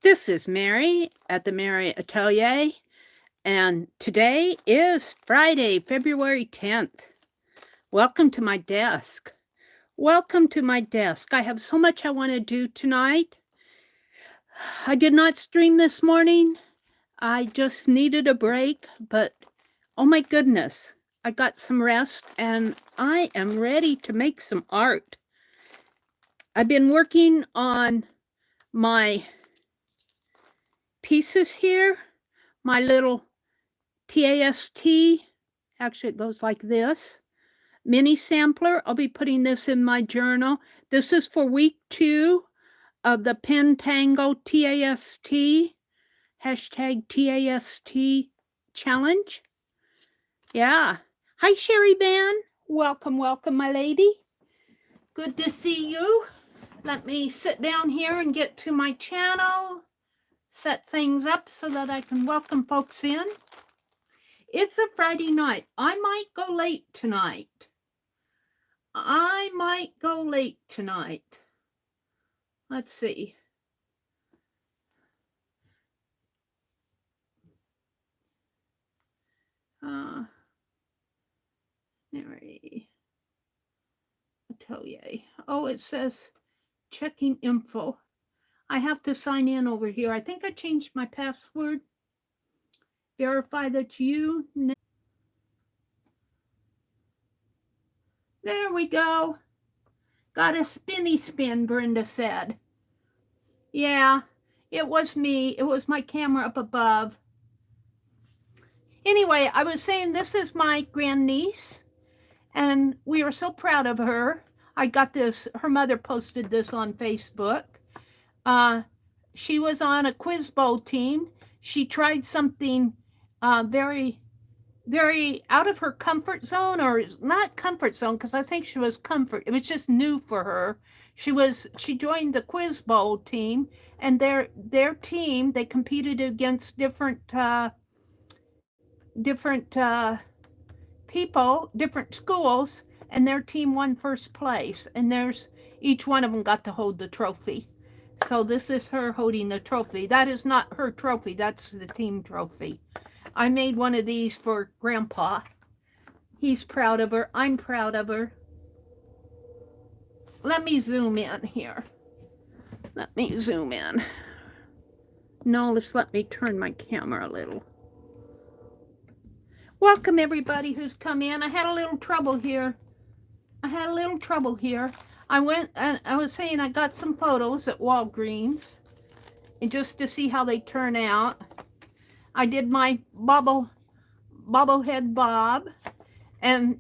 This is Meri at the Meri Atelier, and today is Friday, February 10th. Welcome to my desk. Welcome to my desk. I have so much I want to do tonight. I did not stream this morning. I just needed a break, but oh my goodness, I got some rest and I am ready to make some art. I've been working on my pieces here, my little TAST, actually it goes like this, mini sampler. I'll be putting this in my journal. This is for week 2 of the Pen Tango TAST, hashtag TAST challenge. Yeah. Hi, Sherry Van. Welcome, welcome, my lady. Good to see you. Let me sit down here and get to my channel, set things up so that I can welcome folks in. It's a Friday night. I might go late tonight. Let's see. Meri Atelier. Oh, it says checking info. I have to sign in over here. I think I changed my password. Verify that you. There we go. Got a spinny spin, Brenda said. Yeah, it was me. It was my camera up above. Anyway, I was saying this is my grandniece, and we are so proud of her. I got this, her mother posted this on Facebook. She was on a quiz bowl team. She tried something very, very out of her comfort zone, or not comfort zone, because I think she was comfort. It was just new for her. She joined the quiz bowl team, and their team, they competed against different people, different schools, and their team won first place. And each one of them got to hold the trophy. So this is her holding the trophy. That is not her trophy. That's the team trophy. I made one of these for Grandpa. He's proud of her. I'm proud of her. Let me zoom in here. Let me zoom in. No, let me turn my camera a little. Welcome everybody who's come in. I had a little trouble here. I went and I was saying I got some photos at Walgreens, and just to see how they turn out. I did my bobblehead Bob, and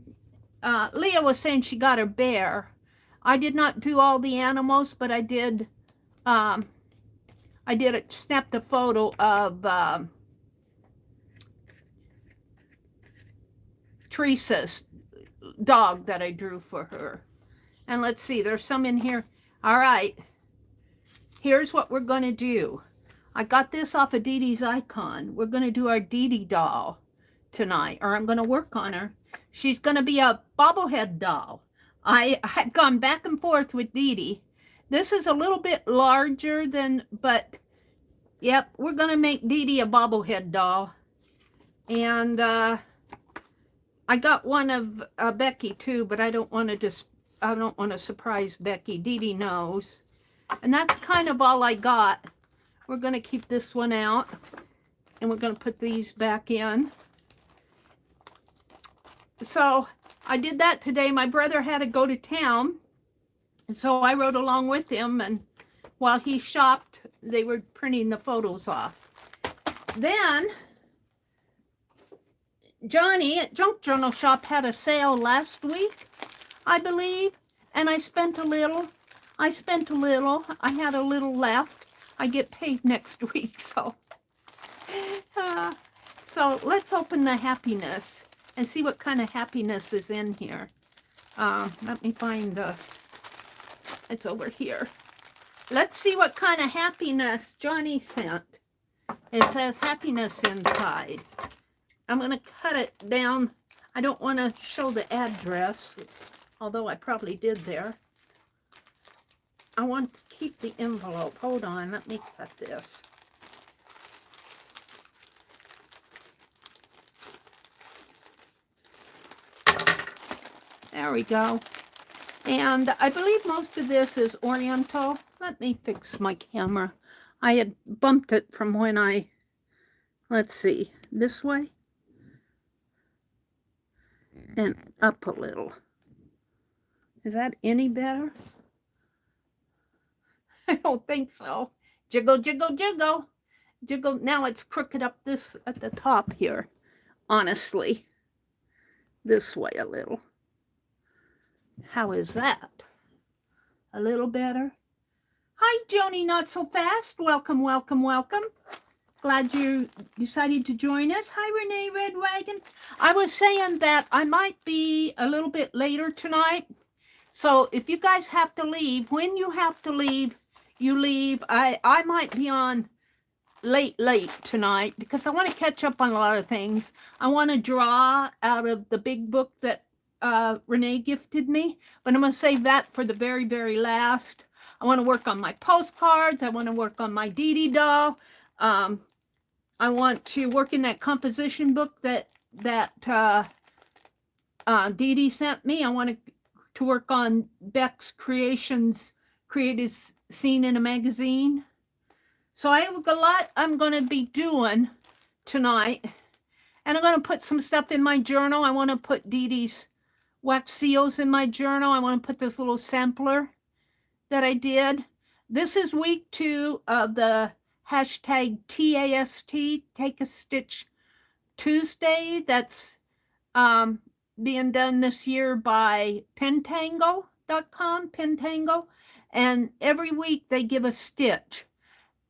Leah was saying she got her bear. I did not do all the animals, but I did snapped a photo of Teresa's dog that I drew for her. And let's see, there's some in here. All right, here's what we're going to do. I got this off of Dee Dee's Icon. We're going to do our Dee Dee doll tonight, or I'm going to work on her. She's going to be a bobblehead doll. I had gone back and forth with Dee Dee. This is a little bit larger than, but yep, we're going to make Dee Dee a bobblehead doll. And I got one of Becky too, but I don't want to surprise Becky. Dee Dee knows. And that's kind of all I got. We're going to keep this one out, and we're going to put these back in. So I did that today. My brother had to go to town, and so I rode along with him, and while he shopped, they were printing the photos off. Then Johnny at Junk Journal Shop had a sale last week, I believe, and I spent a little. I had a little left. I get paid next week, so let's open the happiness and see what kind of happiness is in here. Let me find it's over here. Let's see what kind of happiness Johnny sent. It says happiness inside. I'm going to cut it down. I don't want to show the address, although I probably did there. I want to keep the envelope. Hold on, let me cut this. There we go. And I believe most of this is Oriental. Let me fix my camera. I had bumped it from when I, let's see, this way and up a little. Is that any better? I don't think so. Jiggle, jiggle, jiggle. Jiggle. Now it's crooked up this at the top here. Honestly. This way a little. How is that? A little better? Hi, Joni, not so fast. Welcome, welcome, welcome. Glad you decided to join us. Hi, Renee Red Wagon. I was saying that I might be a little bit later tonight. So if you guys have to leave, when you have to leave, you leave. I might be on late tonight because I want to catch up on a lot of things. I want to draw out of the big book that Renee gifted me, but I'm going to save that for the very, very last. I want to work on my postcards. I want to work on my Dee Dee doll. I want to work in that composition book that Dee Dee sent me. I want to work on Beck's creations, created scene in a magazine. So I have a lot I'm going to be doing tonight. And I'm going to put some stuff in my journal. I want to put Dee Dee's wax seals in my journal. I want to put this little sampler that I did. This is week 2 of the hashtag TAST, Take a Stitch Tuesday. That's being done this year by Pentangle.com, Pentangle. And every week they give a stitch.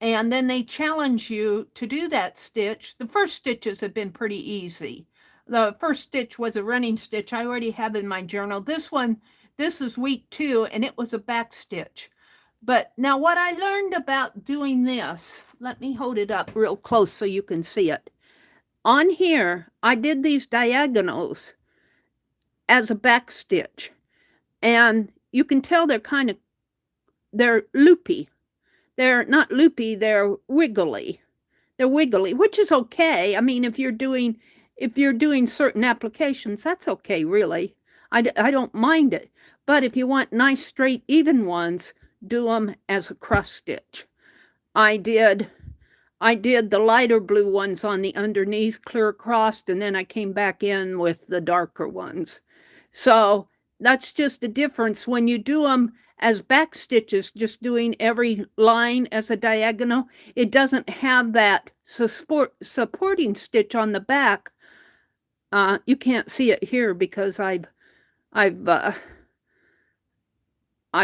And then they challenge you to do that stitch. The first stitches have been pretty easy. The first stitch was a running stitch I already have in my journal. This is week 2, and it was a back stitch. But now what I learned about doing this, let me hold it up real close so you can see it. On here, I did these diagonals as a back stitch. And you can tell they're loopy. They're not loopy, they're wiggly. They're wiggly, which is okay. I mean, if you're doing certain applications, that's okay, really. I don't mind it. But if you want nice, straight, even ones, do them as a cross stitch. I did the lighter blue ones on the underneath, clear across, and then I came back in with the darker ones. So that's just the difference. When you do them as back stitches, just doing every line as a diagonal, it doesn't have that supporting stitch on the back. You can't see it here because I've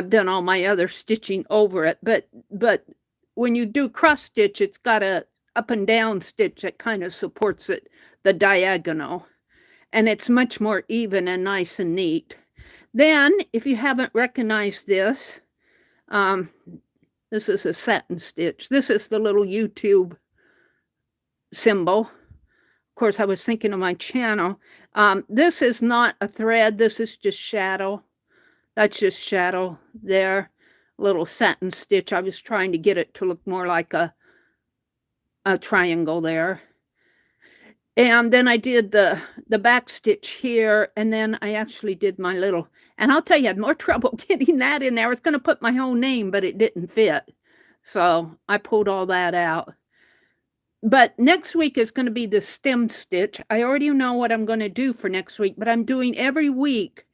done all my other stitching over it, but when you do cross stitch, it's got a up and down stitch that kind of supports it, the diagonal, and it's much more even and nice and neat. Then, if you haven't recognized this, this is a satin stitch. This is the little YouTube symbol. Of course, I was thinking of my channel. This is not a thread. This is just shadow. That's just shadow there. Little satin stitch. I was trying to get it to look more like a triangle there. And then I did the back stitch here, and then I actually did my little, and I'll tell you, I had more trouble getting that in there. I was going to put my whole name, but it didn't fit. So I pulled all that out. But next week is going to be the stem stitch. I already know what I'm going to do for next week, but I'm doing every week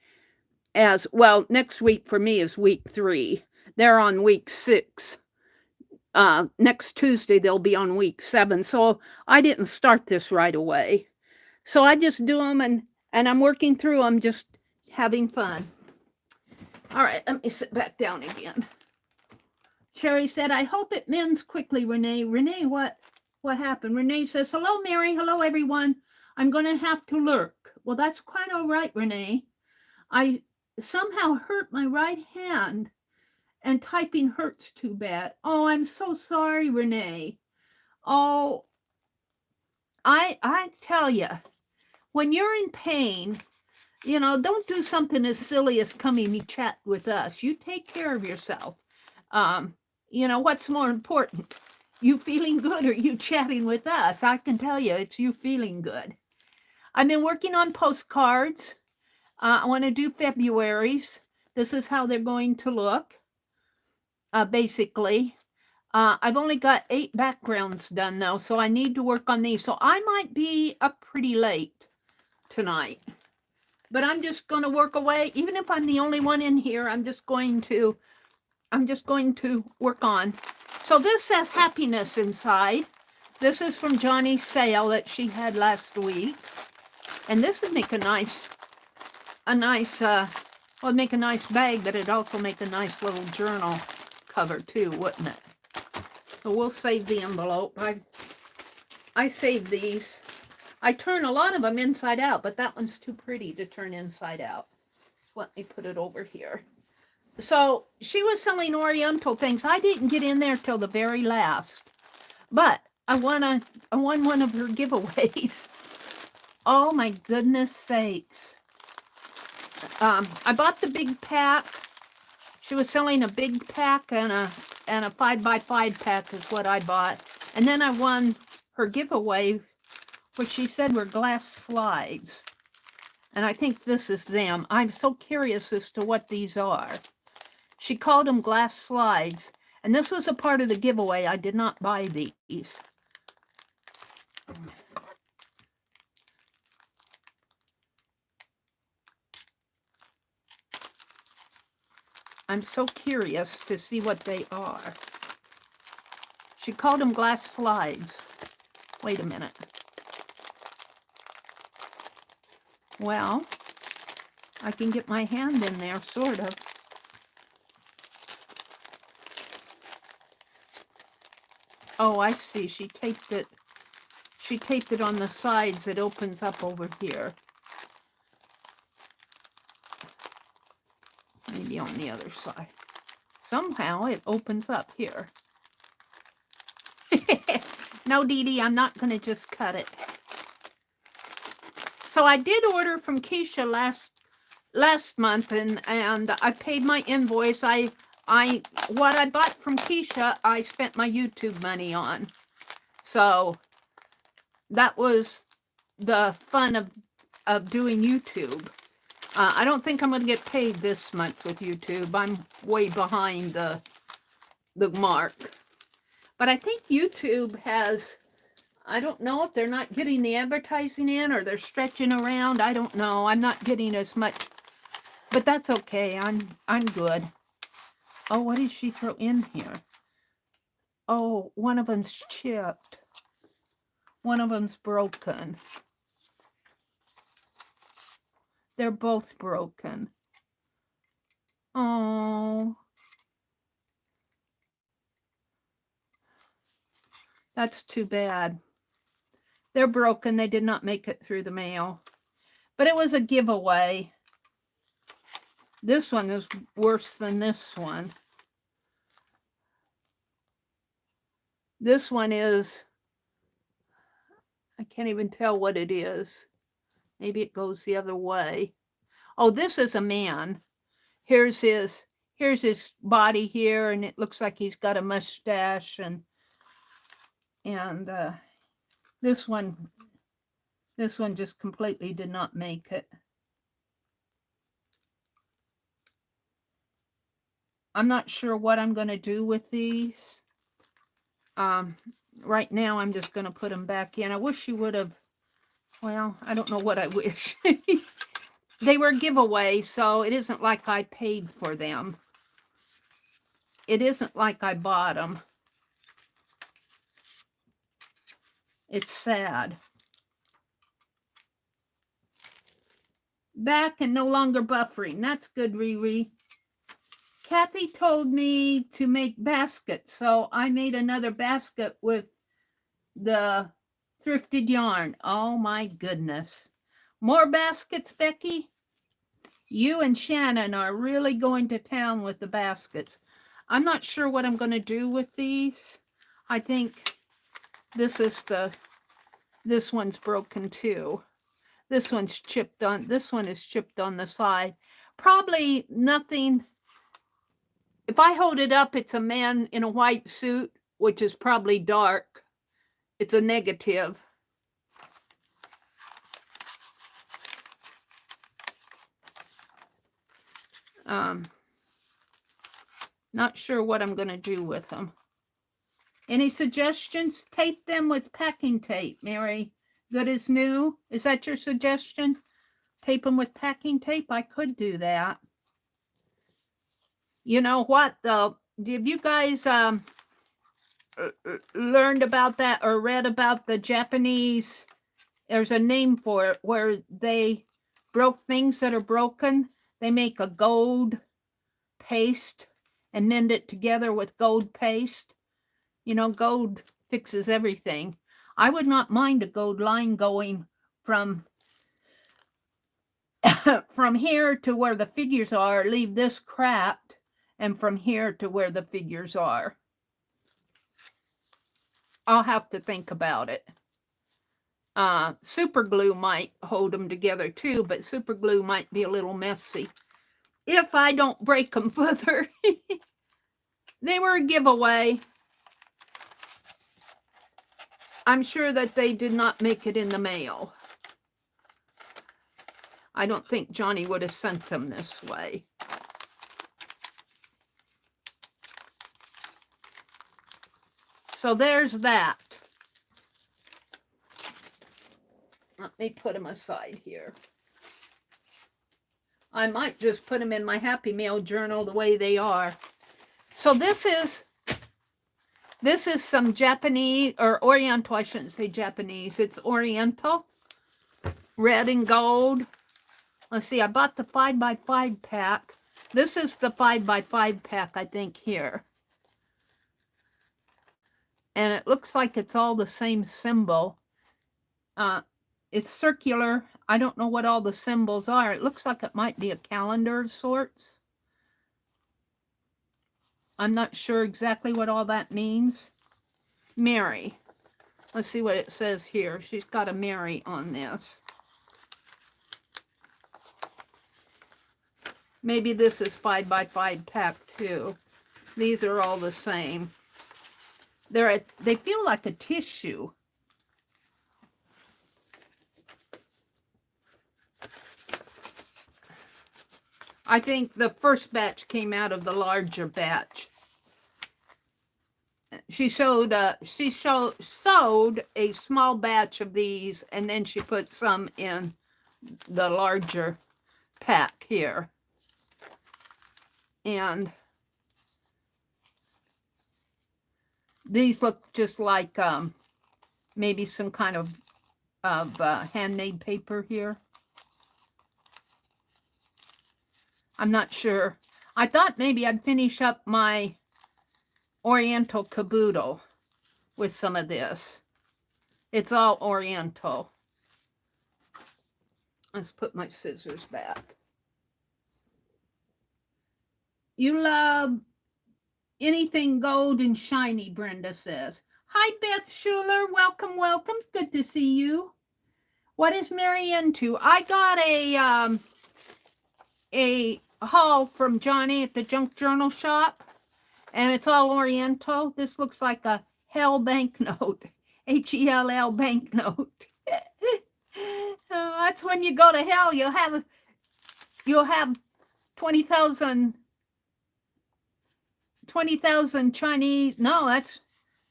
as, well, next week for me is week 3. They're on week 6. Next Tuesday, they'll be on week 7. So I didn't start this right away. So I just do them and I'm working through them, just having fun. All right, let me sit back down again. Sherry said, I hope it mends quickly, Renee. Renee, what happened? Renee says, hello, Mary. Hello, everyone. I'm going to have to lurk. Well, that's quite all right, Renee. I somehow hurt my right hand. And typing hurts too bad. Oh, I'm so sorry, Renee. Oh, I tell you, when you're in pain, you know, don't do something as silly as coming to chat with us. You take care of yourself. You know, what's more important? You feeling good or you chatting with us? I can tell you, it's you feeling good. I've been working on postcards. I want to do February's. This is how they're going to look, basically. I've only got 8 backgrounds done, though, so I need to work on these. So I might be up pretty late tonight. But I'm just going to work away. Even if I'm the only one in here, I'm just going to work on. So this says happiness inside. This is from Johnny's sale that she had last week. And this would make well, it'd make a nice bag, but it'd also make a nice little journal cover too, wouldn't it? So we'll save the envelope. I saved these. I turn a lot of them inside out, but that one's too pretty to turn inside out. So let me put it over here. So she was selling Oriental things. I didn't get in there till the very last, but I won one of her giveaways. Oh my goodness sakes. I bought the big pack. She was selling a big pack and a 5x5 pack is what I bought. And then I won her giveaway, which she said were glass slides. And I think this is them. I'm so curious as to what these are. She called them glass slides. And this was a part of the giveaway. I did not buy these. I'm so curious to see what they are. She called them glass slides. Wait a minute. Well, I can get my hand in there, sort of. Oh, I see. She taped it. She taped it on the sides. It opens up over here. Maybe on the other side. Somehow it opens up here. No, Dee Dee, I'm not going to just cut it. So I did order from Keisha last month, and I paid my invoice. What I bought from Keisha, I spent my YouTube money on. So that was the fun of doing YouTube. I don't think I'm going to get paid this month with YouTube. I'm way behind the mark. But I think YouTube has, I don't know if they're not getting the advertising in or they're stretching around. I don't know. I'm not getting as much, but that's okay. I'm good. Oh, what did she throw in here? Oh, one of them's chipped. One of them's broken. They're both broken. Oh. That's too bad. They're broken. They did not make it through the mail. But it was a giveaway. This one is worse than this one. This one is, I can't even tell what it is. Maybe it goes the other way. Oh, this is a man. Here's his body here, and it looks like he's got a mustache, and this one just completely did not make it. I'm not sure what I'm going to do with these. Right now, I'm just going to put them back in. I wish you would have, well, I don't know what I wish. They were giveaways, so it isn't like I paid for them. It isn't like I bought them. It's sad. Back and no longer buffering. That's good, Riri. Kathy told me to make baskets, so I made another basket with the thrifted yarn. Oh my goodness. More baskets, Becky? You and Shannon are really going to town with the baskets. I'm not sure what I'm going to do with these. I think this one's broken too. This one's chipped on. This one is chipped on the side. Probably nothing. If I hold it up, it's a man in a white suit, which is probably dark. It's a negative. Not sure what I'm going to do with them. Any suggestions? Tape them with packing tape, Mary. Good as new. Is that your suggestion? Tape them with packing tape? I could do that. You know what, though? Have you guys learned about that or read about the Japanese? There's a name for it where they broke things that are broken. They make a gold paste and mend it together with gold paste. You know, gold fixes everything. I would not mind a gold line going from from here to where the figures are, leave this cracked, and from here to where the figures are. I'll have to think about it. Super glue might hold them together too, but super glue might be a little messy. If I don't break them further. They were a giveaway. I'm sure that they did not make it in the mail. I don't think Johnny would have sent them this way. So there's that. Let me put them aside here. I might just put them in my Happy Mail journal the way they are. So this is some Japanese, or Oriental, I shouldn't say Japanese, it's Oriental, red and gold. Let's see, I bought the 5x5 pack. This is the 5x5 pack, I think, here. And it looks like it's all the same symbol. It's circular. I don't know what all the symbols are. It looks like it might be a calendar of sorts. I'm not sure exactly what all that means. Meri. Let's see what it says here. She's got a Meri on this. Maybe this is 5x5 pack too. These are all the same. They feel like a tissue. I think the first batch came out of the larger batch. She sewed a small batch of these, and then she put some in the larger pack here. And these look just like maybe some kind of handmade paper here. I'm not sure. I thought maybe I'd finish up my Oriental caboodle with some of this. It's all Oriental. Let's put my scissors back. You love anything gold and shiny, Brenda says. Hi, Beth Schuler. Welcome, welcome. Good to see you. What is Meri into? I got a haul from Johnny at the Junk Journal shop, and it's all Oriental. This looks like a Hell banknote, H-E-L-L banknote. That's when you go to hell. You'll have 20,000 Chinese. No, that's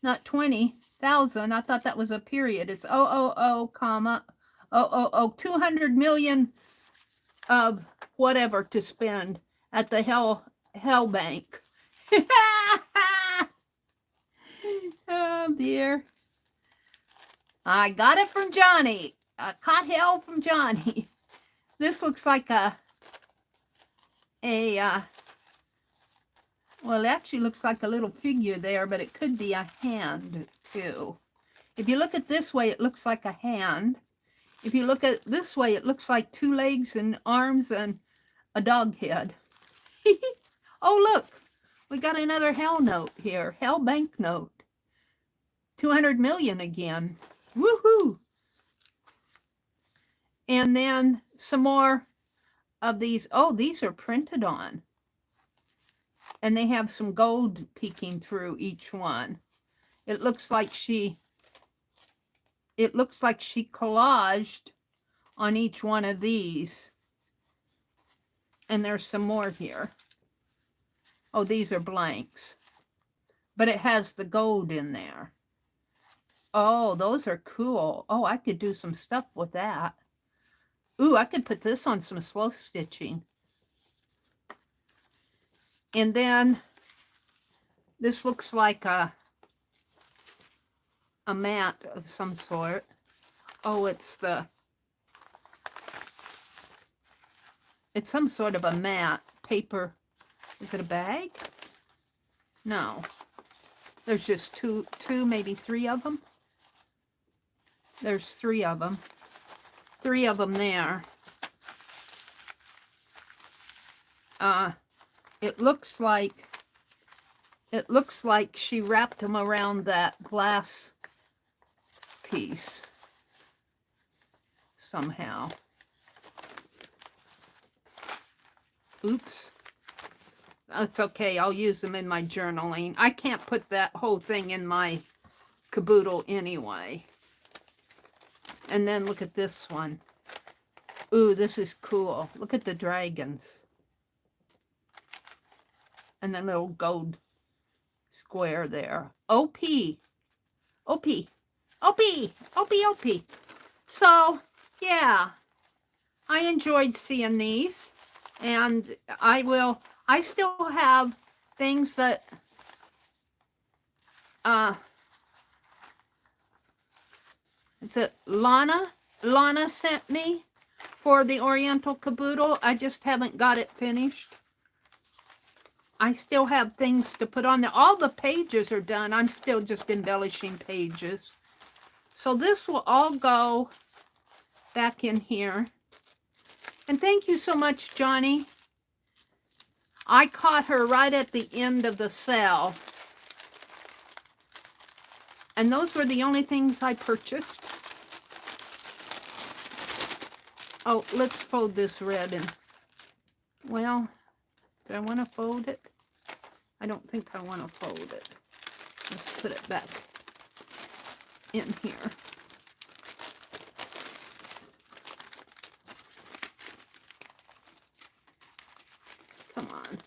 not 20,000. I thought that was a period. It's 000, comma 200 million of whatever to spend at the hell bank. Oh dear. I got it from Johnny. I caught hell from Johnny. This looks like well, it actually looks like a little figure there, but it could be a hand too. If you look at this way, it looks like a hand. If you look at this way, it looks like two legs and arms and a dog head. Oh, look. We got another hell note here. Hell bank note. 200 million again. Woohoo! And then some more of these. Oh, these are printed on. And they have some gold peeking through each one. It looks like she collaged on each one of these. And there's some more here. Oh, these are blanks. But it has the gold in there. Oh, those are cool. Oh, I could do some stuff with that. Ooh, I could put this on some slow stitching. And then this looks like a mat of some sort. Oh, it's some sort of a mat. Paper. Is it a bag? No. There's just two, maybe three of them. There's three of them. Three of them there. It looks like she wrapped them around that glass piece somehow. Oops. That's okay. I'll use them in my journaling. I can't put that whole thing in my caboodle anyway. And then look at this one. Ooh, this is cool. Look at the dragons. And the little gold square there. OP. OP. OP. OP. OP. So, yeah. I enjoyed seeing these. And I still have things that is it Lana sent me for the Oriental Caboodle. I just haven't got it finished. I still have things to put on there. All the pages are done. I'm still just embellishing pages. So this will all go back in here. And thank you so much, Johnny. I caught her right at the end of the sale. And those were the only things I purchased. Oh, let's fold this red in. Well, do I want to fold it? I don't think I want to fold it. Let's put it back in here. Come on.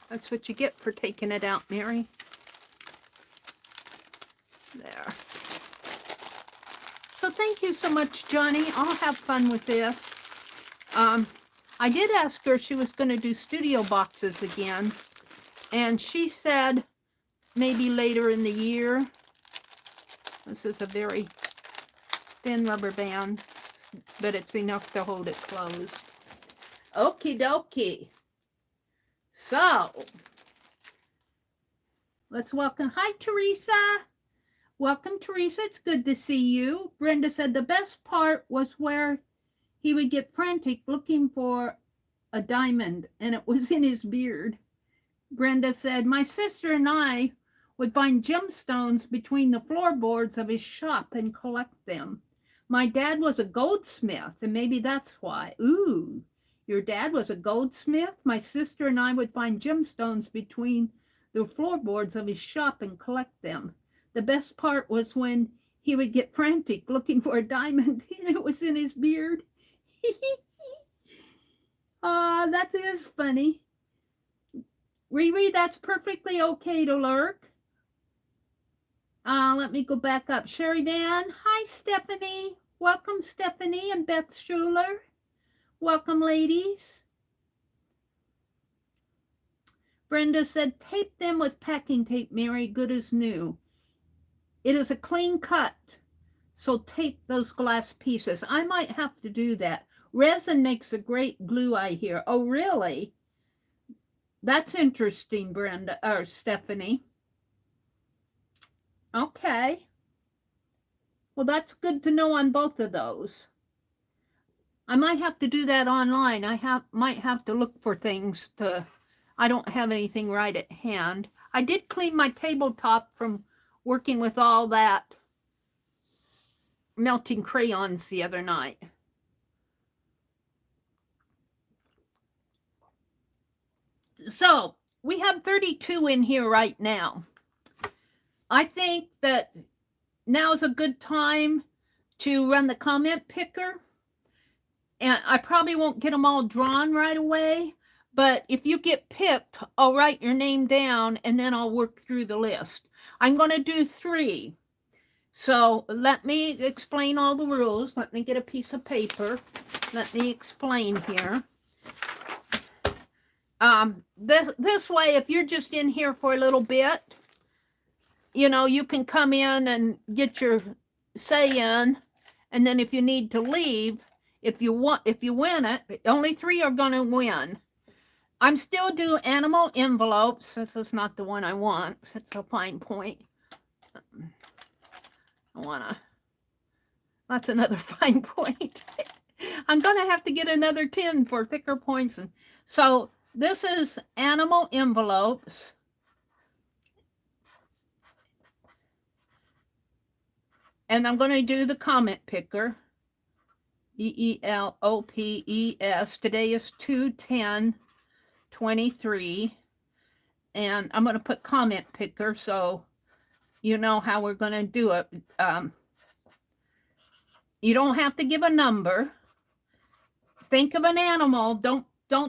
That's what you get for taking it out, Mary. There. So thank you so much, Johnny. I'll have fun with this. I did ask her if she was going to do studio boxes again. And she said maybe later in the year. This is a very thin rubber band, but it's enough to hold it closed. Okie dokie. So, let's welcome. Hi, Teresa. Welcome, Teresa. It's good to see you. Brenda said the best part was where he would get frantic looking for a diamond, and it was in his beard. Brenda said, my sister and I would find gemstones between the floorboards of his shop and collect them. My dad was a goldsmith, and maybe that's why. Ooh, your dad was a goldsmith? My sister and I would find gemstones between the floorboards of his shop and collect them. The best part was when he would get frantic looking for a diamond, and it was in his beard. That is funny. Riri, that's perfectly okay to lurk. Let me go back up. Sherry Van. Hi, Stephanie. Welcome, Stephanie and Beth Schuler. Welcome, ladies. Brenda said, tape them with packing tape, Mary, good as new. It is a clean cut, so tape those glass pieces. I might have to do that. Resin makes a great glue, I hear. Oh, really? That's interesting, Brenda, or Stephanie. Okay. Well, that's good to know on both of those. I might have to do that online. I might have to look for things to... I don't have anything right at hand. I did clean my tabletop from working with all that melting crayons the other night. So, we have 32 in here right now. I think that now is a good time to run the comment picker. And I probably won't get them all drawn right away, but if you get picked, I'll write your name down and then I'll work through the list. I'm going to do 3. So let me explain all the rules. Let me get a piece of paper. Let me explain here. This way, if you're just in here for a little bit, you know, you can come in and get your say in, and then if you need to leave, if you win it, only 3 are going to win. I'm still doing animal envelopes. This is not the one I want. It's a fine point. That's another fine point. I'm going to have to get another 10 for thicker points. And so this is animal envelopes. And I'm going to do the comment picker. EELOPES. Today is 2/10/23. And I'm going to put comment picker so you know how we're going to do it. You don't have to give a number. Think of an animal. Don't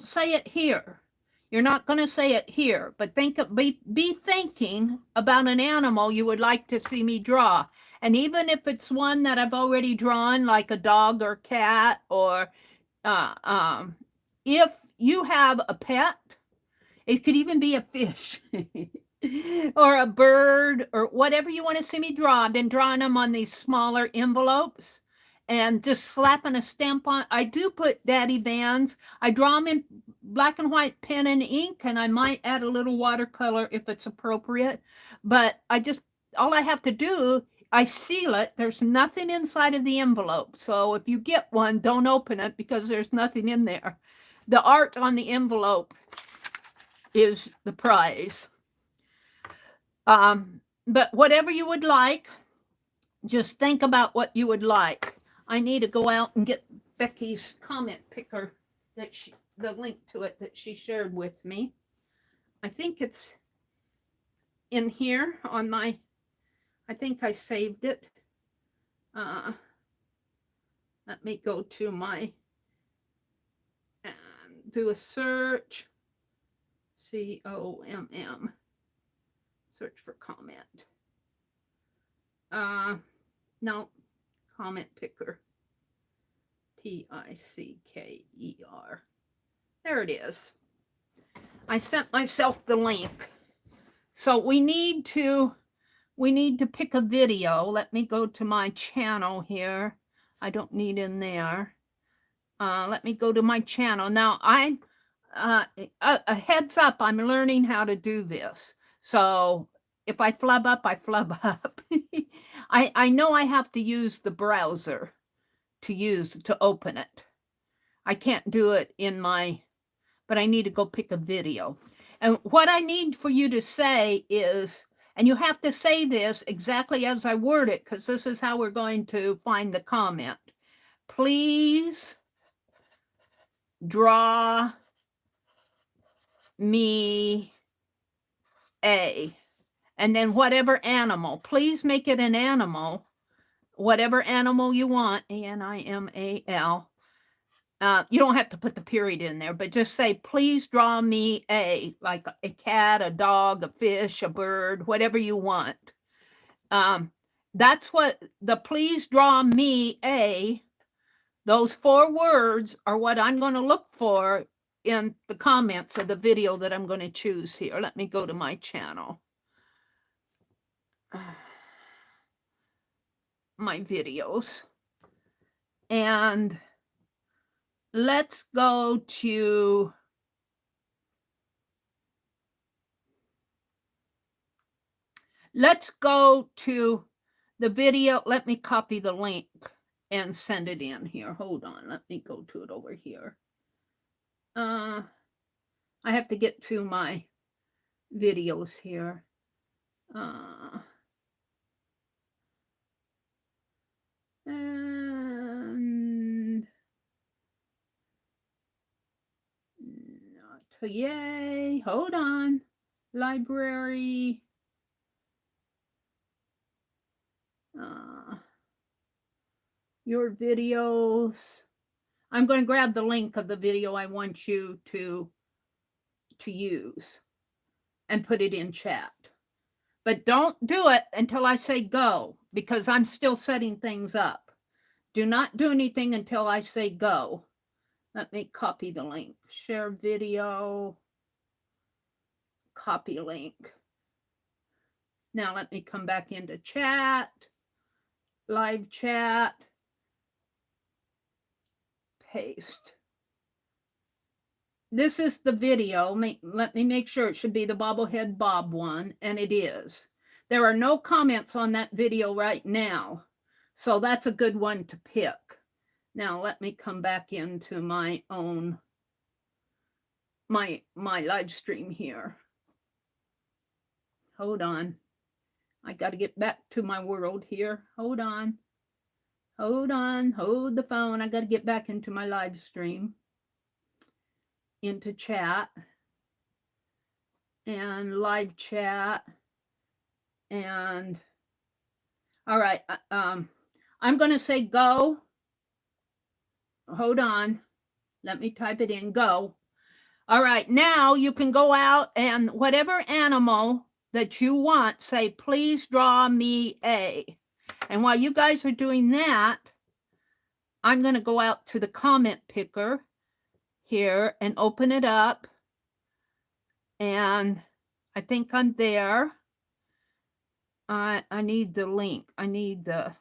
say it here. You're not going to say it here, but be thinking about an animal you would like to see me draw. And even if it's one that I've already drawn, like a dog or cat, or if you have a pet, it could even be a fish or a bird or whatever you want to see me draw. I've been drawing them on these smaller envelopes and just slapping a stamp on. I do put daddy bands. I draw them in black and white pen and ink, and I might add a little watercolor if it's appropriate. But all I have to do, I seal it. There's nothing inside of the envelope. So if you get one, don't open it because there's nothing in there. The art on the envelope is the prize. But whatever you would like, just think about what you would like. I need to go out and get Becky's comment picker, the link to it that she shared with me. I think it's in here on my, I think I saved it. Let me go to my, and do a search, COMM, search for comment. No, comment picker, PICKER. There it is. I sent myself the link. So we need to pick a video. Let me go to my channel here. I don't need in there. Let me go to my channel. Now I'm a heads up, I'm learning how to do this. So if I flub up, I flub up. I know I have to use the browser to open it. I can't do it in my, but I need to go pick a video. And what I need for you to say is, and you have to say this exactly as I word it, because this is how we're going to find the comment. Please draw me a, and then whatever animal. Please make it an animal, whatever animal you want, ANIMAL. You don't have to put the period in there, but just say, please draw me a, like a cat, a dog, a fish, a bird, whatever you want. That's what the please draw me a, those 4 words are what I'm going to look for in the comments of the video that I'm going to choose here. Let me go to my channel. My videos. And let's go to the video. Let me copy the link and send it in here. Hold on. Let me go to it over here. I have to get to my videos here. And yay, hold on. Library. Your videos. I'm going to grab the link of the video I want you to use and put it in chat. But don't do it until I say go, because I'm still setting things up. Do not do anything until I say go. Let me copy the link. Share video. Copy link. Now let me come back into chat. Live chat. Paste. This is the video. Let me make sure it should be the Bobblehead Bob one, and it is. There are no comments on that video right now, so that's a good one to pick. Now let me come back into my own, my live stream here. Hold on. I got to get back to my world here. Hold on. Hold on. Hold the phone. I got to get back into my live stream. Into chat. And live chat. And all right. I'm going to say go. Hold on. Let me type it in. Go. All right. Now you can go out and whatever animal that you want, say, please draw me a. And while you guys are doing that, I'm going to go out to the comment picker here and open it up. And I think I'm there. I need the link. I need the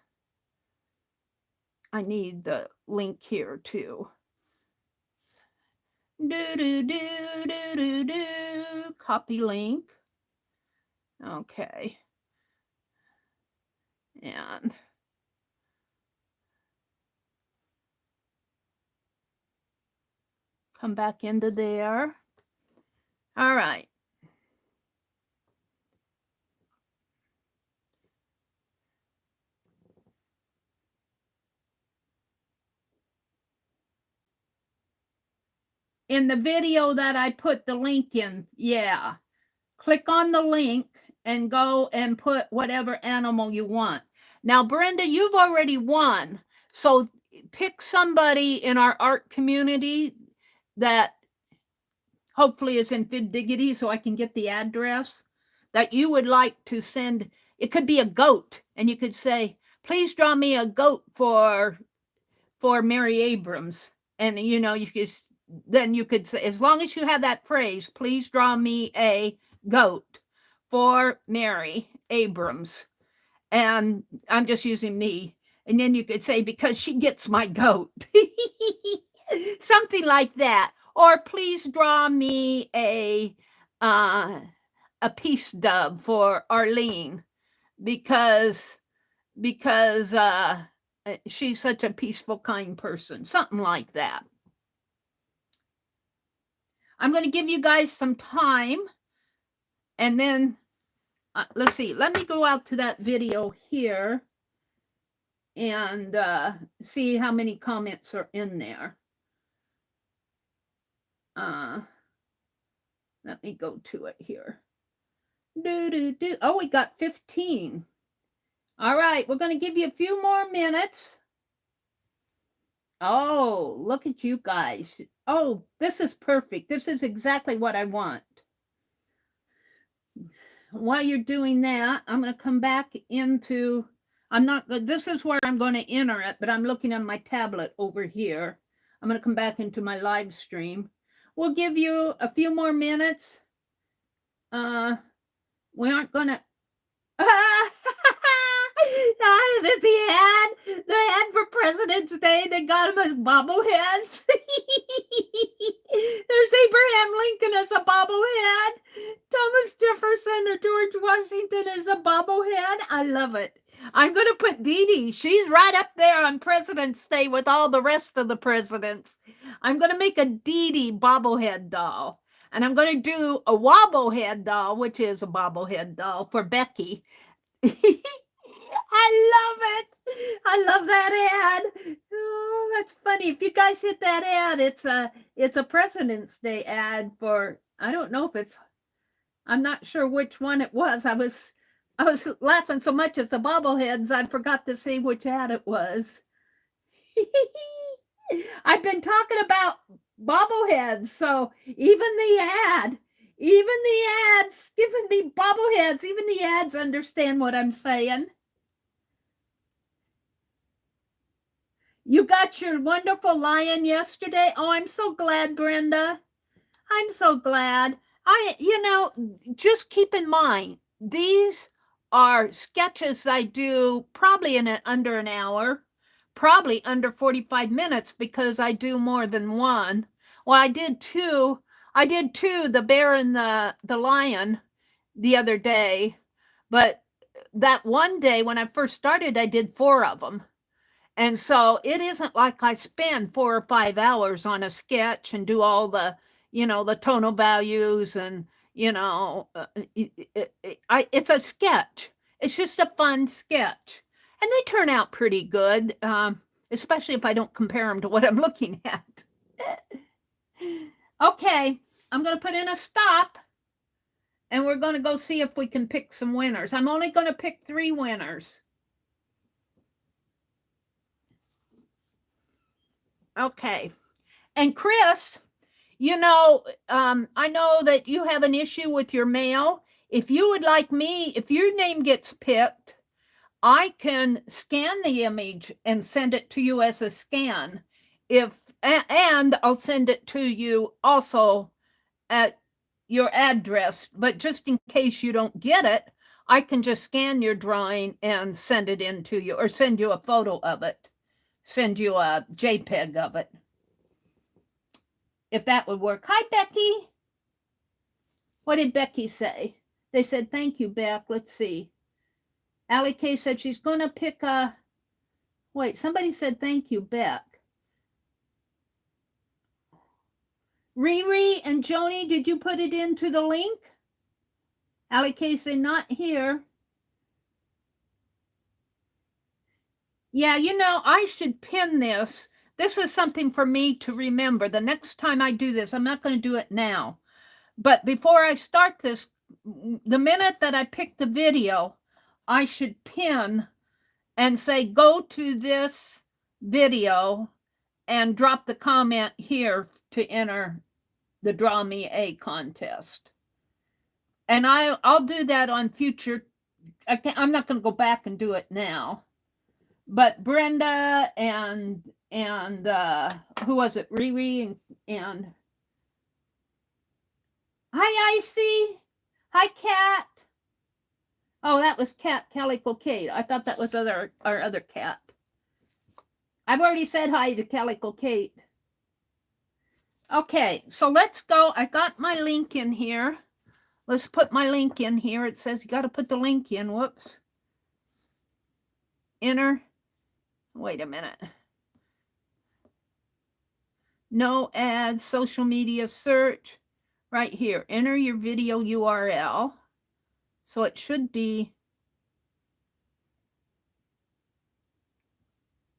link here too. Copy link. Okay. And come back into there. All right. In the video that I put the link in, yeah. Click on the link and go and put whatever animal you want. Now, Brenda, you've already won. So pick somebody in our art community that hopefully is in Fib Diggity so I can get the address that you would like to send. It could be a goat, and you could say, please draw me a goat for Meri Abrams. And, you know, then you could say, as long as you have that phrase, please draw me a goat for Meri Abrams. And I'm just using me. And then you could say, because she gets my goat. Something like that. Or please draw me a peace dove for Arlene because she's such a peaceful, kind person. Something like that. I'm going to give you guys some time. And then, let's see. Let me go out to that video here and see how many comments are in there. Let me go to it here. Oh, we got 15. All right, we're going to give you a few more minutes. Oh, look at you guys. Oh, this is perfect. This is exactly what I want. While you're doing that, I'm going to come back into, this is where I'm going to enter it, but I'm looking on my tablet over here. I'm going to come back into my live stream. We'll give you a few more minutes. We aren't going to, the ad for President's Day, they got them as bobbleheads. There's Abraham Lincoln as a bobblehead. Thomas Jefferson or George Washington as a bobblehead. I love it. I'm going to put Dee Dee. She's right up there on President's Day with all the rest of the presidents. I'm going to make a Dee Dee bobblehead doll. And I'm going to do a wobblehead doll, which is a bobblehead doll for Becky. I love it. I love that ad. Oh, that's funny. If you guys hit that ad, it's a President's Day ad for, I don't know if it's, I'm not sure which one it was. I was laughing so much at the bobbleheads, I forgot to say which ad it was. I've been talking about bobbleheads, so even the ads giving me bobbleheads, even the ads understand what I'm saying. You got your wonderful lion yesterday. Oh, I'm so glad, Brenda. I'm so glad. Just keep in mind, these are sketches I do probably in under an hour, probably under 45 minutes because I do more than one. Well, I did two. The bear and the lion the other day, but that one day when I first started, I did 4 of them. And so it isn't like I spend 4 or 5 hours on a sketch and do all the, the tonal values and, it's a sketch. It's just a fun sketch. And they turn out pretty good, especially if I don't compare them to what I'm looking at. Okay, I'm going to put in a stop and we're going to go see if we can pick some winners. I'm only going to pick 3 winners. Okay. And Chris, I know that you have an issue with your mail. If you would like me, if your name gets picked, I can scan the image and send it to you as a scan. And I'll send it to you also at your address. But just in case you don't get it, I can just scan your drawing and send it in to you, or send you a photo of it, send you a JPEG of it, if that would work. Hi, Becky. What did Becky say? They said, thank you, Beck. Let's see. Allie K said she's going to pick a... Wait, somebody said, thank you, Beck. Riri and Joni, did you put it into the link? Allie K said, not here. Yeah, I should pin this. This is something for me to remember. The next time I do this, I'm not going to do it now. But before I start this, the minute that I pick the video, I should pin and say, go to this video and drop the comment here to enter the Draw Me A contest. And I'll do that on future. I'm not going to go back and do it now. But Brenda and who was it? Riri and hi, Icy. Hi, Cat. Oh, that was Cat Calico Kate. I thought that was our other cat. I've already said hi to Calico Kate. Okay, so let's go. I got my link in here. Let's put my link in here. It says you got to put the link in. Whoops. Enter. Wait a minute. No ads, social media search. Right here. Enter your video URL. So it should be.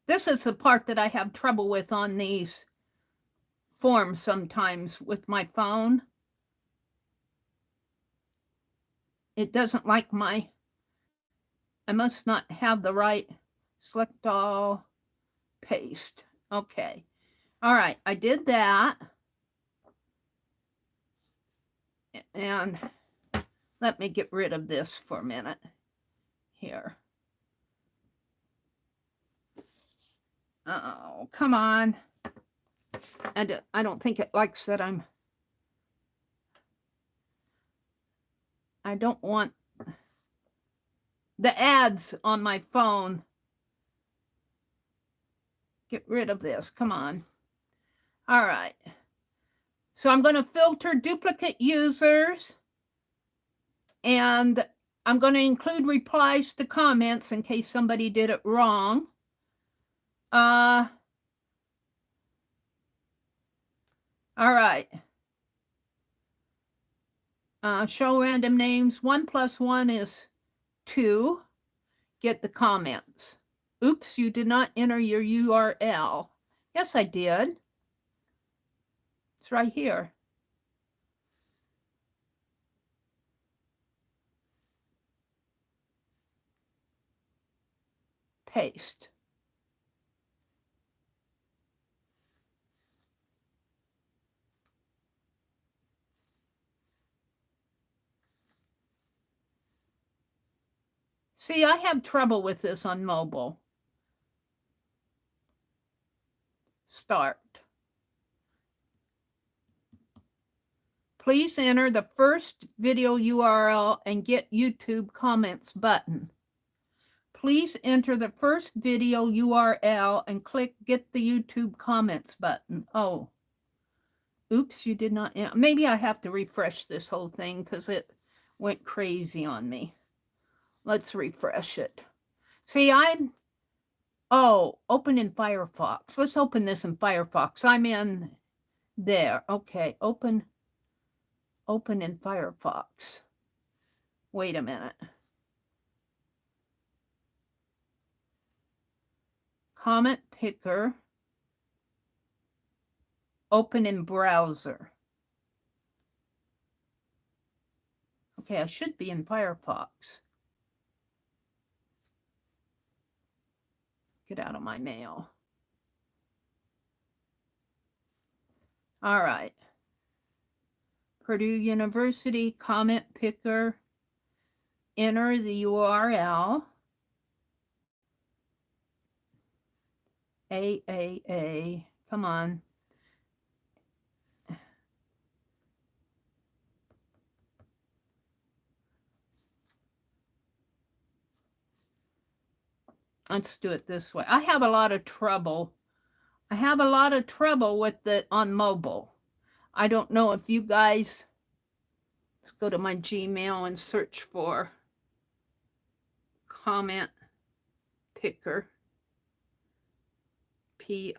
This is the part that I have trouble with on these forms sometimes with my phone. It doesn't like I must not have the right, select all, paste. Okay. All right, I did that. And let me get rid of this for a minute here. Oh, come on. I don't think it likes that I don't want the ads on my phone. Get rid of this. Come on. All right. So I'm going to filter duplicate users. And I'm going to include replies to comments in case somebody did it wrong. All right. Show random names. 1 + 1 is 2. Get the comments. Oops, you did not enter your URL. Yes, I did. It's right here. Paste. See, I have trouble with this on mobile. Start. Please enter the first video URL and get YouTube comments button. Please enter the first video URL and click get the YouTube comments button. Oh, oops, you did not. Maybe I have to refresh this whole thing because it went crazy on me. Let's refresh it. See, open in Firefox. Let's open this in Firefox. I'm in there. Okay, open in Firefox. Wait a minute. Comment picker. Open in browser. Okay, I should be in Firefox. Get out of my mail. All right. Purdue University, comment picker. Enter the URL. AAA. Come on. Let's do it this way. I have a lot of trouble. With it on mobile. I don't know if you guys, let's go to my Gmail and search for comment picker. Picker.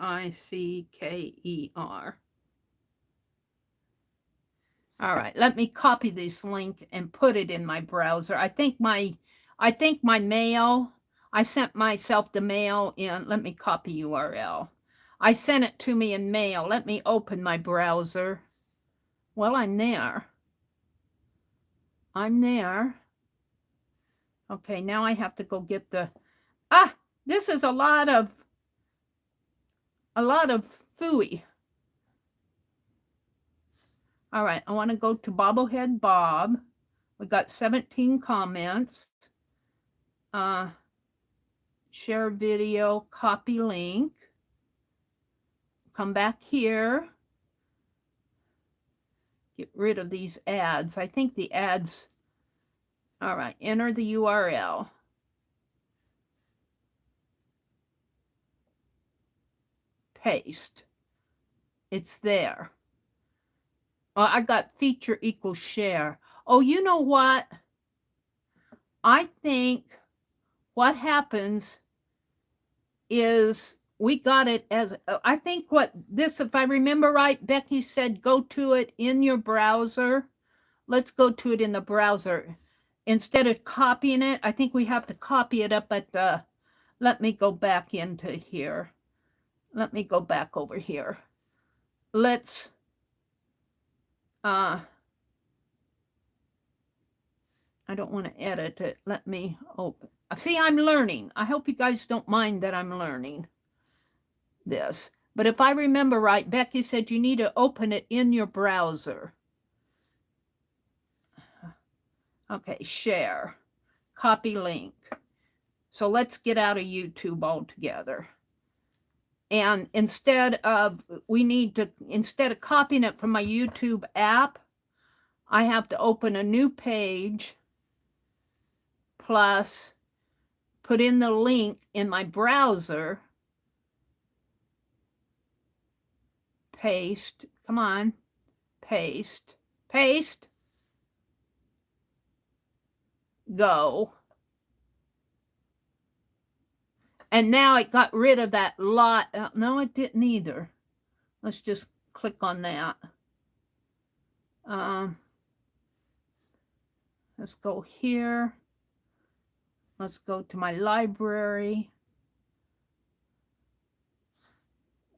All right, let me copy this link and put it in my browser. I think my mail, I sent myself the mail in. Let me copy URL. I sent it to me in mail. Let me open my browser. Well, I'm there. Okay, now I have to go get the, this is a lot of phooey. All right, I want to go to bobblehead Bob. We got 17 comments. Share video, copy link. Come back here. Get rid of these ads. I think the ads. All right, enter the URL. Paste. It's there. I got feature equals share. Oh, you know what? I think what happens is we got it as, I think what this, if I remember right, Becky said go to it in your browser. Let's go to it in the browser. Instead of copying it, I think we have to copy it up at the, let me go back into here. Let me go back over here. Let's, I don't want to edit it. Let me open. See, I'm learning. I hope you guys don't mind that I'm learning this. But if I remember right, Becky said you need to open it in your browser. Okay, share, copy link. So let's get out of YouTube altogether. And instead of copying it from my YouTube app, I have to open a new page, plus put in the link in my browser, paste, come on, paste, go. And now it got rid of that lot. No, it didn't either. Let's just click on that. Let's go here. Let's go to my library.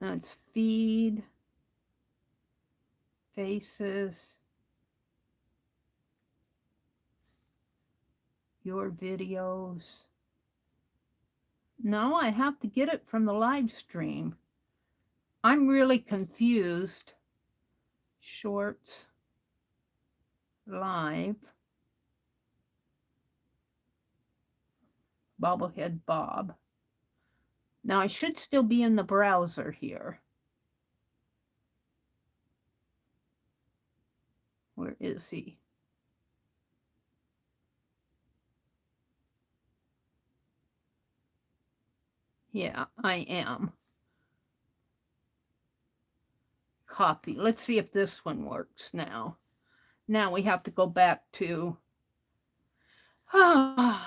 Let's feed, faces, your videos. No, I have to get it from the live stream. I'm really confused. Shorts, live. bobblehead Bob. Now I should still be in the browser here. Where is he? Yeah, I am. Copy. Let's see if this one works now. Now we have to go back to the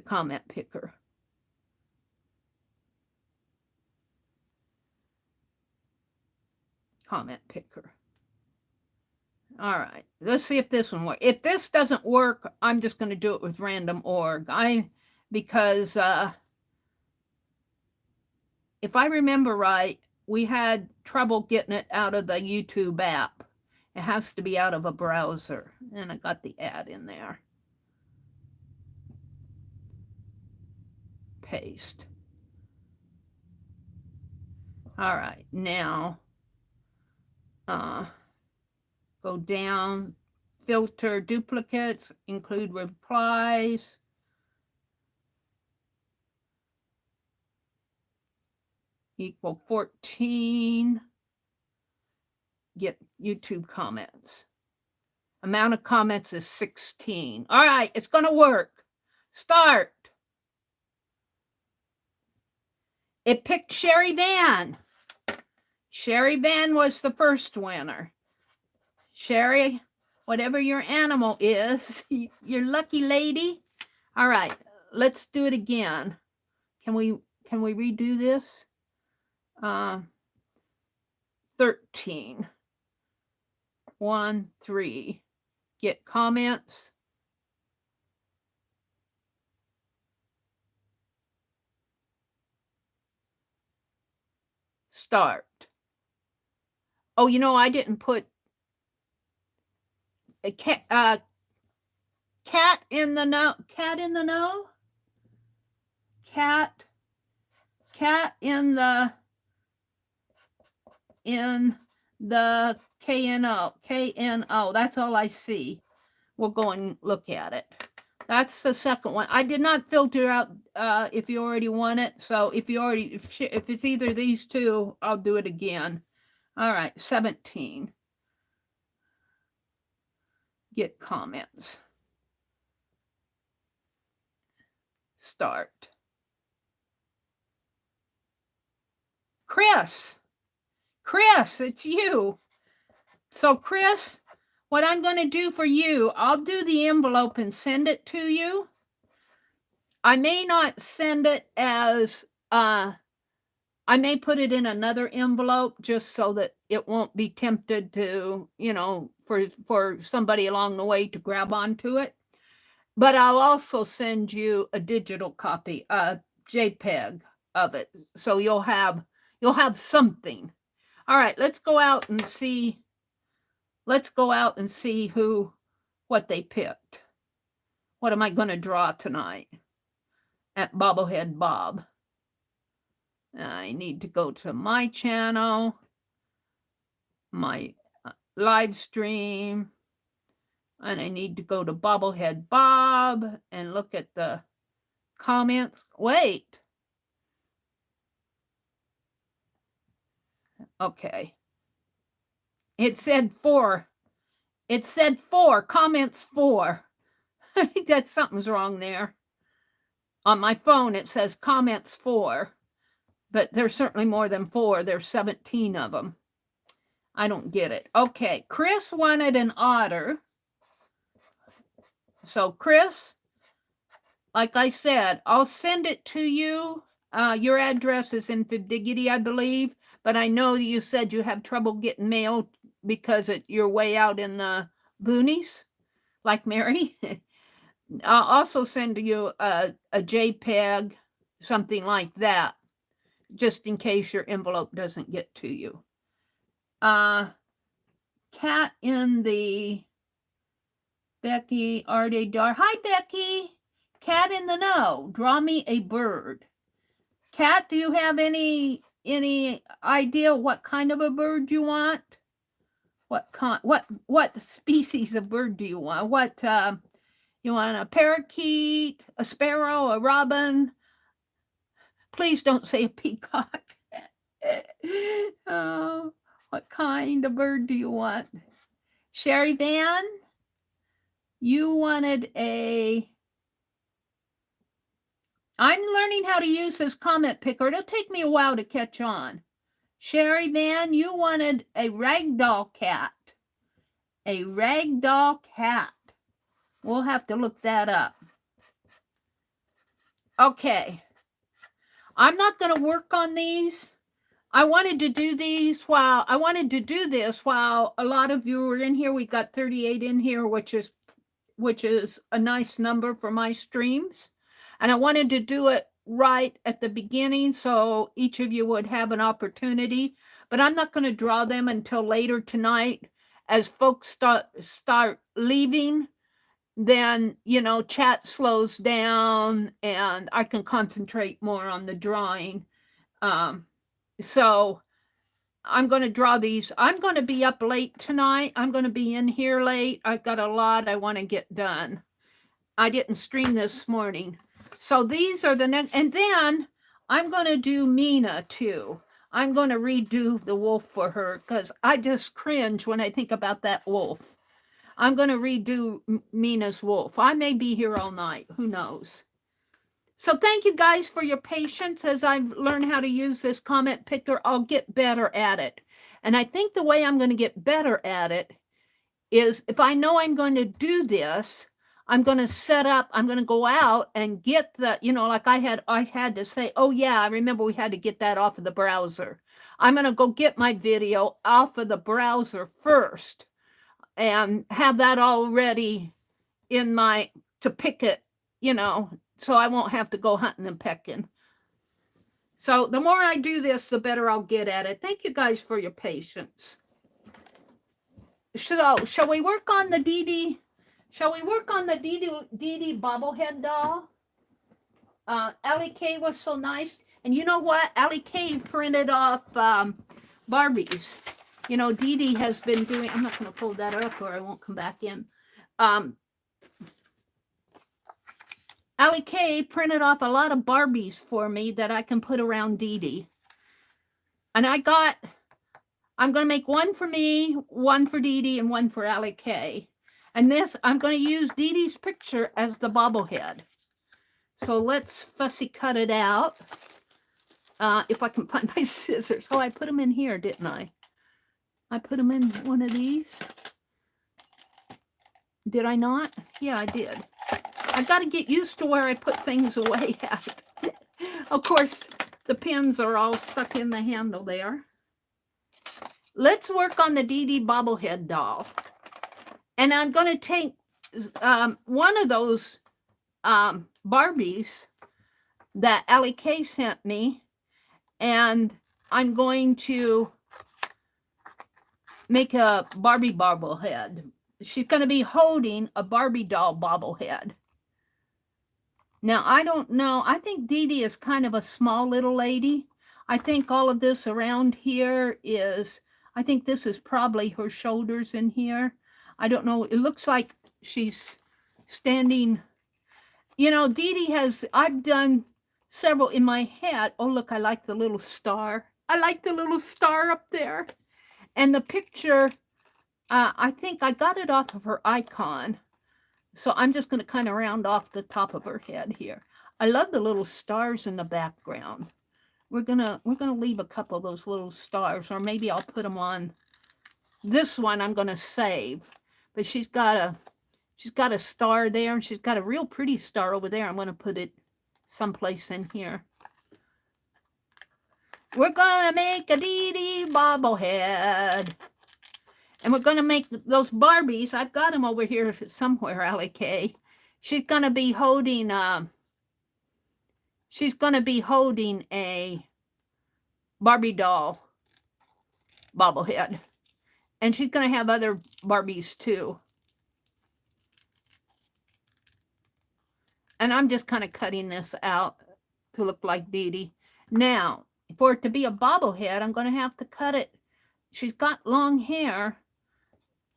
comment picker. Comment picker. All right, let's see if this one works. If this doesn't work, I'm just going to do it with random org. Because if I remember right, we had trouble getting it out of the YouTube app. It has to be out of a browser. And I got the ad in there. Paste. All right, now go down, filter duplicates, include replies. Equal 14. Get YouTube comments. Amount of comments is 16. All right, it's going to work. Start. It picked Sherry Van. Sherry Van was the first winner. Sherry, whatever your animal is, you're lucky lady. All right, let's do it again. Can we redo this? 13. 1, 3. Get comments. Start. Oh, you know, I didn't put a cat in the know. Cat in the know. Cat in the KNO. That's all I see. We'll go and look at it. That's the second one. I did not filter out if you already won it. So if it's either these two, I'll do it again. All right, 17. Get comments. Start. Chris, it's you. So Chris, what I'm going to do for you, I'll do the envelope and send it to you. I may not send it as, I may put it in another envelope just so that it won't be tempted to, you know, for somebody along the way to grab onto it. But I'll also send you a digital copy, a JPEG of it. So you'll have something. All right, let's go out and see. Let's go out and see what they picked. What am I going to draw tonight at Bobblehead Bob? I need to go to my channel, my live stream, and I need to go to Bobblehead Bob and look at the comments. Wait. Okay. It said 4. It said 4. Comments 4. I think that something's wrong there. On my phone, it says comments 4. But there's certainly more than 4. There's 17 of them. I don't get it. Okay. Chris wanted an otter. So, Chris, like I said, I'll send it to you. Your address is in Fibdiggity, I believe. But I know you said you have trouble getting mail because you're way out in the boonies, like Meri. I'll also send you a JPEG, something like that, just in case your envelope doesn't get to you. Cat in the Becky Arde Dar. Hi, Becky. Cat in the know. Draw me a bird. Cat, do you have any idea what kind of a bird you want? What species of bird do you want? What You want a parakeet, a sparrow, a robin. Please don't say a peacock. Oh, what kind of bird do you want? Sherry Van, you wanted a... I'm learning how to use this comment picker. It'll take me a while to catch on. Sherry Van, you wanted a ragdoll cat. A ragdoll cat. We'll have to look that up. Okay. I'm not going to work on these. I wanted to do this while a lot of you were in here. We got 38 in here, which is a nice number for my streams. And I wanted to do it right at the beginning so each of you would have an opportunity. But I'm not going to draw them until later tonight. As folks start leaving, then, you know, chat slows down and I can concentrate more on the drawing. So I'm going to draw these. I'm going to be up late tonight. I'm going to be in here late. I've got a lot I want to get done. I didn't stream this morning. So these are the next, and then I'm going to do Mina too. I'm going to redo the wolf for her because I just cringe when I think about that wolf. I'm going to redo Mina's wolf. I may be here all night. Who knows? So thank you guys for your patience. As I've learned how to use this comment picker, I'll get better at it. And I think the way I'm going to get better at it is if I know I'm going to do this, I'm going to set up, I'm going to go out and get the, you know, like I had to say, oh yeah, I remember we had to get that off of the browser. I'm going to go get my video off of the browser first and have that all ready in my, to pick it, you know, so I won't have to go hunting and pecking. So the more I do this, the better I'll get at it. Thank you guys for your patience. So shall we work on the Dee? Shall we work on the Dee bobblehead doll? Allie K was so nice. And you know what? Allie K printed off Barbies. You know, Dee has been doing, I'm not going to pull that up or I won't come back in. Allie K printed off a lot of Barbies for me that I can put around Dee. And I'm going to make one for me, one for Dee, and one for Allie K. And this, I'm going to use Dee's picture as the bobblehead. So let's fussy cut it out. If I can find my scissors. Oh, I put them in here, didn't I? I put them in one of these. Did I not? Yeah, I did. I've got to get used to where I put things away at. Of course, the pins are all stuck in the handle there. Let's work on the Dee bobblehead doll. And I'm going to take one of those Barbies that Allie K sent me, and I'm going to make a Barbie bobblehead. She's going to be holding a Barbie doll bobblehead. Now, I don't know. I think Dee is kind of a small little lady. I think all of this around here is, I think this is probably her shoulders in here. I don't know. It looks like she's standing. You know, Dee has, I've done several in my head. Oh, look, I like the little star. I like the little star up there. And the picture, I think I got it off of her icon. So I'm just going to kind of round off the top of her head here. I love the little stars in the background. We're gonna leave a couple of those little stars, or maybe I'll put them on. This one I'm going to save. But she's got a star there, and she's got a real pretty star over there. I'm going to put it someplace in here. We're going to make a Dee bobblehead. And we're going to make those Barbies. I've got them over here somewhere, Allie K. She's going to be holding a Barbie doll bobblehead. And she's going to have other Barbies too. And I'm just kind of cutting this out to look like Dee. Now, for it to be a bobblehead, I'm going to have to cut it. She's got long hair.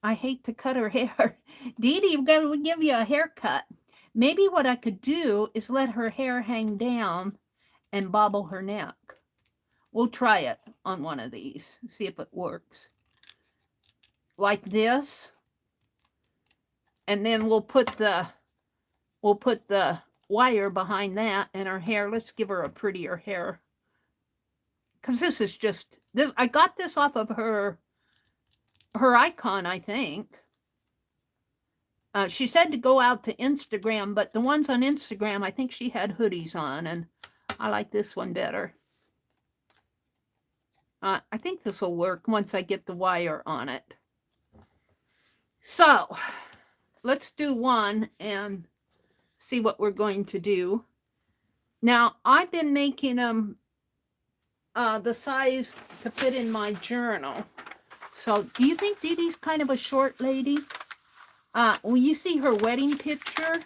I hate to cut her hair. Dee Dee, we're going to give you a haircut. Maybe what I could do is let her hair hang down and bobble her neck. We'll try it on one of these, see if it works. Like this. And then we'll put the wire behind that and her hair. Let's give her a prettier hair. Because this is just, this. I got this off of her icon, I think. She said to go out to Instagram, but the ones on Instagram, I think she had hoodies on, and I like this one better. I think this will work once I get the wire on it. So, let's do one and see what we're going to do. Now, I've been making them the size to fit in my journal. So, do you think Dee Dee's kind of a short lady? Will you see her wedding picture?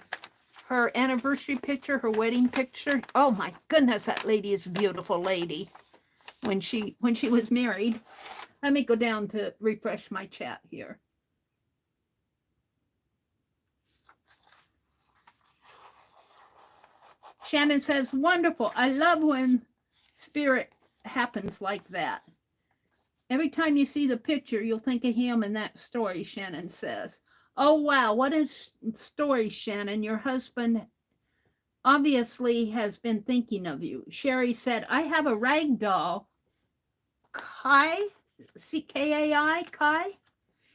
Her anniversary picture, her wedding picture? Oh my goodness, that lady is a beautiful lady. When she was married. Let me go down to refresh my chat here. Shannon says, wonderful. I love when spirit happens like that. Every time you see the picture, you'll think of him in that story, Shannon says. Oh, wow. What a story, Shannon. Your husband obviously has been thinking of you. Sherry said, I have a rag doll. Kai? C-K-A-I? Kai?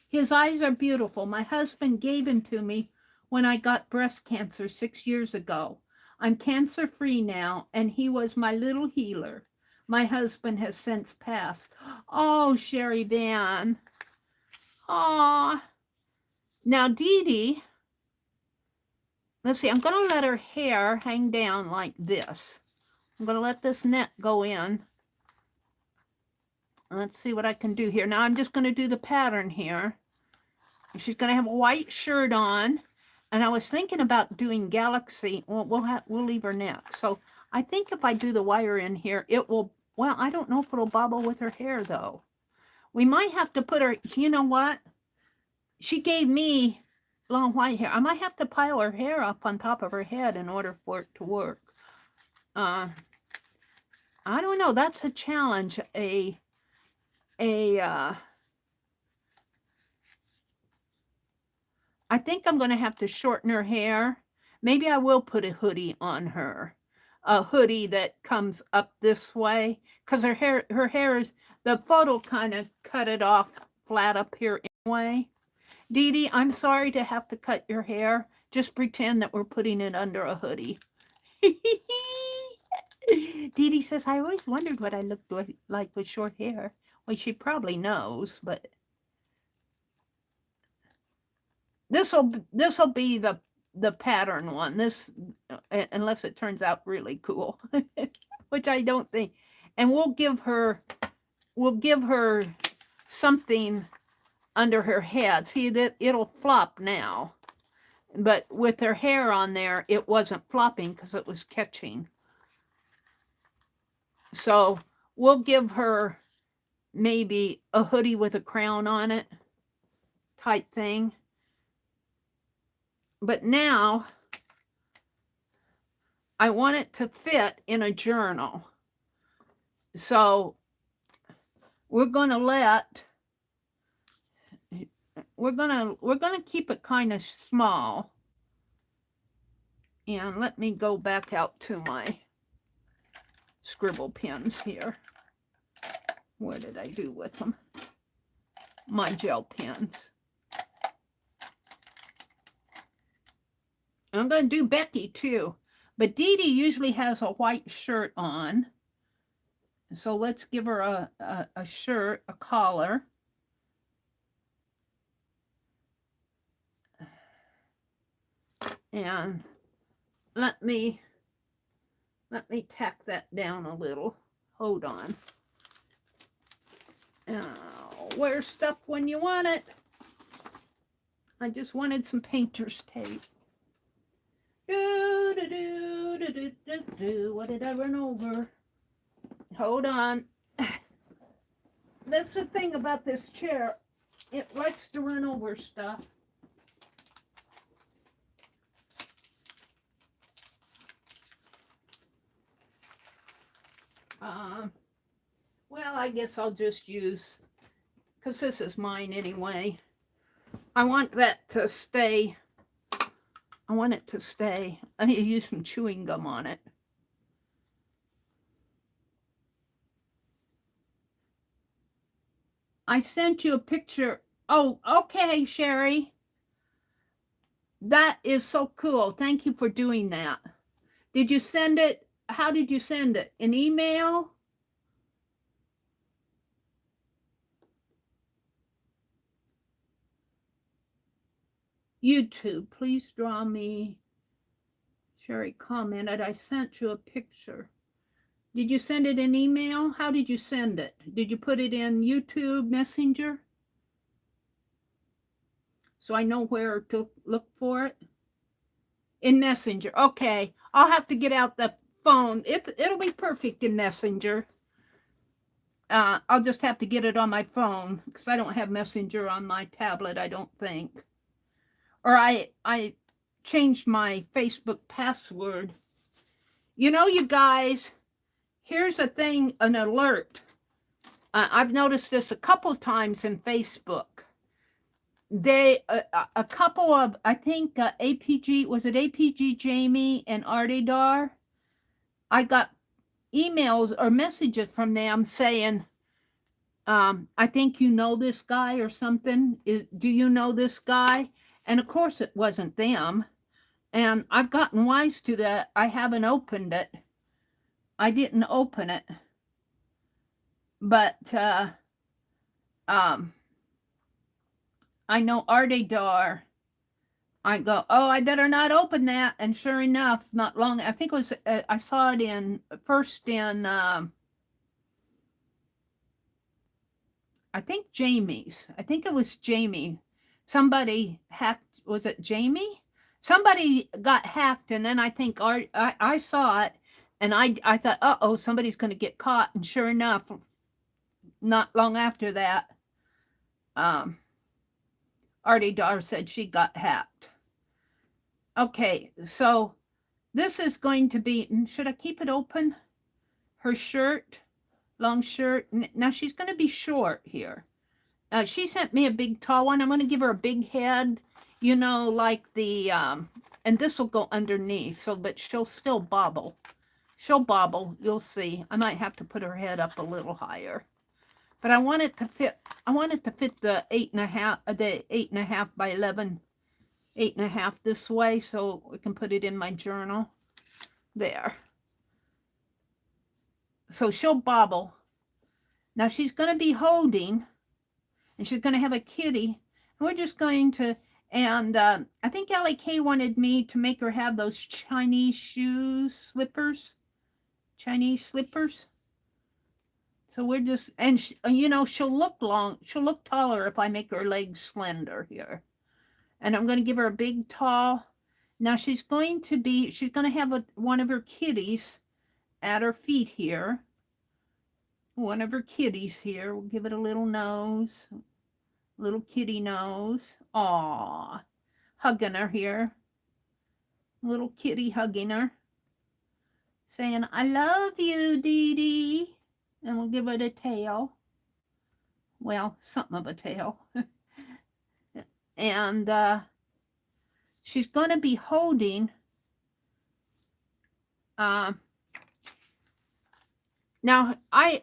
His eyes are beautiful. My husband gave him to me when I got breast cancer 6 years ago. I'm cancer-free now, and he was my little healer. My husband has since passed. Oh, Sherry Van. Aw. Now, Dee Dee, let's see, I'm going to let her hair hang down like this. I'm going to let this net go in. Let's see what I can do here. Now, I'm just going to do the pattern here. She's going to have a white shirt on. And I was thinking about doing Galaxy. Well, we'll leave her neck. So I think if I do the wire in here, it will, well, I don't know if it'll bobble with her hair, though. We might have to put her, you know what? She gave me long white hair. I might have to pile her hair up on top of her head in order for it to work. I don't know. That's a challenge. I think I'm going to have to shorten her hair. Maybe I will put a hoodie on her. A hoodie that comes up this way. Because her hair is, the photo kind of cut it off flat up here anyway. Dee Dee, I'm sorry to have to cut your hair. Just pretend that we're putting it under a hoodie. Dee Dee says, I always wondered what I looked like with short hair. Well, she probably knows, but this will be the pattern one. This, unless it turns out really cool, which I don't think. And we'll give her something under her head. See that it'll flop now, but with her hair on there, it wasn't flopping because it was catching. So we'll give her maybe a hoodie with a crown on it type thing. But now I want it to fit in a journal. So we're going to keep it kind of small. And let me go back out to my scribble pens here. What did I do with them? My gel pens. I'm going to do Becky too. But Dee Dee usually has a white shirt on. So let's give her a shirt, a collar. And let me tack that down a little. Hold on. Where's stuff when you want it? I just wanted some painter's tape. What did I run over? Hold on. That's the thing about this chair. it likes to run over stuff. Well, I guess I'll just use, because this is mine anyway. I want that to stay. I want it to stay. I need to use some chewing gum on it. I sent you a picture. Oh, okay, Sherry. That is so cool. Thank you for doing that. Did you send it? How did you send it? An email? YouTube, please draw me. Sherry commented, I sent you a picture. Did you send it in email? How did you send it? Did you put it in YouTube Messenger? So I know where to look for it. In Messenger. Okay. I'll have to get out the phone. It'll be perfect in Messenger. I'll just have to get it on my phone because I don't have Messenger on my tablet, I don't think. Or I changed my Facebook password. You know, you guys, here's a thing, an alert. I've noticed this a couple times in Facebook. They, a couple of, I think APG, was it APG Jamie and Artidar? I got emails or messages from them saying, I think you know this guy or something. Do you know this guy? And of course it wasn't them. And I've gotten wise to that. I haven't opened it. I didn't open it. But I know Artidar. I go, oh, I better not open that. And sure enough, not long, I think it was, I saw it first in, I think Jamie's. I think it was Jamie. Somebody hacked, was it Jamie? Somebody got hacked, and then I think I saw it, and I thought, uh-oh, somebody's going to get caught. And sure enough, not long after that, Artidar said she got hacked. Okay, so this is going to be, should I keep it open? Her shirt, long shirt. Now she's going to be short here. She sent me a big tall one. I'm going to give her a big head, you know, like the, and this will go underneath, so, but she'll still bobble. She'll bobble, you'll see. I might have to put her head up a little higher. But I want it to fit, the 8.5 by 11, 8.5 this way, so we can put it in my journal. There. So she'll bobble. Now she's going to be holding, and she's going to have a kitty. And we're just going to, and I think Allie K wanted me to make her have those Chinese slippers. Chinese slippers. So we're just, and you know, she'll look taller if I make her legs slender here. And I'm going to give her a big, tall. Now she's going to have one of her kitties at her feet here. One of her kitties here. We'll give it a little nose. Little kitty nose. Aww. Hugging her here. Little kitty hugging her. Saying, I love you, Dee Dee. And we'll give it a tail. Well, something of a tail. And she's going to be holding now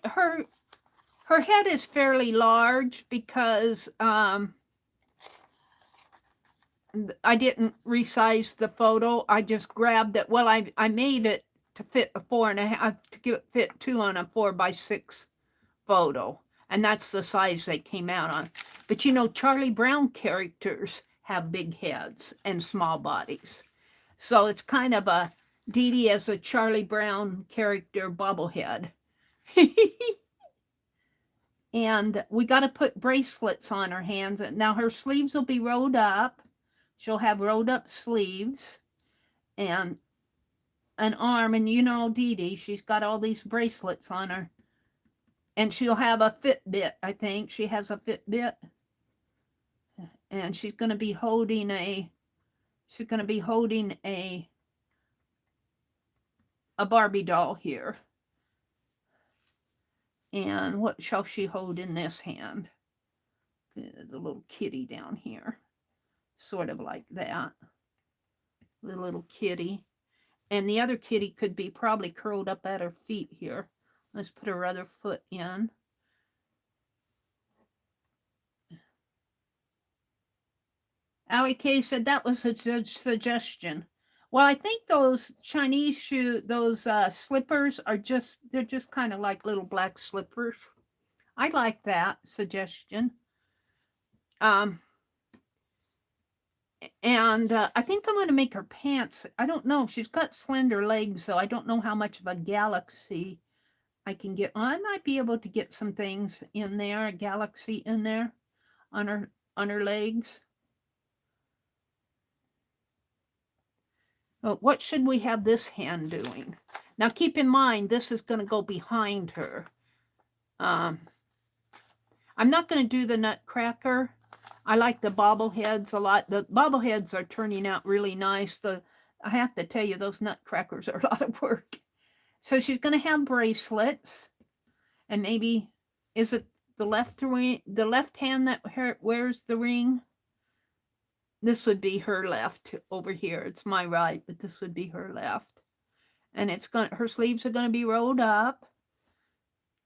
her head is fairly large because I didn't resize the photo. I just grabbed it. Well, I made it to fit a 4.5, to fit 2 on a 4x6 photo. And that's the size they came out on. But you know, Charlie Brown characters have big heads and small bodies. So it's kind of a Dee Dee as a Charlie Brown character bobblehead. And we got to put bracelets on her hands. Now her sleeves will be rolled up. She'll have rolled up sleeves and an arm. And you know, Dee Dee, she's got all these bracelets on her. And she'll have a Fitbit, I think. She has a Fitbit. And she's going to be holding a Barbie doll here. And what shall she hold in this hand? The little kitty down here. Sort of like that. The little kitty. And the other kitty could be probably curled up at her feet here. Let's put her other foot in. Allie K said that was a suggestion. Well, I think those Chinese slippers are they're just kind of like little black slippers. I like that suggestion. And I think I'm going to make her pants. I don't know. She's got slender legs, so I don't know how much of a galaxy I can get. I might be able to get some things in there, a galaxy in there on her legs. Oh, what should we have this hand doing? Now, keep in mind, this is going to go behind her. I'm not going to do the nutcracker. I like the bobbleheads a lot. The bobbleheads are turning out really nice. I have to tell you, those nutcrackers are a lot of work. So she's going to have bracelets. And maybe, is it the left hand that wears the ring? This would be her left over here. It's my right, but this would be her left. And her sleeves are going to be rolled up.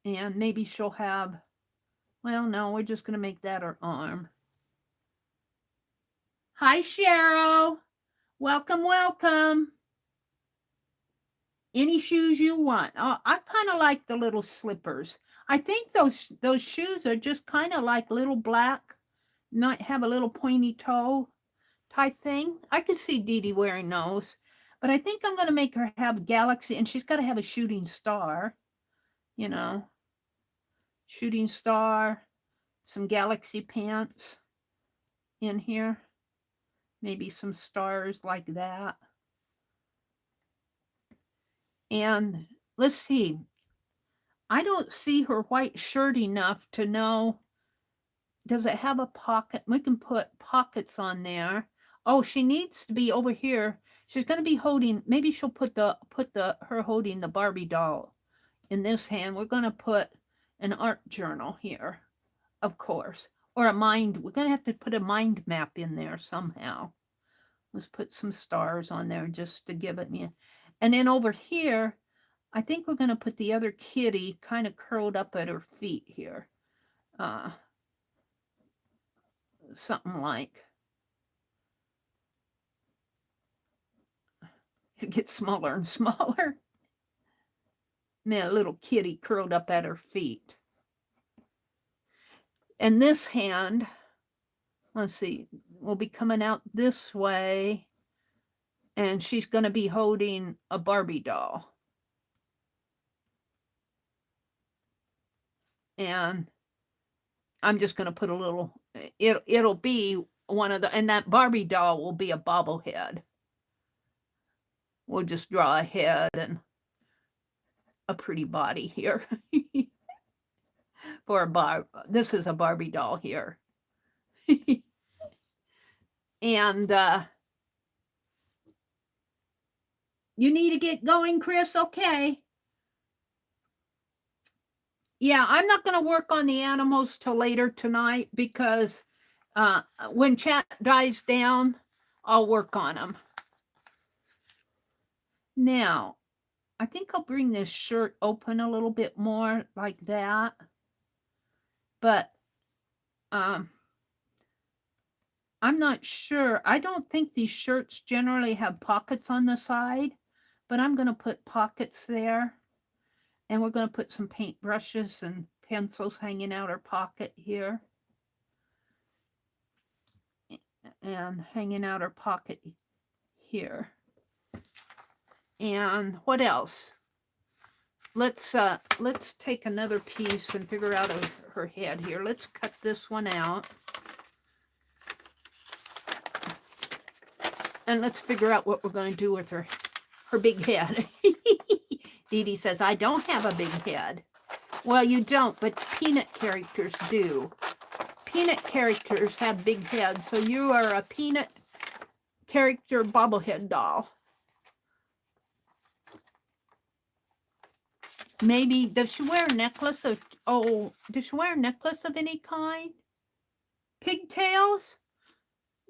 And maybe she'll have, well, no, we're just going to make that her arm. Hi, Cheryl. Welcome, welcome. Any shoes you want. Oh, I kind of like the little slippers. I think those shoes are just kind of like little black, might have a little pointy toe type thing. I could see Dee Dee wearing those, but I think I'm going to make her have galaxy, and she's got to have a shooting star, you know, shooting star, some galaxy pants in here, maybe some stars like that. And let's see, I don't see her white shirt enough to know, does it have a pocket? We can put pockets on there. Oh, she needs to be over here. She's going to be holding, maybe she'll put her holding the Barbie doll in this hand. We're going to put an art journal here, of course, or we're going to have to put a mind map in there somehow. Let's put some stars on there just to give it me. And then over here, I think we're going to put the other kitty kind of curled up at her feet here. Something like, it gets smaller and smaller. A little kitty curled up at her feet. And this hand, let's see, will be coming out this way. And she's going to be holding a Barbie doll. And I'm just going to put a little, it'll be one of and that Barbie doll will be a bobblehead. We'll just draw a head and a pretty body here. For this is a Barbie doll here. And you need to get going, Chris? Okay. Yeah, I'm not going to work on the animals till later tonight because when chat dies down, I'll work on them. Now, I think I'll bring this shirt open a little bit more like that. But I'm not sure. I don't think these shirts generally have pockets on the side, but I'm going to put pockets there. And we're going to put some paint brushes and pencils hanging out her pocket here. And hanging out her pocket here. And what else? Let's take another piece and figure out her head here. Let's cut this one out. And let's figure out what we're going to do with her big head. Dee Dee says, I don't have a big head. Well, you don't, but peanut characters do. peanut characters have big heads, so you are a peanut character bobblehead doll. Maybe, does she wear a necklace of, does she wear a necklace of any kind? Pigtails?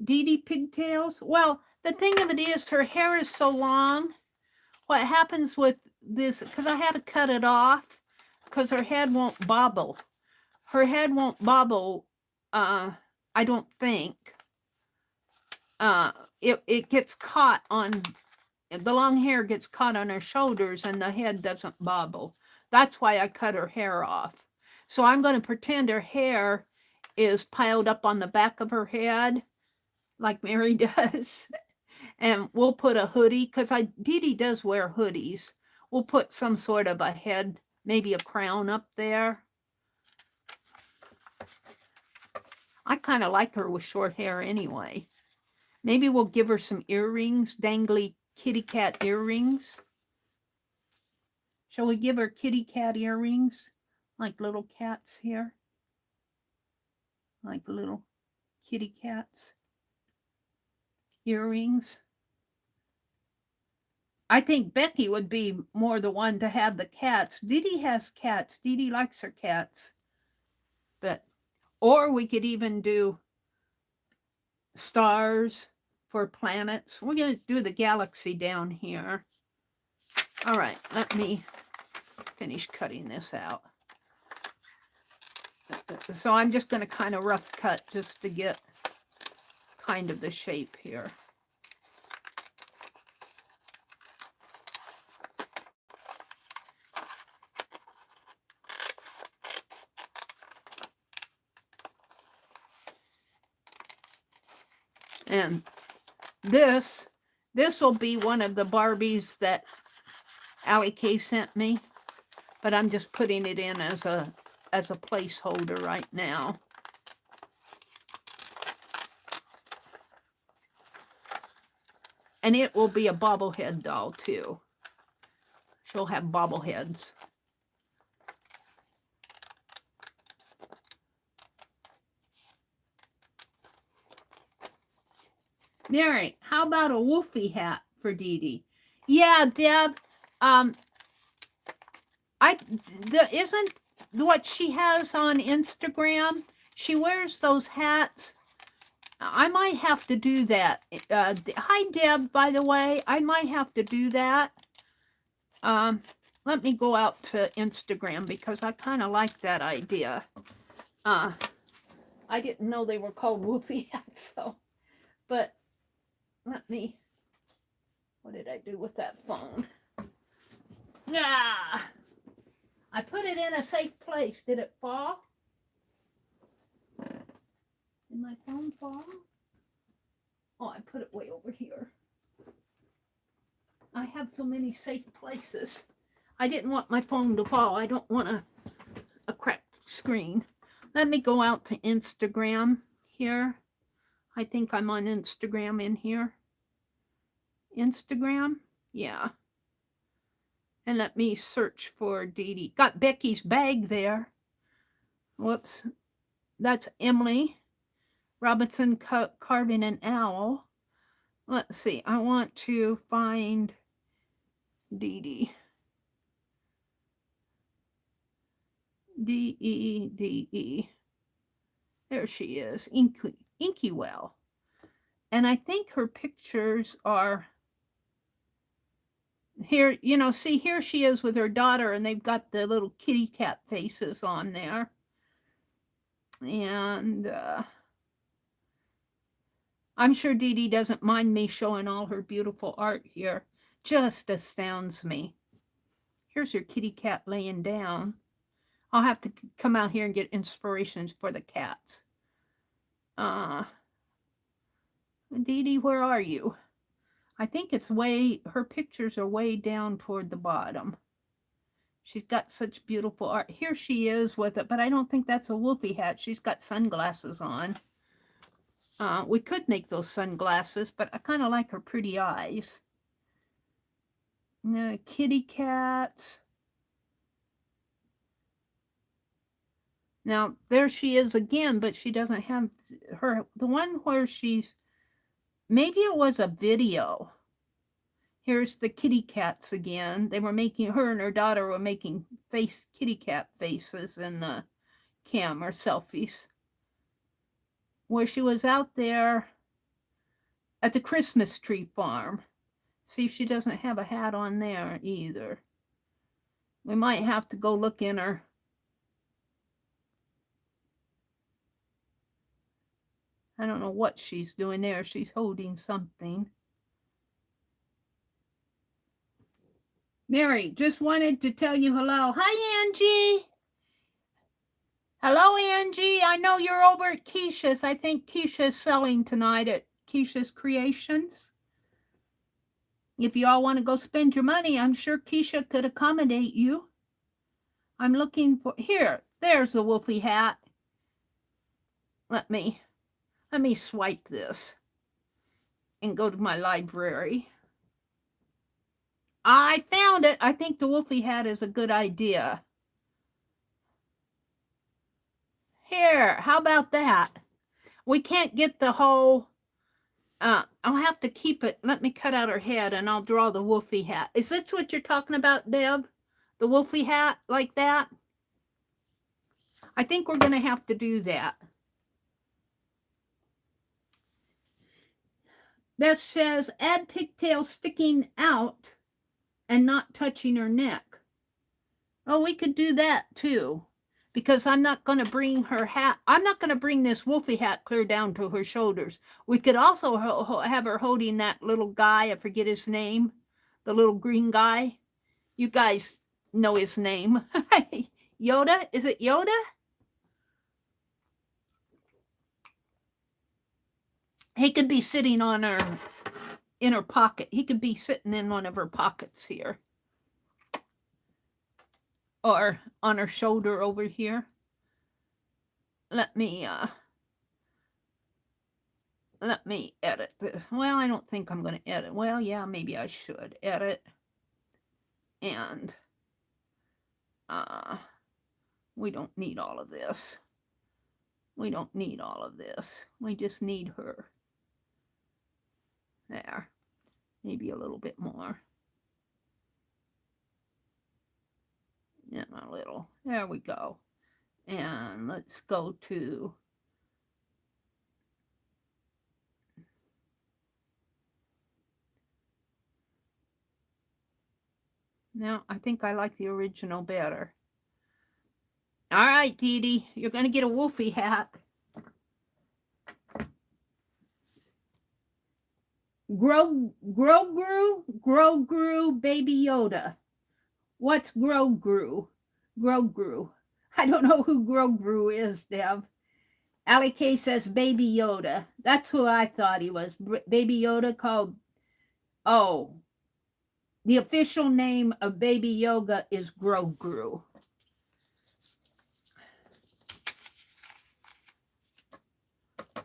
Dee Dee pigtails? Well, the thing of it is, her hair is so long. What happens with this, because I had to cut it off, because her head won't bobble. Her head won't bobble, I don't think. It gets caught on, the long hair gets caught on her shoulders and the head doesn't bobble. That's why I cut her hair off. So I'm going to pretend her hair is piled up on the back of her head, like Meri does. And we'll put a hoodie, because Dee Dee does wear hoodies. We'll put some sort of a head, maybe a crown up there. I kind of like her with short hair anyway. Maybe we'll give her some earrings, dangly kitty cat earrings. Shall we give her kitty cat earrings? Like little cats here. Like little kitty cats. Earrings. I think Becky would be more the one to have the cats. Dee Dee has cats. Dee Dee likes her cats. But, or we could even do stars for planets. We're going to do the galaxy down here. All right, let me finish cutting this out. So I'm just going to kind of rough cut just to get kind of the shape here. And this will be one of the Barbies that Allie K sent me, but I'm just putting it in as a placeholder right now. And it will be a bobblehead doll too. She'll have bobbleheads. Mary, how about a woofy hat for Dee Dee? Yeah, Deb. Isn't what she has on Instagram? She wears those hats. I might have to do that. Hi, Deb, by the way. I might have to do that. Let me go out to Instagram because I kind of like that idea. I didn't know they were called woofy hats, so. But let me, what did I do with that phone? Ah! I put it in a safe place. Did it fall? Did my phone fall? Oh, I put it way over here. I have so many safe places. I didn't want my phone to fall. I don't want a cracked screen. Let me go out to Instagram here. I think I'm on Instagram in here. Instagram? Yeah. And let me search for Dee Dee. Got Becky's bag there. Whoops. That's Emily Robinson carving an owl. Let's see. I want to find Dee Dee. D-E-D-E. There she is. Inky Well. And I think her pictures are here. You know, see, here she is with her daughter, and they've got the little kitty cat faces on there. And I'm sure Dee Dee doesn't mind me showing all her beautiful art here. Just astounds me. Here's her kitty cat laying down. I'll have to come out here and get inspirations for the cats. Dee Dee, where are you? I think it's her pictures are way down toward the bottom. She's got such beautiful art. Here she is with it, but I don't think that's a woofy hat. She's got sunglasses on. We could make those sunglasses, but I kind of like her pretty eyes. Kitty cats. Now, there she is again, but she doesn't have the one where she's, maybe it was a video. Here's the kitty cats again. They were making, her and her daughter were making kitty cat faces in the camera selfies. Where she was out there at the Christmas tree farm. See if she doesn't have a hat on there either. We might have to go look in her. I don't know what she's doing there. She's holding something. Mary, just wanted to tell you hello. Hi, Angie. Hello, Angie. I know you're over at Keisha's. I think Keisha's selling tonight at Keisha's Creations. If you all want to go spend your money, I'm sure Keisha could accommodate you. I'm looking for, here, there's the Wolfie hat. Let me swipe this and go to my library. I found it. I think the Wolfie hat is a good idea. Here, how about that? We can't get the whole, I'll have to keep it. Let me cut out her head and I'll draw the Wolfie hat. Is this what you're talking about, Deb? The Wolfie hat like that? I think we're going to have to do that. That says, add pigtails sticking out and not touching her neck. Oh, we could do that too. Because I'm not going to bring her hat. I'm not going to bring this Wolfie hat clear down to her shoulders. We could also have her holding that little guy. I forget his name. The little green guy. You guys know his name. Yoda? Is it Yoda? He could be sitting on her, in her pocket. He could be sitting in one of her pockets here. Or on her shoulder over here. Let me edit this. Well, I don't think I'm going to edit. Well, yeah, maybe I should edit. And we don't need all of this. We don't need all of this. We just need her. There. Maybe a little bit more. And a little. There we go. And let's go to now. I think I like the original better. All right, Dee Dee, you're going to get a Wolfie hat. Grogu, Baby Yoda. What's Grogu? Grogu. I don't know who Grogu is, Dev. Allie K says Baby Yoda. That's who I thought he was. Baby Yoda called, oh, the official name of Baby Yoda is Grogu.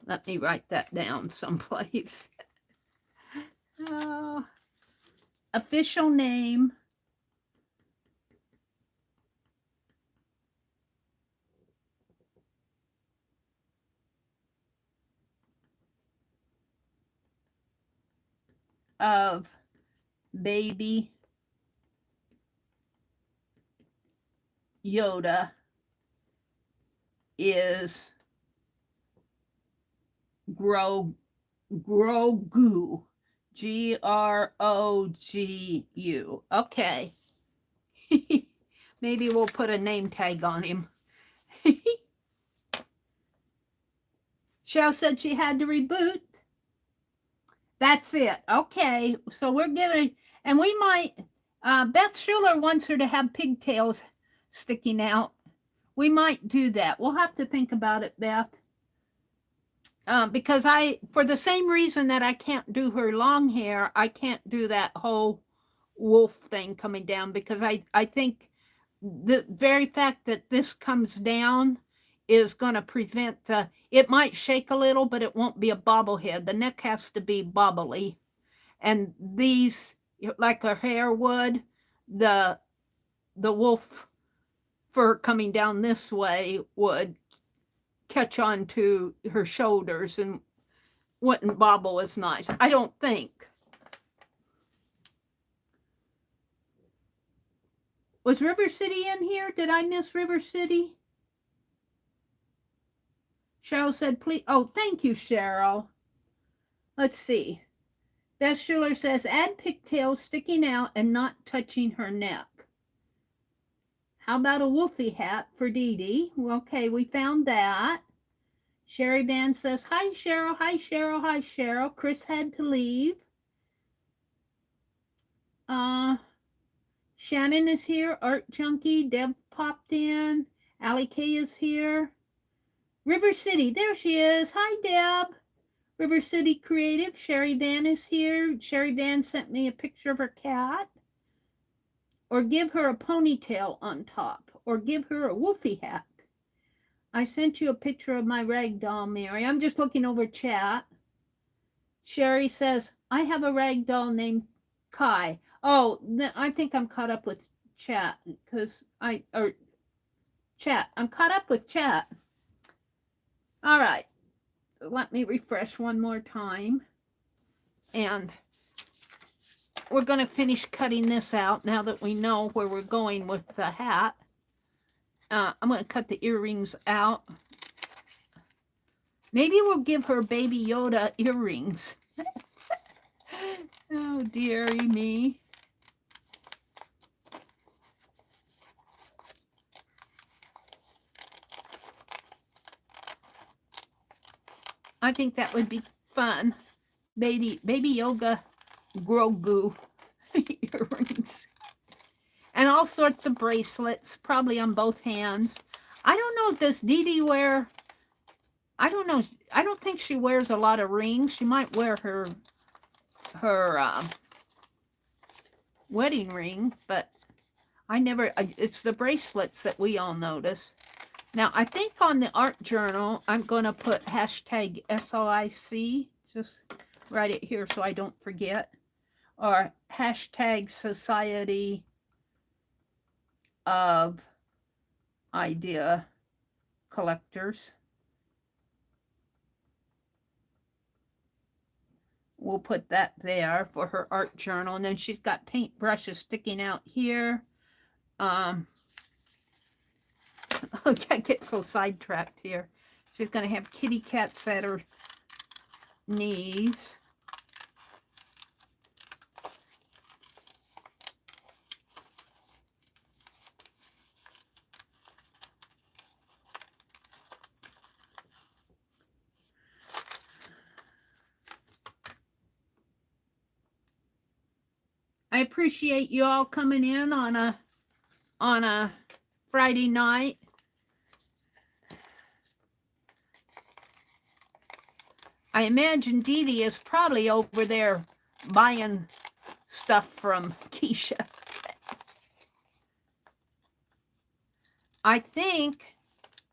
Let me write that down someplace. Official name of Baby Yoda is Grogu. Grogu. Okay. Maybe we'll put a name tag on him. Cheryl said she had to reboot. That's it. Okay. So we're giving, and we might, Beth Schuler wants her to have pigtails sticking out. We might do that. We'll have to think about it, Beth. Because for the same reason that I can't do her long hair, I can't do that whole wolf thing coming down, because I think the very fact that this comes down is going to prevent, it might shake a little, but it won't be a bobblehead. The neck has to be bobbly. And these, like her hair would, the wolf fur coming down this way would catch on to her shoulders and wouldn't bobble as nice. I don't think. Was River City in here? Did I miss River City? Cheryl said, please. Oh, thank you, Cheryl. Let's see. Beth Schuler says, add pigtails sticking out and not touching her neck. How about a woofy hat for Dee Dee? Well, okay, we found that. Sherry Van says, hi, Cheryl. Hi, Cheryl. Hi, Cheryl. Chris had to leave. Shannon is here. Art Junkie. Deb popped in. Allie K is here. River City. There she is. Hi, Deb. River City Creative. Sherry Van is here. Sherry Van sent me a picture of her cat. Or give her a ponytail on top. Or give her a woofy hat. I sent you a picture of my rag doll, Mary. I'm just looking over chat. Sherry says, I have a rag doll named Kai. Oh, I think I'm caught up with chat because I'm caught up with chat. All right. Let me refresh one more time. And we're going to finish cutting this out now that we know where we're going with the hat. I'm going to cut the earrings out. Maybe we'll give her Baby Yoda earrings. Oh, dearie me. I think that would be fun. Baby Yoga Grogu earrings. And all sorts of bracelets, probably on both hands. I don't know, does Dee Dee wear, I don't know, I don't think she wears a lot of rings. She might wear her wedding ring, but I never, it's the bracelets that we all notice. Now, I think on the art journal, I'm going to put hashtag SOIC, just write it here so I don't forget, or hashtag Society of Idea Collectors. We'll put that there for her art journal. And then she's got paint brushes sticking out here. I get so sidetracked here. She's going to have kitty cats at her knees. I appreciate you all coming in on a Friday night. I imagine Dee Dee is probably over there buying stuff from Keisha. I think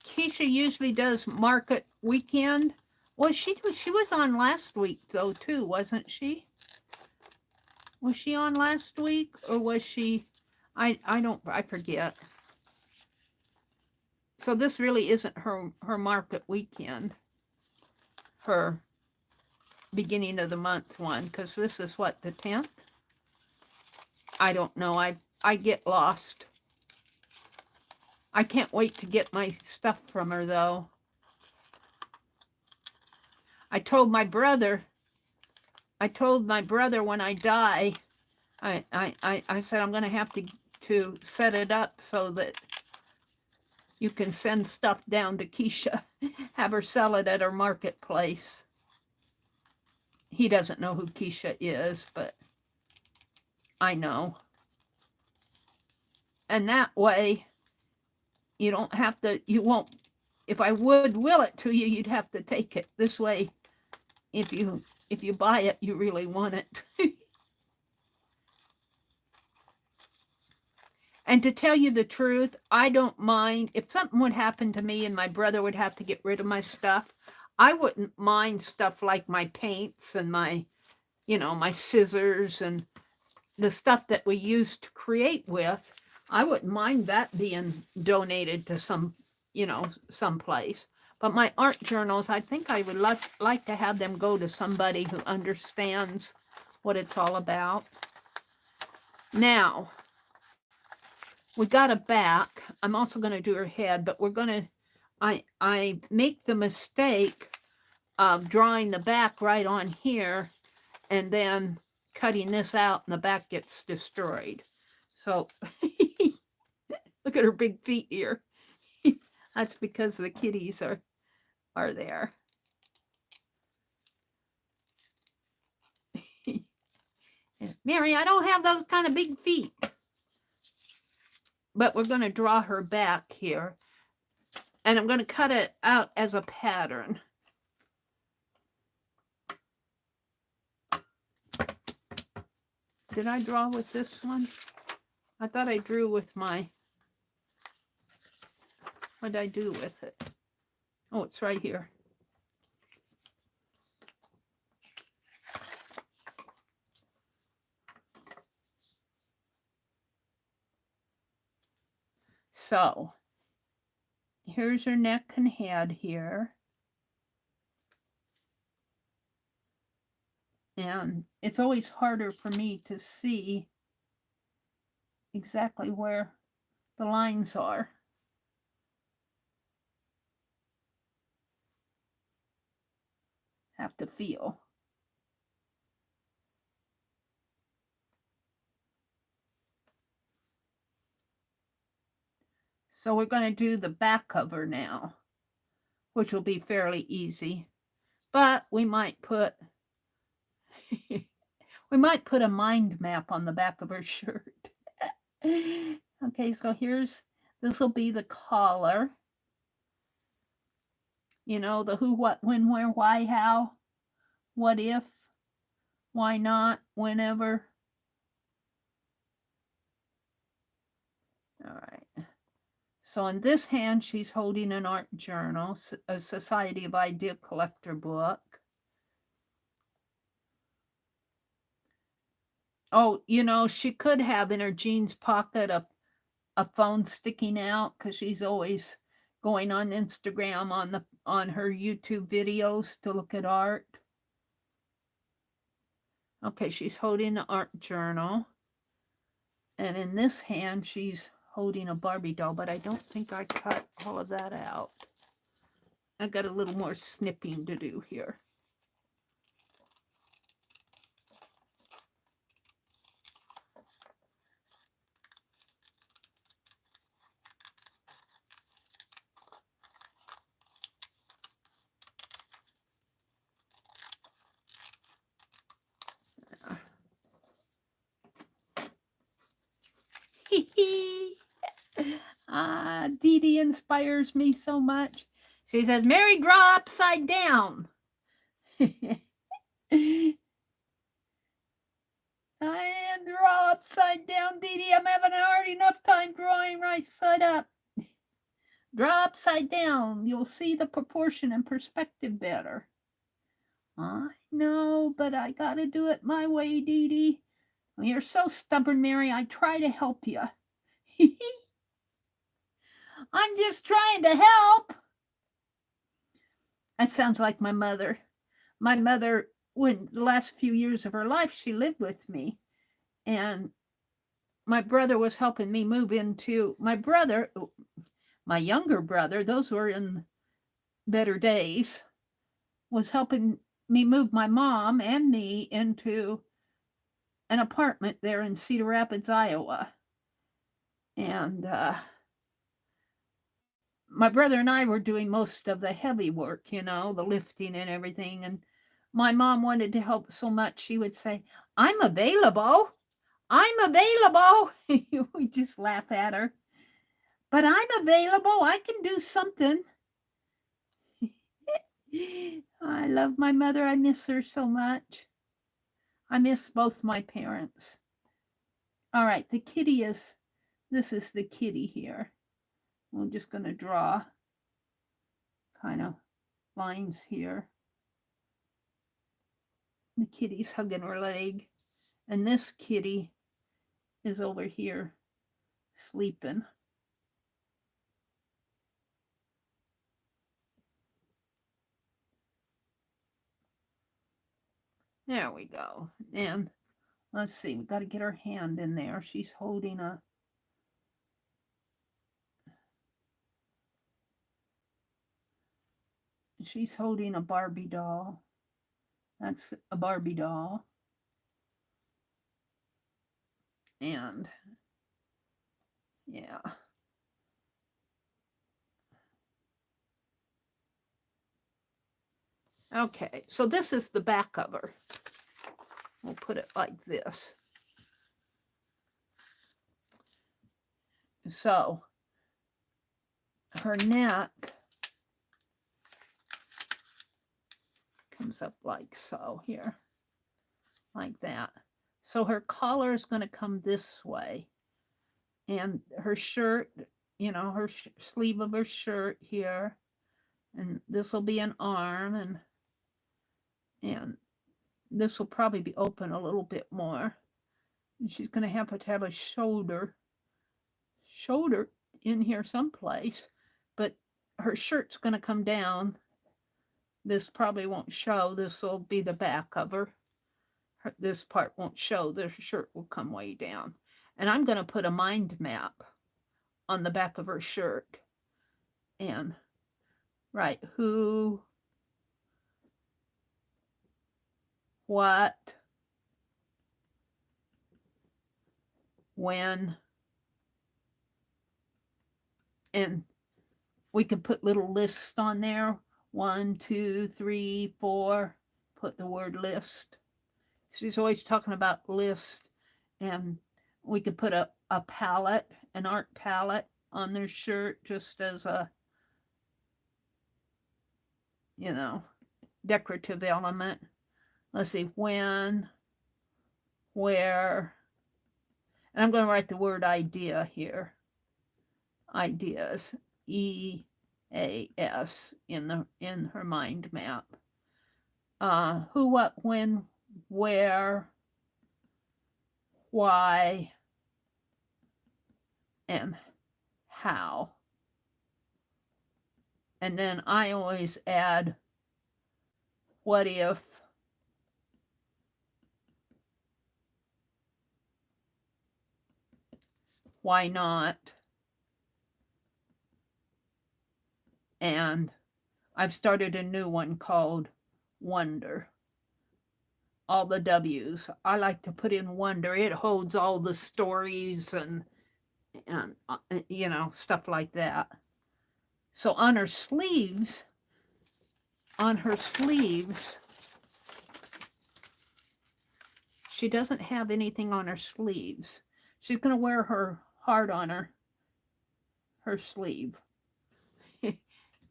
Keisha usually does market weekend. Well, she was on last week though too, wasn't she? Was she on last week or was she? I forget. So this really isn't her market weekend. Her beginning of the month one, because this is what, the 10th? I don't know. I get lost. I can't wait to get my stuff from her though. I told my brother when I die, I said I'm going to have to set it up so that you can send stuff down to Keisha, have her sell it at her marketplace. He doesn't know who Keisha is, but I know. And that way, you don't have to, you won't, if I would will it to you, you'd have to take it. This way, if you buy it, you really want it. And to tell you the truth, I don't mind if something would happen to me and my brother would have to get rid of my stuff. I wouldn't mind stuff like my paints and my, my scissors and the stuff that we used to create with. I wouldn't mind that being donated to some, you know, someplace. But my art journals, I think I would like to have them go to somebody who understands what it's all about. Now, we got a back. I'm also going to do her head, but we're going to, I make the mistake of drawing the back right on here and then cutting this out and the back gets destroyed. So look at her big feet here. That's because the kitties are there. Meri, I don't have those kind of big feet. But we're going to draw her back here. And I'm going to cut it out as a pattern. Did I draw with this one? I thought I drew with my... What did I do with it? Oh, it's right here. So, here's her neck and head here. And it's always harder for me to see exactly where the lines are. Have to feel. So we're going to do the back cover now, which will be fairly easy. But we might put a mind map on the back of her shirt. Okay, so this will be the collar. You know, the who, what, when, where, why, how, what if, why not, whenever. All right. So in this hand, she's holding an art journal, a Society of Idea Collector book. Oh, you know, she could have in her jeans pocket a phone sticking out because she's always going on Instagram on her YouTube videos to look at art. Okay, she's holding the art journal. And in this hand, she's holding a Barbie doll, but I don't think I cut all of that out. I got a little more snipping to do here. Dee Dee inspires me so much. She says, Meri, draw upside down. I am draw upside down, Dee Dee. I'm having a hard enough time drawing right side up. Draw upside down. You'll see the proportion and perspective better. I know, but I gotta do it my way, Dee Dee. You're so stubborn, Meri. I try to help you. I'm just trying to help. That sounds like my mother. My mother, when the last few years of her life, she lived with me. And my brother was helping me move into, my younger brother, those were in better days, was helping me move my mom and me into an apartment there in Cedar Rapids, Iowa. And my brother and I were doing most of the heavy work, you know, the lifting and everything. And my mom wanted to help so much, she would say, I'm available. I'm available. We just laugh at her. But I'm available. I can do something. I love my mother. I miss her so much. I miss both my parents. All right, the kitty this is the kitty here. I'm just going to draw kind of lines here. The kitty's hugging her leg. And this kitty is over here sleeping. There we go. And let's see, we got to get her hand in there. She's holding a Barbie doll. That's a Barbie doll. And yeah. Okay, so this is the back of her. We'll put it like this. So her neck comes up like so here, like that. So her collar is going to come this way. And her shirt, you know, her sleeve of her shirt here. And this will be an arm, and this will probably be open a little bit more. And she's going to have a shoulder in here someplace, but her shirt's going to come down. This probably won't show. This will be the back of her. This part won't show. The shirt will come way down. And I'm going to put a mind map on the back of her shirt. And right, who, what, when, and we could put little lists on there. 1, 2, 3, 4. Put the word list. She's always talking about list. And we could put a palette, an art palette on their shirt just as a, you know, decorative element. Let's see, when, where, and I'm going to write the word idea here. Ideas, EAS in her mind map. Who, what, when, where, why, and how. And then I always add what if, why not, and I've started a new one called Wonder. All the W's. I like to put in Wonder. It holds all the stories and you know, stuff like that. So on her sleeves, she doesn't have anything on her sleeves. She's going to wear her heart on her sleeve.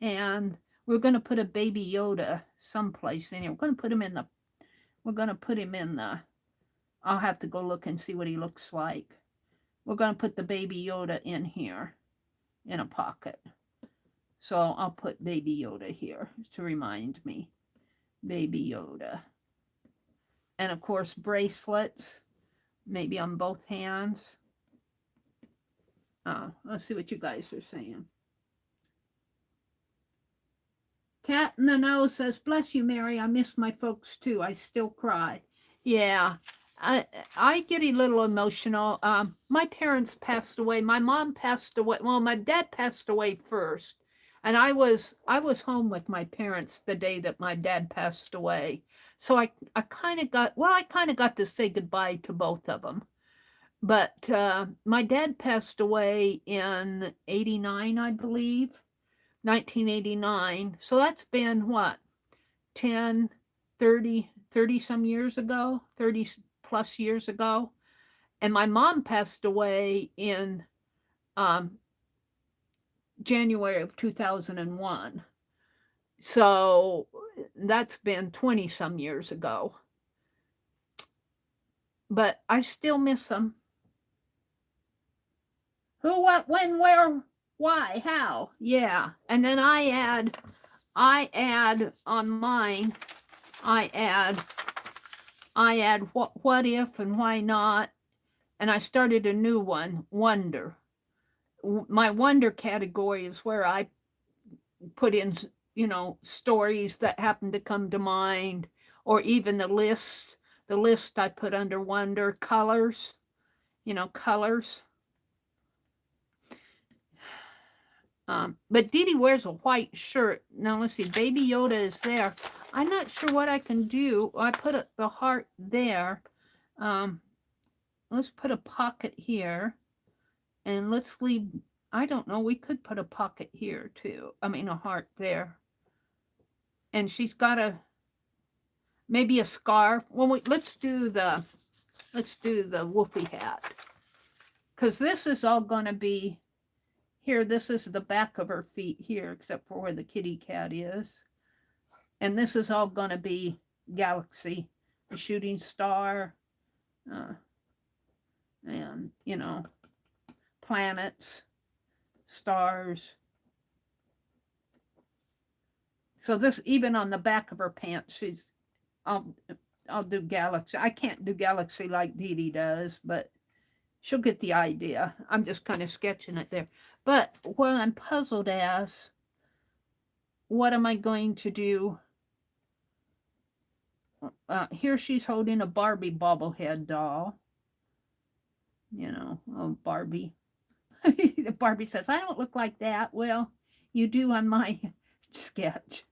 And we're going to put a baby Yoda someplace in here. We're going to put him in the, I'll have to go look and see what he looks like. We're going to put the baby Yoda in here in a pocket. So I'll put baby Yoda here to remind me. Baby Yoda. And of course, bracelets, maybe on both hands. Let's see what you guys are saying. Cat in the Nose says, bless you, Meri. I miss my folks too. I still cry. Yeah, I get a little emotional. My parents passed away. My mom passed away. Well, my dad passed away first. And I was home with my parents the day that my dad passed away. So I kind of got to say goodbye to both of them. But my dad passed away in 89, I believe. 1989. So that's been what? 10, 30 some years ago, 30 plus years ago. And my mom passed away in January of 2001. So that's been 20 some years ago. But I still miss them. Who, what, when, where, why, how? Yeah. And then I add on mine, I add what if and why not. And I started a new one, Wonder. my wonder category is where I put in, you know, stories that happen to come to mind, or even the lists. The list I put under wonder. Colors, you know, colors. But Dee Dee wears a white shirt. Now let's see, Baby Yoda is there. I'm not sure what I can do. I put the heart there. Let's put a pocket here. And let's leave, I don't know, we could put a pocket here too. I mean, a heart there. And she's got maybe a scarf. Well, let's do the woofy hat. Because this is all going to be here. This is the back of her feet here, except for where the kitty cat is. And this is all going to be galaxy, the shooting star, and, you know, planets, stars. So this, even on the back of her pants, I'll do galaxy. I can't do galaxy like Dee Dee does, but she'll get the idea. I'm just kind of sketching it there. But what I'm puzzled as, what am I going to do? Here she's holding a Barbie bobblehead doll. You know, oh, Barbie. Barbie says, I don't look like that. Well, you do on my sketch.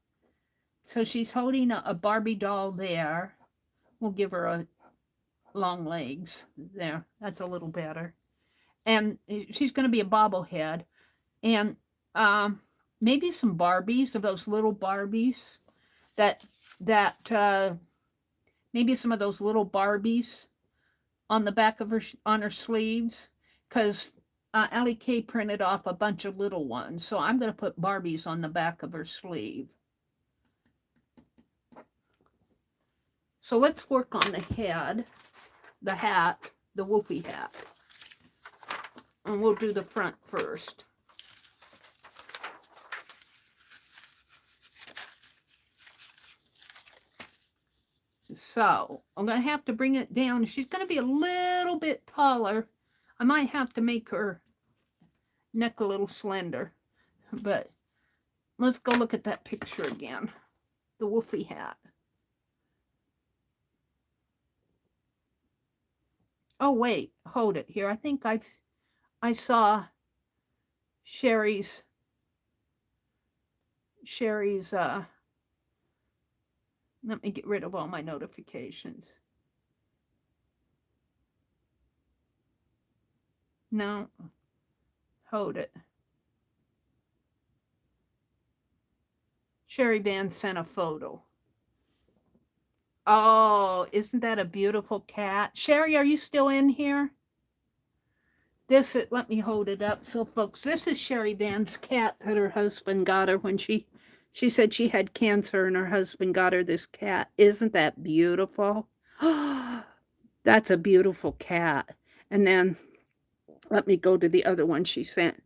So she's holding a Barbie doll there. We'll give her a long legs there. That's a little better. And she's going to be a bobblehead. And maybe some Barbies, of those little Barbies. Maybe some of those little Barbies on the back of her, on her sleeves. Because Allie K printed off a bunch of little ones. So I'm going to put Barbies on the back of her sleeve. So let's work on the head, the hat, the woofy hat. And we'll do the front first. So I'm going to have to bring it down. She's going to be a little bit taller. I might have to make her neck a little slender. But let's go look at that picture again. The woofy hat. Oh, wait, hold it here. I think I saw Sherry's, let me get rid of all my notifications. No, hold it. Sherry Van sent a photo. Oh, isn't that a beautiful cat? Sherry, are you still in here? Let me hold it up. So, folks, this is Sherry Van's cat that her husband got her when she said she had cancer and her husband got her this cat. Isn't that beautiful? That's a beautiful cat. And then let me go to the other one she sent.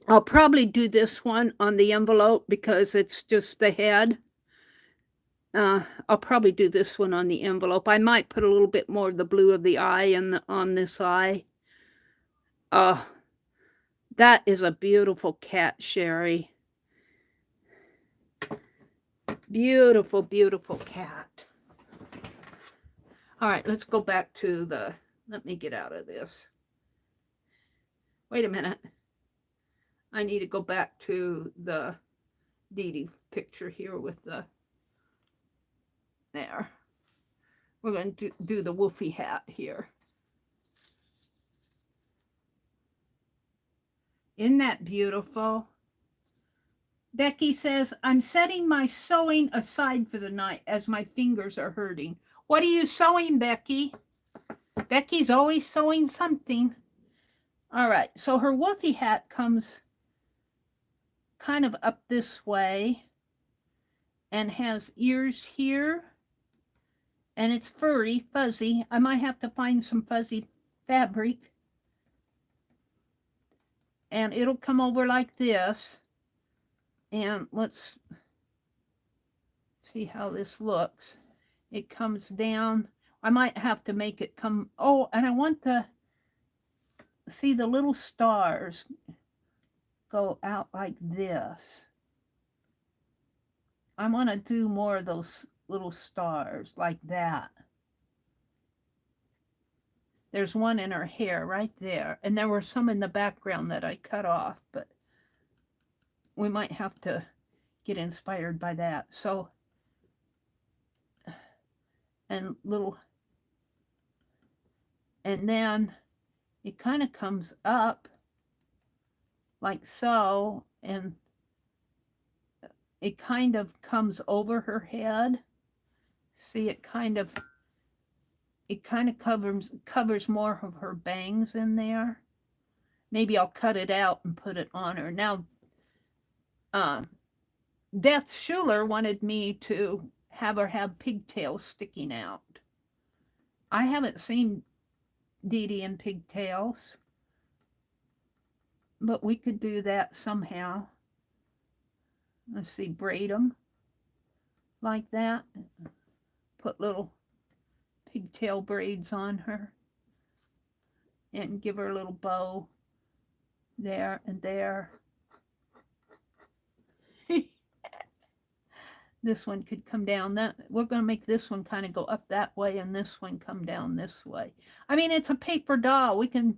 I'll probably do this one on the envelope because it's just the head. I'll probably do this one on the envelope. I might put a little bit more of the blue of the eye on this eye. That is a beautiful cat, Sherry. Beautiful, beautiful cat. All right, let's go back to let me get out of this. Wait a minute. I need to go back to the Dee Dee picture here with there. We're going to do the woofy hat here. Isn't that beautiful? Becky says, I'm setting my sewing aside for the night as my fingers are hurting. What are you sewing, Becky? Becky's always sewing something. All right, so her woofy hat comes kind of up this way and has ears here. And it's furry, fuzzy. I might have to find some fuzzy fabric. And it'll come over like this. And let's see how this looks. It comes down. I might have to make it come. Oh, and I want see the little stars go out like this. I want to do more of those little stars like that. There's one in her hair right there. And there were some in the background that I cut off, but we might have to get inspired by that. So, and then it kind of comes up like so, and it kind of comes over her head. See, it kind of covers more of her bangs in there. Maybe I'll cut it out and put it on her. Now, Beth Schuler wanted me to have her have pigtails sticking out. I haven't seen Dee Dee in pigtails, but we could do that somehow. Let's see, braid them like that. Put little pigtail braids on her and give her a little bow there and there. This one could come down. We're going to make this one kind of go up that way and this one come down this way. I mean, it's a paper doll. We can,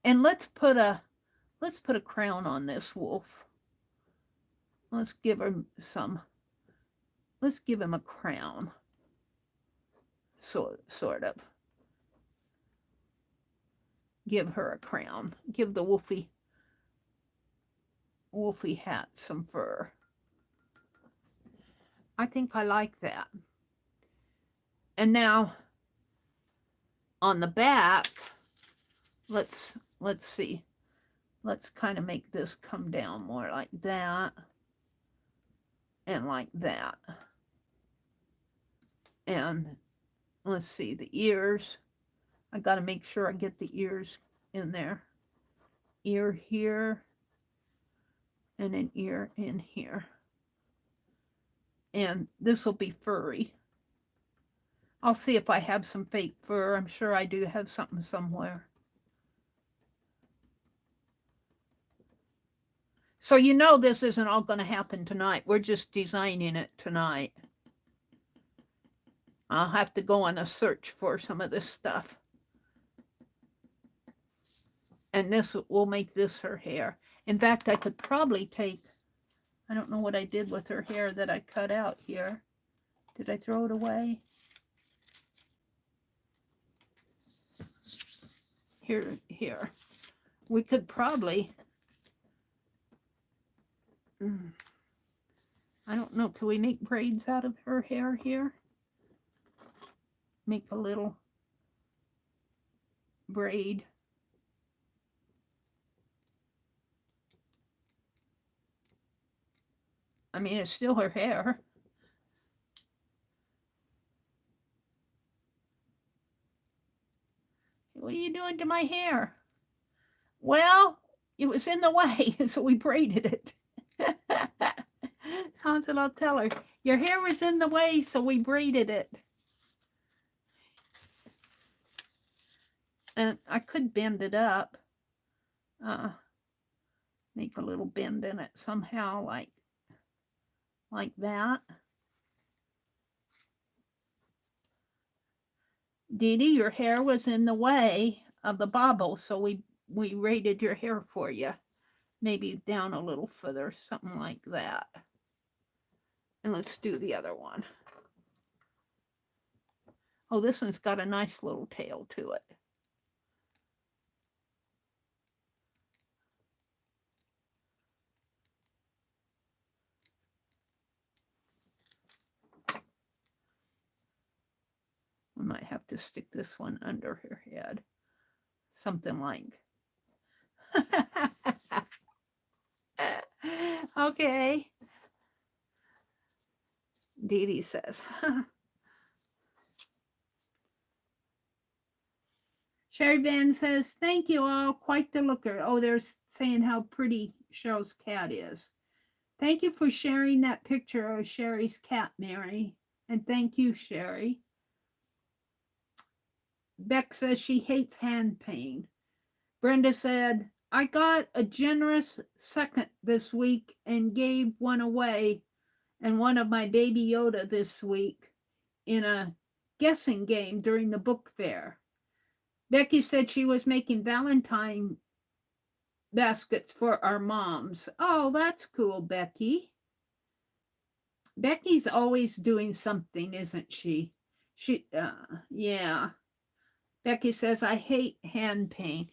and let's put a crown on this wolf. Let's give him a crown. Sort of. Give her a crown. Give the wolfie hat some fur. I think I like that. And now on the back, let's see. Let's kind of make this come down more like that and like that. And let's see, the ears. I got to make sure I get the ears in there. Ear here and an ear in here. And this will be furry. I'll see if I have some fake fur. I'm sure I do have something somewhere. So you know this isn't all going to happen tonight. We're just designing it tonight. I'll have to go on a search for some of this stuff. And this will make this her hair. In fact, I could probably take, I don't know what I did with her hair that I cut out here. Did I throw it away? Here. We could probably, I don't know, can we make braids out of her hair here? Make a little braid. I mean, it's still her hair. What are you doing to my hair? Well, it was in the way, so we braided it. That's what I'll tell her. Your hair was in the way, so we braided it. And I could bend it up. Make a little bend in it somehow, like that. Dee Dee, your hair was in the way of the bobble, so we braided your hair for you. Maybe down a little further, something like that. And let's do the other one. Oh, this one's got a nice little tail to it. We might have to stick this one under her head. Something like. Okay. Dee Dee says. Sherry Van says, thank you all. Quite the looker. Oh, they're saying how pretty Cheryl's cat is. Thank you for sharing that picture of Sherry's cat, Mary. And thank you, Sherry. Beck says she hates hand pain. Brenda said, I got a generous second this week and gave one away and one of my Baby Yoda this week in a guessing game during the book fair. Becky said she was making Valentine baskets for our moms. Oh, that's cool, Becky. Becky's always doing something, isn't she? Yeah. Becky says, I hate hand pain.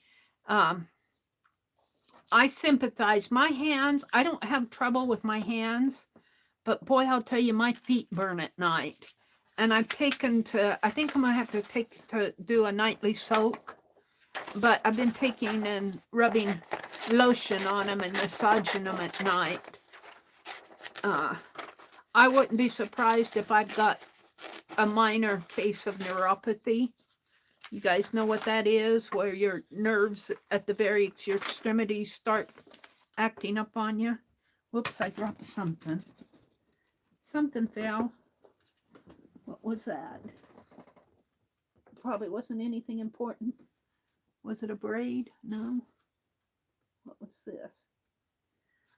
I sympathize. My hands, I don't have trouble with my hands, but boy, I'll tell you, my feet burn at night. And I've taken to, I think I'm going to have to take to do a nightly soak, but I've been taking and rubbing lotion on them and massaging them at night. I wouldn't be surprised if I've got a minor case of neuropathy. You guys know what that is, where your nerves at your extremities start acting up on you. Whoops, I dropped something. Something fell. What was that? Probably wasn't anything important. Was it a braid? No. What was this?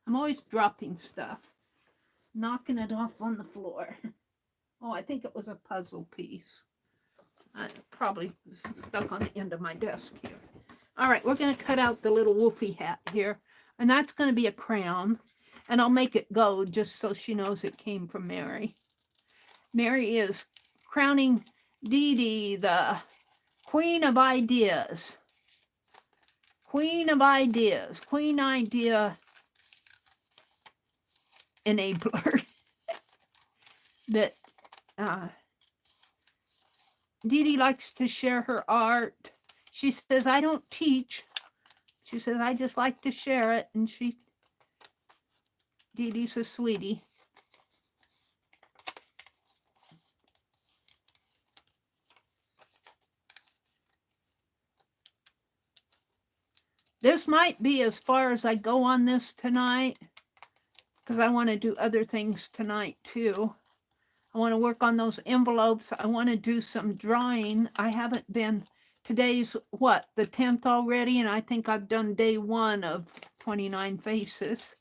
I'm always dropping stuff. Knocking it off on the floor. Oh, I think it was a puzzle piece. I probably stuck on the end of my desk here. All right, we're going to cut out the little woofy hat here. And that's going to be a crown. And I'll make it gold just so she knows it came from Meri. Meri is crowning Dee Dee the Queen of Ideas. Queen of Ideas. Queen Idea Enabler. That Dee Dee likes to share her art. She says, I don't teach. She says, I just like to share it. And Dee Dee's a sweetie. This might be as far as I go on this tonight, because I want to do other things tonight too. I want to work on those envelopes. I want to do some drawing. I haven't been, today's what, the 10th already, and I think I've done day 1 of 29 faces.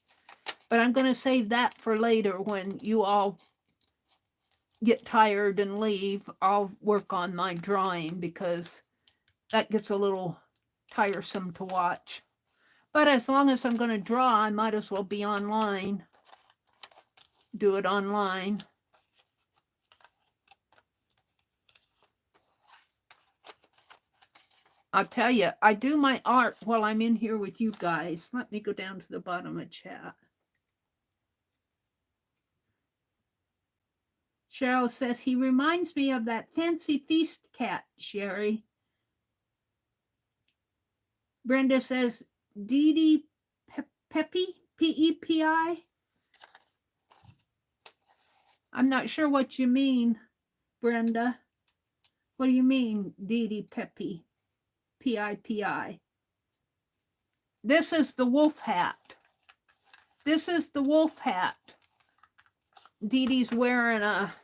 But I'm going to save that for later when you all get tired and leave. I'll work on my drawing because that gets a little tiresome to watch. But as long as I'm going to draw, I might as well be online. Do it online. I'll tell you, I do my art while I'm in here with you guys. Let me go down to the bottom of chat. Cheryl says, he reminds me of that fancy feast cat, Sherry. Brenda says, Dee Dee Peppy, P-E-P-I. I'm not sure what you mean, Brenda. What do you mean, Dee Dee Peppy, P-I-P-I? This is the wolf hat. This is the wolf hat. Dee Dee's wearing a,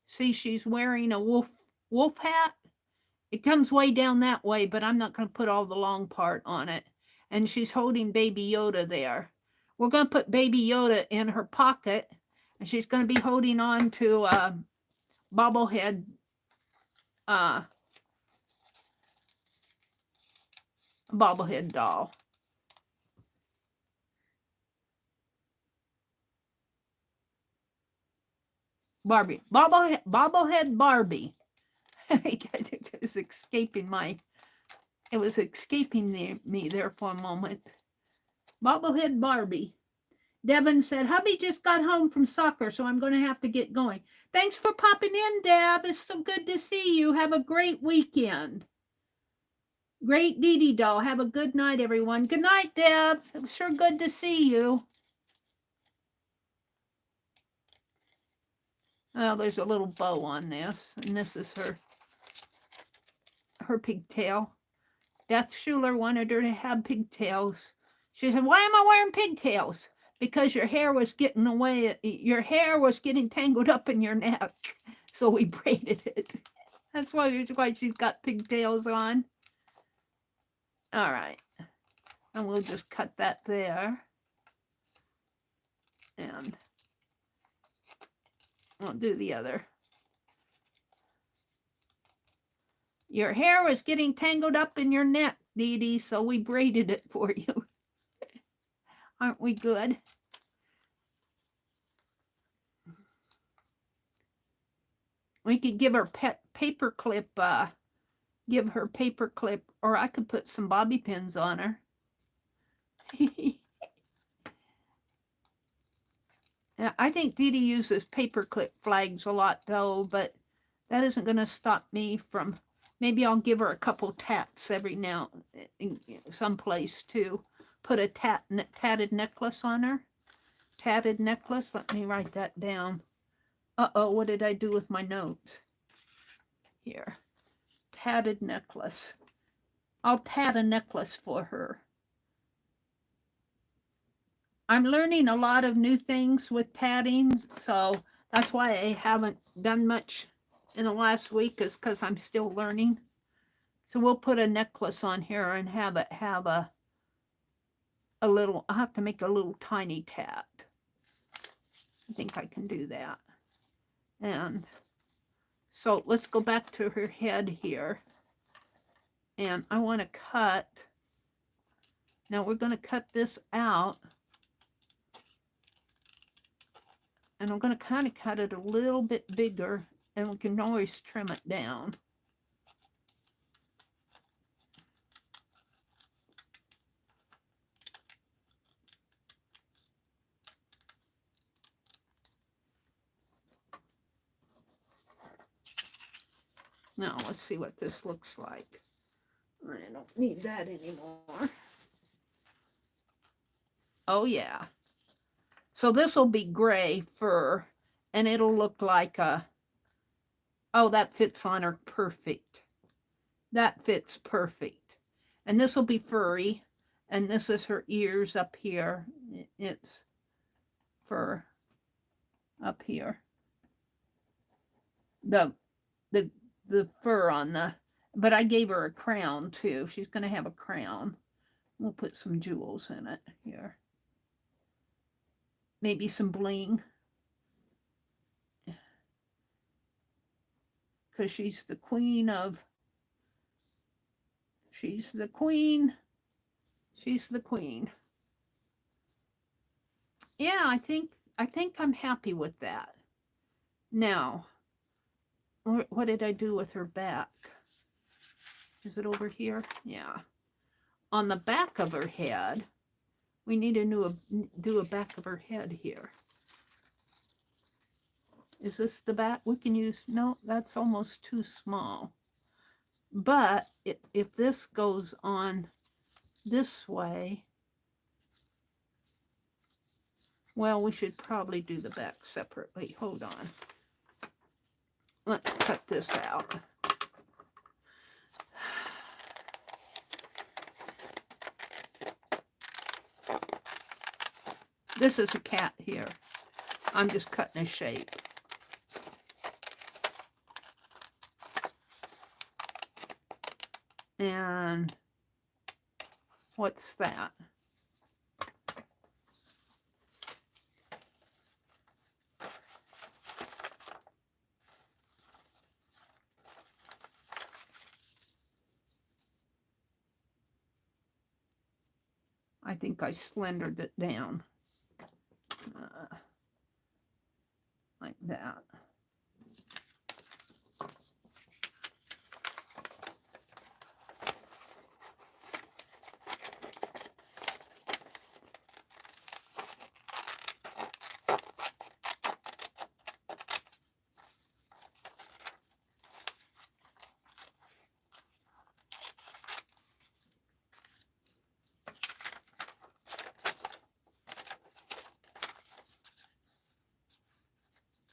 see, she's wearing a wolf hat. It comes way down that way, but I'm not going to put all the long part on it. And she's holding Baby Yoda there. We're going to put Baby Yoda in her pocket, and she's going to be holding on to a bobblehead doll. Barbie. Bobblehead Barbie. It was escaping me there for a moment. Bobblehead Barbie. Devin said, hubby just got home from soccer, so I'm going to have to get going. Thanks for popping in, Deb. It's so good to see you. Have a great weekend. Great Dee Dee doll. Have a good night, everyone. Good night, Deb. It was sure good to see you. Oh, there's a little bow on this, and this is her pigtail. Beth Schuler wanted her to have pigtails. She said, why am I wearing pigtails? Because your hair was getting tangled up in your neck. So we braided it. That's why she's got pigtails on. All right. And we'll just cut that there. And we'll do the other. Your hair was getting tangled up in your neck, Dee Dee, so we braided it for you. Aren't we good? We could give her paper clip, give her paper clip, or I could put some bobby pins on her. I think Dee Dee uses paper clip flags a lot though, but that isn't going to stop me from, maybe I'll give her a couple tats every now in someplace to put a tatted necklace on her. Tatted necklace, let me write that down. Uh-oh, what did I do with my notes? Here, tatted necklace. I'll tat a necklace for her. I'm learning a lot of new things with tatting, so that's why I haven't done much in the last week, is because I'm still learning. So we'll put a necklace on here and have it have a little, I'll have to make a little tiny tat. I think I can do that. And so let's go back to her head here. And I want to cut, now we're going to cut this out. And I'm going to kind of cut it a little bit bigger, and we can always trim it down. Now, let's see what this looks like. I don't need that anymore. Oh, yeah. So this will be gray fur, and it'll look like a, oh, that fits on her perfect. That fits perfect. And this will be furry, and this is her ears up here. It's fur up here. The fur on the, but I gave her a crown too. She's going to have a crown. We'll put some jewels in it here. Maybe some bling. Because she's the queen of, she's the queen. She's the queen. Yeah, I think I'm happy with that. Now, what did I do with her back? Is it over here? Yeah. On the back of her head, we need to do a back of her head here. Is this the back? We can use, no, that's almost too small. But if this goes on this way, well, we should probably do the back separately. Hold on. Let's cut this out. This is a cat here. I'm just cutting a shape. And what's that? I think I slendered it down. Like that.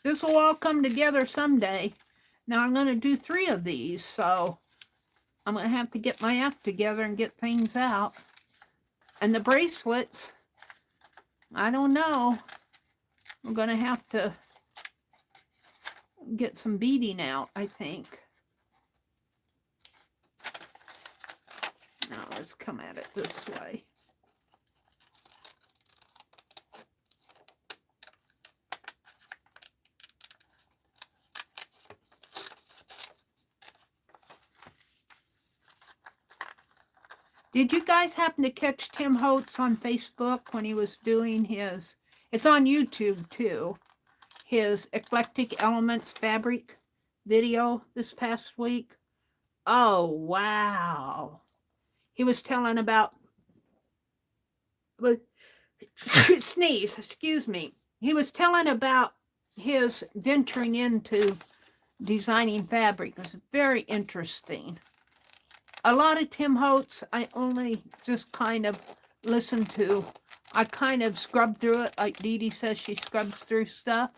This will all come together someday. Now I'm going to do 3 of these, so I'm going to have to get my act together and get things out. And the bracelets, I don't know. We're going to have to get some beading out, I think. Now Let's come at it this way. Did you guys happen to catch Tim Holtz on Facebook when he was doing his, it's on YouTube too, his Eclectic Elements fabric video this past week? Oh, wow. He was telling about, sneeze, excuse me. He was telling about his venturing into designing fabric. It was very interesting. A lot of Tim Holtz, I only just kind of listened to. I kind of scrubbed through it, like Dee Dee says she scrubs through stuff.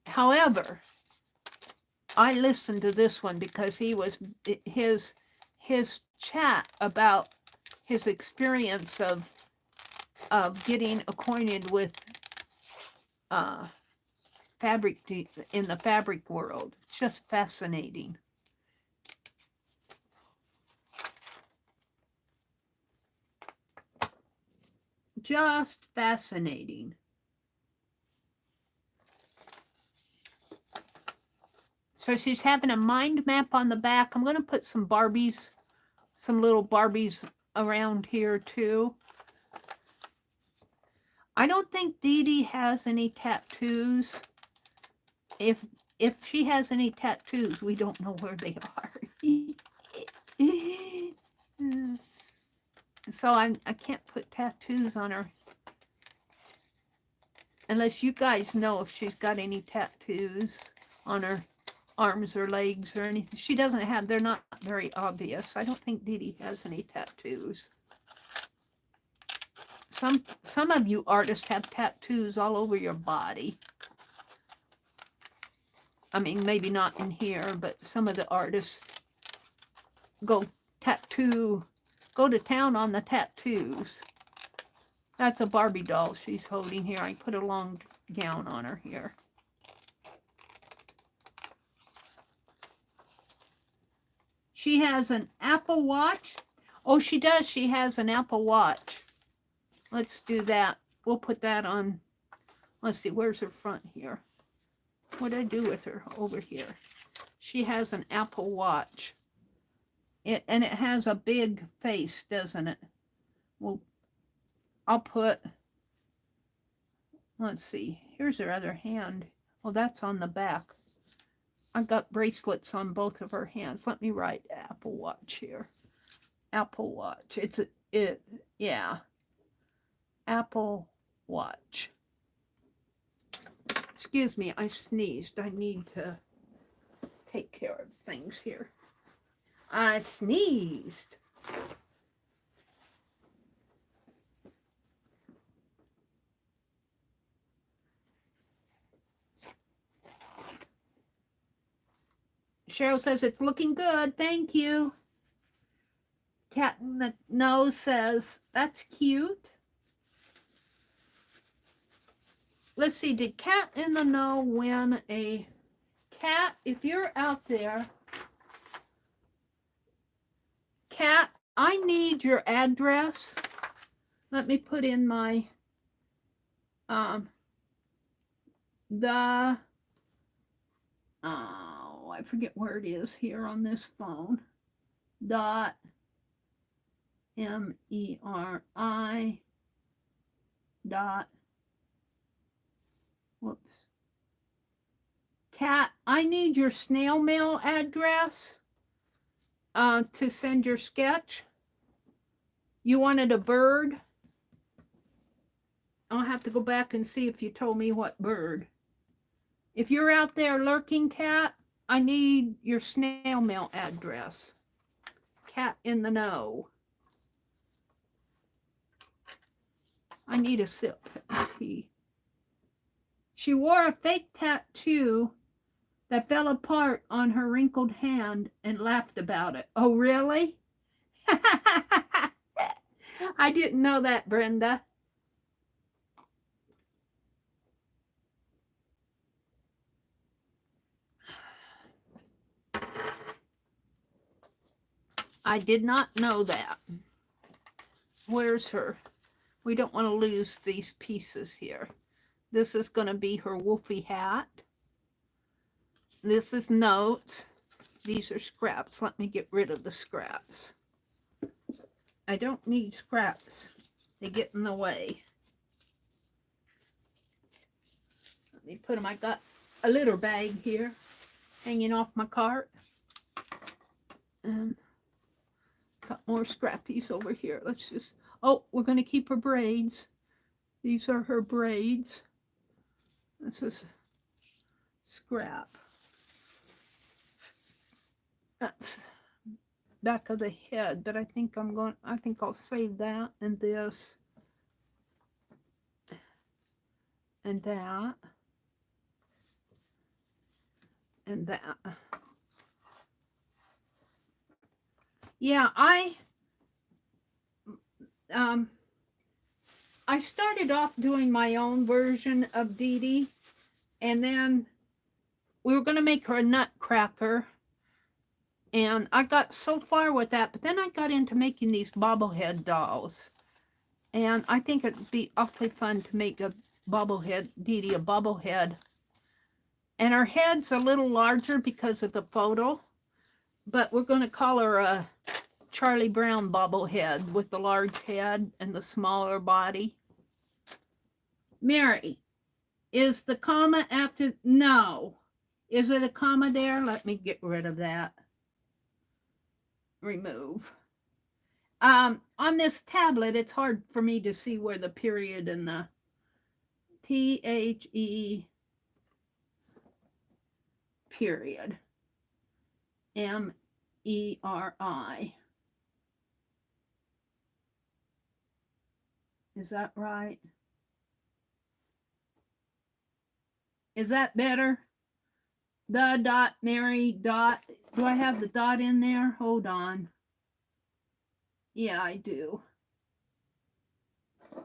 However, I listened to this one because he was his chat about his experience of getting acquainted with fabric in the fabric world. It's just fascinating. Just fascinating. So she's having a mind map on the back. I'm going to put some Barbies, some little Barbies around here too. I don't think Dee Dee has any tattoos. If she has any tattoos, we don't know where they are. So I can't put tattoos on her. Unless you guys know if she's got any tattoos on her arms or legs or anything. She doesn't have, they're not very obvious. I don't think Dee Dee has any tattoos. Some of you artists have tattoos all over your body. I mean, maybe not in here, but some of the artists go to town on the tattoos. That's a Barbie doll she's holding here. I put a long gown on her here. She has an Apple Watch. Oh, she does. She has an Apple Watch. Let's do that. We'll put that on. Let's see. Where's her front here? What did I do with her? Over here. She has an Apple Watch. And it has a big face, doesn't it? Well, I'll put, let's see. Here's her other hand. Well, that's on the back. I've got bracelets on both of her hands. Let me write Apple Watch here. Apple Watch. Yeah. Apple Watch. Excuse me, I sneezed. I need to take care of things here. I sneezed. Cheryl says it's looking good. Thank you. Cat in the Nose says that's cute. Let's see. Did Cat in the Know win a Cat? If you're out there, Cat, I need your address. Let me put in my I forget where it is here on this phone. .meri. Whoops. Cat, I need your snail mail address to send your sketch. You wanted a bird? I'll have to go back and see if you told me what bird. If you're out there lurking, Cat, I need your snail mail address. Cat in the Know. I need a sip of tea. She wore a fake tattoo that fell apart on her wrinkled hand and laughed about it. Oh, really? I didn't know that, Brenda. I did not know that. Where's her? We don't want to lose these pieces here. This is going to be her woofy hat. This is notes. These are scraps. Let me get rid of the scraps. I don't need scraps. They get in the way. Let me put them. I got a litter bag here hanging off my cart. And got more scrappies over here. Let's just, oh, we're going to keep her braids. These are her braids. This is scrap. That's back of the head, but I think I'll save that and this and that and that. Yeah, I started off doing my own version of Dee Dee, and then we were going to make her a nutcracker, and I got so far with that, but then I got into making these bobblehead dolls, and I think it'd be awfully fun to make a bobblehead, Dee Dee, a bobblehead, and her head's a little larger because of the photo, but we're going to call her a Charlie Brown bobblehead with the large head and the smaller body. Meri, is the comma after? No. Is it a comma there? Let me get rid of that. Remove. On this tablet, it's hard for me to see where the period and the THE period MERI. Is that right? Is that better? The.meri. Do I have the dot in there? Hold on. Yeah, I do.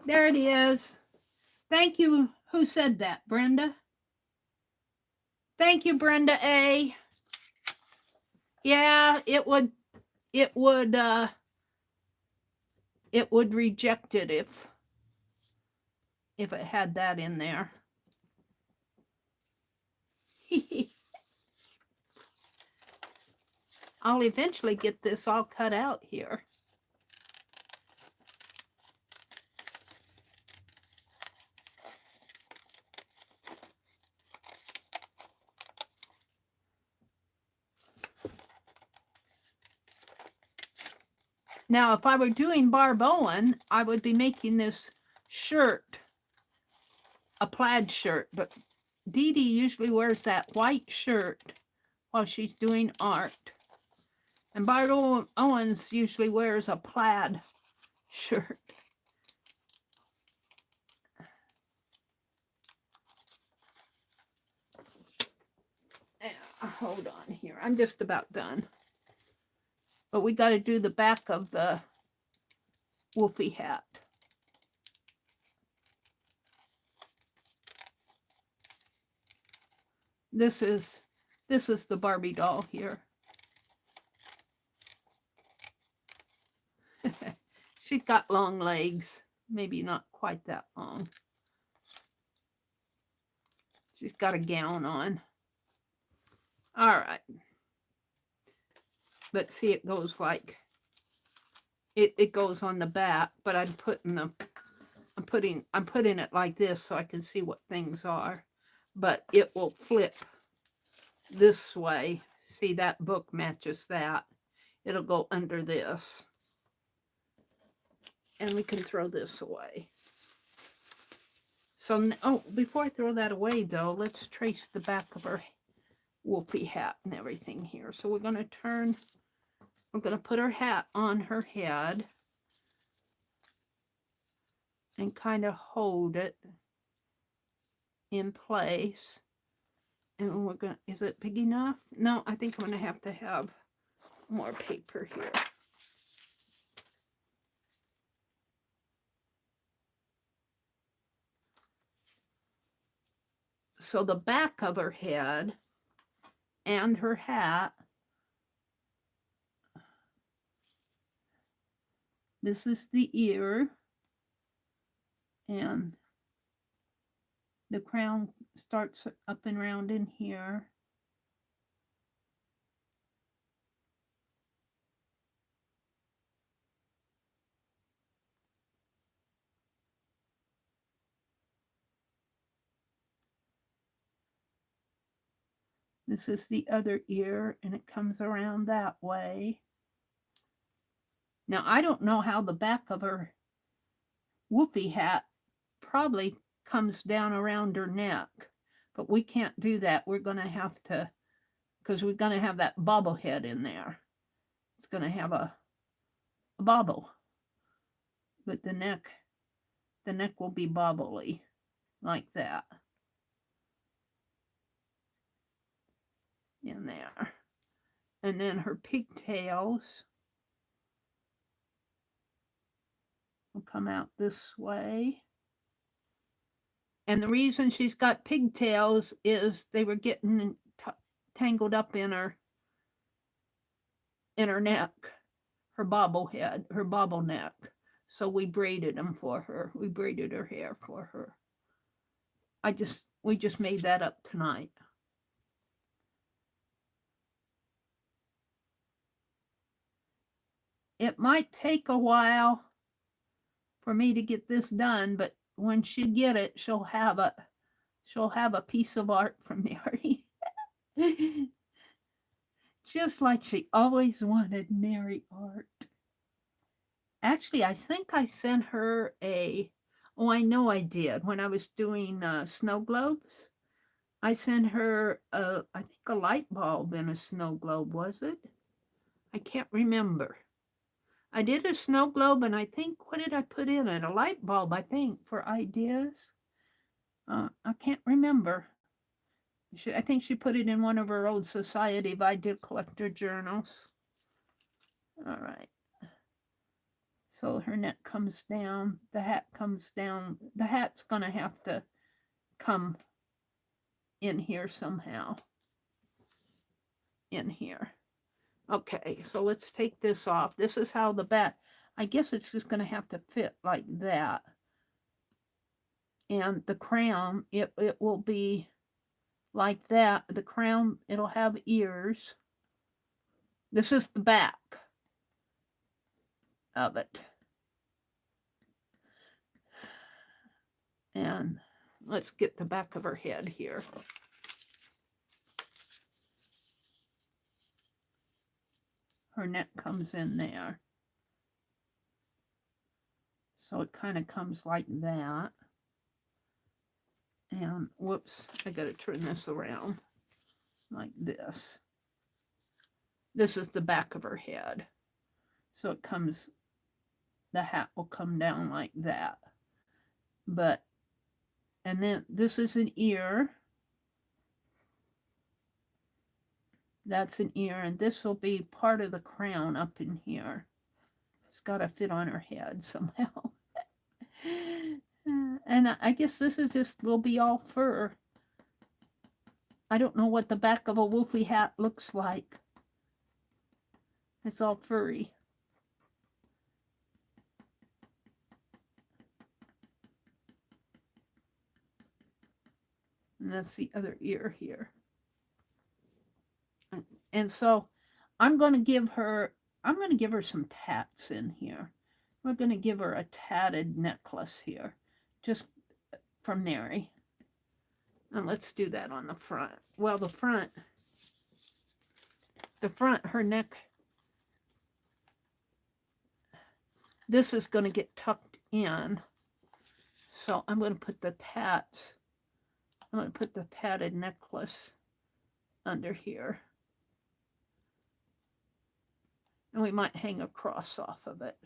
There it is. Thank you. Who said that? Brenda? Thank you, Brenda A. Yeah, it would reject it if it had that in there. I'll eventually get this all cut out here. Now, if I were doing Barb Owen, I would be making this shirt a plaid shirt, but Dee Dee usually wears that white shirt while she's doing art. And Barb Owens usually wears a plaid shirt. Hold on here. I'm just about done. But we got to do the back of the woofy hat. This is the Barbie doll here. She's got long legs, maybe not quite that long. She's got a gown on. All right. But see, it goes like it goes on the back, but I'm putting it like this so I can see what things are. But it will flip this way. See, that book matches that. It'll go under this. And we can throw this away. So, oh, before I throw that away, though, let's trace the back of her woofy hat and everything here. So we're going to put her hat on her head and kind of hold it in place. And we're going to, is it big enough? No, I think I'm going to have more paper here. So the back of her head and her hat This is the ear, and the crown starts up and round in here. This is the other ear, and it comes around that way. Now, I don't know how the back of her whoopee hat probably comes down around her neck, but we can't do that. We're going to have to, because we're going to have that bobblehead in there. It's going to have a bobble, but the neck will be bobbly like that in there. And then her pigtails will come out this way. And the reason she's got pigtails is they were getting tangled up in her neck, her bobblehead, her bobble neck. So we braided them for her. We braided her hair for her. We just made that up tonight. It might take a while for me to get this done, but when she get it, she'll have a piece of art from Meri. Just like she always wanted Meri art. Actually, I think I sent her I know I did. When I was doing snow globes, I sent her, I think a light bulb in a snow globe, was it? I can't remember. I did a snow globe, and I think, what did I put in it? A light bulb, I think, for ideas. I can't remember. I think she put it in one of her old Society of Idea Collector journals. All right. So her neck comes down, the hat comes down. The hat's going to have to come in here somehow. In here. Okay, so let's take this off. This is how the back, I guess it's just going to have to fit like that. And the crown, it will be like that. The crown, it'll have ears. This is the back of it. And let's get the back of her head here. Her neck comes in there. So it kind of comes like that. And whoops, I got to turn this around like this. This is the back of her head. So it comes, the hat will come down like that. But, and then this is an ear. That's an ear, and this will be part of the crown up in here. It's got to fit on her head somehow. And I guess this is just, will be all fur. I don't know what the back of a woofy hat looks like. It's all furry. And that's the other ear here. And so I'm going to give her some tats in here. We're going to give her a tatted necklace here, just from Meri. And let's do that on the front. Well, the front, her neck, this is going to get tucked in. So I'm going to put the tats, I'm going to put the tatted necklace under here. And we might hang a cross off of it.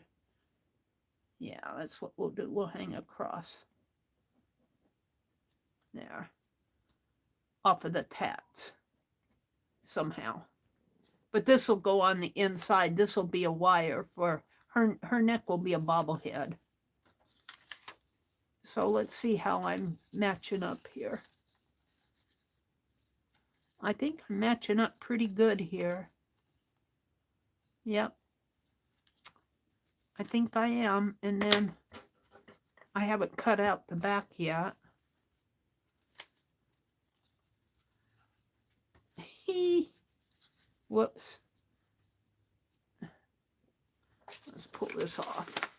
Yeah, that's what we'll do. We'll hang a cross there off of the tats somehow. But this will go on the inside. This will be a wire for her neck will be a bobblehead. So let's see how I'm matching up here. I think I'm matching up pretty good here. Yep. I think I am. And then I haven't cut out the back yet. Whoops. Let's pull this off.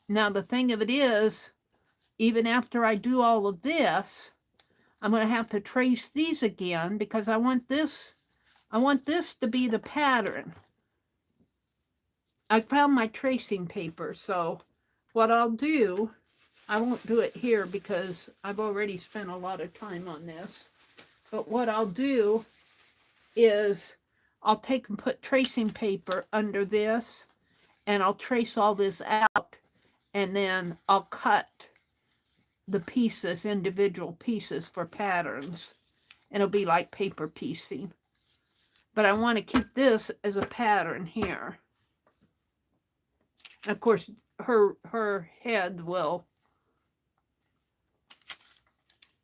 Now the thing of it is, even after I do all of this, I'm going to have to trace these again because I want this to be the pattern. I found my tracing paper, so what I'll do, I won't do it here because I've already spent a lot of time on this, but what I'll do is I'll take and put tracing paper under this, and I'll trace all this out, and then I'll cut the pieces, individual pieces for patterns. It'll be like paper piecing. But I want to keep this as a pattern here. Of course, her head will.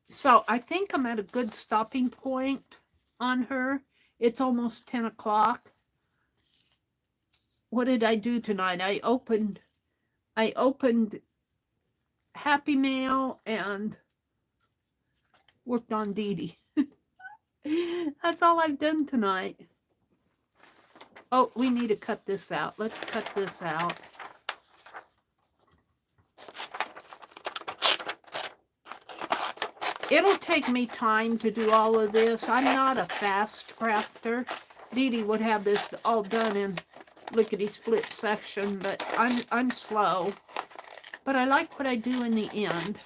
So I think I'm at a good stopping point on her. It's almost 10 o'clock. What did I do tonight? I opened Happy Mail and worked on Dee Dee. That's all I've done tonight. Oh, we need to cut this out. Let's cut this out. It'll take me time to do all of this. I'm not a fast crafter. Dee Dee would have this all done in lickety-split section, but I'm slow. But I like what I do in the end.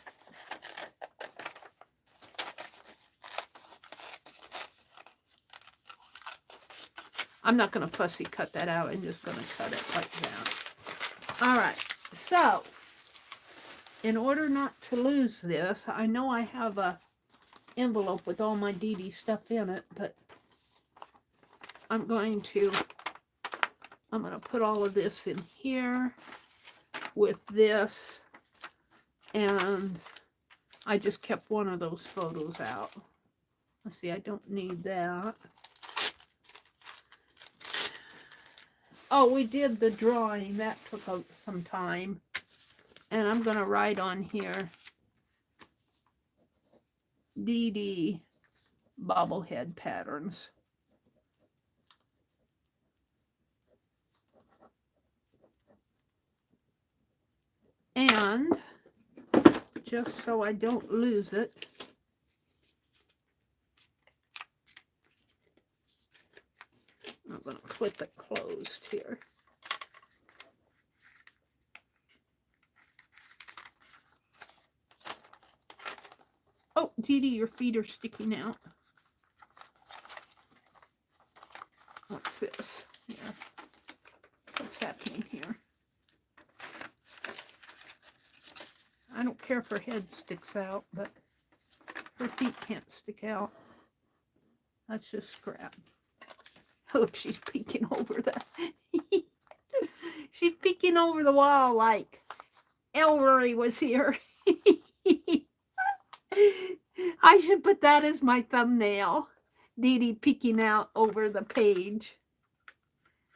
I'm not going to fussy cut that out. I'm just going to cut it like that. All right. So, in order not to lose this, I know I have a envelope with all my Dee Dee stuff in it, but I'm going to put all of this in here with this, and I just kept one of those photos out. Let's see, I don't need that. Oh, we did the drawing. That took some time. And I'm going to write on here, Dee Dee bobblehead patterns. And just so I don't lose it, I'm going to clip it closed here. Oh, Dee Dee, your feet are sticking out. What's this? Here. What's happening here? I don't care if her head sticks out, but her feet can't stick out. That's just scrap. Look, she's peeking over the... She's peeking over the wall like Elroy was here. I should put that as my thumbnail. Dee Dee peeking out over the page.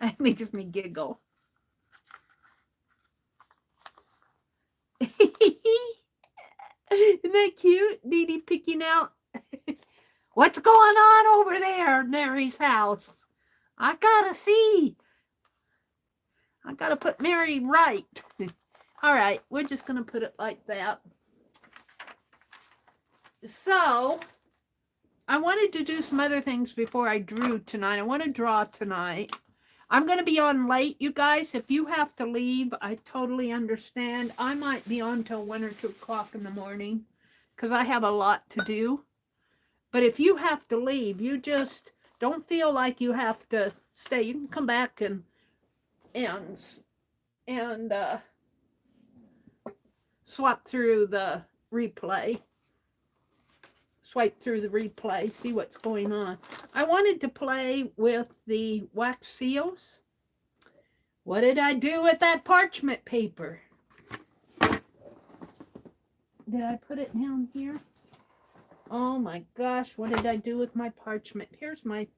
That makes me giggle. Isn't that cute? Dee Dee peeking out. What's going on over there, Mary's house? I gotta see. I gotta put Meri right. All right, we're just gonna put it like that. So, I wanted to do some other things before I drew tonight. I want to draw tonight. I'm going to be on late, you guys. If you have to leave, I totally understand. I might be on till 1 or 2 o'clock in the morning because I have a lot to do. But if you have to leave, you just don't feel like you have to stay. You can come back and swap through the replay. Swipe through the replay, see what's going on. I wanted to play with the wax seals. What did I do with that parchment paper? Did I put it down here? Oh my gosh, what did I do with my parchment? Here's my...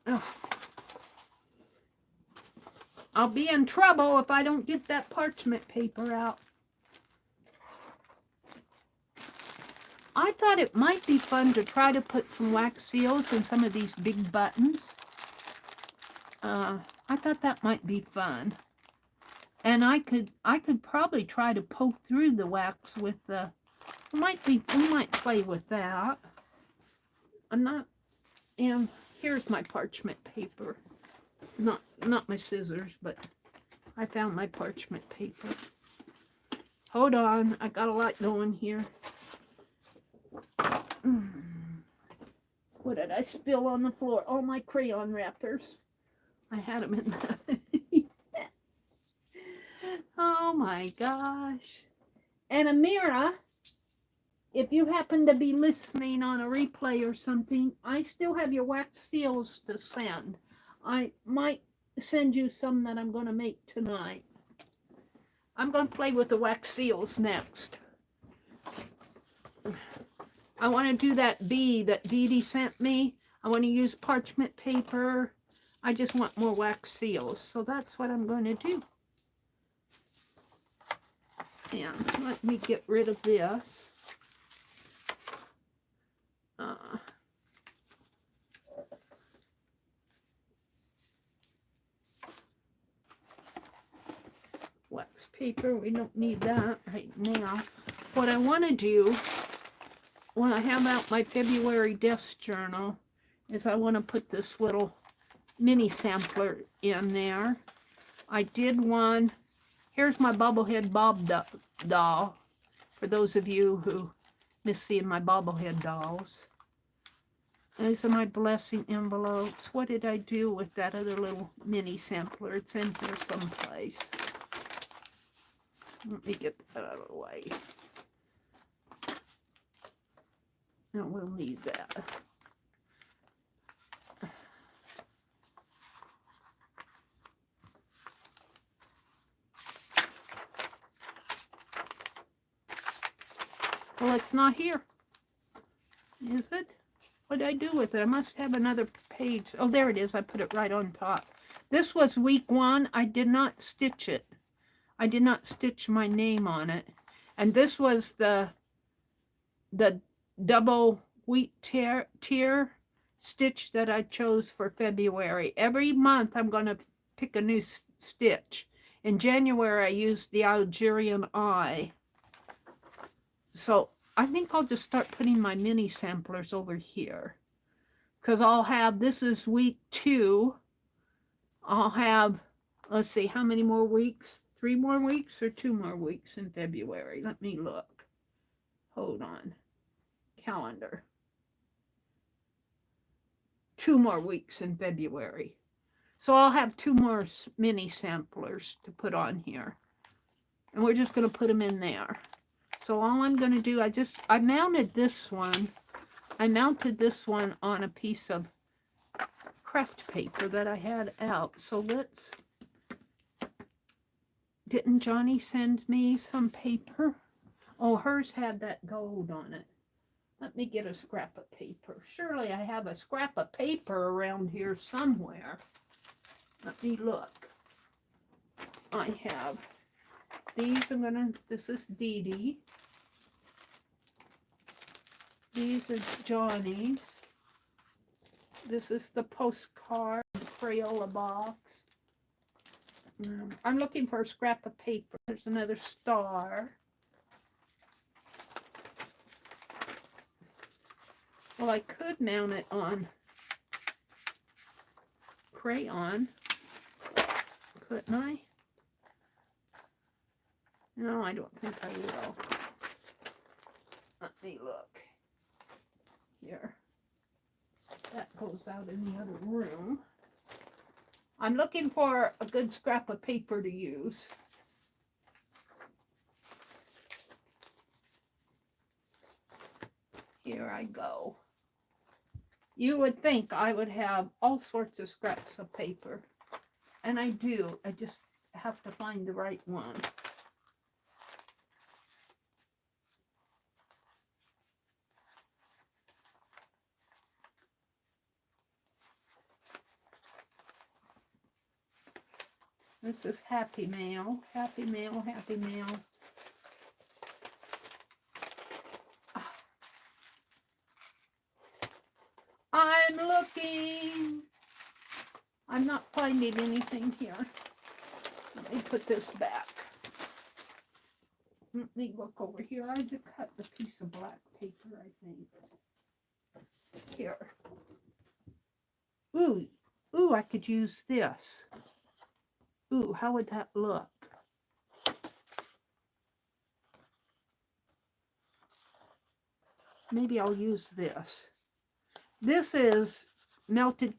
Oh. I'll be in trouble if I don't get that parchment paper out. I thought it might be fun to try to put some wax seals in some of these big buttons. I thought that might be fun. And I could probably try to poke through the wax with the... we might play with that. I'm not... And here's my parchment paper. Not my scissors, but I found my parchment paper. Hold on, I got a lot going here. What did I spill on the floor? All my crayon wrappers. I had them in the... Oh my gosh. And Amira, if you happen to be listening on a replay or something, I still have your wax seals to send. I might send you some that I'm going to make tonight. I'm going to play with the wax seals next. I want to do that bee that Dee Dee sent me. I want to use parchment paper. I just want more wax seals. So that's what I'm going to do. And let me get rid of this. Wax paper, we don't need that right now. What I want to do when I have out my February desk journal is I want to put this little mini sampler in there. I did one. Here's my bobblehead Bob doll, for those of you who miss seeing my bobblehead dolls. These are my blessing envelopes. What did I do with that other little mini sampler? It's in here someplace. Let me get that out of the way. Now we'll need that. Well, it's not here. Is it? What did I do with it? I must have another page. Oh, there it is. I put it right on top. This was week 1. I did not stitch it. I did not stitch my name on it. And this was the double wheat tier stitch that I chose for February. Every month I'm going to pick a new stitch. In January I used the Algerian eye. So I think I'll just start putting my mini samplers over here. Because I'll have, this is week 2. I'll have, let's see, how many more weeks? 3 more weeks or 2 more weeks in February? Let me look. Hold on. Calendar. 2 more weeks in February. So I'll have 2 more mini samplers to put on here. And we're just going to put them in there. So all I'm going to do, I mounted this one. I mounted this one on a piece of craft paper that I had out. So let's, didn't Johnny send me some paper? Oh, hers had that gold on it. Let me get a scrap of paper. Surely I have a scrap of paper around here somewhere. Let me look. I have these. This is Dee Dee. These are Johnny's. This is the postcard, Crayola box. I'm looking for a scrap of paper. There's another star. Well, I could mount it on crayon, couldn't I? No, I don't think I will. Let me look. Here. That goes out in the other room. I'm looking for a good scrap of paper to use. Here I go. You would think I would have all sorts of scraps of paper. And I do. I just have to find the right one. This is happy mail, happy mail, happy mail. I'm looking. I'm not finding anything here. Let me put this back. Let me look over here. I just cut the piece of black paper, I think. Here. Ooh, ooh, I could use this. Ooh, how would that look? Maybe I'll use this. This is melted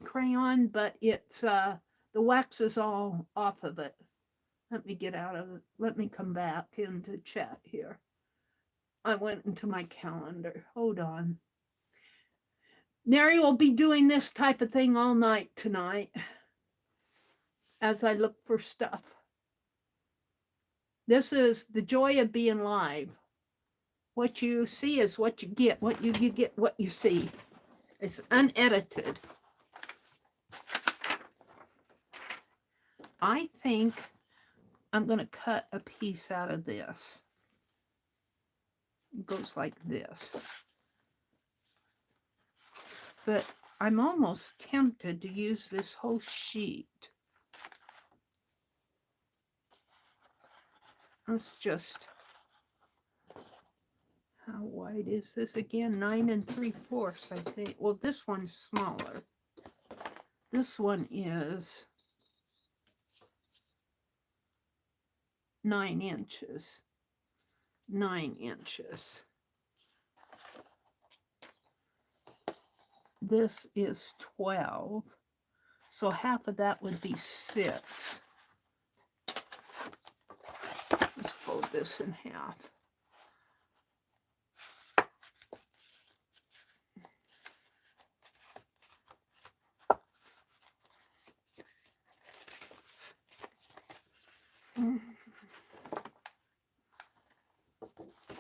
crayon, but it's the wax is all off of it. Let me get out of it. Let me come back into chat here. I went into my calendar. Hold on. Meri will be doing this type of thing all night tonight as I look for stuff. This is the joy of being live. What you see is what you get. What you get, what you see. It's unedited. I think I'm going to cut a piece out of this. It goes like this. But I'm almost tempted to use this whole sheet. Let's just... How wide is this again? 9 3/4, I think. Well, this one's smaller. This one is 9 inches. 9 inches. This is 12. So half of that would be 6. Let's fold this in half.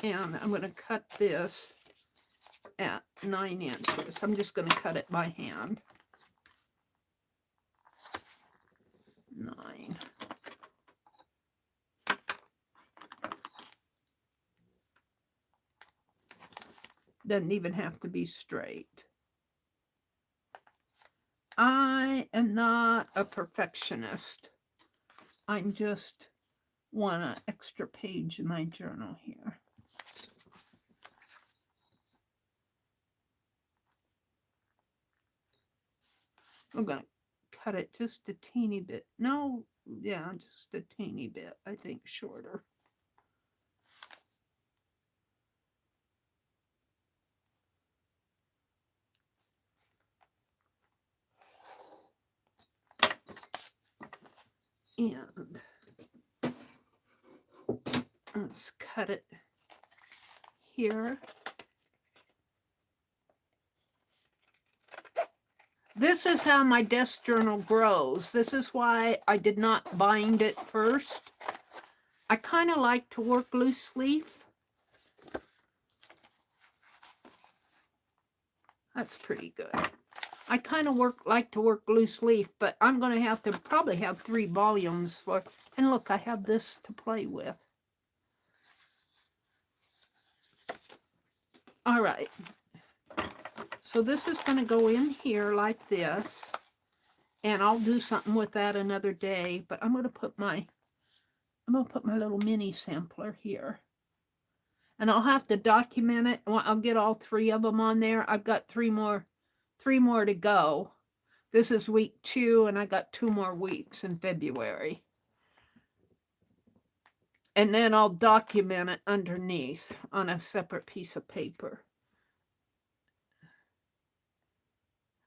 And I'm going to cut this at 9 inches. I'm just going to cut it by hand. 9. Doesn't even have to be straight. I am not a perfectionist. I'm just want an extra page in my journal here. I'm going to cut it just a teeny bit. No, yeah, just a teeny bit, I think, shorter. And let's cut it here. This is how my desk journal grows. This is why I did not bind it first. I kind of like to work loose leaf. That's pretty good. I kind of like to work loose leaf, but I'm going to have to probably have 3 volumes for. And look, I have this to play with. All right. So this is going to go in here like this, and I'll do something with that another day. But I'm going to put my little mini sampler here, and I'll have to document it. I'll get all 3 of them on there. I've got 3 more to go. This is week 2, and I got 2 more weeks in February. And then I'll document it underneath on a separate piece of paper.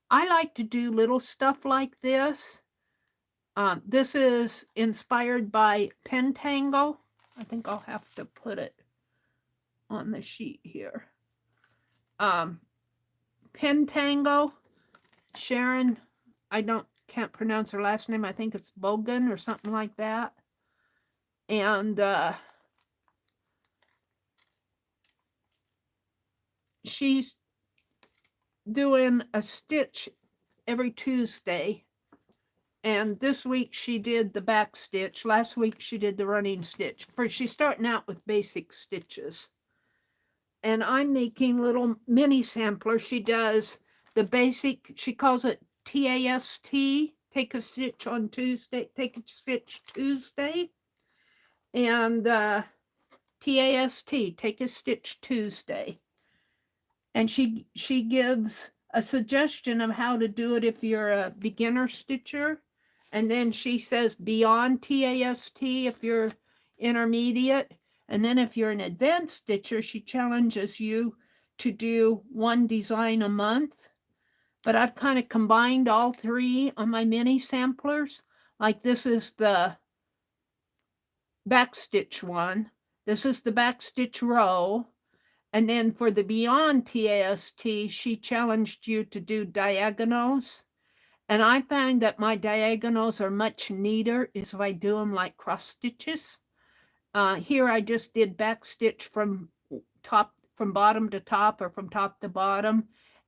I like to do little stuff like this. This is inspired by Pentangle. I think I'll have to put it on the sheet here. Pentangle, Sharon, I can't pronounce her last name. I think it's Bogan or something like that. And she's doing a stitch every Tuesday, And this week she did the back stitch. Last week she did the running stitch. She's starting out with basic stitches. And I'm making little mini samplers. She does the basic, she calls it TAST, take a stitch on Tuesday, take a stitch Tuesday. And TAST, take a stitch Tuesday. And she gives a suggestion of how to do it if you're a beginner stitcher. And then she says beyond TAST if you're intermediate. And then if you're an advanced stitcher, she challenges you to do one design a month. But I've kind of combined all three on my mini samplers. Like this is the back stitch one. This is the back stitch row. And then for the beyond TAST, she challenged you to do diagonals. And I find that my diagonals are much neater if I do them like cross stitches. Here I just did back stitch from bottom to top or from top to bottom.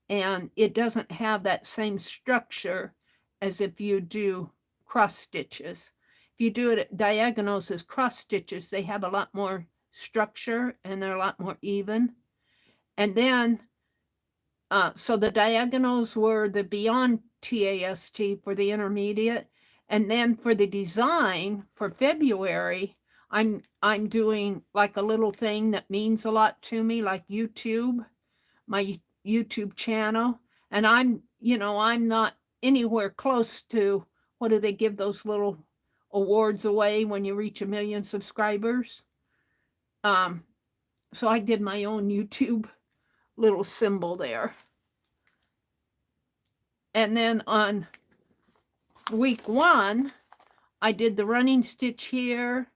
And it doesn't have that same structure as if you do cross stitches. If you do it at diagonals as cross stitches, they have a lot more structure and they're a lot more even. And then, so the diagonals were the beyond TAST for the intermediate. And then for the design for February, I'm doing like a little thing that means a lot to me, like YouTube, my YouTube channel. And I'm not anywhere close to, what do they give those little awards away when you reach 1 million subscribers? So I did my own YouTube little symbol there. And then on week 1, I did the running stitch here.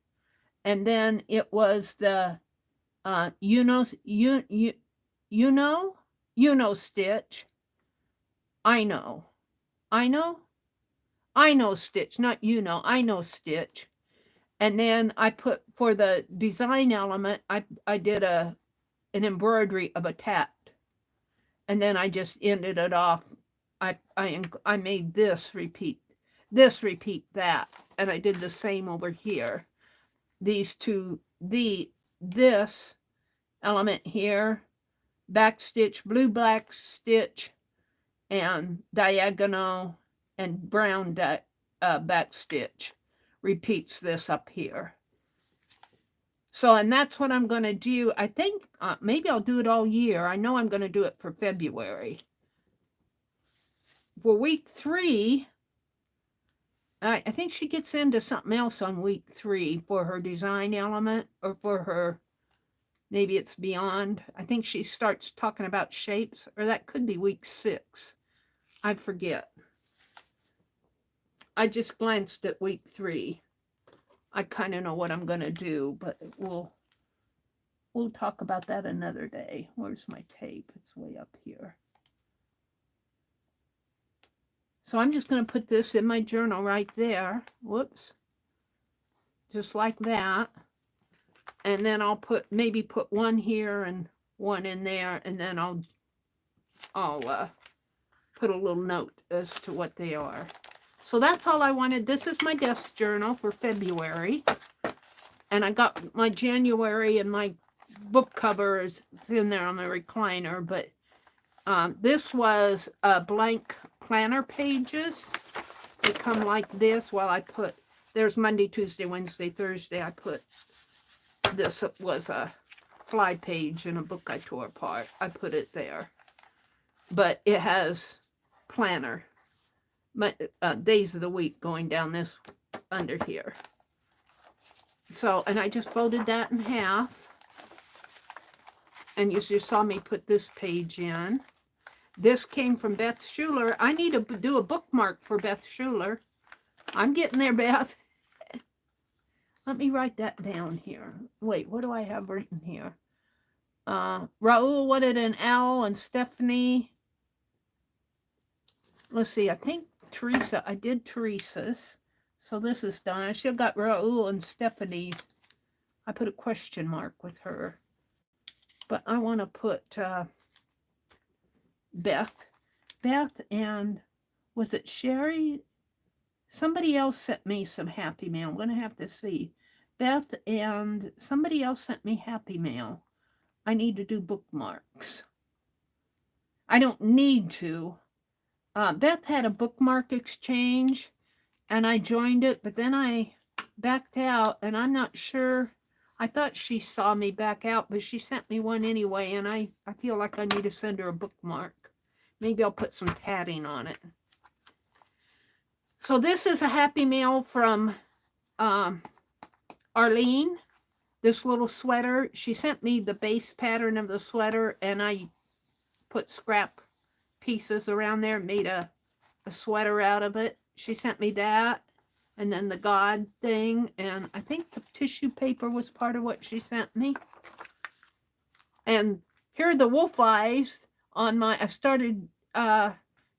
And then it was the you know stitch. I know stitch, not I know stitch. And then I put, for the design element, I did an embroidery of a tat. And then I just ended it off. I made this repeat that. And I did the same over here. These two, this element here, back stitch, blue black stitch, and diagonal and brown back stitch repeats this up here. So, and that's what I'm going to do. I think maybe I'll do it all year. I know I'm going to do it for February. For week 3, I think she gets into something else on week 3 for her design element, or for her, maybe it's beyond. I think she starts talking about shapes, or that could be week 6. I forget. I just glanced at week 3. I kind of know what I'm going to do, but we'll talk about that another day. Where's my tape? It's way up here. So I'm just going to put this in my journal right there. Whoops. Just like that. And then I'll maybe put one here and one in there, and then I'll put a little note as to what they are. So that's all I wanted. This is my desk journal for February. And I got my January, and my book cover is in there on the recliner. But this was blank planner pages. They come like this. Well, I put, there's Monday, Tuesday, Wednesday, Thursday. I put, this was a fly page in a book I tore apart. I put it there. But it has planner, days of the week going down this under here. So, and I just folded that in half. And you just saw me put this page in. This came from Beth Schuler. I need to do a bookmark for Beth Schuler. I'm getting there, Beth. Let me write that down here. Wait, what do I have written here? Raul wanted an owl, and Stephanie. Let's see, I think Teresa, I did Teresa's. So this is done. I still got Raul and Stephanie. I put a question mark with her. But I want to put Beth, and was it Sherry? Somebody else sent me some happy mail. I'm going to have to see. Beth and somebody else sent me happy mail. I need to do bookmarks. I don't need to. Beth had a bookmark exchange and I joined it, but then I backed out and I'm not sure. I thought she saw me back out, but she sent me one anyway, and I feel like I need to send her a bookmark. Maybe I'll put some padding on it. So this is a happy mail from Arlene. This little sweater. She sent me the base pattern of the sweater, and I put scrap pieces around there, made a sweater out of it. She sent me that, and then the God thing, and I think the tissue paper was part of what she sent me. And here are the wolf eyes on my, I started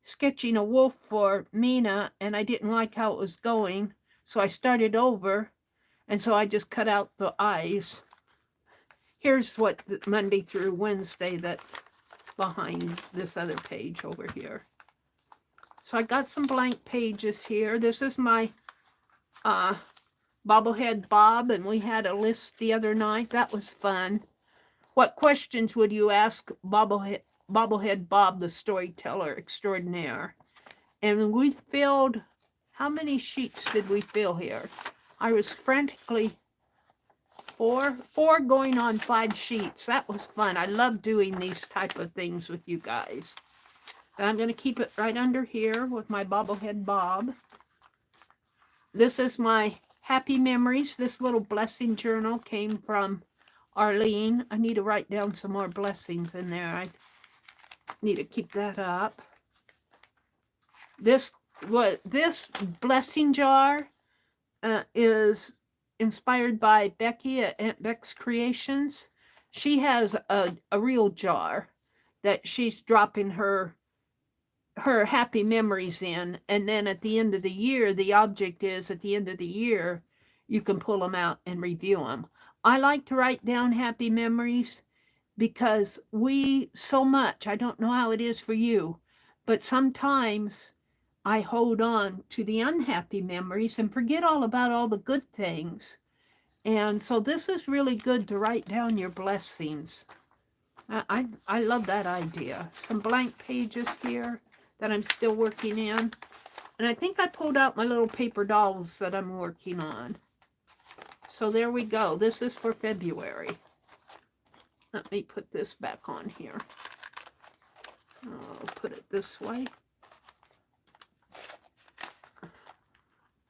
sketching a wolf for Mina, and I didn't like how it was going, so I started over, and so I just cut out the eyes. Here's what Monday through Wednesday that's behind this other page over here. So I got some blank pages here. This is my bobblehead Bob, and we had a list the other night. That was fun. What questions would you ask bobblehead Bob, the storyteller extraordinaire? And we filled, how many sheets did we fill here? I was frantically, four going on 5 sheets. That was fun. I love doing these type of things with you guys. And I'm going to keep it right under here with my bobblehead Bob. This is my happy memories. This little blessing journal came from Arlene. I need to write down some more blessings in there. I need to keep that up. This blessing jar is inspired by Becky at Aunt Beck's Creations. She has a real jar that she's dropping her happy memories in, and then at the end of the year, the object is at the end of the year, you can pull them out and review them. I like to write down happy memories because so much, I don't know how it is for you, but sometimes I hold on to the unhappy memories and forget all about all the good things. And so this is really good to write down your blessings. I love that idea. Some blank pages here that I'm still working in. And I think I pulled out my little paper dolls that I'm working on. So there we go. This is for February. Let me put this back on here. I'll put it this way.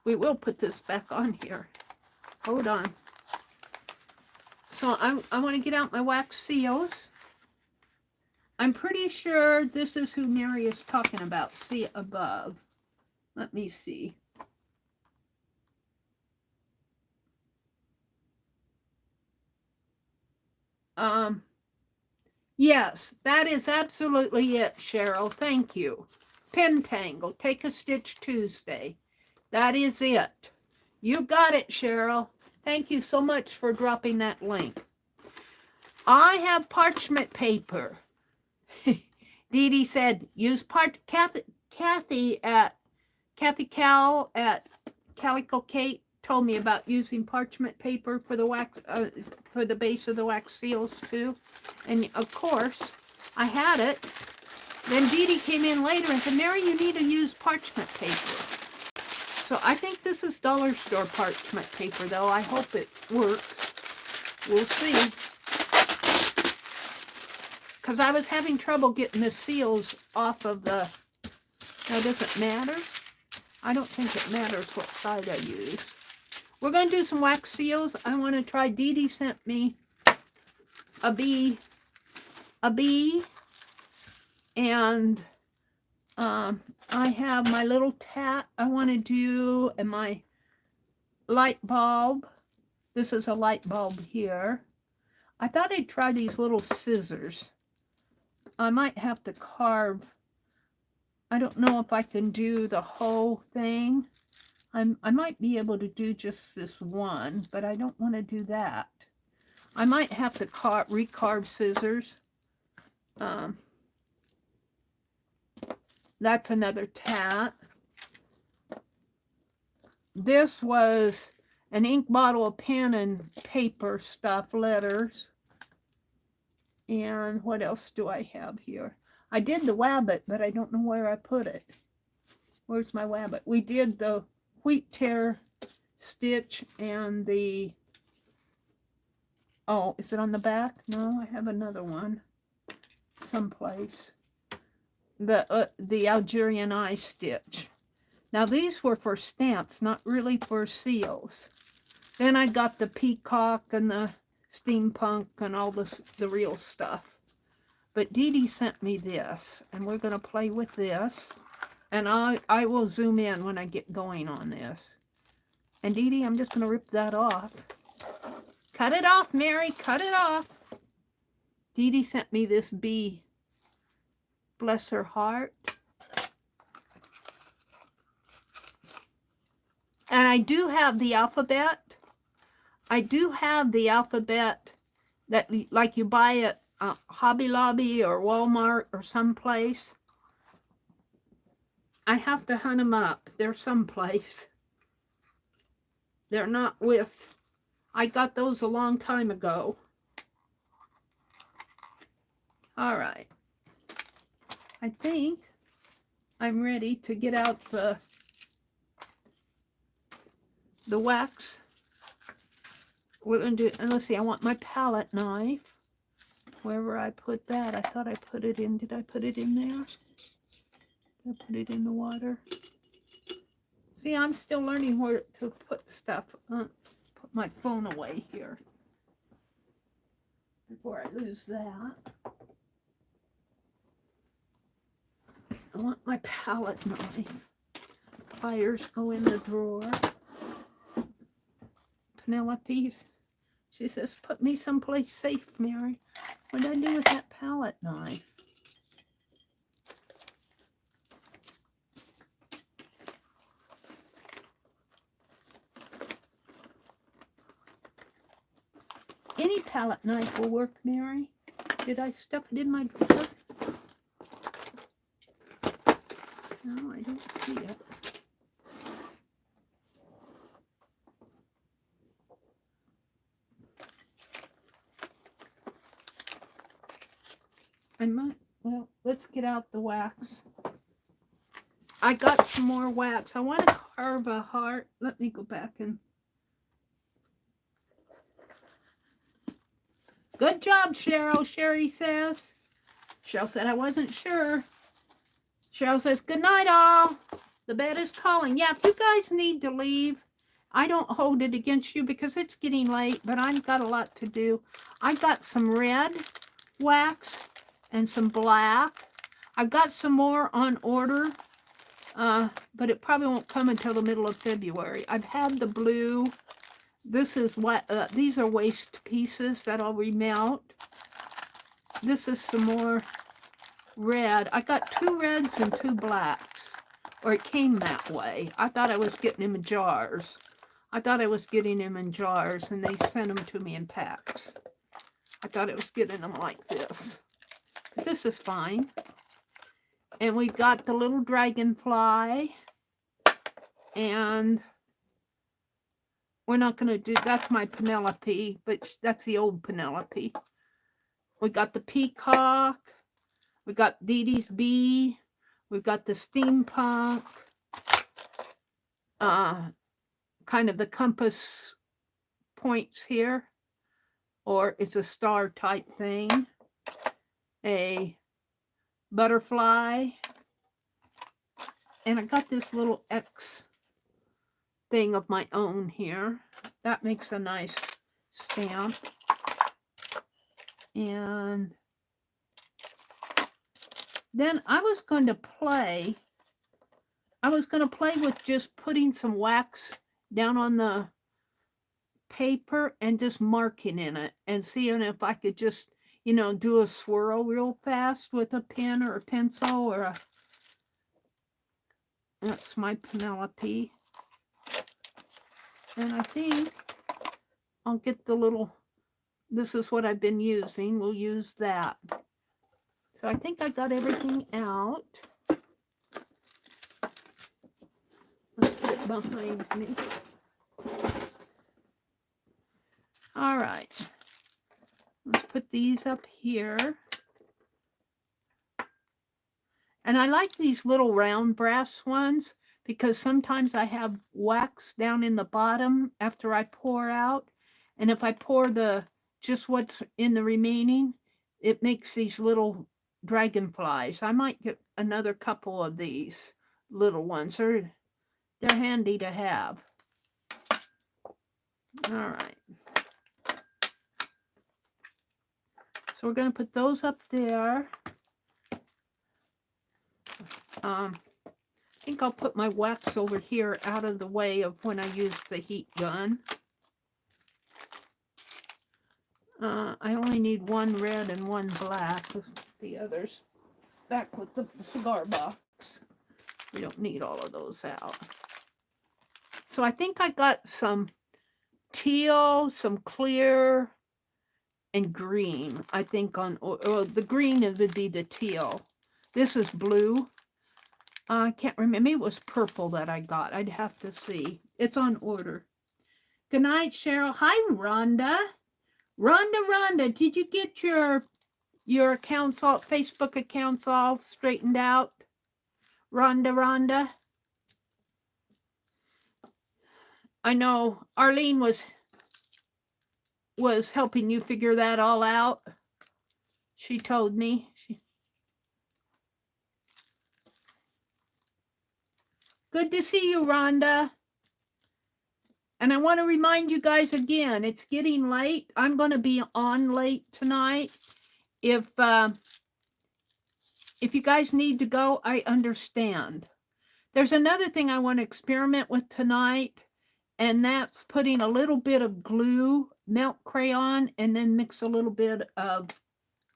We will put this back on here. Hold on. So I want to get out my wax seals. I'm pretty sure this is who Meri is talking about. See above. Let me see. Yes, that is absolutely it, Cheryl. Thank you. Pentangle, Take a Stitch Tuesday. That is it. You got it, Cheryl. Thank you so much for dropping that link. I have parchment paper. Dee Dee said, use Kathy Cow at Calico Kate told me about using parchment paper for the wax, for the base of the wax seals too. And of course, I had it. Then Dee Dee came in later and said, Meri, you need to use parchment paper. So I think this is dollar store parchment paper, though. I hope it works. We'll see. Because I was having trouble getting the seals off of the... Now, does it matter? I don't think it matters what side I use. We're going to do some wax seals. I want to try... Dee Dee sent me a bee. And I have my little tat I want to do, and my light bulb. This is a light bulb here. I thought I'd try these little scissors. I might have to carve. I don't know if I can do the whole thing. I might be able to do just this one, but I don't want to do that. I might have to recarve scissors. That's another tat. this was an ink bottle, a pen, and paper stuff, letters. And what else do I have here? I did the wabbit, but I don't know where I put it. Where's my wabbit? We did the wheat tear stitch and the, oh, is it on the back? No, I have another one someplace. The Algerian eye stitch. Now these were for stamps, not really for seals. Then I got the peacock and the steampunk and all this, the real stuff. But Dee Dee sent me this, and we're going to play with this. And I will zoom in when I get going on this. And Dee Dee, I'm just going to rip that off. Cut it off, Meri, cut it off. Dee Dee sent me this bee. Bless her heart. And I do have the alphabet. I do have the alphabet that like you buy at Hobby Lobby or Walmart or someplace. I have to hunt them up. They're someplace. They're not with... I got those a long time ago. All right. I think I'm ready to get out the wax. We're going to do, and let's see, I want my palette knife. Wherever I put that, I thought I put it in. Did I put it in there? Did I put it in the water? See, I'm still learning where to put stuff. Put my phone away here before I lose that. I want my palette knife. Pliers go in the drawer. Penelope's. She says, put me someplace safe, Meri. What did I do with that palette knife? Any palette knife will work, Meri. Did I stuff it in my drawer? No, I don't see it. I might, well, let's get out the wax. I got some more wax. I want to carve a heart. Let me go back and... Good job, Cheryl, Sherry says. Cheryl said, I wasn't sure. Cheryl says, good night, all. The bed is calling. Yeah, if you guys need to leave, I don't hold it against you because it's getting late, but I've got a lot to do. I got some red wax and some black. I've got some more on order, but it probably won't come until the middle of February. I've had the blue. This is what, these are waste pieces that I'll remelt. This is some more red. I got 2 reds and 2 blacks, or it came that way. I thought I was getting them in jars. I thought I was getting them in jars, and they sent them to me in packs. I thought I was getting them like this. But this is fine. And we've got the little dragonfly, and we're not going to do, that's my Penelope, but that's the old Penelope. We got the peacock. We got Dee Dee's bee. We've got the steampunk. Kind of the compass points here. Or it's a star type thing. A butterfly. And I got this little X thing of my own here. That makes a nice stamp. And then I was going to play with just putting some wax down on the paper and just marking in it and seeing if I could just, you know, do a swirl real fast with a pen or a pencil or a... That's my Penelope. And I think I'll get the little... This is what I've been using. We'll use that. So I think I got everything out. Let's put it behind me. All right. Let's put these up here. And I like these little round brass ones because sometimes I have wax down in the bottom after I pour out. And if I pour just what's in the remaining, it makes these little dragonflies. I might get another couple of these little ones. They're handy to have. All right. So we're going to put those up there. I think I'll put my wax over here out of the way of when I use the heat gun. I only need one red and one black. The others back with the cigar box. We don't need all of those out. So I think I got some teal, some clear, and green. I think on the green would be the teal. This is blue. I can't remember. Maybe it was purple that I got. I'd have to see. It's on order. Good night, Cheryl. Hi, Rhonda. Rhonda, did you get your accounts all, Facebook accounts all straightened out? Rhonda. I know Arlene was helping you figure that all out. She told me. Good to see you, Rhonda. And I want to remind you guys again, it's getting late. I'm going to be on late tonight. If you guys need to go, I understand. There's another thing I want to experiment with tonight, and that's putting a little bit of glue, melt crayon, and then mix a little bit of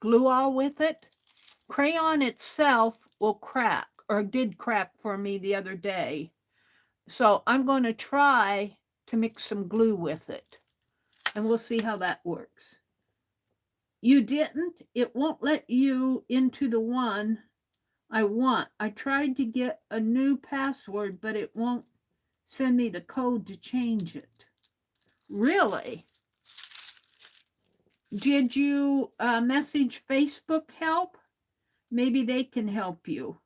glue all with it. Crayon itself will crack, or did crack for me the other day. So I'm going to try to mix some glue with it, and we'll see how that works. You didn't? It won't let you into the one I want. I tried to get a new password, but it won't send me the code to change it. Really? Did you message Facebook help? Maybe they can help you.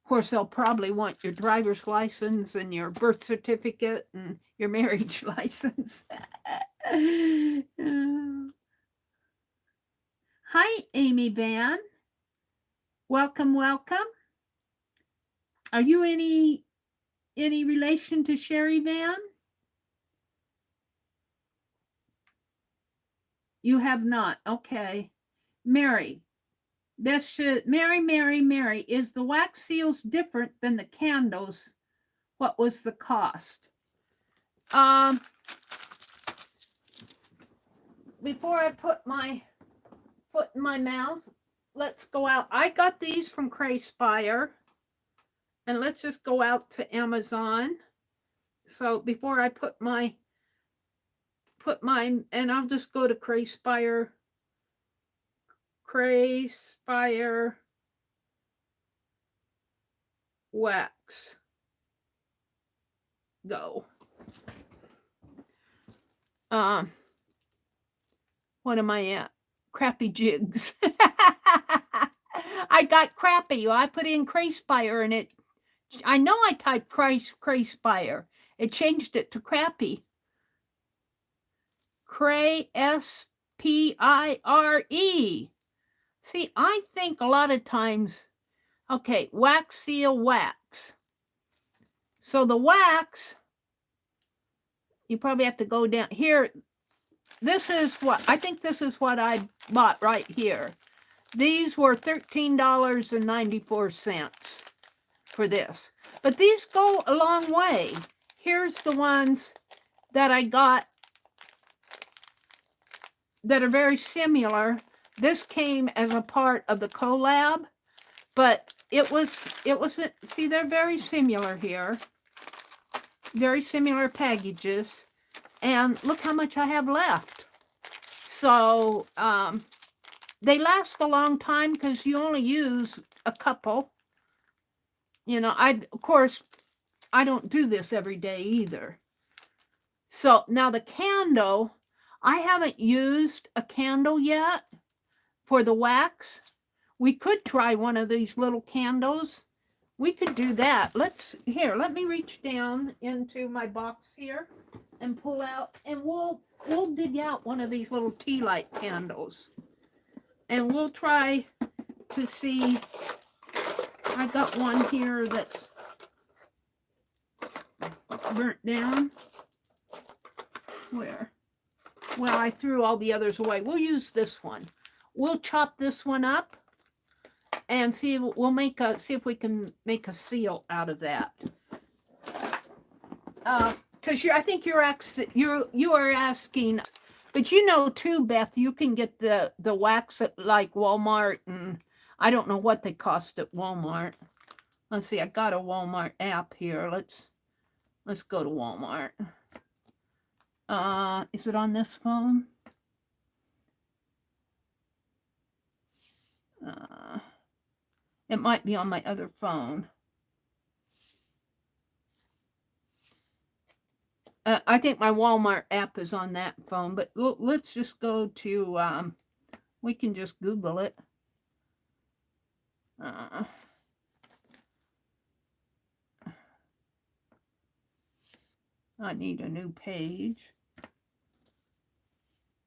Of course, they'll probably want your driver's license and your birth certificate and your marriage license. Hi, Amy Van. Welcome. Are you any relation to Sherry Van? You have not. Okay. Mary. This should, Mary, is the wax seals different than the candles? What was the cost? Before I put my foot in my mouth, let's go out. I got these from Crayspire, and let's just go out to Amazon. So before I put my, and I'll just go to Crayspire wax. Go. What am I at? Crappy jigs. I got crappy. I put in Crayspire and it, I know I typed Crayspire. It changed it to crappy. Cray, S-P-I-R-E. See, I think a lot of times, okay, wax seal wax. So the wax, you probably have to go down here. This is what, I think this is what I bought right here. These were $13.94 for this. But these go a long way. Here's the ones that I got that are very similar. This came as a part of the collab, but it was, see, they're very similar here. Very similar packages. And look how much I have left. So, they last a long time because you only use a couple. You know, of course, I don't do this every day either. So now the candle, I haven't used a candle yet for the wax. We could try one of these little candles. We could do that. Let me reach down into my box here and pull out, and we'll dig out one of these little tea light candles. And we'll try to see. I got one here that's burnt down. Where? Well, I threw all the others away. We'll use this one. We'll chop this one up and see if we can make a seal out of that. Because I think you are asking, but you know too, Beth, you can get the wax at like Walmart, and I don't know what they cost at Walmart. Let's see, I got a Walmart app here. Let's go to Walmart. Is it on this phone? It might be on my other phone. I think my Walmart app is on that phone, but let's just go to, we can just Google it. I need a new page.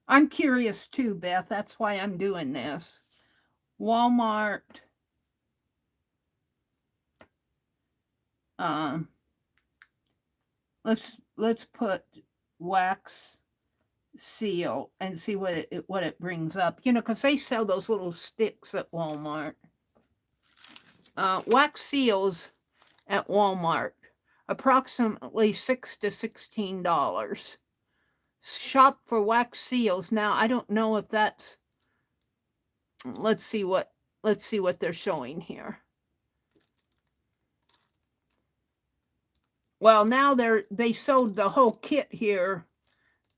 I'm curious too, Beth. That's why I'm doing this. Walmart. Let's put wax seal and see what it brings up. You know, because they sell those little sticks at Walmart. Wax seals at Walmart, approximately $6 to $16. Shop for wax seals. Now I don't know if that's. Let's see what they're showing here. Well, now they sold the whole kit here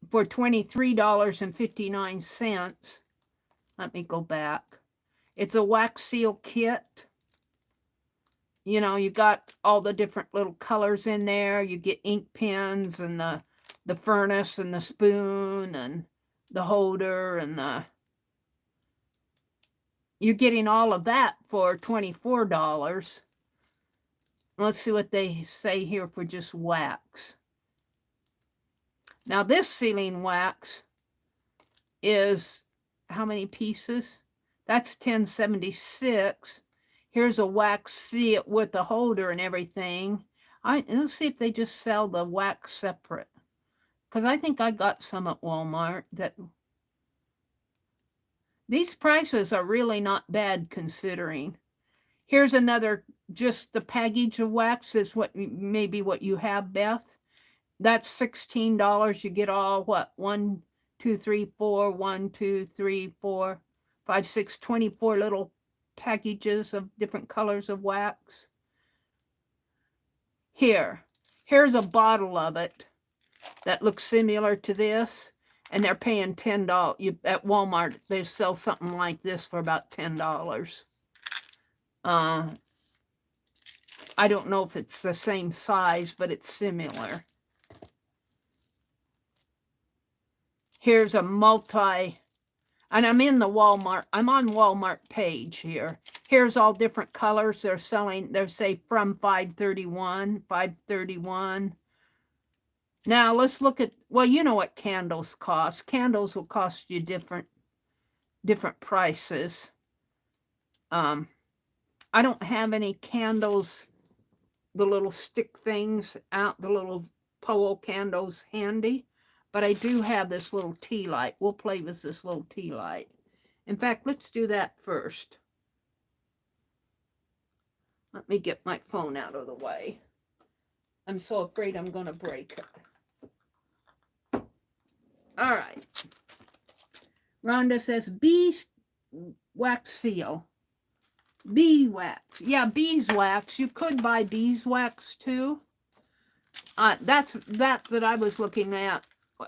for $23.59. Let me go back. It's a wax seal kit. You know, you got all the different little colors in there. You get ink pens and the furnace and the spoon and the holder and you're getting all of that for $24. Let's see what they say here for just wax. Now this sealing wax is how many pieces? That's $10.76. Here's a wax seal with the holder and everything. Let's see if they just sell the wax separate. Because I think I got some at Walmart. These prices are really not bad considering. Here's another, just the package of wax is maybe what you have, Beth. That's $16. You get all what? 1, 2, 3, 4, 1, 2, 3, 4, 5, 6, 24 little packages of different colors of wax. Here's a bottle of it that looks similar to this, and they're paying $10. At Walmart, they sell something like this for about $10. I don't know if it's the same size, but it's similar. Here's a and I'm in the Walmart. I'm on Walmart page here. Here's all different colors they're selling. They say from $5.31. Now let's look at, well, you know what candles cost. Candles will cost you different prices. I don't have any candles, the little stick things out, the little pole candles handy, but I do have this little tea light. We'll play with this little tea light. In fact, let's do that first. Let me get my phone out of the way. I'm so afraid I'm going to break it. All right. Rhonda says beeswax seal. Beeswax. Yeah, beeswax. You could buy beeswax too. That I was looking at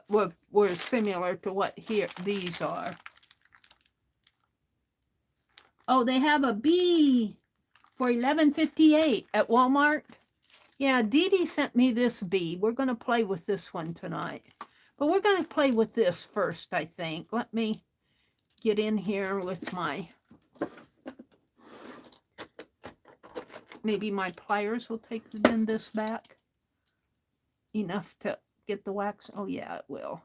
were similar to what these are. Oh, they have a bee for $11.58 at Walmart. Yeah, Dee Dee sent me this bee. We're going to play with this one tonight. But we're going to play with this first, I think. Let me get in here with my... Maybe my pliers will take then this back. Enough to get the wax. Oh, yeah, it will.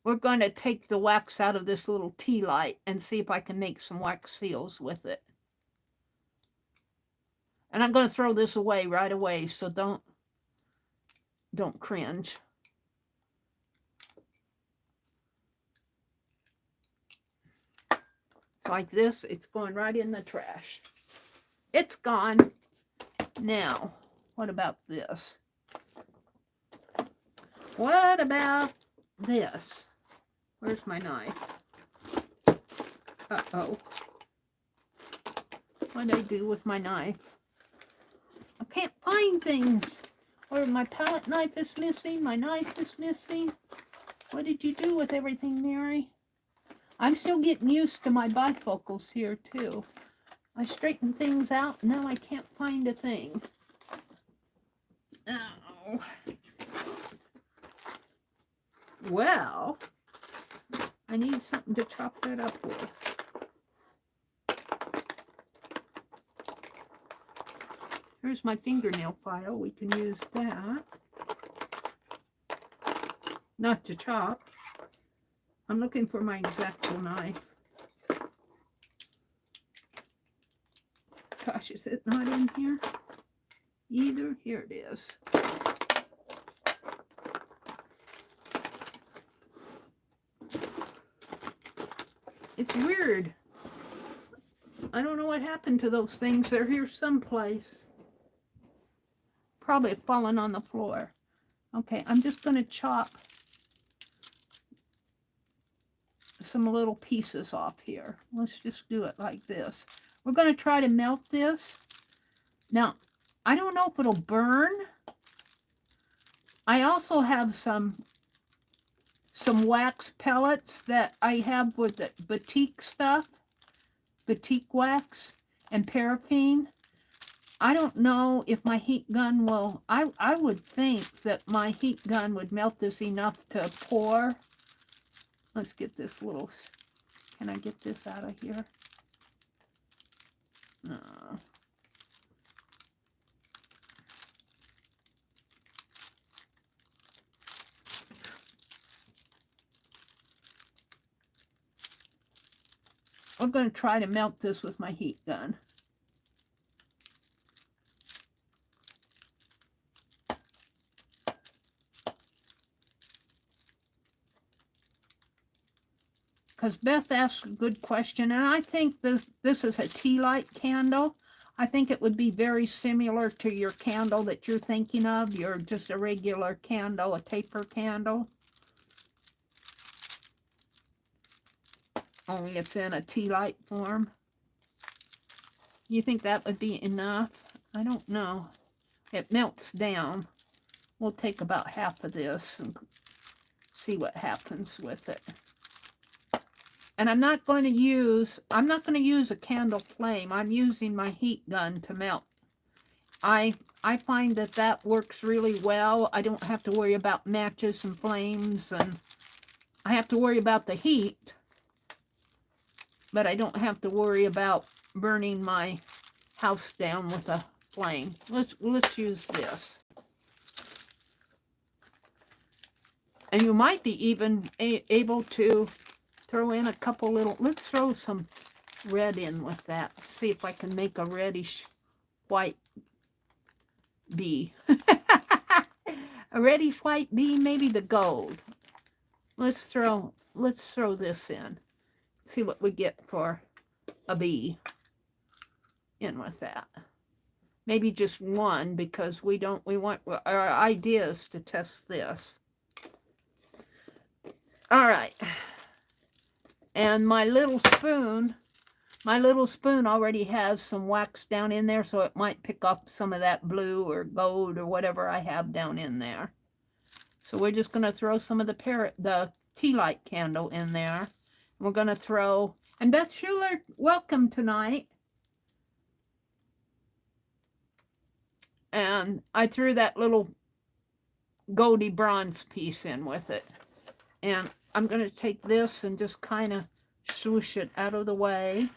We're going to take the wax out of this little tea light and see if I can make some wax seals with it. And I'm going to throw this away right away, so don't cringe. Like this, it's going right in the trash. It's gone. Now, what about this? What about this? Where's my knife? Uh-oh. What did I do with my knife? I can't find things. Or my palette knife is missing. My knife is missing. What did you do with everything, Meri? I'm still getting used to my bifocals here, too. I straighten things out, and now I can't find a thing. Oh. Well, I need something to chop that up with. Here's my fingernail file. We can use that. Not to chop. I'm looking for my X-Acto knife. Gosh, is it not in here either? Here it is. It's weird. I don't know what happened to those things. They're here someplace. Probably fallen on the floor. Okay, I'm just going to chop some little pieces off here. Let's just do it like this. We're going to try to melt this. Now, I don't know if it'll burn. I also have some wax pellets that I have with the batik stuff, batik wax and paraffin. I don't know if my heat gun will, I would think that my heat gun would melt this enough to pour. Let's get this little, can I get this out of here? No. I'm going to try to melt this with my heat gun. Because Beth asked a good question, and I think this is a tea light candle. I think it would be very similar to your candle that you're thinking of. You're just a regular candle, a taper candle. Only it's in a tea light form. You think that would be enough? I don't know. It melts down. We'll take about half of this and see what happens with it. And I'm not going to use a candle flame. I'm using my heat gun to melt. I find that works really well. I don't have to worry about matches and flames, and I have to worry about the heat, but I don't have to worry about burning my house down with a flame. Let's use this. And you might be even able to throw in a couple little, let's throw some red in with that. See if I can make a reddish white bee. A reddish white bee, maybe the gold. Let's throw this in. See what we get for a bee in with that. Maybe just one, because we want our ideas to test this. All right. And my little spoon already has some wax down in there, so it might pick up some of that blue or gold or whatever I have down in there. So we're just going to throw some of the tea light candle in there. We're going to throw, and Beth Schuler, welcome tonight. And I threw that little goldy bronze piece in with it. And I'm going to take this and just kind of swoosh it out of the way.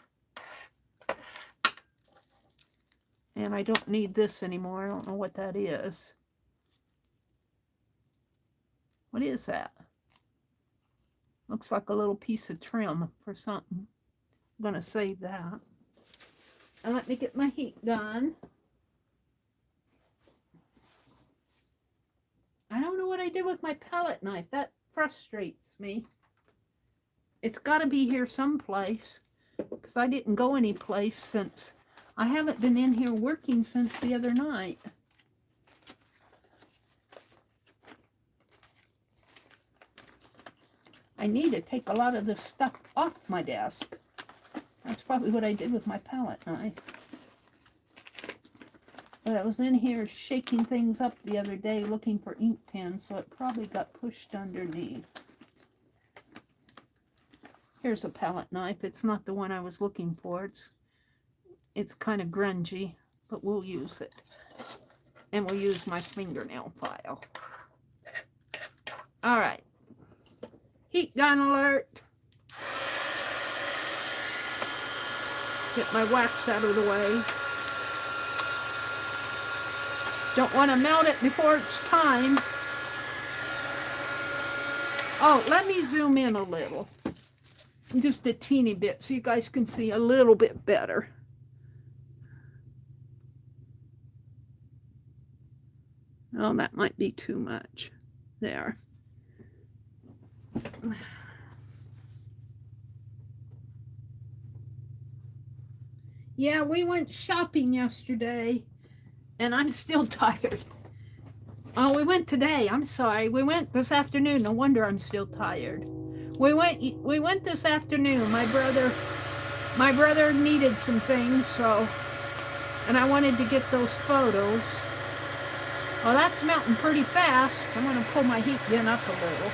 And I don't need this anymore. I don't know what that is. What is that? Looks like a little piece of trim for something. I'm going to save that. And let me get my heat gun. I don't know what I did with my palette knife. That frustrates me. It's got to be here someplace, because I didn't go anyplace since... I haven't been in here working since the other night. I need to take a lot of this stuff off my desk. That's probably what I did with my palette knife. But I was in here shaking things up the other day looking for ink pens, so it probably got pushed underneath. Here's a palette knife. It's not the one I was looking for. It's kind of grungy, but we'll use it. And we'll use my fingernail file. All right. Heat gun alert. Get my wax out of the way. Don't want to melt it before it's time. Oh, let me zoom in a little. Just a teeny bit so you guys can see a little bit better. Oh, that might be too much. There. Yeah, we went shopping yesterday, and I'm still tired. Oh, we went today. I'm sorry. We went this afternoon. No wonder I'm still tired. We went this afternoon. My brother needed some things, so, and I wanted to get those photos. Well, that's melting pretty fast. I'm going to pull my heat gun up a little.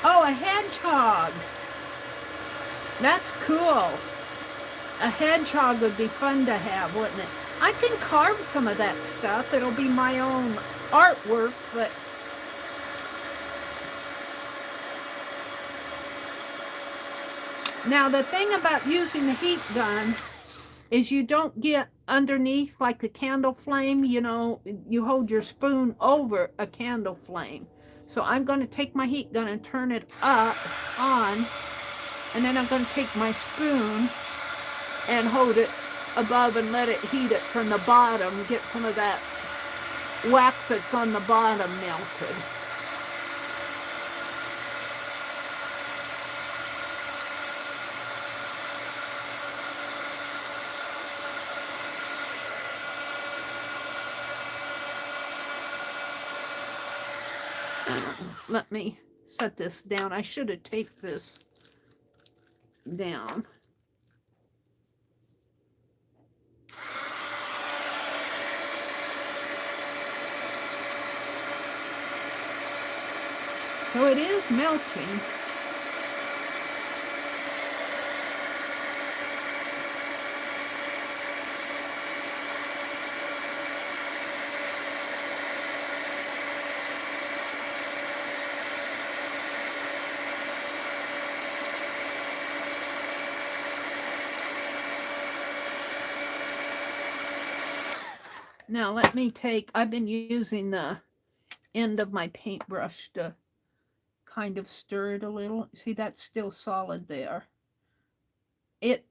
Oh, a hedgehog. That's cool. A hedgehog would be fun to have, wouldn't it? I can carve some of that stuff. It'll be my own artwork, but now the thing about using the heat gun is you don't get underneath like a candle flame. You know, you hold your spoon over a candle flame. So I'm going to take my heat gun and turn it on, and then I'm going to take my spoon and hold it above and let it heat it from the bottom, get some of that wax that's on the bottom melted. Let me set this down. I should have taped this down. So it is melting. Now let me take, I've been using the end of my paintbrush to kind of stir it a little. See, that's still solid there. It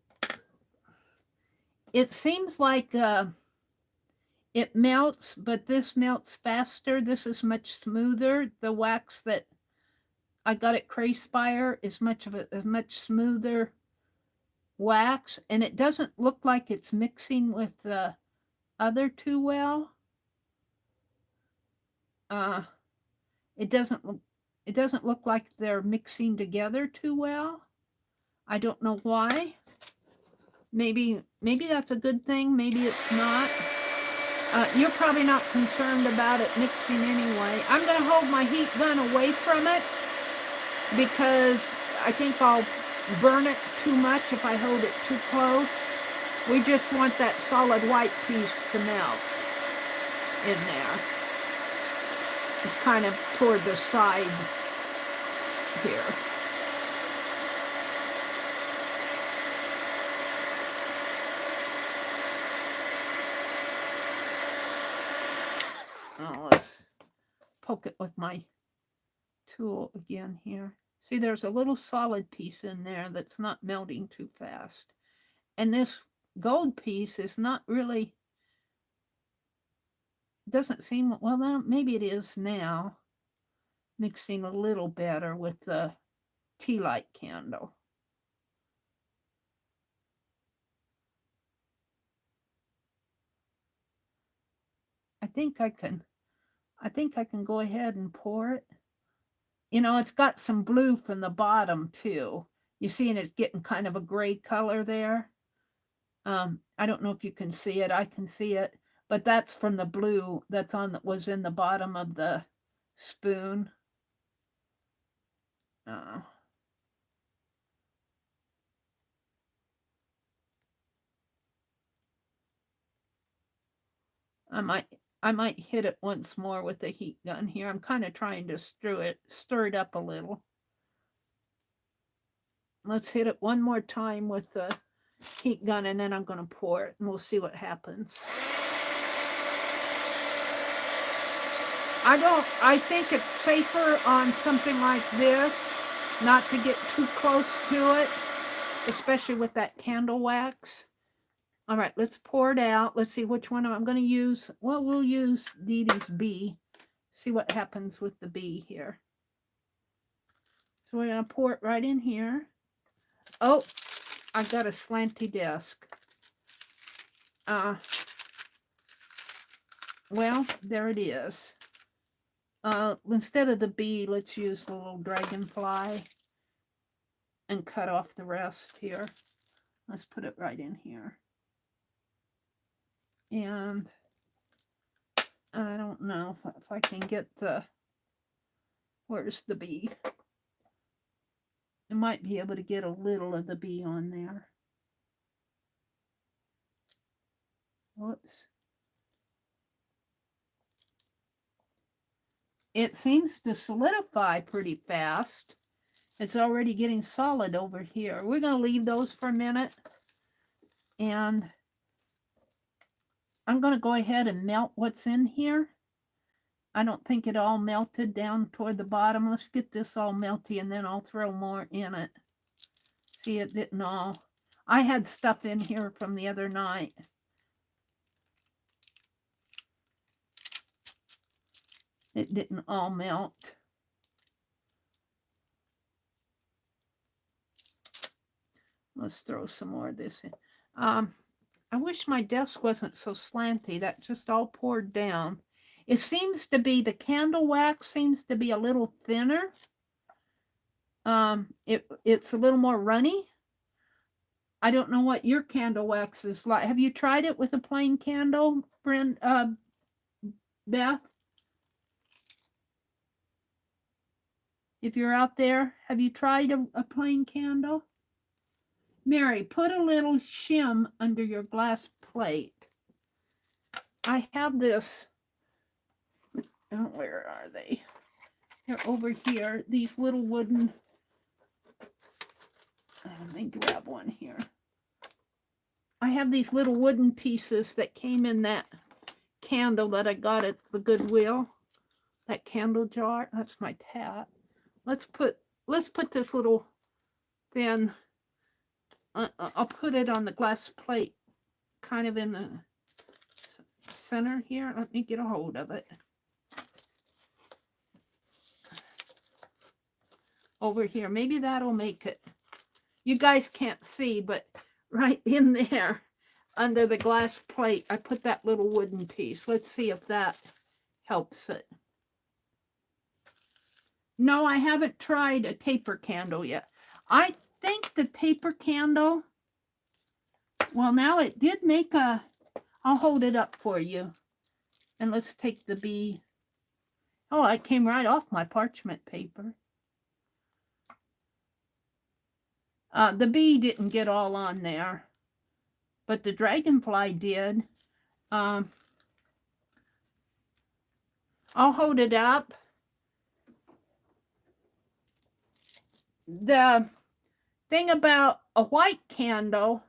seems like it melts, but this melts faster. This is much smoother. The wax that I got at Crayspire is a much smoother wax, and it doesn't look like it's mixing with the other too well. It doesn't look like they're mixing together too well. I don't know why. Maybe that's a good thing. Maybe it's not. You're probably not concerned about it mixing anyway. I'm going to hold my heat gun away from it because I think I'll burn it too much if I hold it too close. We just want that solid white piece to melt in there. It's kind of toward the side here. Oh, let's poke it with my tool again here. See, there's a little solid piece in there that's not melting too fast. And this gold piece is not really, doesn't seem, well, maybe it is now, mixing a little better with the tea light candle. I think I can go ahead and pour it. You know, it's got some blue from the bottom too. You see, and it's getting kind of a gray color there. I don't know if you can see it. I can see it, but that's from the blue that's on that was in the bottom of the spoon. I might hit it once more with the heat gun here. I'm kind of trying to stir it up a little. Let's hit it one more time with the heat gun, and then I'm going to pour it, and we'll see what happens. I think it's safer on something like this not to get too close to it, especially with that candle wax. All right, let's pour it out. Let's see which one I'm going to use. Well, we'll use Dee Dee's B. See what happens with the B here. So we're going to pour it right in here. Oh, I've got a slanty desk. Well, there it is. Instead of the B, let's use the little dragonfly and cut off the rest here. Let's put it right in here. And I don't know if I can get the, where's the B? I might be able to get a little of the B on there. Whoops. It seems to solidify pretty fast. It's already getting solid over here. We're going to leave those for a minute. And I'm going to go ahead and melt what's in here. I don't think it all melted down toward the bottom. Let's get this all melty and then I'll throw more in it. See, it didn't all. I had stuff in here from the other night. It didn't all melt. Let's throw some more of this in. I wish my desk wasn't so slanty. That just all poured down. It seems to be, the candle wax seems to be a little thinner. It's a little more runny. I don't know what your candle wax is like. Have you tried it with a plain candle, Beth? If you're out there, have you tried a plain candle? Meri, put a little shim under your glass plate. I have this. Oh, where are they? They're over here. These little wooden. Let me grab one here. I have these little wooden pieces that came in that candle that I got at the Goodwill. That candle jar. That's my tap. Let's put this little thin. I'll put it on the glass plate, kind of in the center here. Let me get a hold of it. Over here. Maybe that'll make it. You guys can't see, but right in there, under the glass plate, I put that little wooden piece. Let's see if that helps it. No, I haven't tried a taper candle yet. I think the taper candle, Well, now it did make a, I'll hold it up for you. And let's take the bee. Oh, it came right off my parchment paper. The bee didn't get all on there, but the dragonfly did. I'll hold it up. The thing about a white candle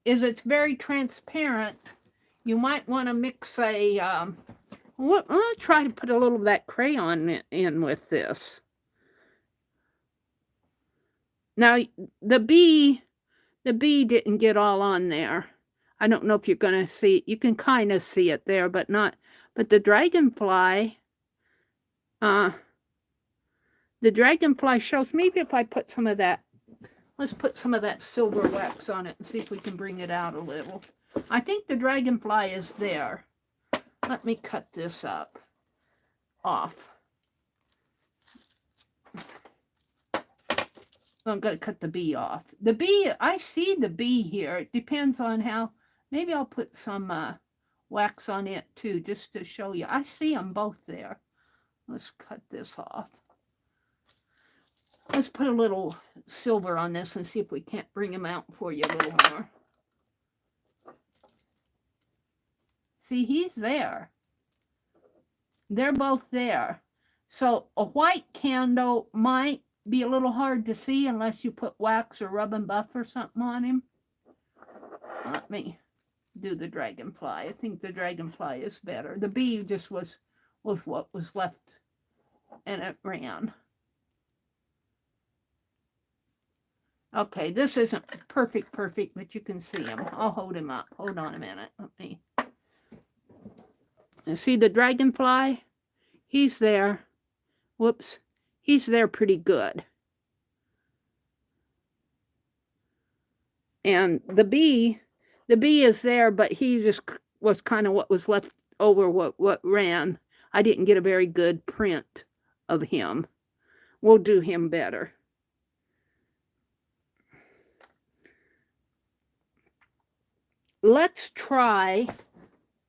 is it's very transparent. You might want to mix a, I'll try to put a little of that crayon in with this. Now, the bee didn't get all on there. I don't know if you're going to see, you can kind of see it there, but not, but the dragonfly shows, maybe if I put some of that, let's put some of that silver wax on it and see if we can bring it out a little. I think the dragonfly is there. Let me cut this up off. I'm going to cut the bee off. The bee, I see the bee here. It depends on how, maybe I'll put some wax on it too, just to show you. I see them both there. Let's cut this off. Let's put a little silver on this and see if we can't bring them out for you a little more. See, he's there. They're both there. So a white candle might be a little hard to see unless you put wax or rub and buff or something on him. Let me do the dragonfly. I think the dragonfly is better. The bee just was what was left and it ran. Okay, this isn't perfect, but you can see him. I'll hold him up. Hold on a minute. Let me. And see the dragonfly? He's there. Whoops. He's there pretty good. And the bee is there, but he just was kind of what was left over, what ran. I didn't get a very good print of him. We'll do him better. Let's try.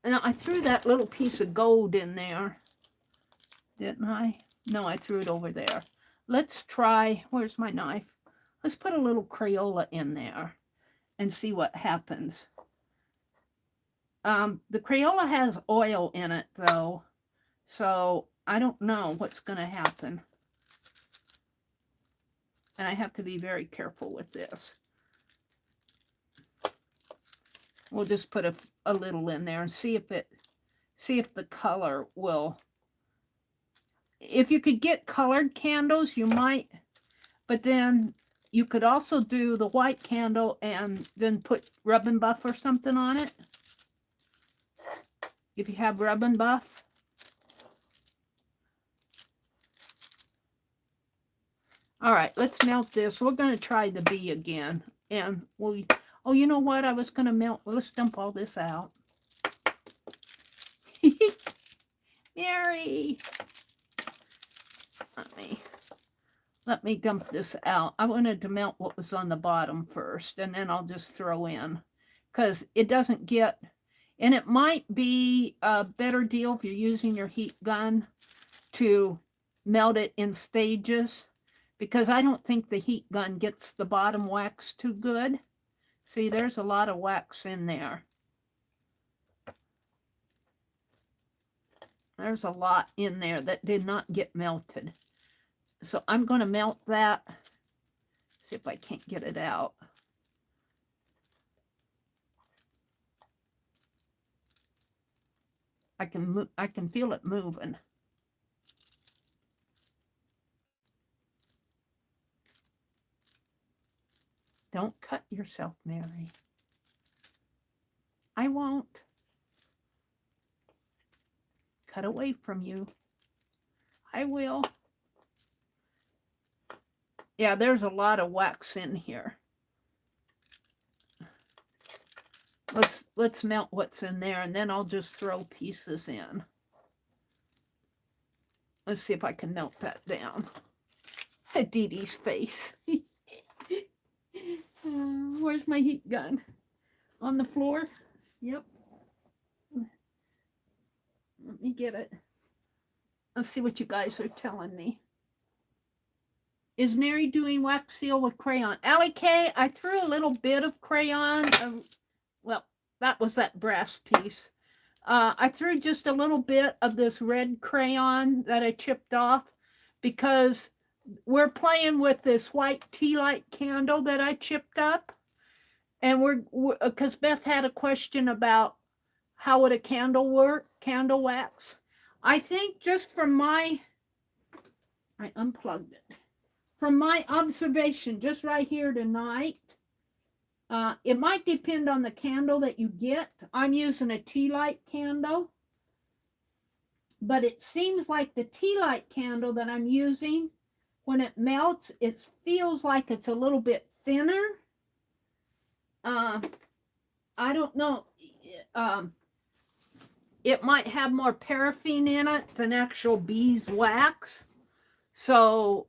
Now, I threw that little piece of gold in there, didn't I? No, I threw it over there. Let's try, where's my knife? Let's put a little Crayola in there and see what happens. The Crayola has oil in it, though, so I don't know what's going to happen. And I have to be very careful with this. We'll just put a little in there and see if the color will. If you could get colored candles, you might, but then you could also do the white candle and then put rub and buff or something on it. If you have rub and buff. All right, let's melt this. We're going to try the bee again. And we, oh, you know what? I was going to melt. Well, let's dump all this out. Meri. Let me dump this out. I wanted to melt what was on the bottom first, and then I'll just throw in. Because it doesn't get, and it might be a better deal if you're using your heat gun to melt it in stages. Because I don't think the heat gun gets the bottom wax too good. See, there's a lot of wax in there. There's a lot in there that did not get melted. So I'm going to melt that. See if I can't get it out. I can feel it moving. Don't cut yourself, Meri. I won't. Cut away from you. I will. Yeah, there's a lot of wax in here. Let's melt what's in there, and then I'll just throw pieces in. Let's see if I can melt that down. Dee Dee's face. Where's my heat gun? on the floor. Yep. Let me get it. Let's see what you guys are telling me. Is Meri doing wax seal with crayon? Allie K, I threw a little bit of crayon. Well, that was that brass piece. I threw just a little bit of this red crayon that I chipped off because we're playing with this white tea light candle that I chipped up. And because Beth had a question about how would a candle work, candle wax. I think just from I unplugged it. From my observation, just right here tonight, it might depend on the candle that you get. I'm using a tea light candle, but it seems like the tea light candle that I'm using, when it melts, it feels like it's a little bit thinner. I don't know. It might have more paraffin in it than actual beeswax. So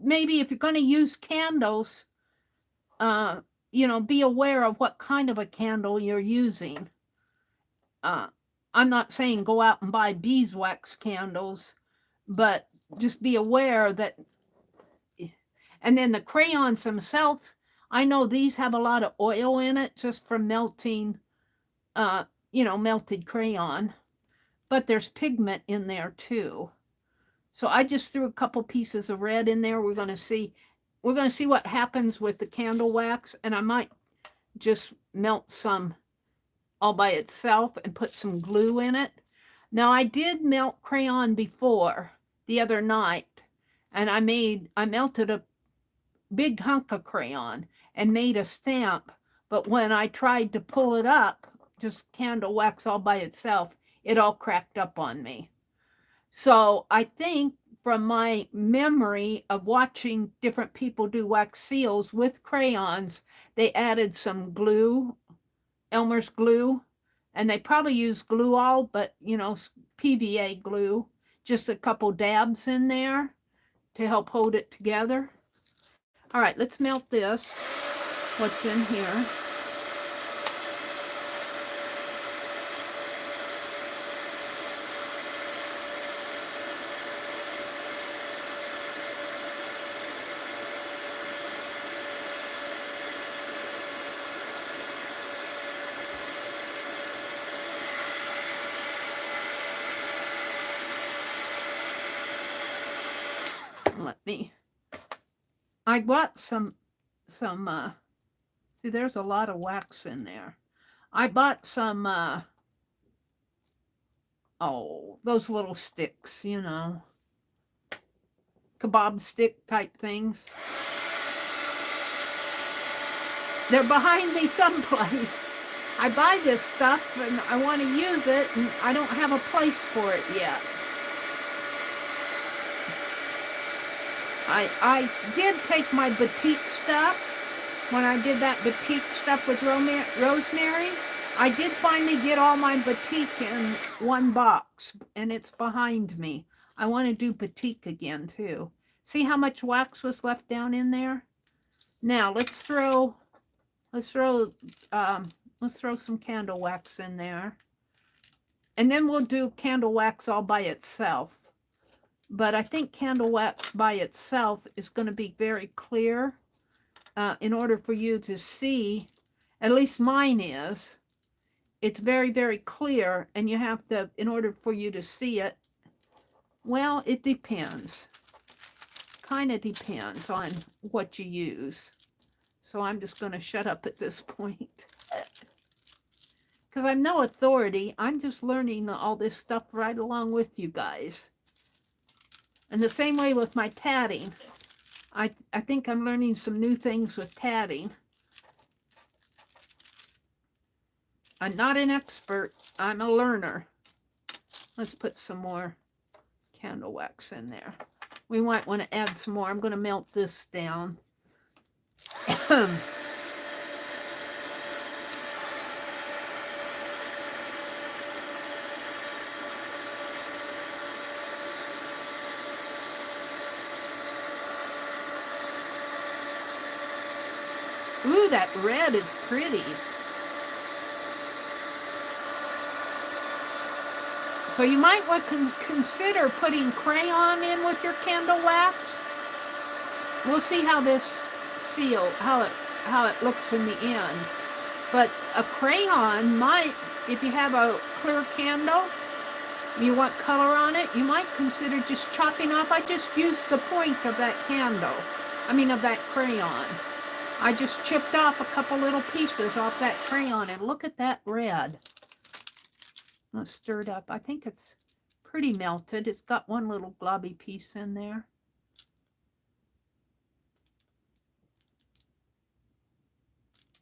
maybe if you're going to use candles, be aware of what kind of a candle you're using. I'm not saying go out and buy beeswax candles, but just be aware that. And then the crayons themselves, I know these have a lot of oil in it just from melting, melted crayon, but there's pigment in there too. So I just threw a couple pieces of red in there. We're going to see what happens with the candle wax, and I might just melt some all by itself and put some glue in it. Now I did melt crayon before the other night, and I melted a big hunk of crayon and made a stamp, but when I tried to pull it up, just candle wax all by itself, it all cracked up on me. So I think from my memory of watching different people do wax seals with crayons, they added some glue, Elmer's glue, and they probably used glue all, but PVA glue, just a couple dabs in there to help hold it together. All right, let's melt this, what's in here. I bought some, see, there's a lot of wax in there. I bought some, those little sticks, kebab stick type things. They're behind me someplace. I buy this stuff and I want to use it, and I don't have a place for it yet. I did take my batik stuff when I did that batik stuff with Rosemary. I did finally get all my batik in one box, and it's behind me. I want to do batik again too. See how much wax was left down in there? Now let's throw some candle wax in there, and then we'll do candle wax all by itself. But I think candle wax by itself is going to be very clear in order for you to see, at least mine is. It's very, very clear, and you have to, in order for you to see it, well, it depends. Kind of depends on what you use. So I'm just going to shut up at this point. Because I'm no authority. I'm just learning all this stuff right along with you guys. And the same way with my tatting. I think I'm learning some new things with tatting. I'm not an expert. I'm a learner. Let's put some more candle wax in there. We might want to add some more. I'm going to melt this down. Ooh, that red is pretty. So you might want to consider putting crayon in with your candle wax. We'll see how this seal, how it looks in the end. But a crayon might, if you have a clear candle, you want color on it, you might consider just chopping off. I just used the point of that candle, of that crayon. I just chipped off a couple little pieces off that crayon, and look at that red. Let's stir it up. I think it's pretty melted. It's got one little globby piece in there.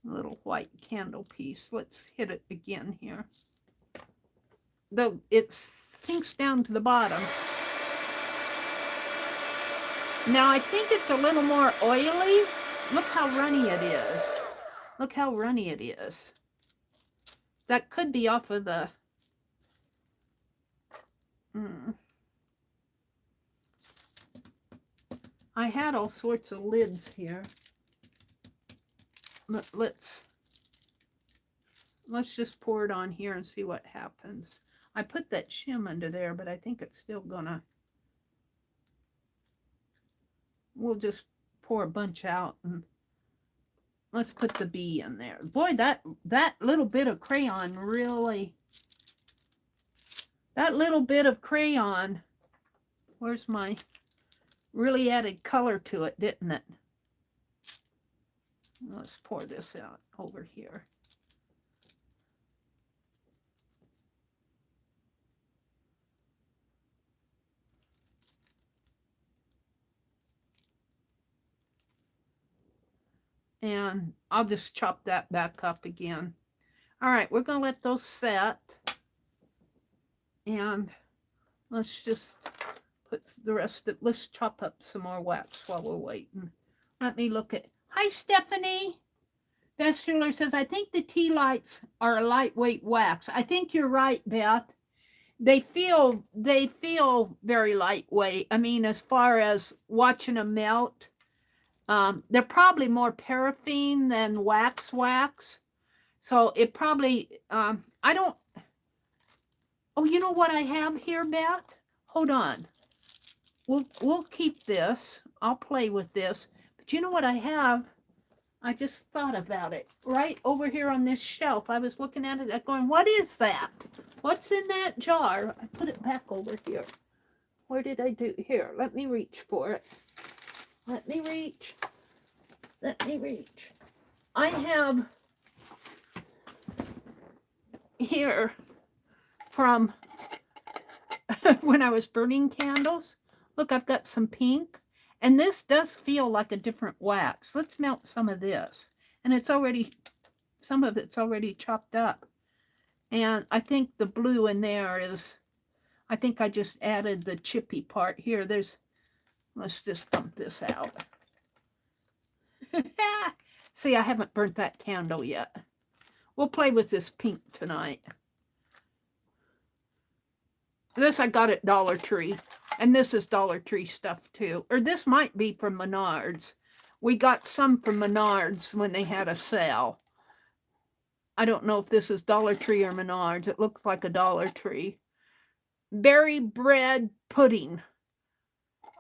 A little white candle piece. Let's hit it again here. Though it sinks down to the bottom. Now I think it's a little more oily. Look how runny it is. Look how runny it is. That could be off of the... I had all sorts of lids here. But let's just pour it on here and see what happens. I put that shim under there, but I think it's still gonna... We'll just pour a bunch out, and let's put the bee in there. Boy, that little bit of crayon really... That little bit of crayon, where's my... really added color to it, didn't it? Let's pour this out over here. And I'll just chop that back up again. All right, we're going to let those set. And let's just put the rest of... Let's chop up some more wax while we're waiting. Let me look at... Hi, Stephanie. Beth Schuler says, I think the tea lights are a lightweight wax. I think you're right, Beth. They feel very lightweight. As far as watching them melt, they're probably more paraffin than wax. So it probably, I don't, oh, you know what I have here, Beth? Hold on. We'll keep this. I'll play with this. But you know what I have? I just thought about it. Right over here on this shelf, I was looking at it going, what is that? What's in that jar? I put it back over here. Where did I do? Here, let me reach for it. Let me reach. I have here from when I was burning candles. Look, I've got some pink. And this does feel like a different wax. Let's melt some of this. And it's already, some of it's already chopped up. And I think the blue in there is, I think I just added the chippy part here. Let's just dump this out. See, I haven't burnt that candle yet. We'll play with this pink tonight. This I got at Dollar Tree. And this is Dollar Tree stuff too. Or this might be from Menards. We got some from Menards when they had a sale. I don't know if this is Dollar Tree or Menards. It looks like a Dollar Tree. Berry bread pudding.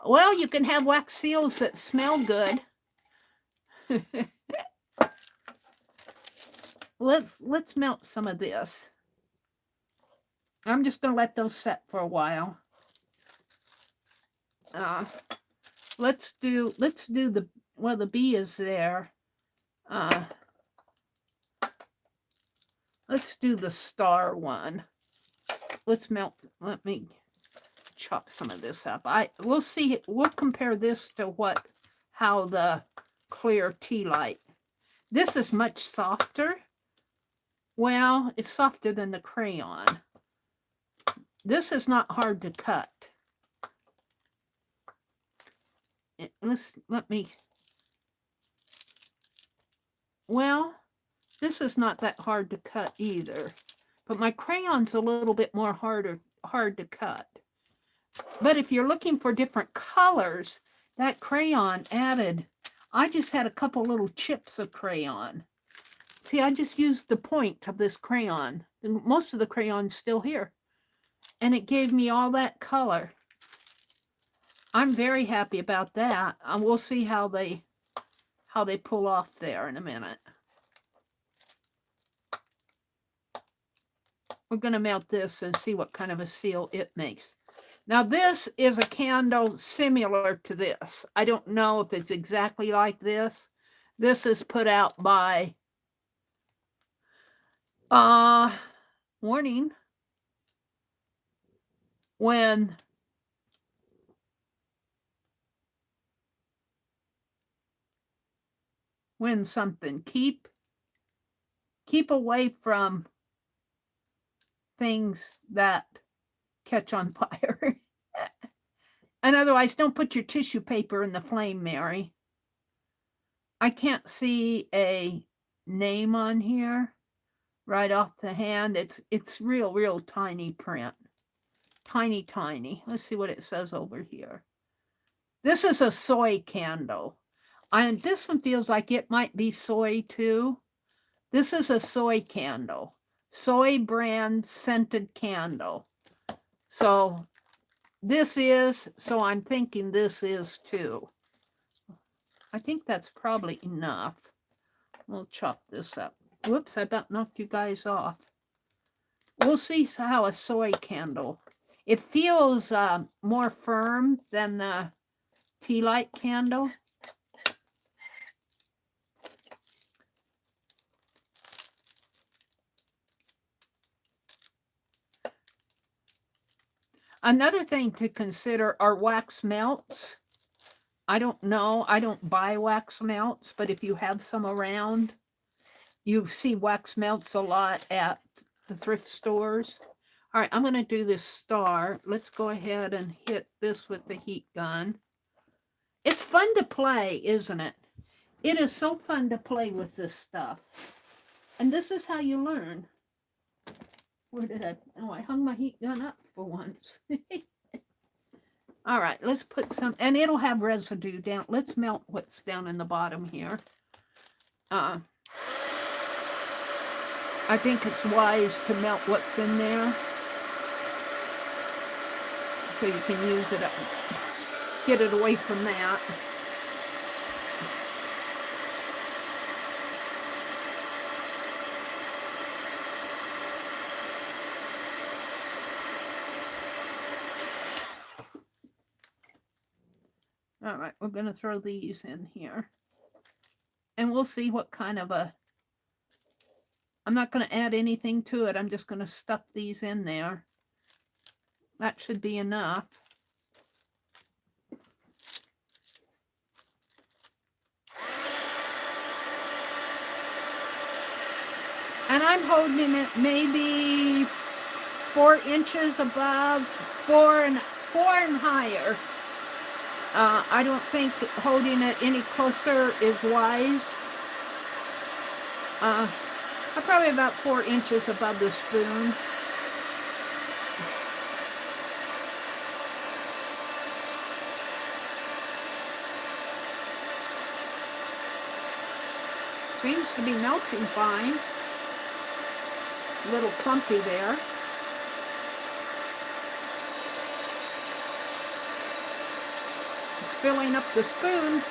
Well, you can have wax seals that smell good. Let's melt some of this. I'm just going to let those set for a while. Let's do the, well, the bee is there. Let's do the star one. Let's melt, let me chop some of this up. We'll see, we'll compare this to how the clear tea light. This is much softer. Well, it's softer than the crayon. This is not hard to cut. Let me, well, this is not that hard to cut either, but my crayon's a little bit more hard to cut. But if you're looking for different colors, that crayon added, I just had a couple little chips of crayon. See, I just used the point of this crayon. Most of the crayon's still here. And it gave me all that color. I'm very happy about that. We'll see how they pull off there in a minute. We're going to melt this and see what kind of a seal it makes. Now this is a candle similar to this. I don't know if it's exactly like this. This is put out by warning, when something, keep away from things that catch on fire. And otherwise, don't put your tissue paper in the flame, Meri. I can't see a name on here right off the hand. It's real tiny print. Tiny. Let's see what it says over here. This is a soy candle. And this one feels like it might be soy too. This is a soy candle. Soy brand scented candle. So this is, so I'm thinking this is too. I think that's probably enough. We'll chop this up. Whoops, I about knocked you guys off. We'll see how a soy candle. It feels more firm than the tea light candle. Another thing to consider are wax melts. I don't know. I don't buy wax melts, but if you have some around, you see wax melts a lot at the thrift stores. All right, I'm going to do this star. Let's go ahead and hit this with the heat gun. It's fun to play, isn't it? It is so fun to play with this stuff. And this is how you learn. Where did I? Oh, I hung my heat gun up for once. All right, let's put some, and it'll have residue down. Let's melt what's down in the bottom here. I think it's wise to melt what's in there so you can use it up, get it away from that. All right, we're going to throw these in here. And we'll see what kind of a... I'm not going to add anything to it. I'm just going to stuff these in there. That should be enough. And I'm holding it maybe 4 inches above, 4 and higher. I don't think holding it any closer is wise. I'm probably about 4 inches above the spoon. Seems to be melting fine. A little clumpy there. It's filling up the spoon.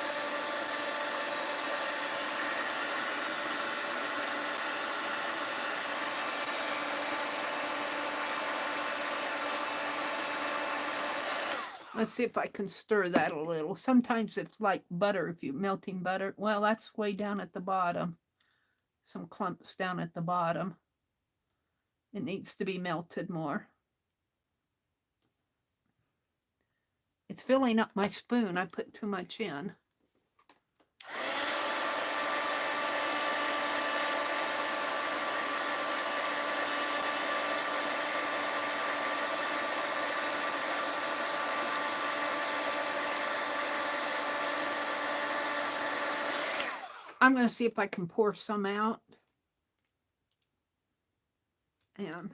Let's see if I can stir that a little. Sometimes it's like butter, if you're melting butter. Well, that's way down at the bottom. Some clumps down at the bottom. It needs to be melted more. It's filling up my spoon. I put too much in. I'm going to see if I can pour some out. And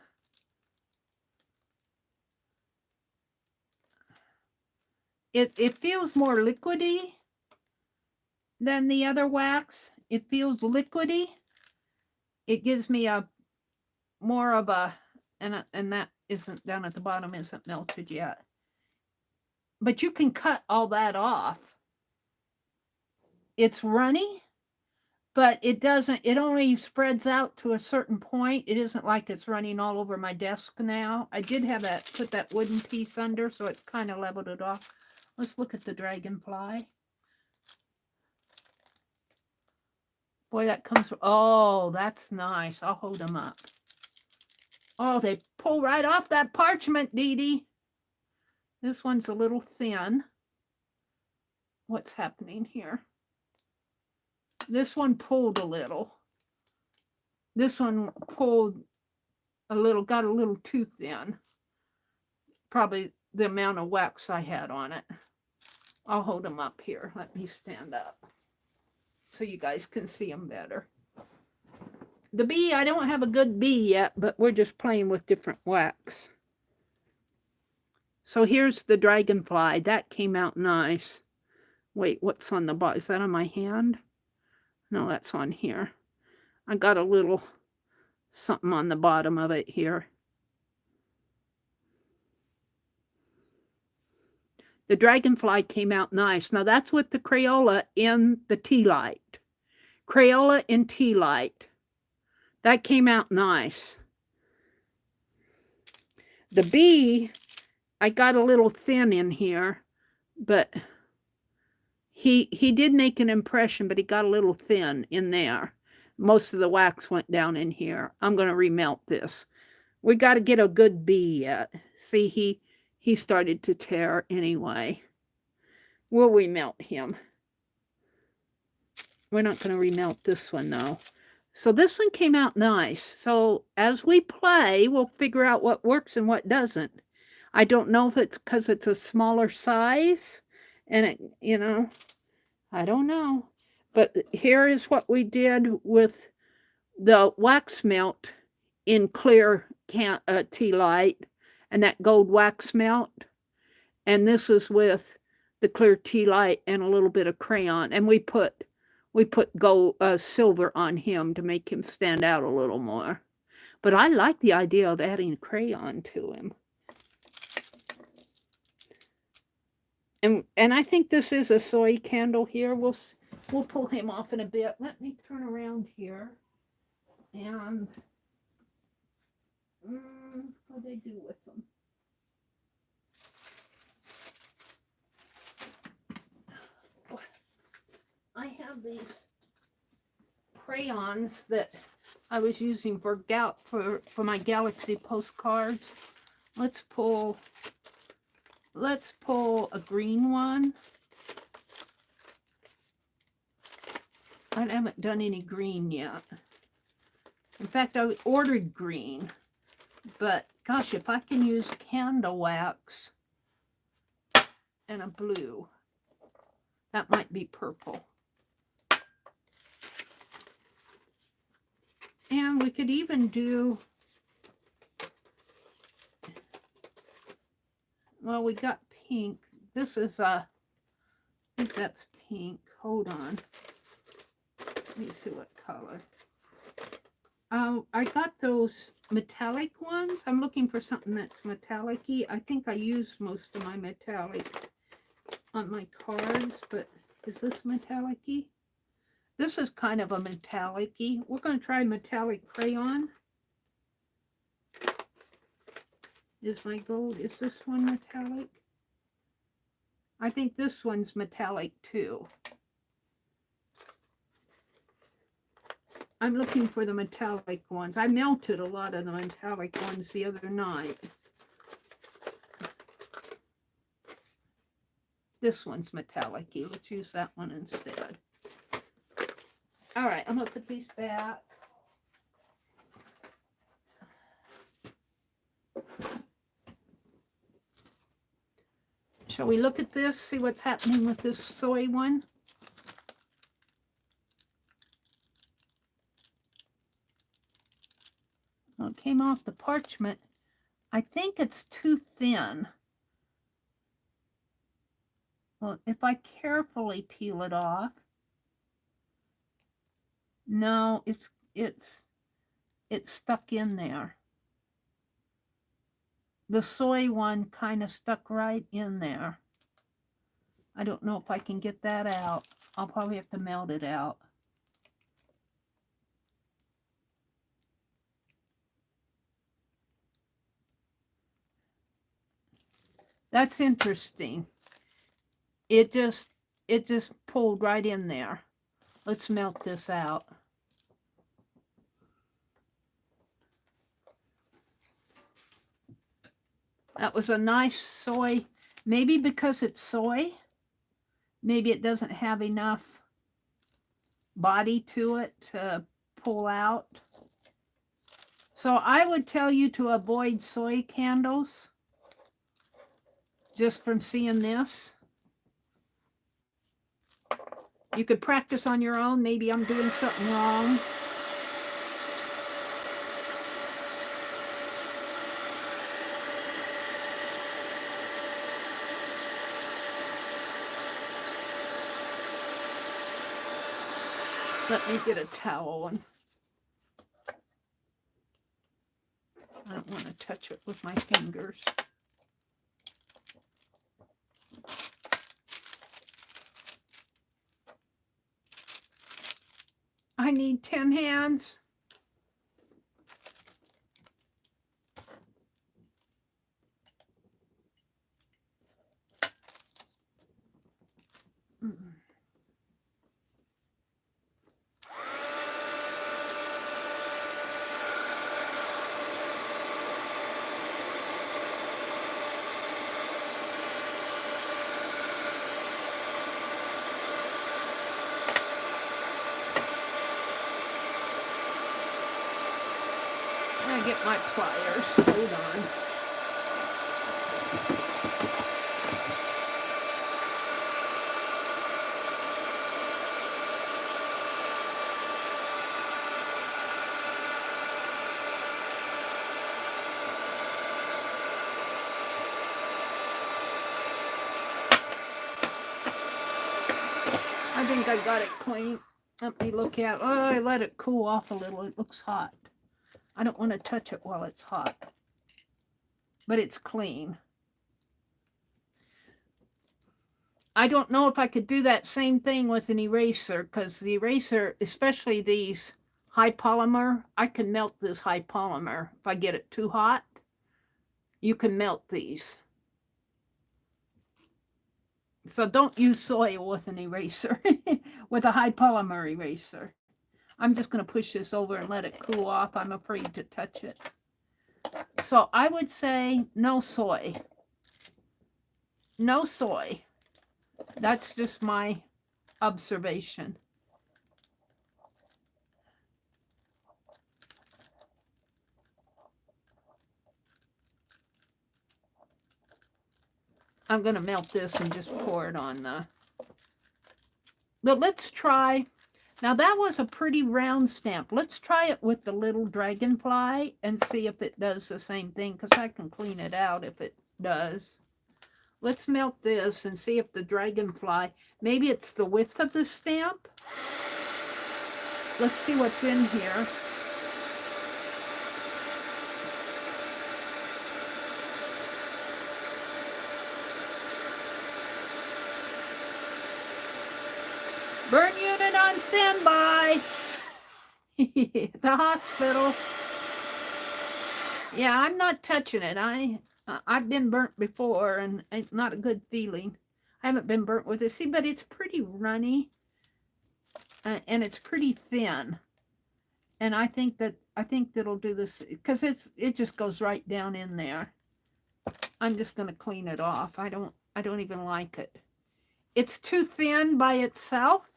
it feels more liquidy than the other wax. It feels liquidy. It gives me a more of a, and that isn't down at the bottom isn't melted yet. But you can cut all that off. It's runny, but it doesn't, it only spreads out to a certain point. It isn't like it's running all over my desk now. I did have that, put that wooden piece under, so it kind of leveled it off. Let's look at the dragonfly. Boy, that comes, oh, that's nice. I'll hold them up. Oh, they pull right off that parchment, Dee Dee. This one's a little thin. What's happening here? This one pulled a little. This one pulled a little, got a little too thin. Probably the amount of wax I had on it. I'll hold them up here. Let me stand up so you guys can see them better. The bee, I don't have a good bee yet, but we're just playing with different wax. So here's the dragonfly. That came out nice. Wait, what's on the bottom? Is that on my hand? No, that's on here. I got a little something on the bottom of it here. The dragonfly came out nice. Now that's with the Crayola in the tea light. Crayola in tea light. That came out nice. The bee, I got a little thin in here, but he did make an impression, but he got a little thin in there. Most of the wax went down in here. I'm going to remelt this. We got to get a good bee yet. See, he started to tear anyway. We'll remelt him. We're not going to remelt this one, though. So this one came out nice. So as we play, we'll figure out what works and what doesn't. I don't know if it's because it's a smaller size. And, it, you know, I don't know. But here is what we did with the wax melt in clear tea light. And that gold wax melt. And this is with the clear tea light and a little bit of crayon. And we put gold, silver on him to make him stand out a little more. But I like the idea of adding crayon to him. And I think this is a soy candle here. We'll pull him off in a bit. Let me turn around here. And what do they do with them? I have these crayons that I was using for my Galaxy postcards. Let's pull a green one. I haven't done any green yet. In fact, I ordered green, but gosh, if I can use candle wax and a blue, that might be purple. And we could even do, well, we got pink. This is I think that's pink. Hold on. Let me see what color. I got those metallic ones. I'm looking for something that's metallic-y. I think I used most of my metallic on my cards, but is this metallic-y? This is kind of a metallic-y. We're going to try metallic crayon. Is my gold, is this one metallic? I think this one's metallic too. I'm looking for the metallic ones. I melted a lot of the metallic ones the other night. This one's metallic-y. Let's use that one instead. All right, I'm going to put these back. Shall we look at this, see what's happening with this soy one? Well, it came off the parchment. I think it's too thin. Well, if I carefully peel it off, no, it's stuck in there. the soy one kind of stuck right in there. I don't know if I can get that out. I'll probably have to melt it out. That's interesting. It just pulled right in there. Let's melt this out. That was a nice soy. Maybe because it's soy, maybe it doesn't have enough body to it to pull out. So I would tell you to avoid soy candles just from seeing this. You could practice on your own. Maybe I'm doing something wrong. Let me get a towel and I don't want to touch it with my fingers. I need 10 hands. Get my pliers. Hold on. I think I got it clean. Let me look at it. Oh, I let it cool off a little. It looks hot. I don't want to touch it while it's hot, but it's clean. I don't know if I could do that same thing with an eraser, because the eraser, especially these high polymer, I can melt this high polymer. If I get it too hot, you can melt these. So don't use soil with an eraser, with a high polymer eraser. I'm just going to push this over and let it cool off. I'm afraid to touch it. So I would say no soy. No soy. That's just my observation. I'm going to melt this and just pour it on the... But let's try... Now that was a pretty round stamp. Let's try it with the little dragonfly and see if it does the same thing, because I can clean it out if it does. Let's melt this and see if the dragonfly, maybe it's the width of the stamp. Let's see what's in here. Burn unit on standby. The hospital. Yeah, I'm not touching it. I've been burnt before, and it's not a good feeling. I haven't been burnt with it. See, but it's pretty runny, and it's pretty thin. And I think that'll do this, because it just goes right down in there. I'm just going to clean it off. I don't even like it. It's too thin by itself.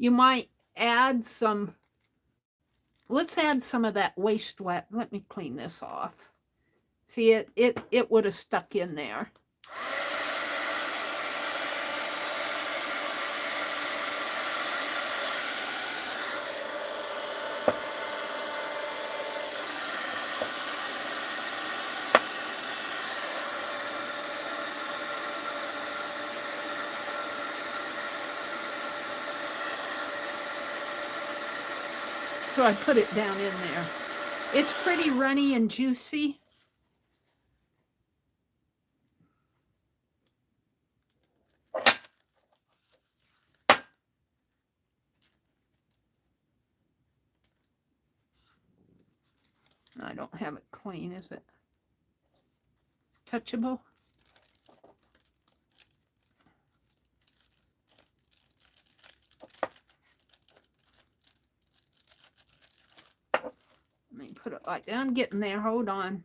You might add some, let's add some of that waste wet. Let me clean this off. See, it would have stuck in there. So I put it down in there. It's pretty runny and juicy. I don't have it clean, is it? Touchable? Let me put it like that. I'm getting there. Hold on.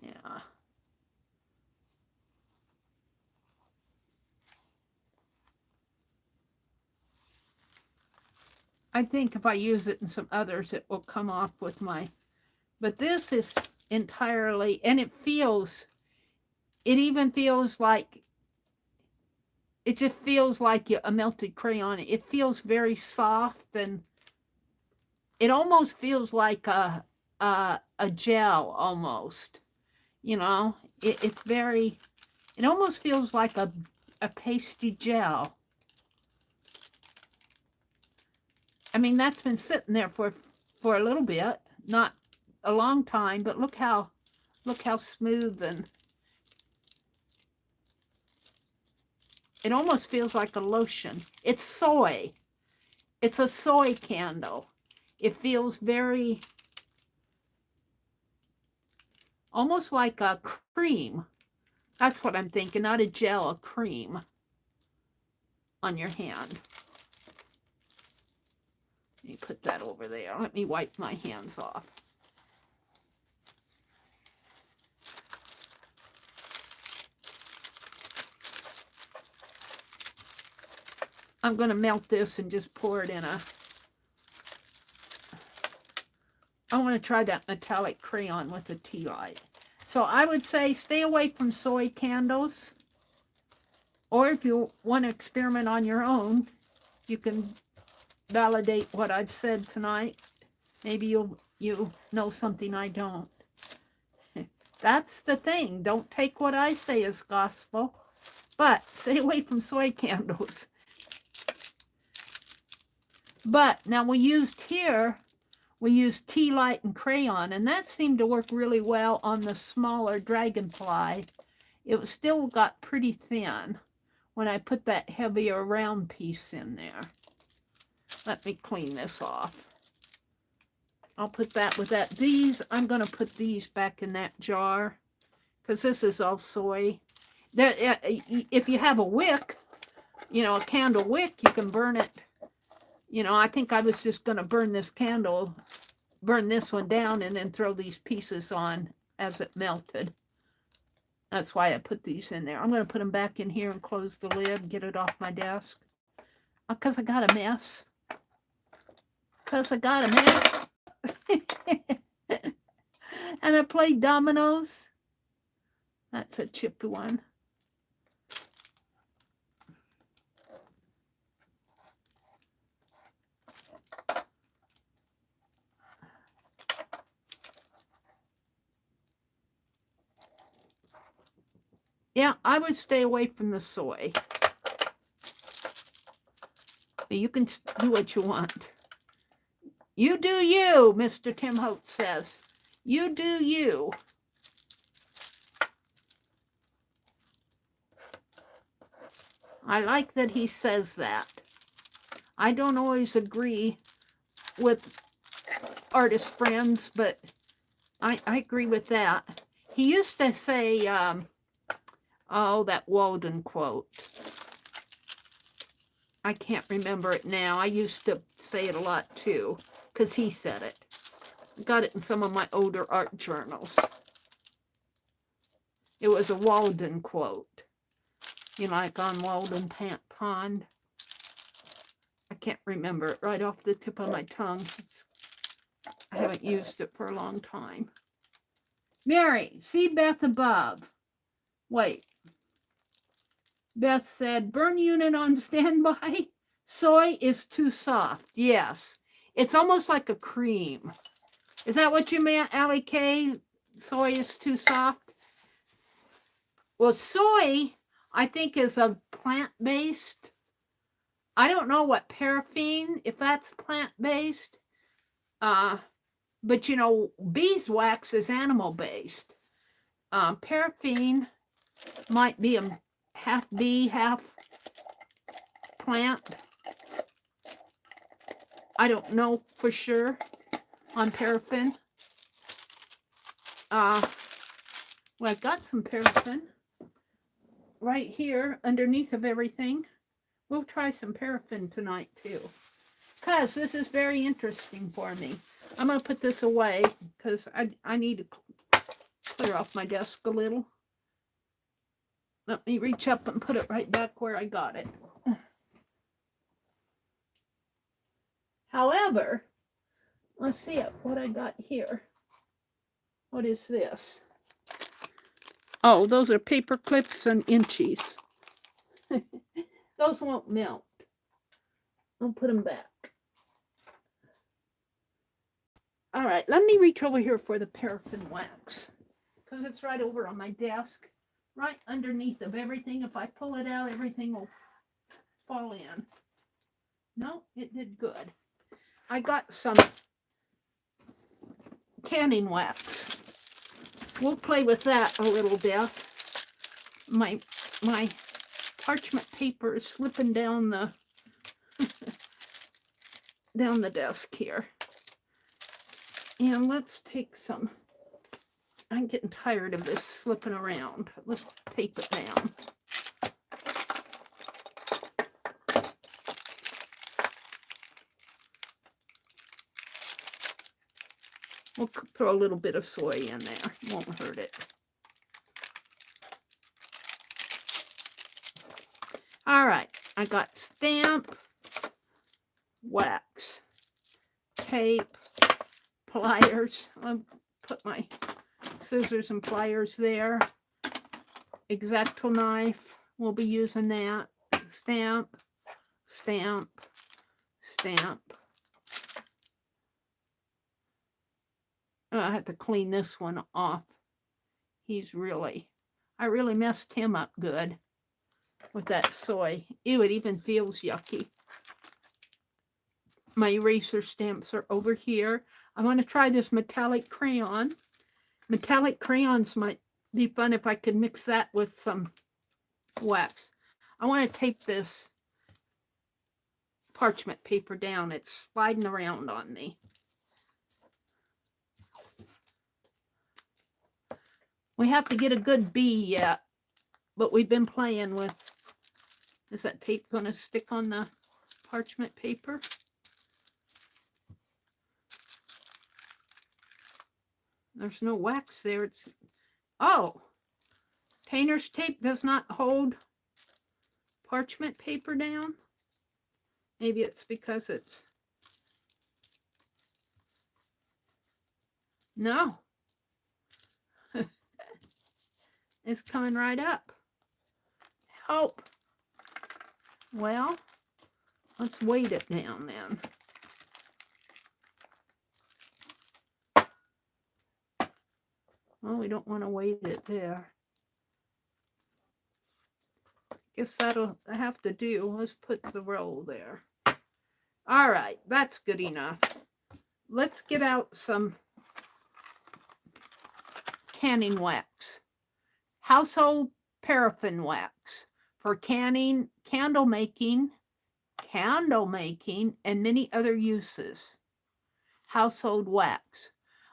Yeah. I think if I use it in some others, it will come off with my, but this is entirely, and it even feels like, it just feels like a melted crayon. It feels very soft, and it almost feels like a gel almost, you know, it's very, it almost feels like a pasty gel. I mean, that's been sitting there for a little bit, not a long time, but look how smooth, and it almost feels like a lotion. It's soy. It's a soy candle. It feels very, almost like a cream. That's what I'm thinking, not a gel, a cream on your hand. Let me put that over there. Let me wipe my hands off. I'm going to melt this and just pour it in a, I want to try that metallic crayon with a tea light. So I would say stay away from soy candles. Or if you want to experiment on your own, you can validate what I've said tonight. Maybe you know something I don't. That's the thing. Don't take what I say as gospel, but stay away from soy candles. But now we used tea light and crayon, and that seemed to work really well on the smaller dragonfly. It still got pretty thin when I put that heavier round piece in there. Let me clean this off. I'll put that with that. These, I'm going to put these back in that jar because this is all soy. There, if you have a wick, you know, a candle wick, you can burn it. You know, I think I was just going to burn this candle, burn this one down, and then throw these pieces on as it melted. That's why I put these in there. I'm going to put them back in here and close the lid, get it off my desk. Because I got a mess. And I played dominoes. That's a chippy one. Yeah, I would stay away from the soy. You can do what you want. You do you, Mr. Tim Holt says. You do you. I like that he says that. I don't always agree with artist friends, but I agree with that. He used to say, oh, that Walden quote. I can't remember it now. I used to say it a lot too, because he said it. Got it in some of my older art journals. It was a Walden quote. You know, like on Walden Pond. I can't remember it right off the tip of my tongue. I haven't used it for a long time. Mary, see Beth above. Wait. Beth said, burn unit on standby. Soy is too soft. Yes. It's almost like a cream. Is that what you meant, Allie K? Soy is too soft? Well, soy, I think, is a plant-based. I don't know what paraffin, if that's plant-based. But, you know, beeswax is animal-based. Paraffin might be a half bee, half plant. I don't know for sure on paraffin. Well, I've got some paraffin right here underneath of everything. We'll try some paraffin tonight too, because this is very interesting for me. I'm going to put this away because I need to clear off my desk a little. Let me reach up and put it right back where I got it. However, let's see what I got here. What is this? Oh, those are paper clips and inchies. Those won't melt. I'll put them back. All right, let me reach over here for the paraffin wax, because it's right over on my desk, right underneath of everything. If I pull it out, everything will fall in. No, it did good. I got some canning wax. We'll play with that a little bit. My parchment paper is slipping down the down the desk here. And let's take some. I'm getting tired of this slipping around. Let's tape it down. We'll throw a little bit of soy in there. Won't hurt it. All right. I got stamp, wax, tape, pliers. I'll put my scissors and pliers there. X-Acto knife. We'll be using that. Stamp, stamp, stamp. I have to clean this one off. I really messed him up good with that soy. Ew, it even feels yucky. My eraser stamps are over here. I want to try this metallic crayon. Metallic crayons might be fun if I could mix that with some wax. I want to tape this parchment paper down. It's sliding around on me. We have to get a good bee yet, but we've been playing with. Is that tape going to stick on the parchment paper? There's no wax there. Oh, painter's tape does not hold parchment paper down. Maybe it's because it's. No. It's coming right up. Help. Well, let's weight it down then. Well, we don't want to weight it there. Guess that'll have to do. Let's put the roll there. All right, that's good enough. Let's get out some canning wax. Household paraffin wax for canning, candle making, and many other uses. Household wax.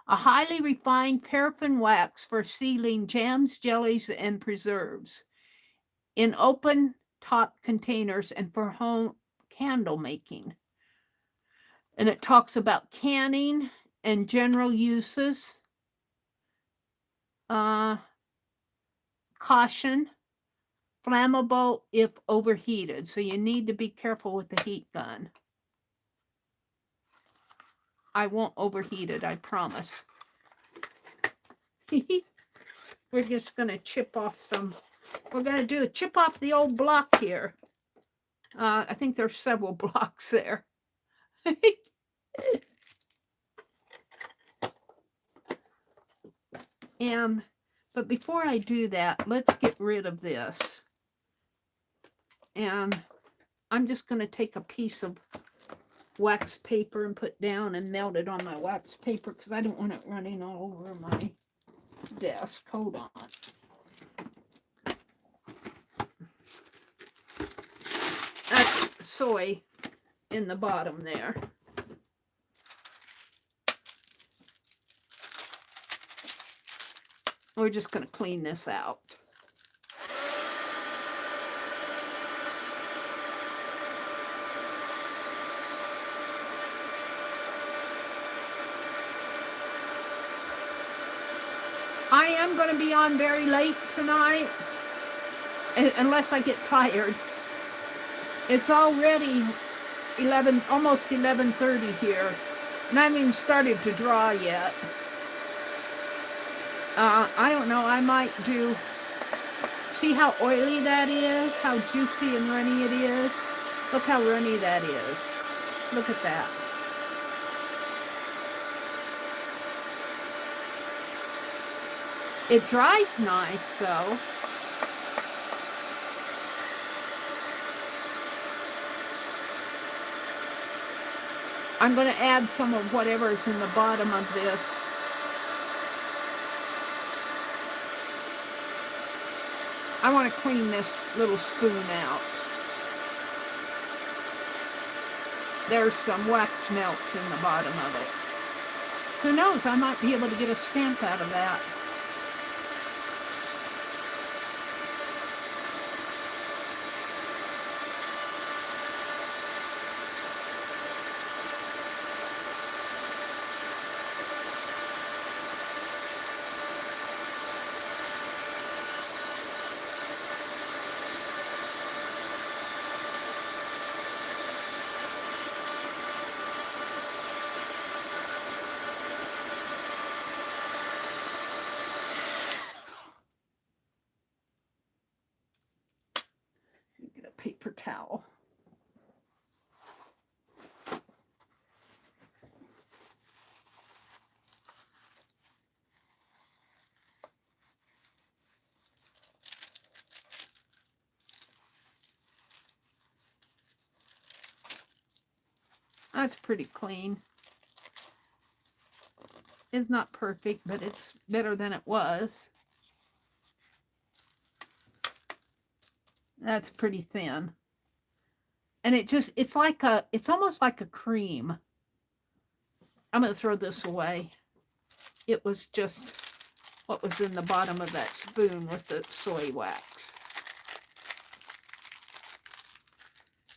A highly refined paraffin wax for sealing jams, jellies, and preserves in open top containers and for home candle making. And it talks about canning and general uses. Caution, flammable if overheated. So you need to be careful with the heat gun. I won't overheat it, I promise. We're just going to chip off some. We're going to do a chip off the old block here. I think there's several blocks there. But before I do that, let's get rid of this. And I'm just going to take a piece of wax paper and put down and melt it on my wax paper because I don't want it running all over my desk. Hold on. That's soy in the bottom there. We're just going to clean this out. I am going to be on very late tonight, unless I get tired. It's already 11, almost 11:30 here, and I haven't even started to draw yet. I don't know, I might do, see how oily that is, how juicy and runny it is? Look how runny that is. Look at that. It dries nice though. I'm going to add some of whatever's in the bottom of this. I want to clean this little spoon out. There's some wax melt in the bottom of it. Who knows, I might be able to get a stamp out of that. Paper towel. That's pretty clean. It's not perfect, but it's better than it was. That's pretty thin. And it's like it's almost like a cream. I'm going to throw this away. It was just what was in the bottom of that spoon with the soy wax.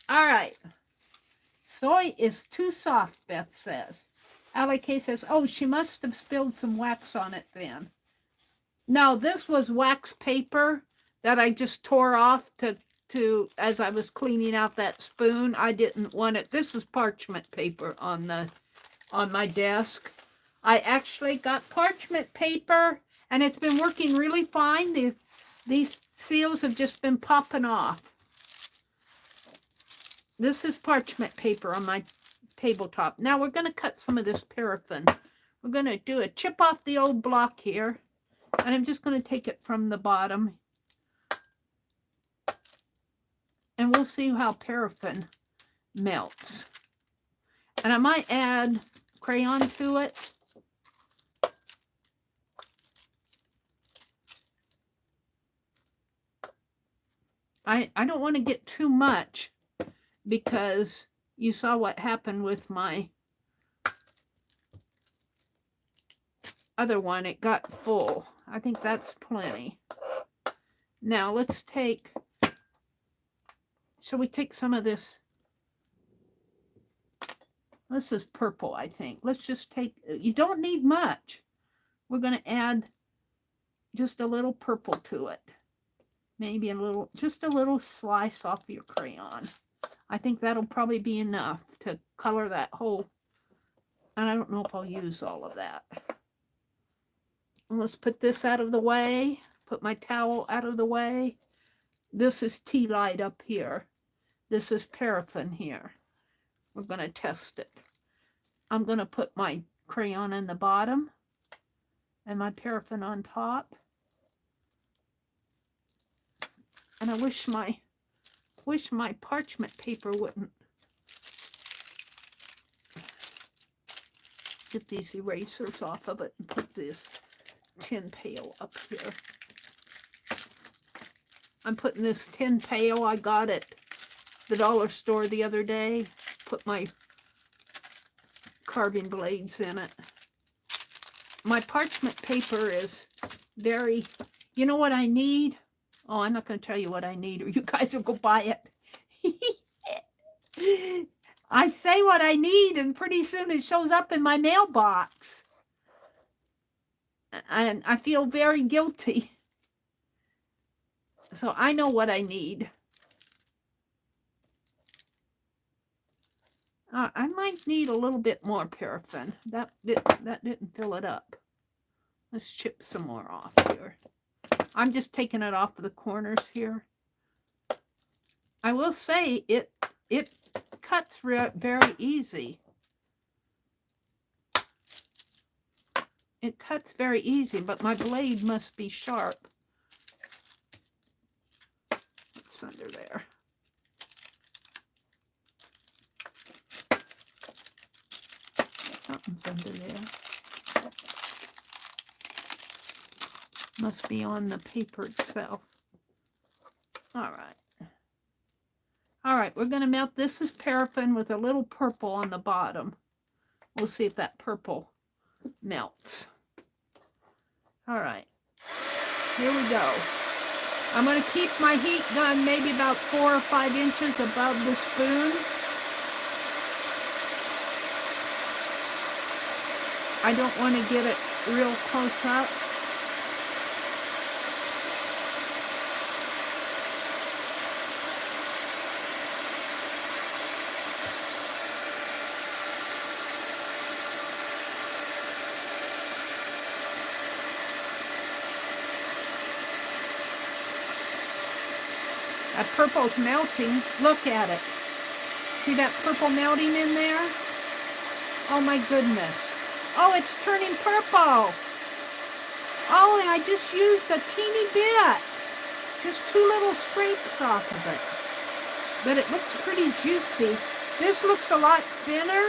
All right. Soy is too soft, Beth says. Allie K says, oh, she must have spilled some wax on it then. No, this was wax paper that I just tore off as I was cleaning out that spoon. I didn't want it. This is parchment paper on my desk. I actually got parchment paper and it's been working really fine. These seals have just been popping off. This is parchment paper on my tabletop. Now we're going to cut some of this paraffin. We're going to do a chip off the old block here. And I'm just going to take it from the bottom. And we'll see how paraffin melts. And I might add crayon to it. I don't want to get too much because you saw what happened with my other one. It got full. I think that's plenty. Now let's take, shall we take some of this? This is purple, I think. Let's just take, you don't need much. We're going to add just a little purple to it. Maybe just a little slice off your crayon. I think that'll probably be enough to color that whole, and I don't know if I'll use all of that. Let's put this out of the way. Put my towel out of the way. This is tea light up here. This is paraffin here. We're going to test it. I'm going to put my crayon in the bottom and my paraffin on top. And I wish my parchment paper wouldn't. Get these erasers off of it and put this tin pail up here. I'm putting this tin pail I got at the dollar store the other day. Put my carving blades in it. My parchment paper is very, you know what I need? Oh, I'm not going to tell you what I need or you guys will go buy it. I say what I need and pretty soon it shows up in my mailbox. And I feel very guilty. So I know what I need. I might need a little bit more paraffin. That didn't fill it up. Let's chip some more off here. I'm just taking it off of the corners here. I will say it cuts very easy. It cuts very easy, but my blade must be sharp. It's under there. Something's under there. Must be on the paper itself. All right. All right, we're going to melt. This is paraffin with a little purple on the bottom. We'll see if that purple melts. All right. Here we go. I'm going to keep my heat gun maybe about 4 or 5 inches above the spoon. I don't want to get it real close up. That purple's melting. Look at it. See that purple melting in there? Oh my goodness. Oh, it's turning purple. Oh, and I just used a teeny bit. Just 2 little scrapes off of it. But it looks pretty juicy. This looks a lot thinner,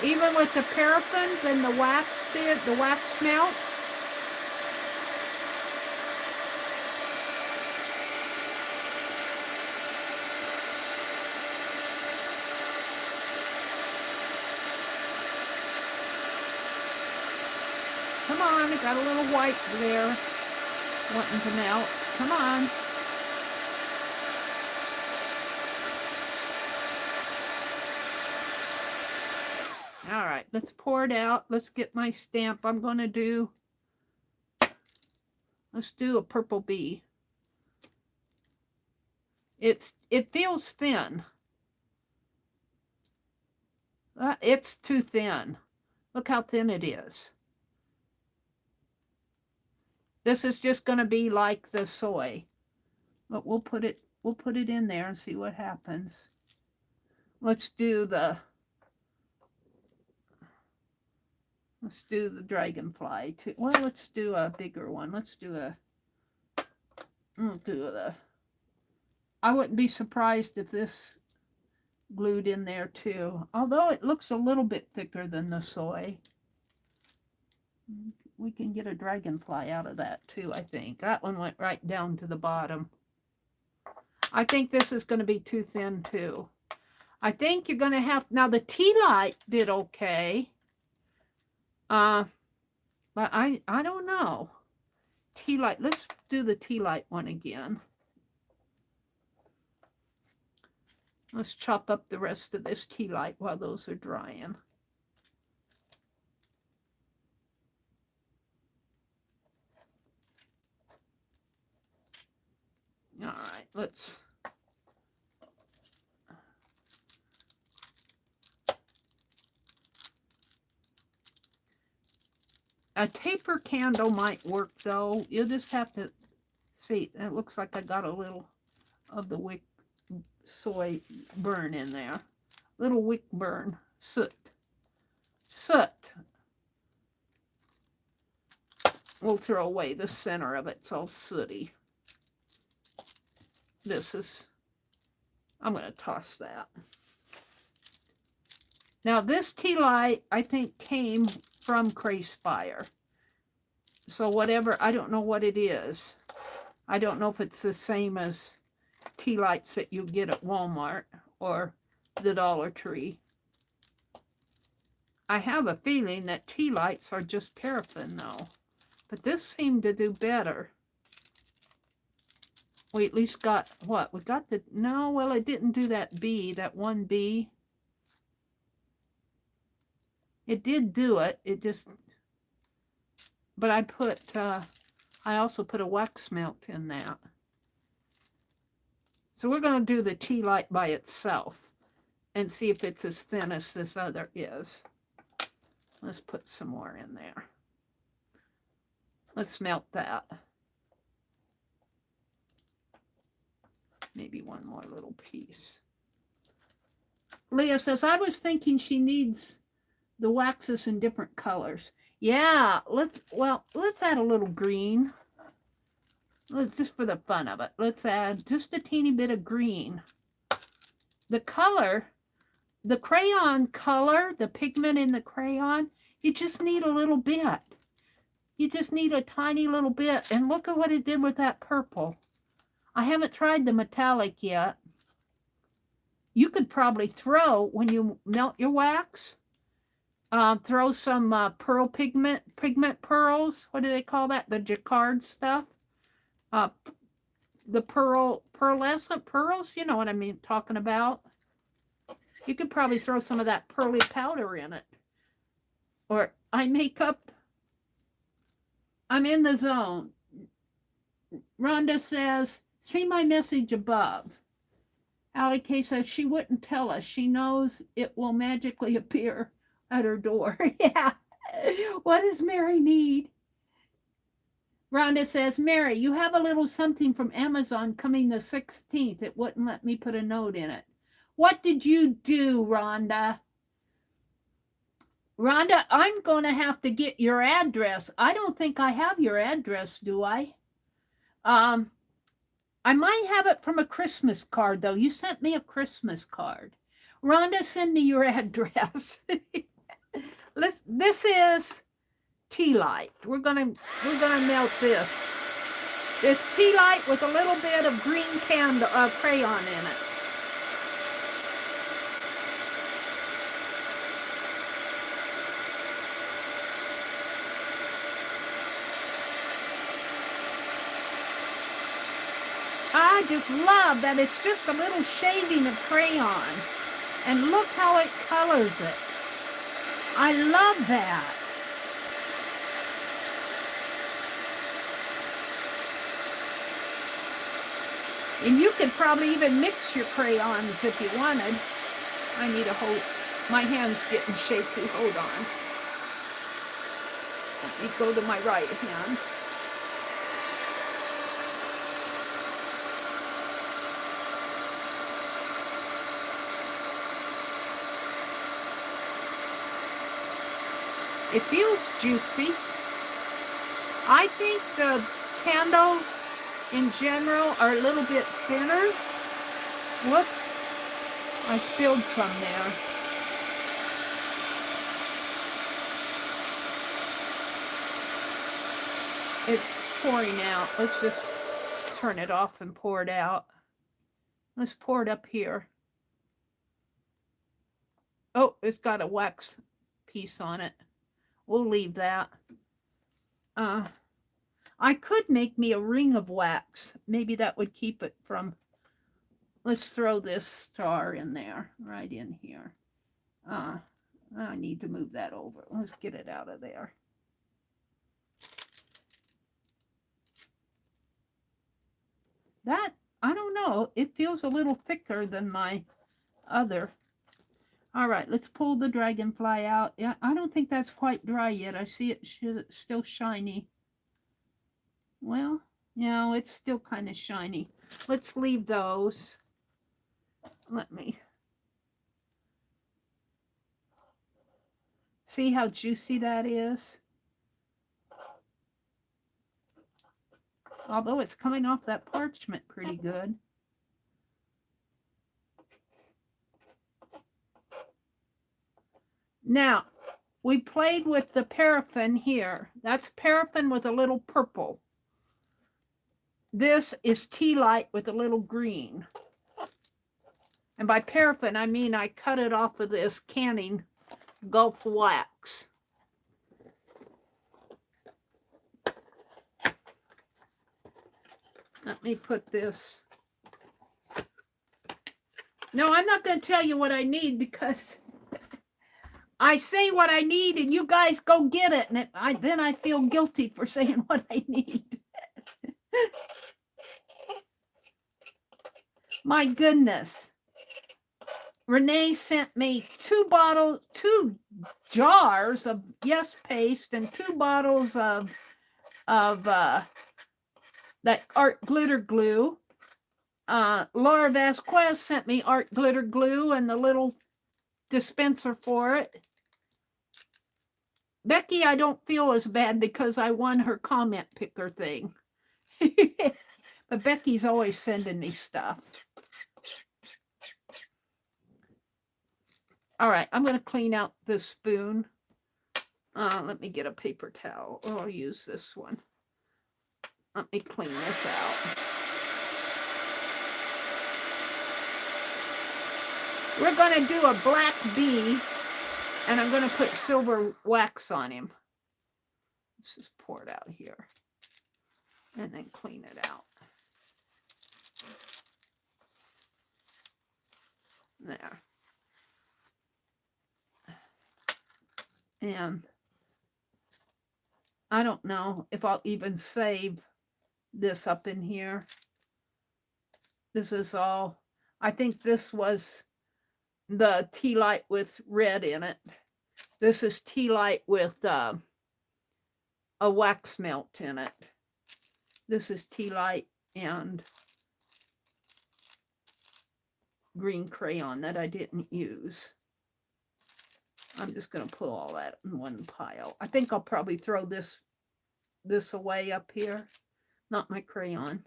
even with the paraffin, than the wax did. The wax melts. Come on, I got a little white there wanting to melt. Come on. All right, let's pour it out. Let's get my stamp. Let's do a purple bee. It feels thin. It's too thin. Look how thin it is. This is just going to be like the soy, but we'll put it in there and see what happens. Let's do the dragonfly too. Well, let's do a bigger one. Let's do I wouldn't be surprised if this glued in there too. Although it looks a little bit thicker than the soy. We can get a dragonfly out of that too, I think. That one went right down to the bottom. I think this is going to be too thin too. I think you're going to have... Now, the tea light did okay. But I don't know. Tea light. Let's do the tea light one again. Let's chop up the rest of this tea light while those are drying. All right, let's... A taper candle might work, though. You'll just have to see. It looks like I got a little of the wick soy burn in there. Little wick burn. Soot. We'll throw away the center of it. It's all sooty. This is, I'm going to toss that. Now this tea light, I think, came from Crayspire. So whatever, I don't know what it is. I don't know if it's the same as tea lights that you get at Walmart or the Dollar Tree. I have a feeling that tea lights are just paraffin though. But this seemed to do better. We at least got, what? We got the, no, well, it didn't do that B, that one B. It did do it. It just, but I put, I also put a wax melt in that. So we're going to do the tea light by itself and see if it's as thin as this other is. Let's put some more in there. Let's melt that. Maybe one more little piece. Leah says, I was thinking she needs the waxes in different colors. Yeah, let's add a little green. Let's, just for the fun of it, let's add just a teeny bit of green. The color, the crayon color, the pigment in the crayon, you just need a little bit. You just need a tiny little bit. And look at what it did with that purple. I haven't tried the metallic yet. You could probably throw, when you melt your wax, throw some pearl pigment pearls. What do they call that? The jacquard stuff. The pearlescent pearls. You know what I mean, talking about. You could probably throw some of that pearly powder in it. Or eye makeup. I'm in the zone. Rhonda says, see my message above. Allie K says she wouldn't tell us. She knows it will magically appear at her door. Yeah. What does Meri need? Rhonda says, Meri, you have a little something from Amazon coming the 16th. It wouldn't let me put a note in it. What did you do, Rhonda? Rhonda, I'm going to have to get your address. I don't think I have your address, do I? I might have it from a Christmas card, though. You sent me a Christmas card. Rhonda, send me your address. This is tea light. We're gonna melt this. This tea light with a little bit of green candle crayon in it. I just love that it's just a little shaving of crayon. And look how it colors it. I love that. And you could probably even mix your crayons if you wanted. I need a hold. My hand's getting shaky. Hold on. Let me go to my right hand. It feels juicy. I think the candles in general are a little bit thinner. Whoops, I spilled some there. It's pouring out. Let's just turn it off and pour it out. Let's pour it up here. Oh, it's got a wax piece on it. We'll leave that. I could make me a ring of wax. Maybe that would keep it from... Let's throw this star in there, right in here. I need to move that over. Let's get it out of there. That, I don't know. It feels a little thicker than my other. All right, let's pull the dragonfly out. Yeah, I don't think that's quite dry yet. I see it still shiny. Well, no, it's still kind of shiny. Let's leave those. Let me see how juicy that is. Although it's coming off that parchment pretty good. Now, we played with the paraffin here. That's paraffin with a little purple. This is tea light with a little green. And by paraffin, I mean I cut it off of this canning Gulf wax. Let me put this. No, I'm not going to tell you what I need because I say what I need and you guys go get it. And then I feel guilty for saying what I need. My goodness. Renee sent me 2 jars of Yes paste and 2 bottles of that art glitter glue. Laura Vasquez sent me art glitter glue and the little dispenser for it. Becky, I don't feel as bad because I won her comment picker thing. But Becky's always sending me stuff. All right, I'm going to clean out this spoon. Let me get a paper towel. Oh, I'll use this one. Let me clean this out. We're going to do a black bee, and I'm going to put silver wax on him. Let's just pour it out here, and then clean it out. There. And I don't know if I'll even save this up in here. This is all, I think this was the tea light with red in it. This is tea light with a wax melt in it. This is tea light and green crayon that I didn't use. I'm just going to put all that in one pile. I think I'll probably throw this away up here. Not my crayon.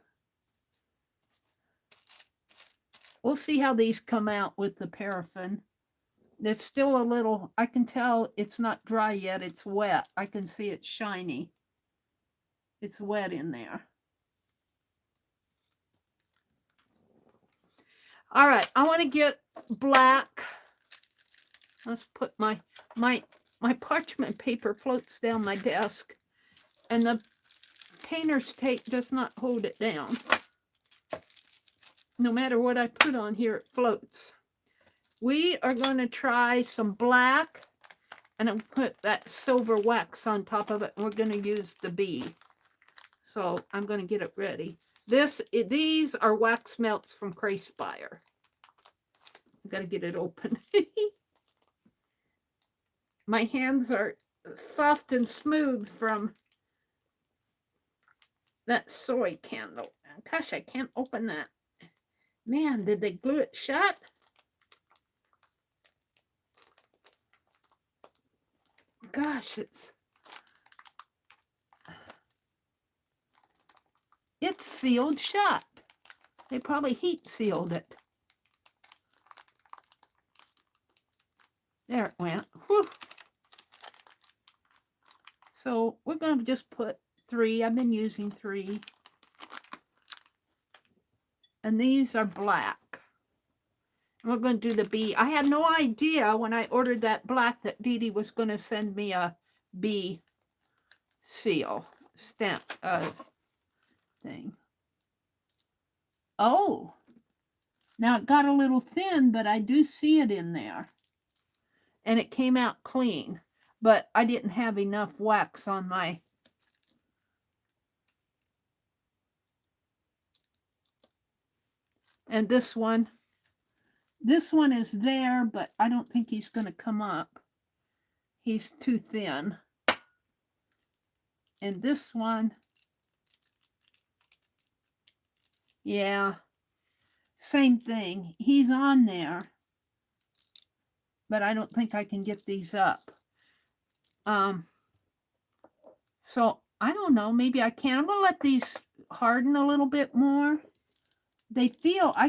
We'll see how these come out with the paraffin. There's still a little, I can tell it's not dry yet. It's wet. I can see it's shiny. It's wet in there. All right, I want to get black. Let's put my parchment paper floats down my desk, and the painter's tape does not hold it down. No matter what I put on here, it floats. We are going to try some black, and I'll put that silver wax on top of it. We're going to use the bee. So I'm going to get it ready. These are wax melts from Crayspire. I've got to get it open. My hands are soft and smooth from that soy candle. Gosh, I can't open that. Man, did they glue it shut? Gosh, it's sealed shut. They probably heat sealed it. There it went. Whew. So we're going to just put 3. I've been using 3. And these are black. And we're going to do the bee. I had no idea when I ordered that black that Dee Dee was going to send me a bee seal stamp thing. Oh, now it got a little thin, but I do see it in there. And it came out clean, but I didn't have enough wax on my. And this one is there, but I don't think he's going to come up. He's too thin. And this one, yeah, same thing. He's on there, but I don't think I can get these up. So I don't know, maybe I can. I'm going to let these harden a little bit more. I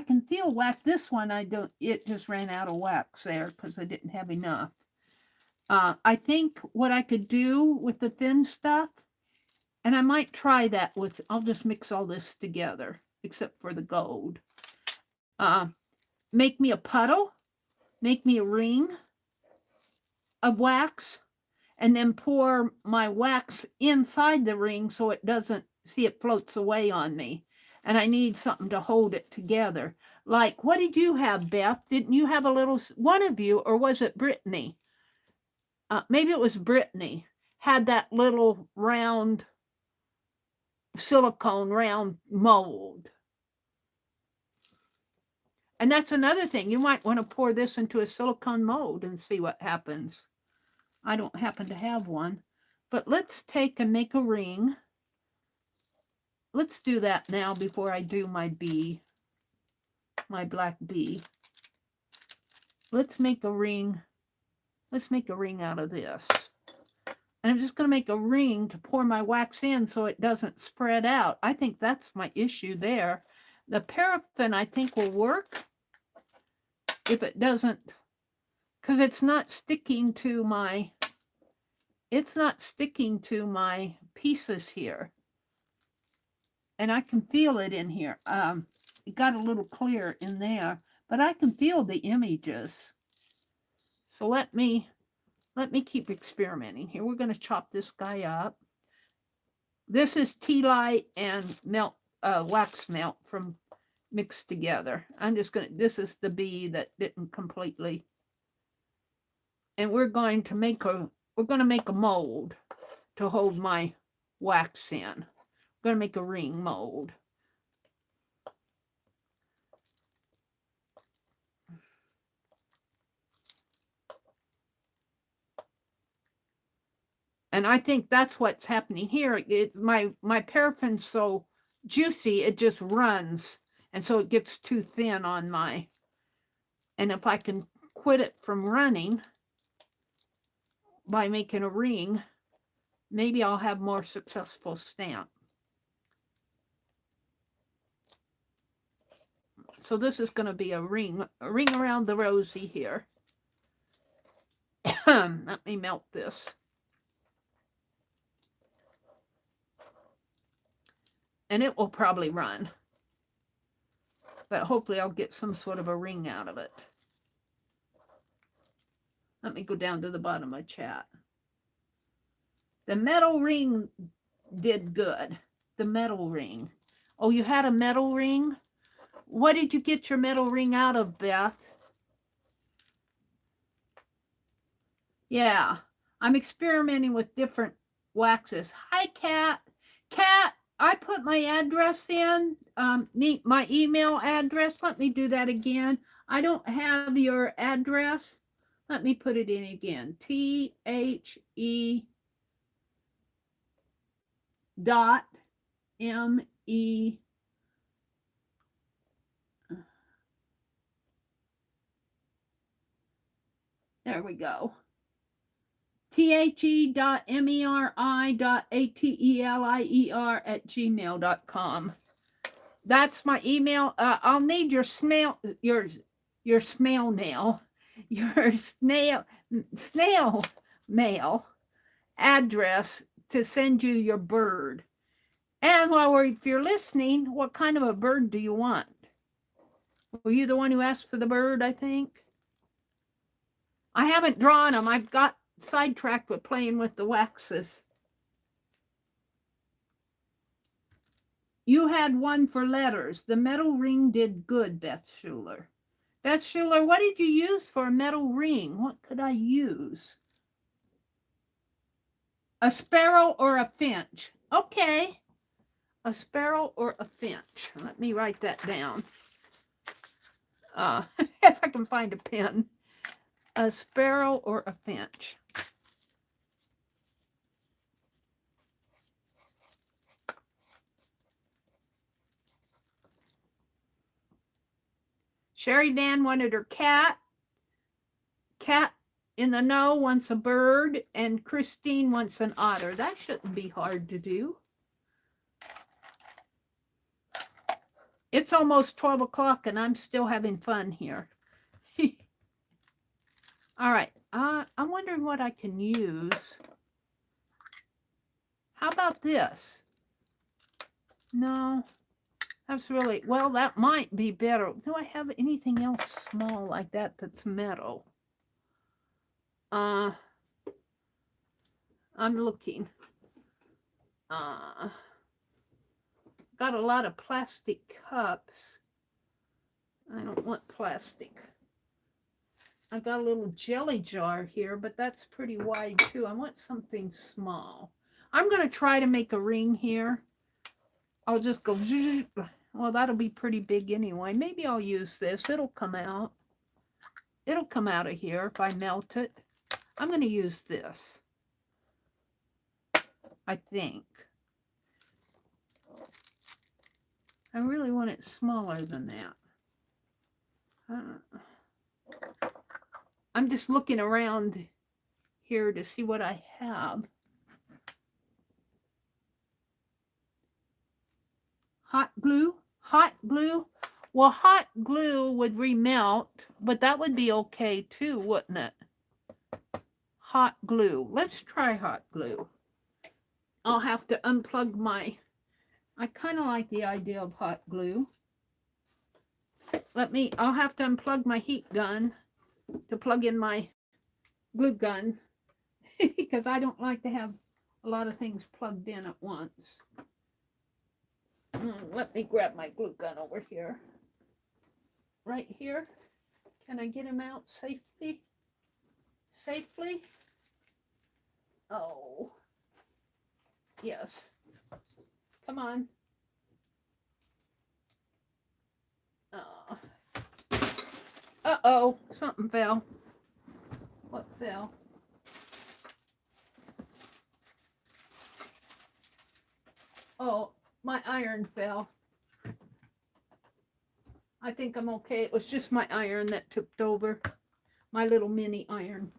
can feel wax. This one, it just ran out of wax there because I didn't have enough. I think what I could do with the thin stuff, and I might try that with, I'll just mix all this together, except for the gold. Make me a puddle, make me a ring of wax, and then pour my wax inside the ring so it doesn't, see, it floats away on me. And I need something to hold it together. Like, what did you have, Beth? Didn't you have a little, one of you, or was it Brittany? Maybe it was Brittany, had that little round silicone round mold. And that's another thing. You might want to pour this into a silicone mold and see what happens. I don't happen to have one. But let's take and make a ring. Let's do that now before I do my bee, my black bee. Let's make a ring. Let's make a ring out of this. And I'm just going to make a ring to pour my wax in so it doesn't spread out. I think that's my issue there. The paraffin, I think, will work if it doesn't, because it's not sticking to my, pieces here. And I can feel it in here. It got a little clear in there, but I can feel the images. So let me keep experimenting here. We're going to chop this guy up. This is tea light and melt, wax melt from mixed together. I'm just going to, this is the bee that didn't completely. And we're going to make a mold to hold my wax in. I'm going to make a ring mold. And I think that's what's happening here. It's my paraffin's so juicy, it just runs. And so it gets too thin on my, and if I can quit it from running by making a ring, maybe I'll have more successful stamp. So this is going to be a ring around the rosy here. Let me melt this. And it will probably run. But hopefully I'll get some sort of a ring out of it. Let me go down to the bottom of chat. The metal ring did good. The metal ring. Oh, you had a metal ring? What did you get your metal ring out of, Beth? Yeah, I'm experimenting with different waxes. Hi, Kat. Kat, I put my address in, my email address. Let me do that again. I don't have your address. Let me put it in again. THE.ME. There we go. THE.MERI.ATELIER@gmail.com. That's my email. I'll need your snail mail address to send you your bird. And if you're listening, what kind of a bird do you want? Were you the one who asked for the bird, I think? I haven't drawn them. I've got sidetracked with playing with the waxes. You had one for letters. The metal ring did good, Beth Schuler. Beth Schuler, what did you use for a metal ring? What could I use? A sparrow or a finch? Okay. A sparrow or a finch. Let me write that down. If I can find a pen. A sparrow or a finch. Sherry Van wanted her cat. Cat in the know wants a bird. And Christine wants an otter. That shouldn't be hard to do. It's almost 12 o'clock and I'm still having fun here. All right. I'm wondering what I can use. How about this? No, that's really, well, that might be better. Do I have anything else small like that that's metal? I'm looking. Got a lot of plastic cups. I don't want plastic. I got a little jelly jar here, but that's pretty wide too. I want something small. I'm going to try to make a ring here. I'll just go, well, that'll be pretty big anyway. Maybe I'll use this. It'll come out. It'll come out of here if I melt it. I'm going to use this, I think. I really want it smaller than that. I'm just looking around here to see what I have. Hot glue? Hot glue? Well, hot glue would remelt, but that would be okay too, wouldn't it? Hot glue. Let's try hot glue. I'll have to unplug my... I kind of like the idea of hot glue. I'll have to unplug my heat gun to plug in my glue gun because I don't like to have a lot of things plugged in at once. Let me grab my glue gun over here. Right here. Can I get him out safely? Safely? Oh. Yes. Come on. Uh-oh, something fell. What fell? Oh, my iron fell. I think I'm okay. It was just my iron that tipped over. My little mini iron.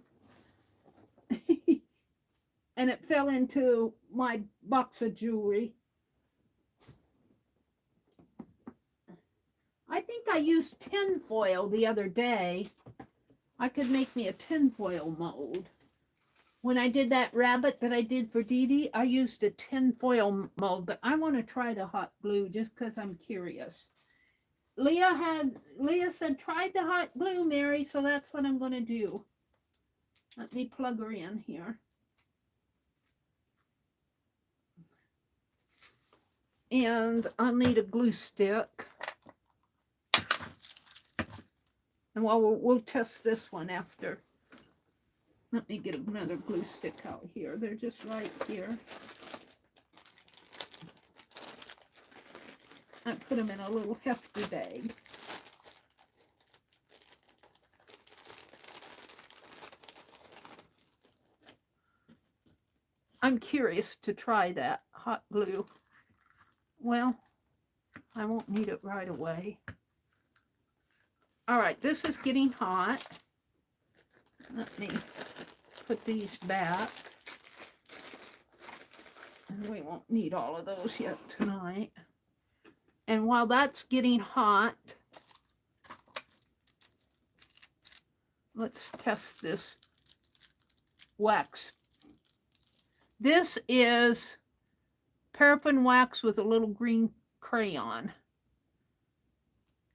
And it fell into my box of jewelry. I think I used tin foil the other day. I could make me a tin foil mold. When I did that rabbit that I did for Dee Dee, I used a tin foil mold, but I want to try the hot glue just because I'm curious. Leah said, try the hot glue, Mary, so that's what I'm going to do. Let me plug her in here. And I'll need a glue stick. And we'll test this one after. Let me get another glue stick out here. They're just right here. I put them in a little hefty bag. I'm curious to try that hot glue. Well, I won't need it right away. All right, this is getting hot. Let me put these back. And we won't need all of those yet tonight. And while that's getting hot, let's test this wax. This is paraffin wax with a little green crayon.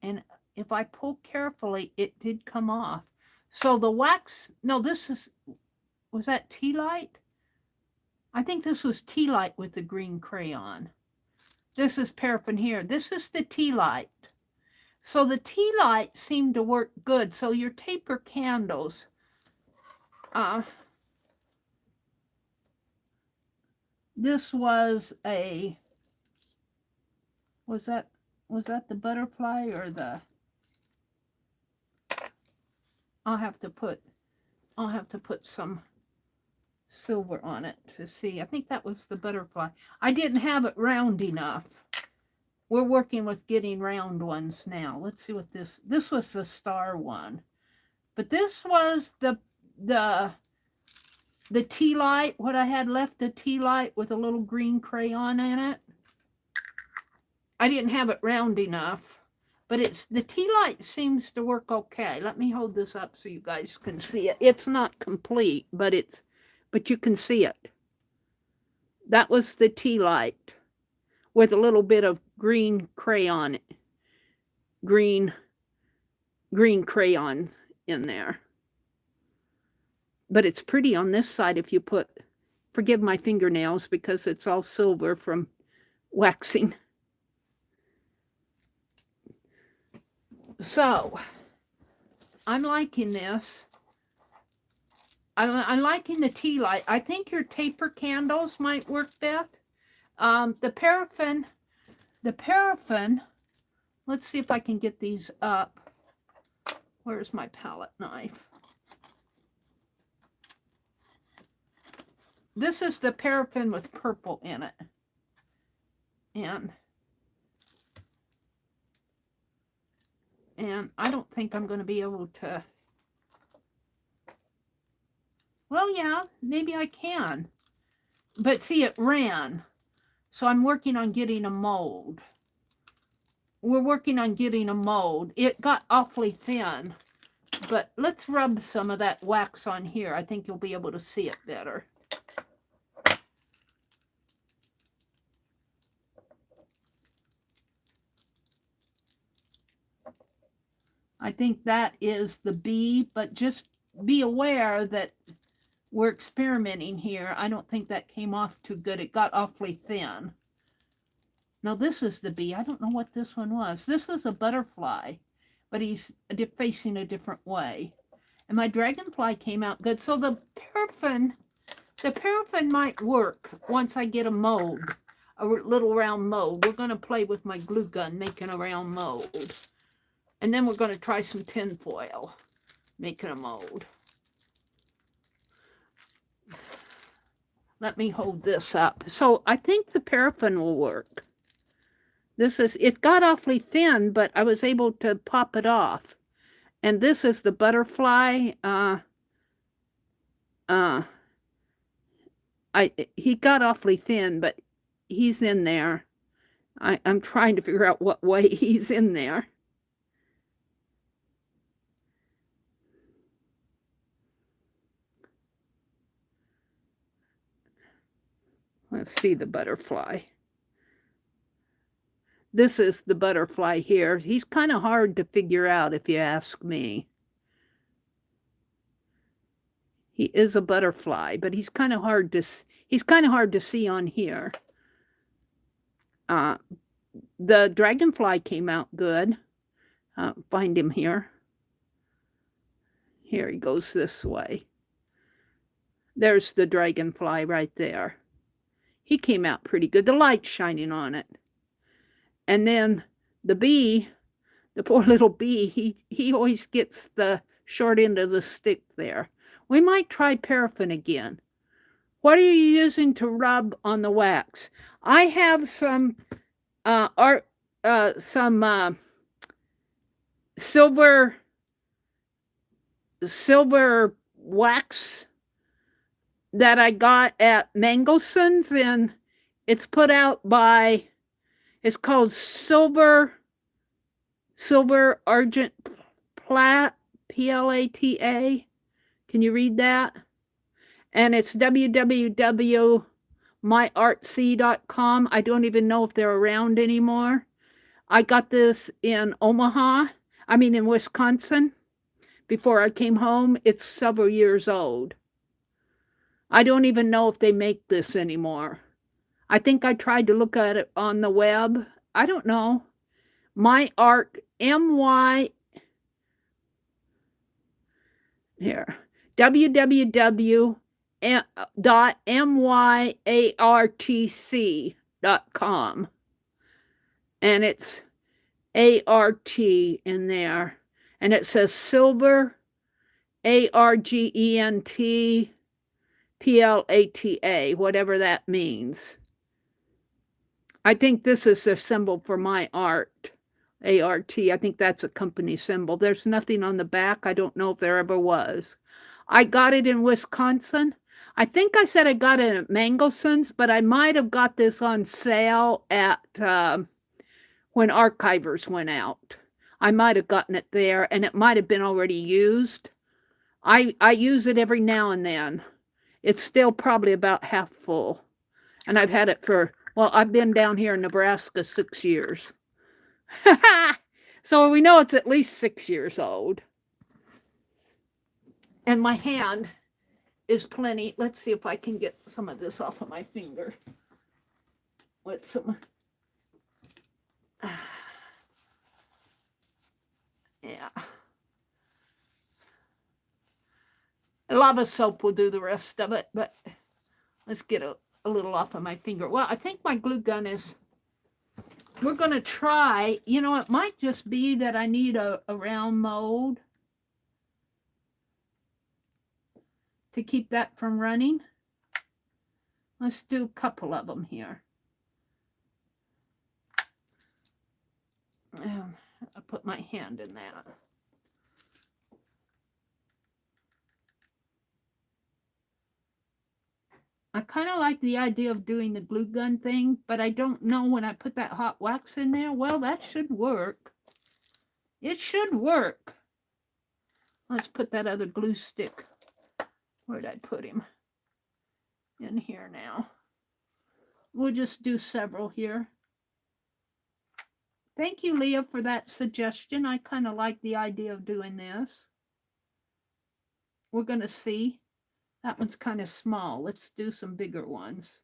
And if I pull carefully, it did come off. So the wax, no, was that tea light? I think this was tea light with the green crayon. This is paraffin here. This is the tea light. So the tea light seemed to work good. So your taper candles, this was a, was that the butterfly or the, I'll have to put some silver on it to see. I think that was the butterfly. I didn't have it round enough. We're working with getting round ones now. Let's see what this was the star one. But this was the tea light, what I had left, the tea light with a little green crayon in it. I didn't have it round enough. But the tea light seems to work okay. Let me hold this up so you guys can see it. It's not complete, but you can see it. That was the tea light with a little bit of green crayon, green crayon in there. But it's pretty on this side if you put, forgive my fingernails because it's all silver from waxing. So, I'm liking this. I'm liking the tea light. I think your taper candles might work, Beth. The paraffin, let's see if I can get these up. Where's my palette knife? This is the paraffin with purple in it. And I don't think I'm going to be able to. Well, yeah, maybe I can. But see, it ran. So I'm working on getting a mold. We're working on getting a mold. It got awfully thin. But let's rub some of that wax on here. I think you'll be able to see it better. I think that is the B, but just be aware that we're experimenting here. I don't think that came off too good. It got awfully thin. Now this is the B. I don't know what this one was. This is a butterfly, but he's facing a different way. And my dragonfly came out good. So the paraffin might work once I get a mold, a little round mold. We're going to play with my glue gun making a round mold. And then we're going to try some tin foil, making a mold. Let me hold this up. So I think the paraffin will work. It got awfully thin, but I was able to pop it off. And this is the butterfly. He got awfully thin, but he's in there. I'm trying to figure out what way he's in there. Let's see the butterfly. This is the butterfly here. He's kind of hard to figure out if you ask me. He is a butterfly, but he's kind of hard to see on here. The dragonfly came out good. Find him here. Here he goes this way. There's the dragonfly right there. He came out pretty good. The light's shining on it. And then the bee, the poor little bee, he always gets the short end of the stick there. We might try paraffin again. What are you using to rub on the wax? I have some silver wax that I got at Mangelson's, and it's put out by, it's called Silver Argent Plat, Plata. Can you read that? And it's www.myartsy.com. I don't even know if they're around anymore. I got this in in Wisconsin, before I came home. It's several years old. I don't even know if they make this anymore. I think I tried to look at it on the web. I don't know. My art, www.myartc.com. And it's ART in there. And it says silver, ARGENT, PLATA, whatever that means. I think this is the symbol for my art, ART. I think that's a company symbol. There's nothing on the back. I don't know if there ever was. I got it in Wisconsin. I think I said I got it at Mangelson's, but I might have got this on sale at when Archivers went out. I might have gotten it there, and it might have been already used. I use it every now and then. It's still probably about half full. And I've had it for, well, I've been down here in Nebraska 6 years. So we know it's at least 6 years old. And my hand is plenty. Let's see if I can get some of this off of my finger. With some... yeah. Lava soap will do the rest of it, but let's get a little off of my finger. Well, I think my glue gun is... We're going to try... You know, it might just be that I need a round mold to keep that from running. Let's do a couple of them here. And I put my hand in that. I kind of like the idea of doing the glue gun thing, but I don't know when I put that hot wax in there. Well, that should work. It should work. Let's put that other glue stick. Where'd I put him? In here now. We'll just do several here. Thank you, Leah, for that suggestion. I kind of like the idea of doing this. We're going to see. That one's kind of small. Let's do some bigger ones.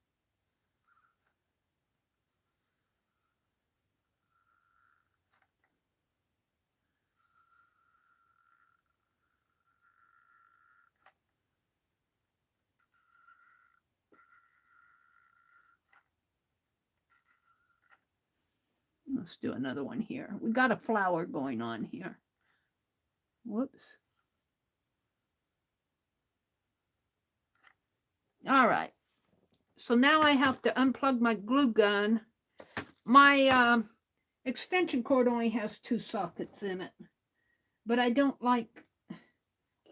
Let's do another one here. We got a flower going on here. Whoops. All right. So now I have to unplug my glue gun. My extension cord only has 2 sockets in it, but I don't like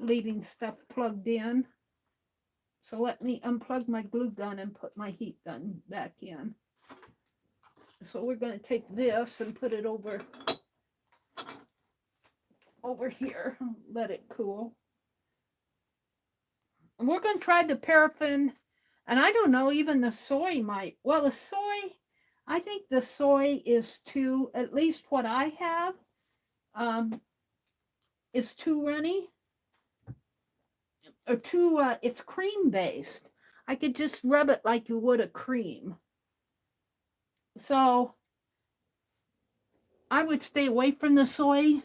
leaving stuff plugged in. So let me unplug my glue gun and put my heat gun back in. So we're going to take this and put it over here, let it cool. And we're going to try the paraffin, and I don't know, even the soy might, well, the soy, I think the soy is too, at least what I have, is too runny, or too, it's cream based. I could just rub it like you would a cream. So I would stay away from the soy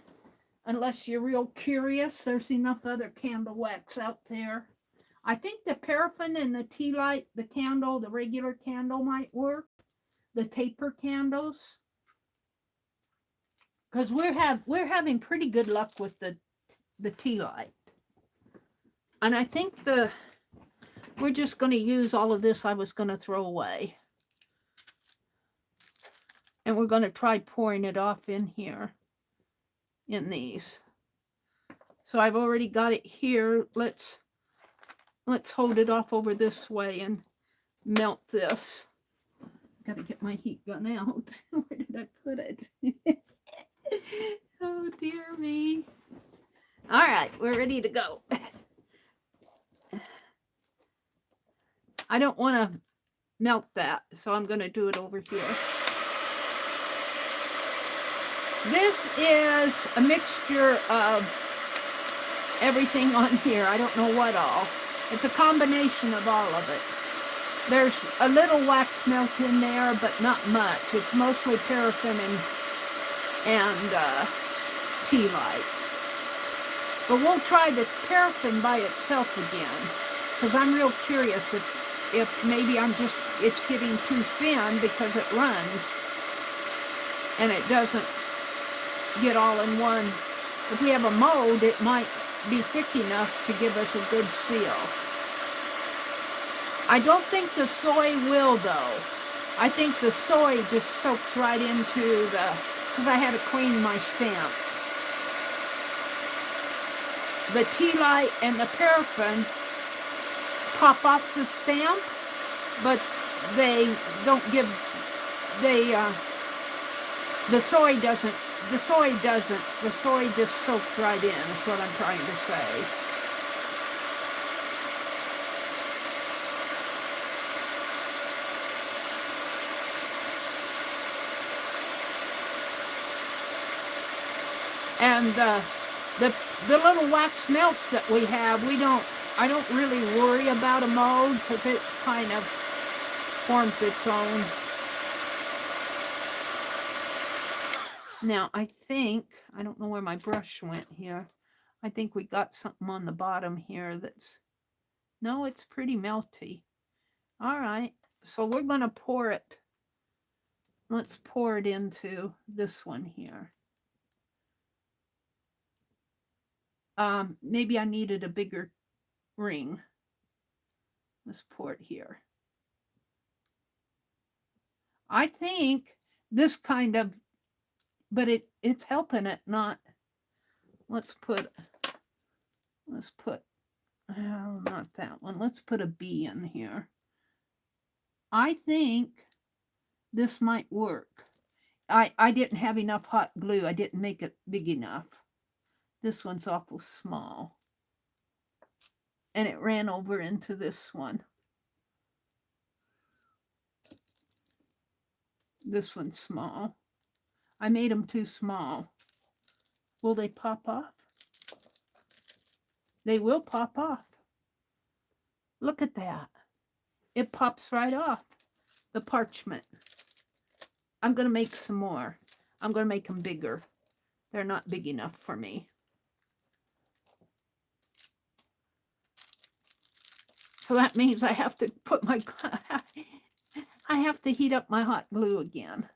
unless you're real curious. There's enough other candle wax out there. I think the paraffin and the tea light, the candle, the regular candle might work. The taper candles. Because we're having pretty good luck with the tea light. And I think we're just going to use all of this I was going to throw away. And we're going to try pouring it off in here, in these. So I've already got it here. Let's hold it off over this way and melt this. Got to get my heat gun out. Where did I put it? Oh, dear me. All right, we're ready to go. I don't want to melt that, so I'm going to do it over here. This is a mixture of everything on here. I don't know what all. It's a combination of all of it. There's a little wax melt in there, but not much. It's mostly paraffin and tea light. But we'll try the paraffin by itself again, because I'm real curious if maybe it's getting too thin because it runs and it doesn't get all in one. If we have a mold, it might be thick enough to give us a good seal. I don't think the soy will, though. I think the soy just soaks right into because I had to clean my stamps. The tea light and the paraffin pop off the stamp, but they don't give, the soy doesn't the soy doesn't. The soy just soaks right in, is what I'm trying to say. And the little wax melts that we have, I don't really worry about a mold because it kind of forms its own. Now, I don't know where my brush went here. I think we got something on the bottom here no, it's pretty melty. All right, so we're going to pour it. Let's pour it into this one here. Maybe I needed a bigger ring. Let's pour it here. I think this kind of, but it's helping it not. Let's put, oh, not that one. Let's put a B in here. I think this might work. I didn't have enough hot glue. I didn't make it big enough. This one's awful small. And it ran over into this one. This one's small. I made them too small. Will they pop off? They will pop off. Look at that. It pops right off the parchment. I'm going to make some more. I'm going to make them bigger. They're not big enough for me. So that means I have to put my, I have to heat up my hot glue again.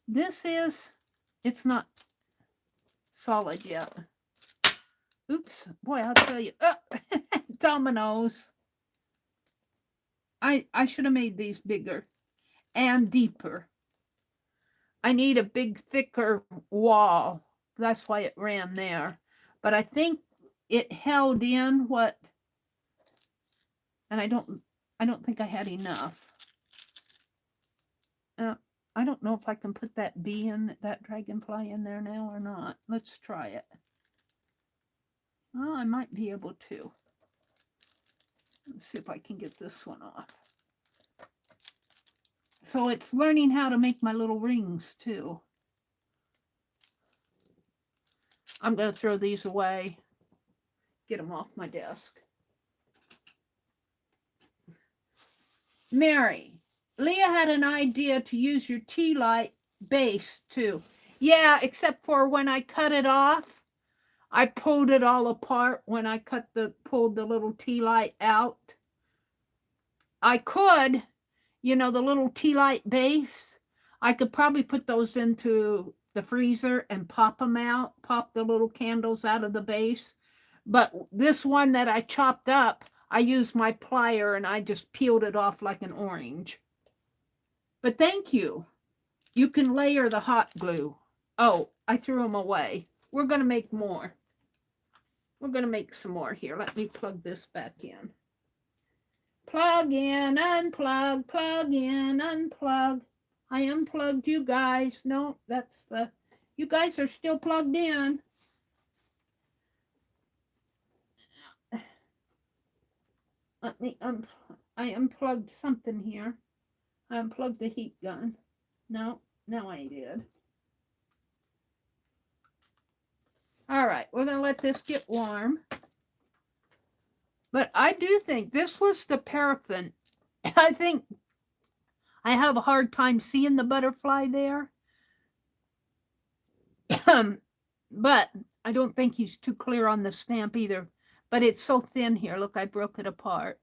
It's not solid yet. Oops, boy, I'll tell you. Dominoes. I should have made these bigger and deeper. I need a big, thicker wall. That's why it ran there. But I think it held in what, and I don't think I had enough. I don't know if I can put that bee in, that dragonfly in there now or not. Let's try it. Well, I might be able to. Let's see if I can get this one off. So it's learning how to make my little rings too. I'm going to throw these away. Get them off my desk. Mary, Leah had an idea to use your tea light base too. Yeah, except for when I cut it off, I pulled it all apart when I pulled the little tea light out. I could, the little tea light base, I could probably put those into the freezer and pop them out, pop the little candles out of the base. But this one that I chopped up, I used my plier and I just peeled it off like an orange. But thank you. You can layer the hot glue. Oh, I threw them away. We're going to make more. We're going to make some more here. Let me plug this back in. Plug in, unplug, plug in, unplug. I unplugged you guys. No, you guys are still plugged in. Let me I unplugged something here. I unplugged the heat gun. No, now I did. All right, we're going to let this get warm. But I do think this was the paraffin. I think I have a hard time seeing the butterfly there. But I don't think he's too clear on the stamp either. But it's so thin here. Look, I broke it apart.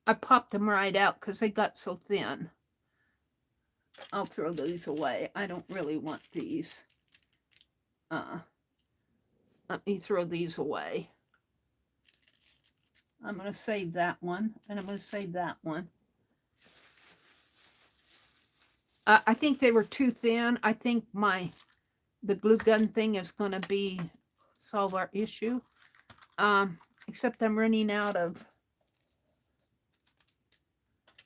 I popped them right out because they got so thin. I'll throw these away. I don't really want these. Let me throw these away. I'm going to save that one, and I'm going to save that one. I think they were too thin. I think the glue gun thing is going to solve our issue. Except I'm running out of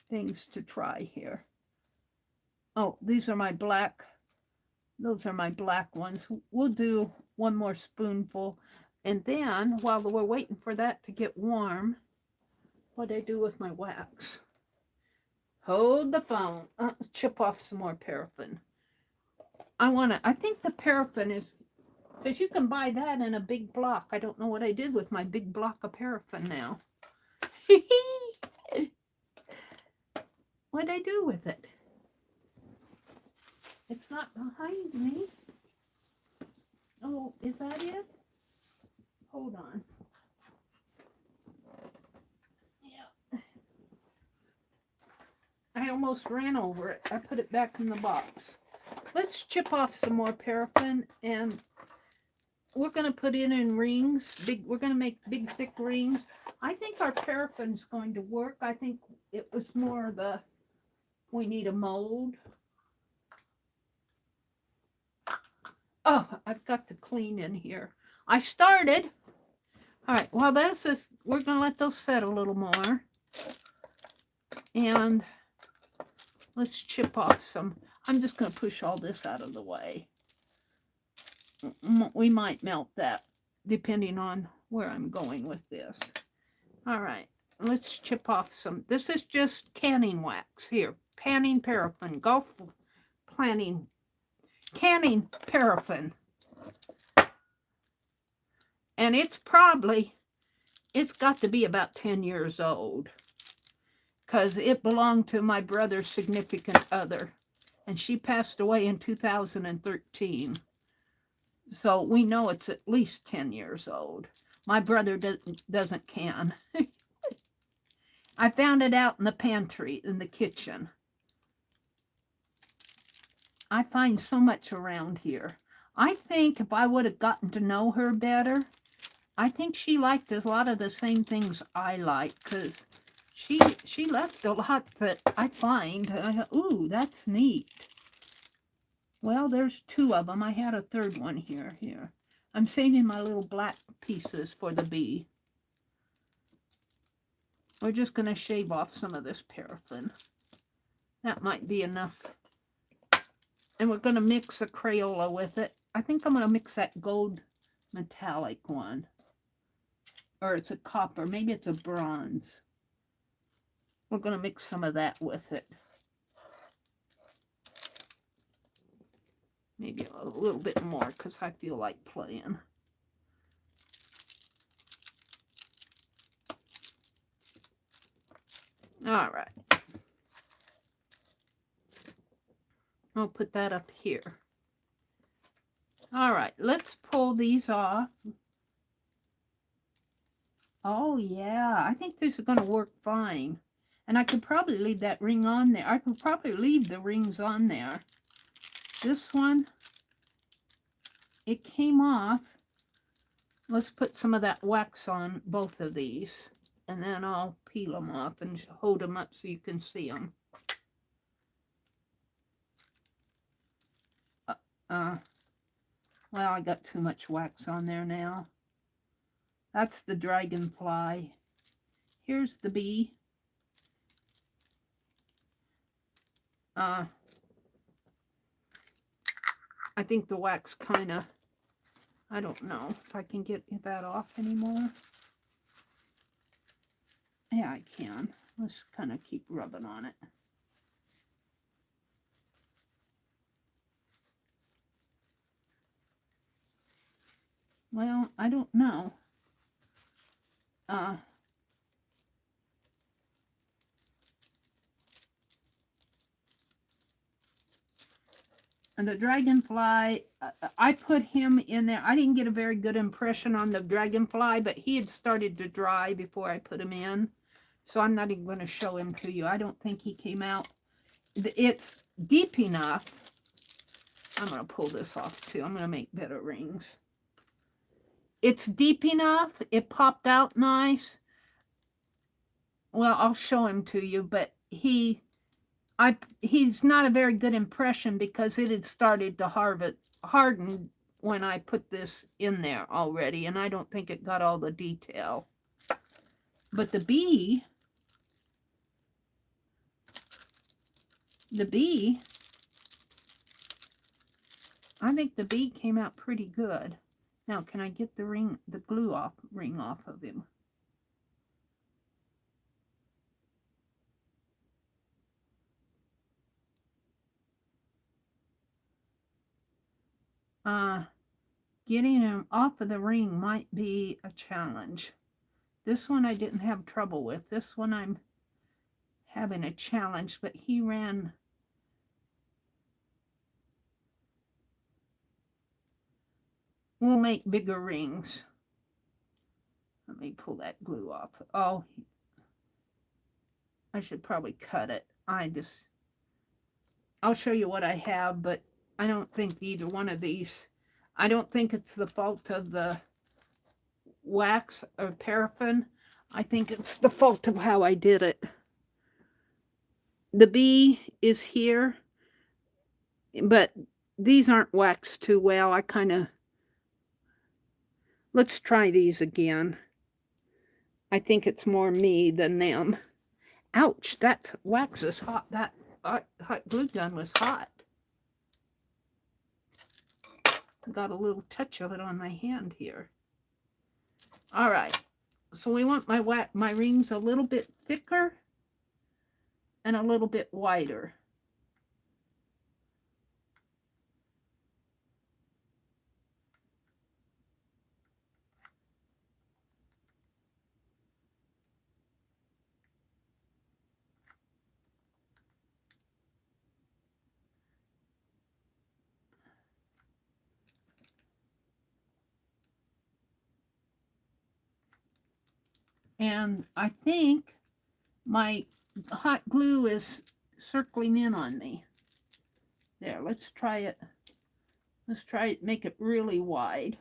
things to try here. Oh, these are my black. Those are my black ones. We'll do one more spoonful. And then, while we're waiting for that to get warm, what do I do with my wax? Hold the phone. Chip off some more paraffin. I think the paraffin is, because you can buy that in a big block. I don't know what I did with my big block of paraffin now. What'd I do with it? It's not behind me. Oh, is that it? Hold on. Yeah. I almost ran over it. I put it back in the box. Let's chip off some more paraffin, and we're going to put it in rings. We're going to make big, thick rings. I think our paraffin's going to work. I think it was more we need a mold. Oh, I've got to clean in here. I started. All right, well, we're going to let those set a little more. And let's chip off some. I'm just going to push all this out of the way. We might melt that, depending on where I'm going with this. All right, let's chip off some. This is just canning wax here. Canning paraffin. Golf planning. Canning paraffin. And it's got to be about 10 years old, because it belonged to my brother's significant other, and she passed away in 2013. So we know it's at least 10 years old. My brother doesn't can. I found it out in the pantry, in the kitchen. I find so much around here. I think if I would have gotten to know her better, I think she liked a lot of the same things I like, because she left a lot that I find. I thought, ooh, that's neat. Well, there's 2 of them. I had a 3rd one here. I'm saving my little black pieces for the bee. We're just going to shave off some of this paraffin. That might be enough. And we're going to mix a Crayola with it. I think I'm going to mix that gold metallic one. Or it's a copper. Maybe it's a bronze. We're going to mix some of that with it. Maybe a little bit more, because I feel like playing. All right. I'll put that up here. All right, let's pull these off. Oh, yeah, I think this is going to work fine. And I could probably leave that ring on there. I could probably leave the rings on there. This one, it came off. Let's put some of that wax on both of these. And then I'll peel them off and hold them up so you can see them. Well, I got too much wax on there now. That's the dragonfly. Here's the bee. I think the wax kind of, I don't know if I can get that off anymore. Yeah, I can. Let's kind of keep rubbing on it. Well, I don't know. And the dragonfly, I put him in there. I didn't get a very good impression on the dragonfly, but he had started to dry before I put him in. So I'm not even going to show him to you. I don't think he came out. It's deep enough. I'm going to pull this off too. I'm going to make better rings. It's deep enough. It popped out nice. Well, I'll show him to you, but he's not a very good impression because it had started to harden when I put this in there already, and I don't think it got all the detail. But the bee I think the B came out pretty good. Now, can I get the ring, the glue ring off of him? Getting him off of the ring might be a challenge. This one I didn't have trouble with. This one I'm having a challenge, but he ran. We'll make bigger rings. Let me pull that glue off. Oh, I should probably cut it. I'll show you what I have, but I don't think either one of these, I don't think it's the fault of the wax or paraffin. I think it's the fault of how I did it. The B is here, but these aren't waxed too well. Let's try these again. I think it's more me than them. Ouch, that wax is hot. That hot glue gun was hot. Got a little touch of it on my hand here. All right, so we want my rings a little bit thicker and a little bit wider. And I think my hot glue is circling in on me. There, let's try it. Let's try it, make it really wide.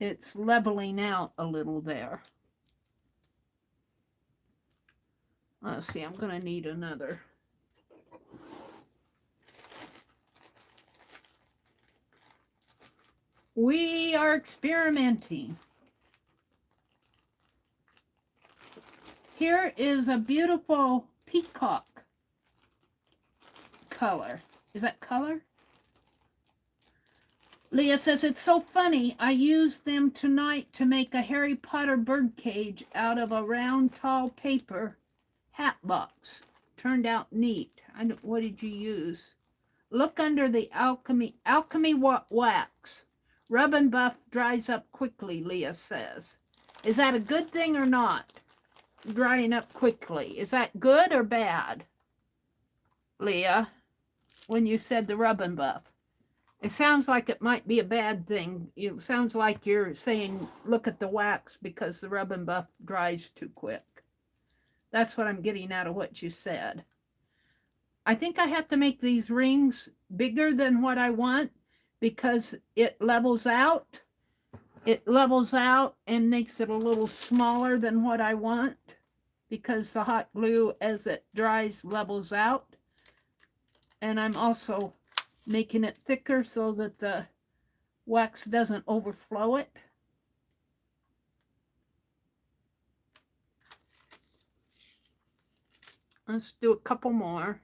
It's leveling out a little there. Let's see, I'm going to need another. We are experimenting. Here is a beautiful peacock color. Is that color? Leah says, it's so funny. I used them tonight to make a Harry Potter birdcage out of a round, tall paper hat box. Turned out neat. What did you use? Look under the alchemy wax. Rub and buff dries up quickly, Leah says. Is that a good thing or not? Drying up quickly. Is that good or bad, Leah, when you said the rub and buff? It sounds like it might be a bad thing. It sounds like you're saying, look at the wax because the rub and buff dries too quick. That's what I'm getting out of what you said. I think I have to make these rings bigger than what I want because it levels out. It levels out and makes it a little smaller than what I want because the hot glue, as it dries, levels out. And I'm also making it thicker so that the wax doesn't overflow it. Let's do a couple more.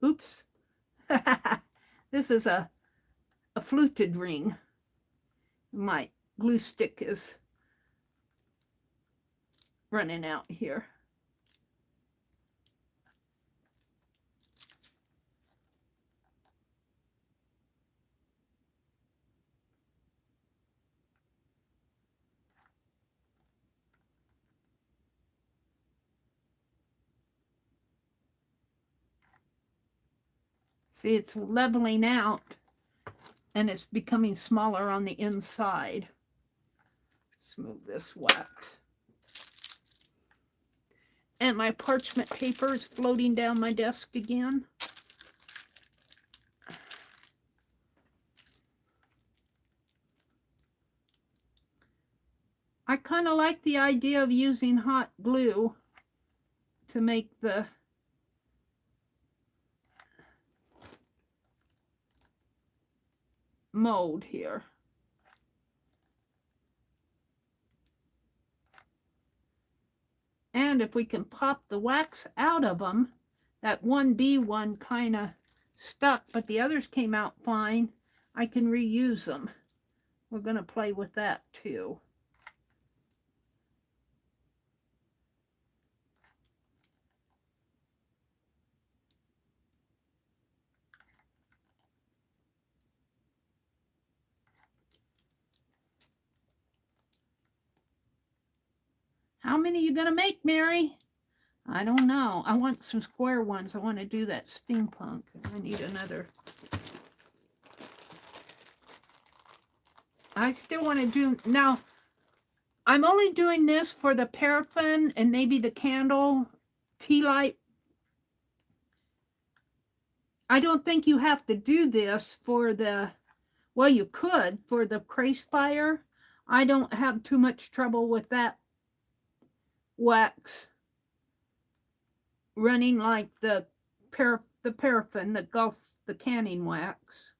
Oops. This is a fluted ring. My glue stick is running out here. See, it's leveling out and it's becoming smaller on the inside. Let's move this wax. And my parchment paper is floating down my desk again. I kind of like the idea of using hot glue to make the mold here. And if we can pop the wax out of them, that 1B one kind of stuck, but the others came out fine, I can reuse them. We're going to play with that too. How many are you going to make, Meri? I don't know. I want some square ones. I want to do that steampunk. I need another. I still want to do... Now, I'm only doing this for the paraffin and maybe the candle tea light. I don't think you have to do this for the... Well, you could for the Crayspire. I don't have too much trouble with that wax running like the paraffin, the canning wax.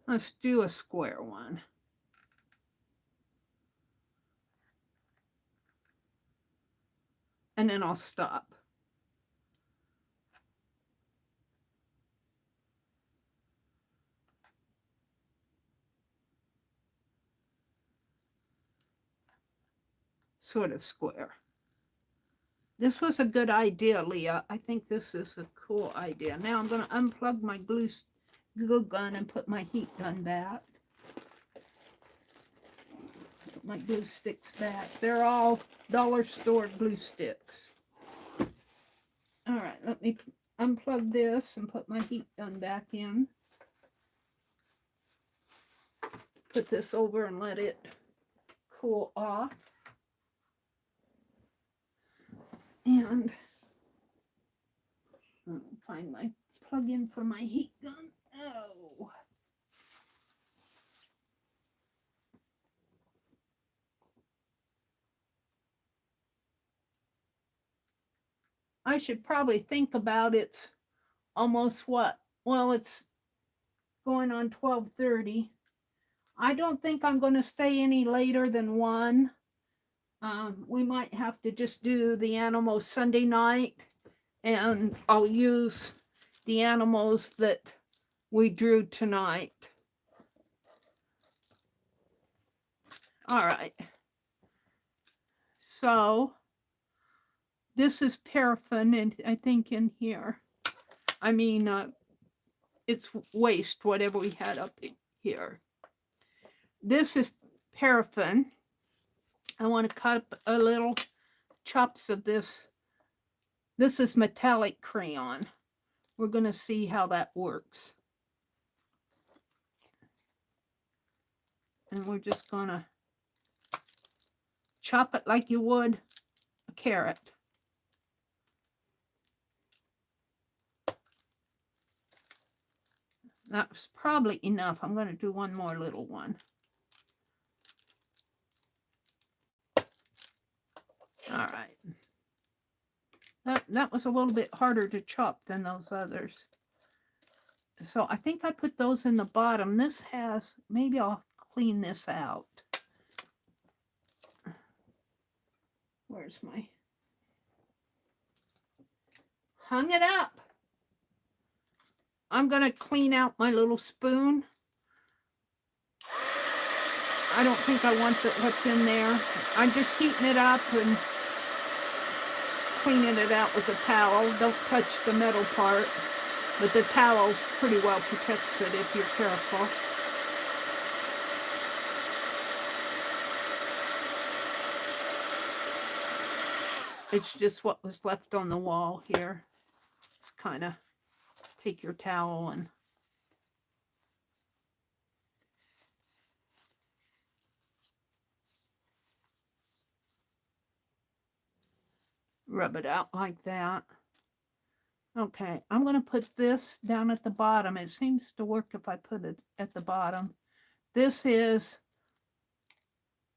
Let's do a square one. And then I'll stop. Sort of square. This was a good idea, Leah. I think this is a cool idea. Now I'm going to unplug my glue gun and put my heat gun back. Put my glue sticks back. They're all dollar store glue sticks. All right, let me unplug this and put my heat gun back in. Put this over and let it cool off. And find my plug-in for my heat gun. Oh. I should probably think about it. Almost what? Well, it's going on 12:30. I don't think I'm going to stay any later than 1. We might have to just do the animals Sunday night, and I'll use the animals that we drew tonight. All right. So this is paraffin, and I think in here, I mean, it's waste, whatever we had up in here. This is paraffin. I want to cut up a little chops of this. This is metallic crayon. We're going to see how that works. And we're just going to chop it like you would a carrot. That's probably enough. I'm going to do one more little one. All right. That was a little bit harder to chop than those others. So I think I put those in the bottom. This has, maybe I'll clean this out. Where's my, hung it up. I'm going to clean out my little spoon. I don't think I want what's in there. I'm just heating it up and cleaning it out with a towel. Don't touch the metal part, but the towel pretty well protects it if you're careful. It's just what was left on the wall here. It's kind of take your towel and rub it out like that. Okay, I'm going to put this down at the bottom. It seems to work if I put it at the bottom. This is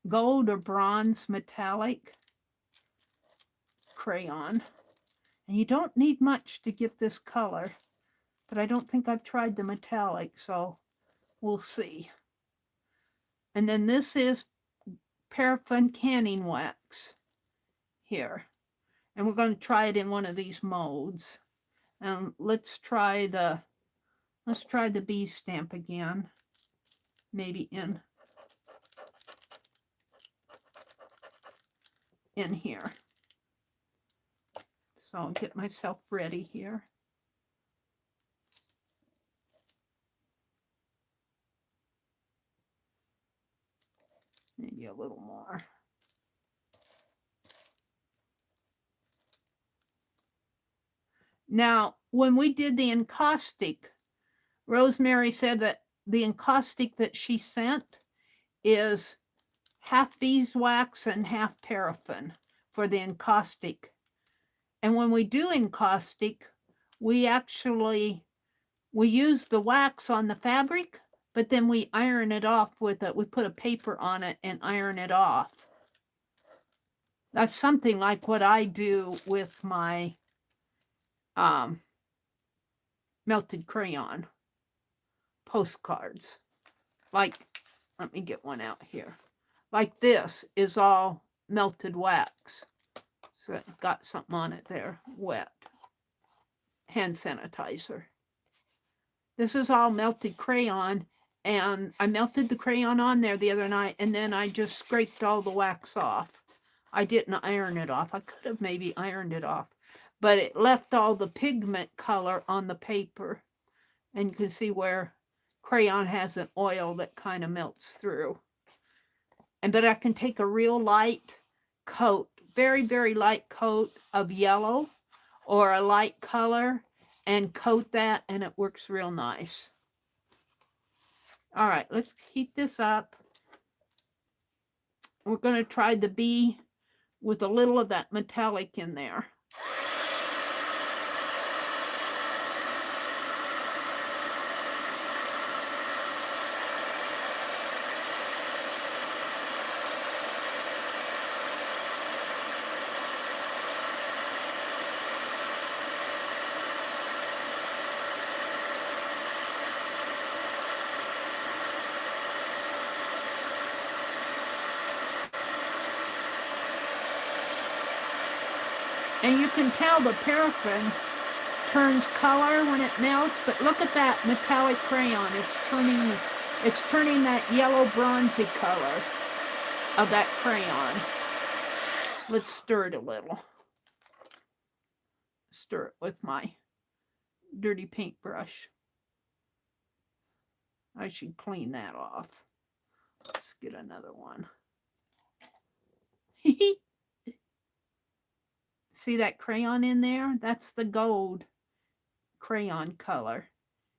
gold or bronze metallic crayon. And you don't need much to get this color, but I don't think I've tried the metallic, so we'll see. And then this is paraffin canning wax here. And we're going to try it in one of these molds. Let's try the bee stamp again. Maybe in here. So I'll get myself ready here. Maybe a little more. Now, when we did the encaustic, Rosemary said that the encaustic that she sent is half beeswax and half paraffin for the encaustic. And when we do encaustic, we use the wax on the fabric, but then we iron it off with it. We put a paper on it and iron it off. That's something like what I do with my melted crayon postcards. Like, let me get one out here. Like this is all melted wax. So it got something on it there, wet. Hand sanitizer. This is all melted crayon, and I melted the crayon on there the other night, and then I just scraped all the wax off. I didn't iron it off. I could have maybe ironed it off, but it left all the pigment color on the paper. And you can see where crayon has an oil that kind of melts through. But I can take a real light coat, very, very light coat of yellow or a light color and coat that, and it works real nice. All right, let's heat this up. We're going to try the bee with a little of that metallic in there. And you can tell the paraffin turns color when it melts, but look at that metallic crayon. It's turning that yellow bronzy color of that crayon. Let's stir it a little. Stir it with my dirty paintbrush. I should clean that off. Let's get another one. See that crayon in there? That's the gold crayon color.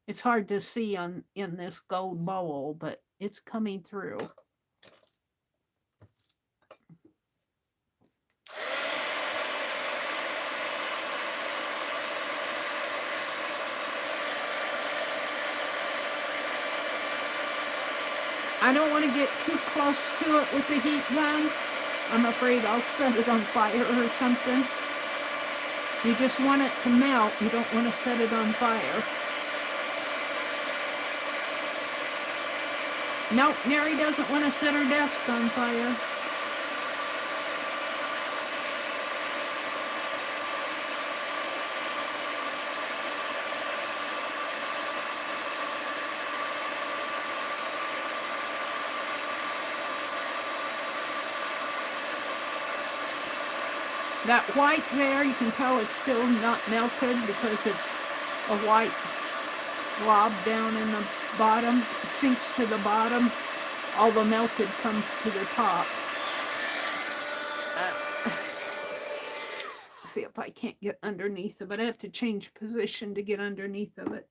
It's hard to see in this gold bowl, but it's coming through. I don't want to get too close to it with the heat gun. I'm afraid I'll set it on fire or something. You just want it to melt. You don't want to set it on fire. Nope, Meri doesn't want to set her desk on fire. That white there, you can tell it's still not melted because it's a white blob down in the bottom. It sinks to the bottom. All the melted comes to the top. See if I can't get underneath of it. I have to change position to get underneath of it.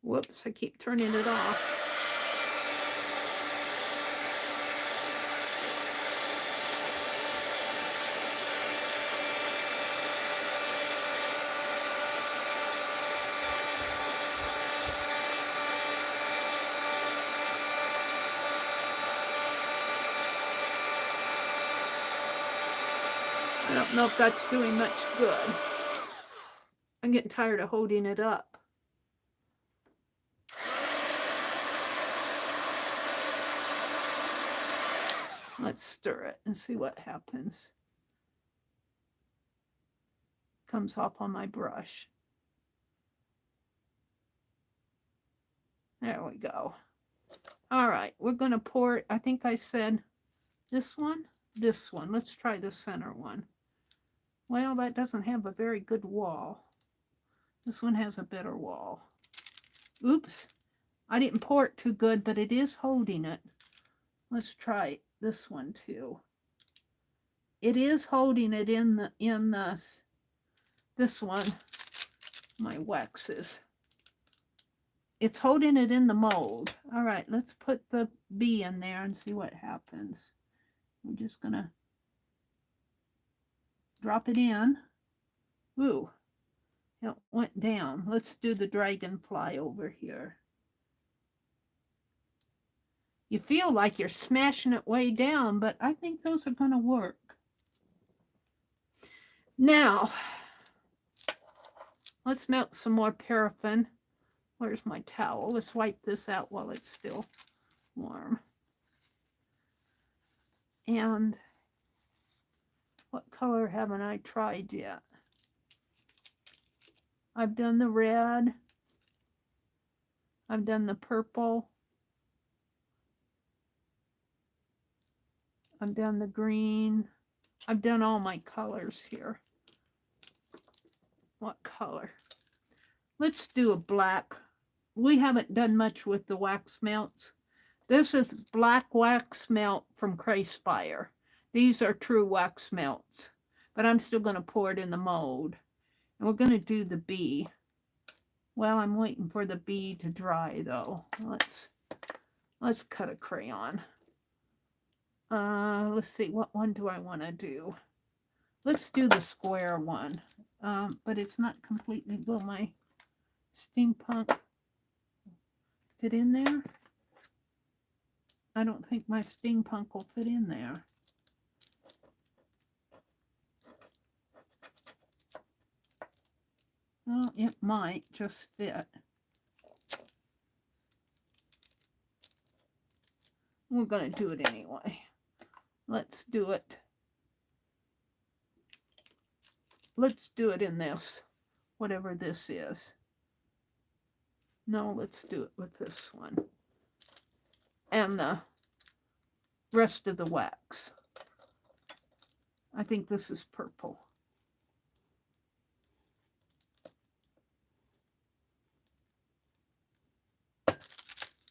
Whoops, I keep turning it off. don't know if that's doing much good. I'm getting tired of holding it up. Let's stir it and see what happens. Comes off on my brush. There we go. All right, we're going to pour it. I think I said this one, this one. Let's try the center one. Well, that doesn't have a very good wall. This one has a better wall. Oops, I didn't pour it too good, but it is holding it. Let's try this one too. It is holding it in this one, my waxes. It's holding it in the mold. All right, let's put the bee in there and see what happens. We're just gonna drop it in. Ooh, it went down. Let's do the dragonfly over here. You feel like you're smashing it way down, but I think those are gonna work. Now, let's melt some more paraffin. Where's my towel? Let's wipe this out while it's still warm. And what color haven't I tried yet? I've done the red. I've done the purple. I've done the green. I've done all my colors here. What color? Let's do a black. We haven't done much with the wax melts. This is black wax melt from Crayspire. These are true wax melts, but I'm still going to pour it in the mold. And we're going to do the bee. Well, I'm waiting for the bee to dry though. Let's cut a crayon. Let's see, what one do I want to do? Let's do the square one. But it's not completely, will my steampunk fit in there? I don't think my steampunk will fit in there. Well, it might just fit. We're going to do it anyway. Let's do it. Let's do it in this, whatever this is. No, let's do it with this one. And the rest of the wax. I think this is purple.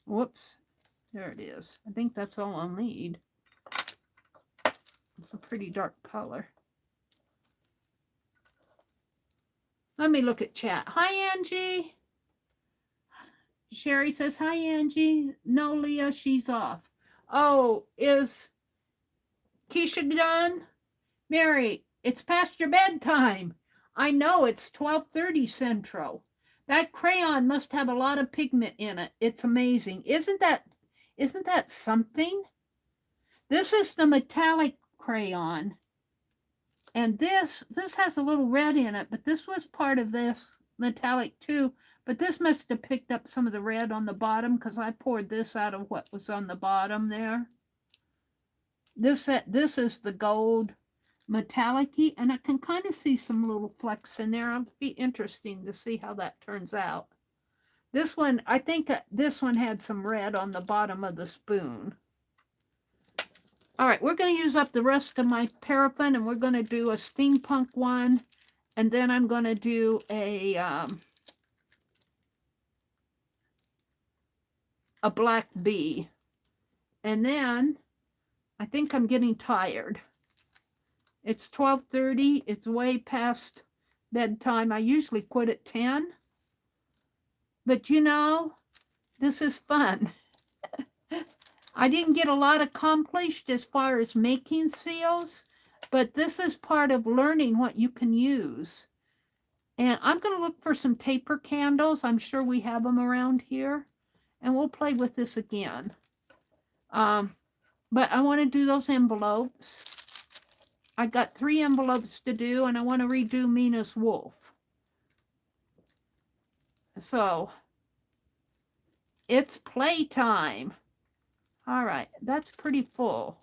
Whoops. There it is. I think that's all I'll need. It's a pretty dark color. Let me look at chat. Hi, Angie. Sherry says, hi, Angie. No, Leah, she's off. Oh, is Keisha done? Mary, it's past your bedtime. I know, it's 12:30 Central. That crayon must have a lot of pigment in it. It's amazing. Isn't that something? This is the metallic crayon. And this has a little red in it, but this was part of this metallic too. But this must have picked up some of the red on the bottom because I poured this out of what was on the bottom there. This is the gold metallic-y, and I can kind of see some little flecks in there. It'll be interesting to see how that turns out. This one, I think this one had some red on the bottom of the spoon. All right, we're going to use up the rest of my paraffin, and we're going to do a steampunk one, and then I'm going to do a black bee. And then I think I'm getting tired. It's 12:30. It's way past bedtime. I usually quit at 10. But you know, this is fun. I didn't get a lot accomplished as far as making seals, but this is part of learning what you can use. And I'm going to look for some taper candles. I'm sure we have them around here. And we'll play with this again. But I want to do those envelopes. I got 3 envelopes to do, and I want to redo Mina's wolf. So, it's playtime. All right, that's pretty full,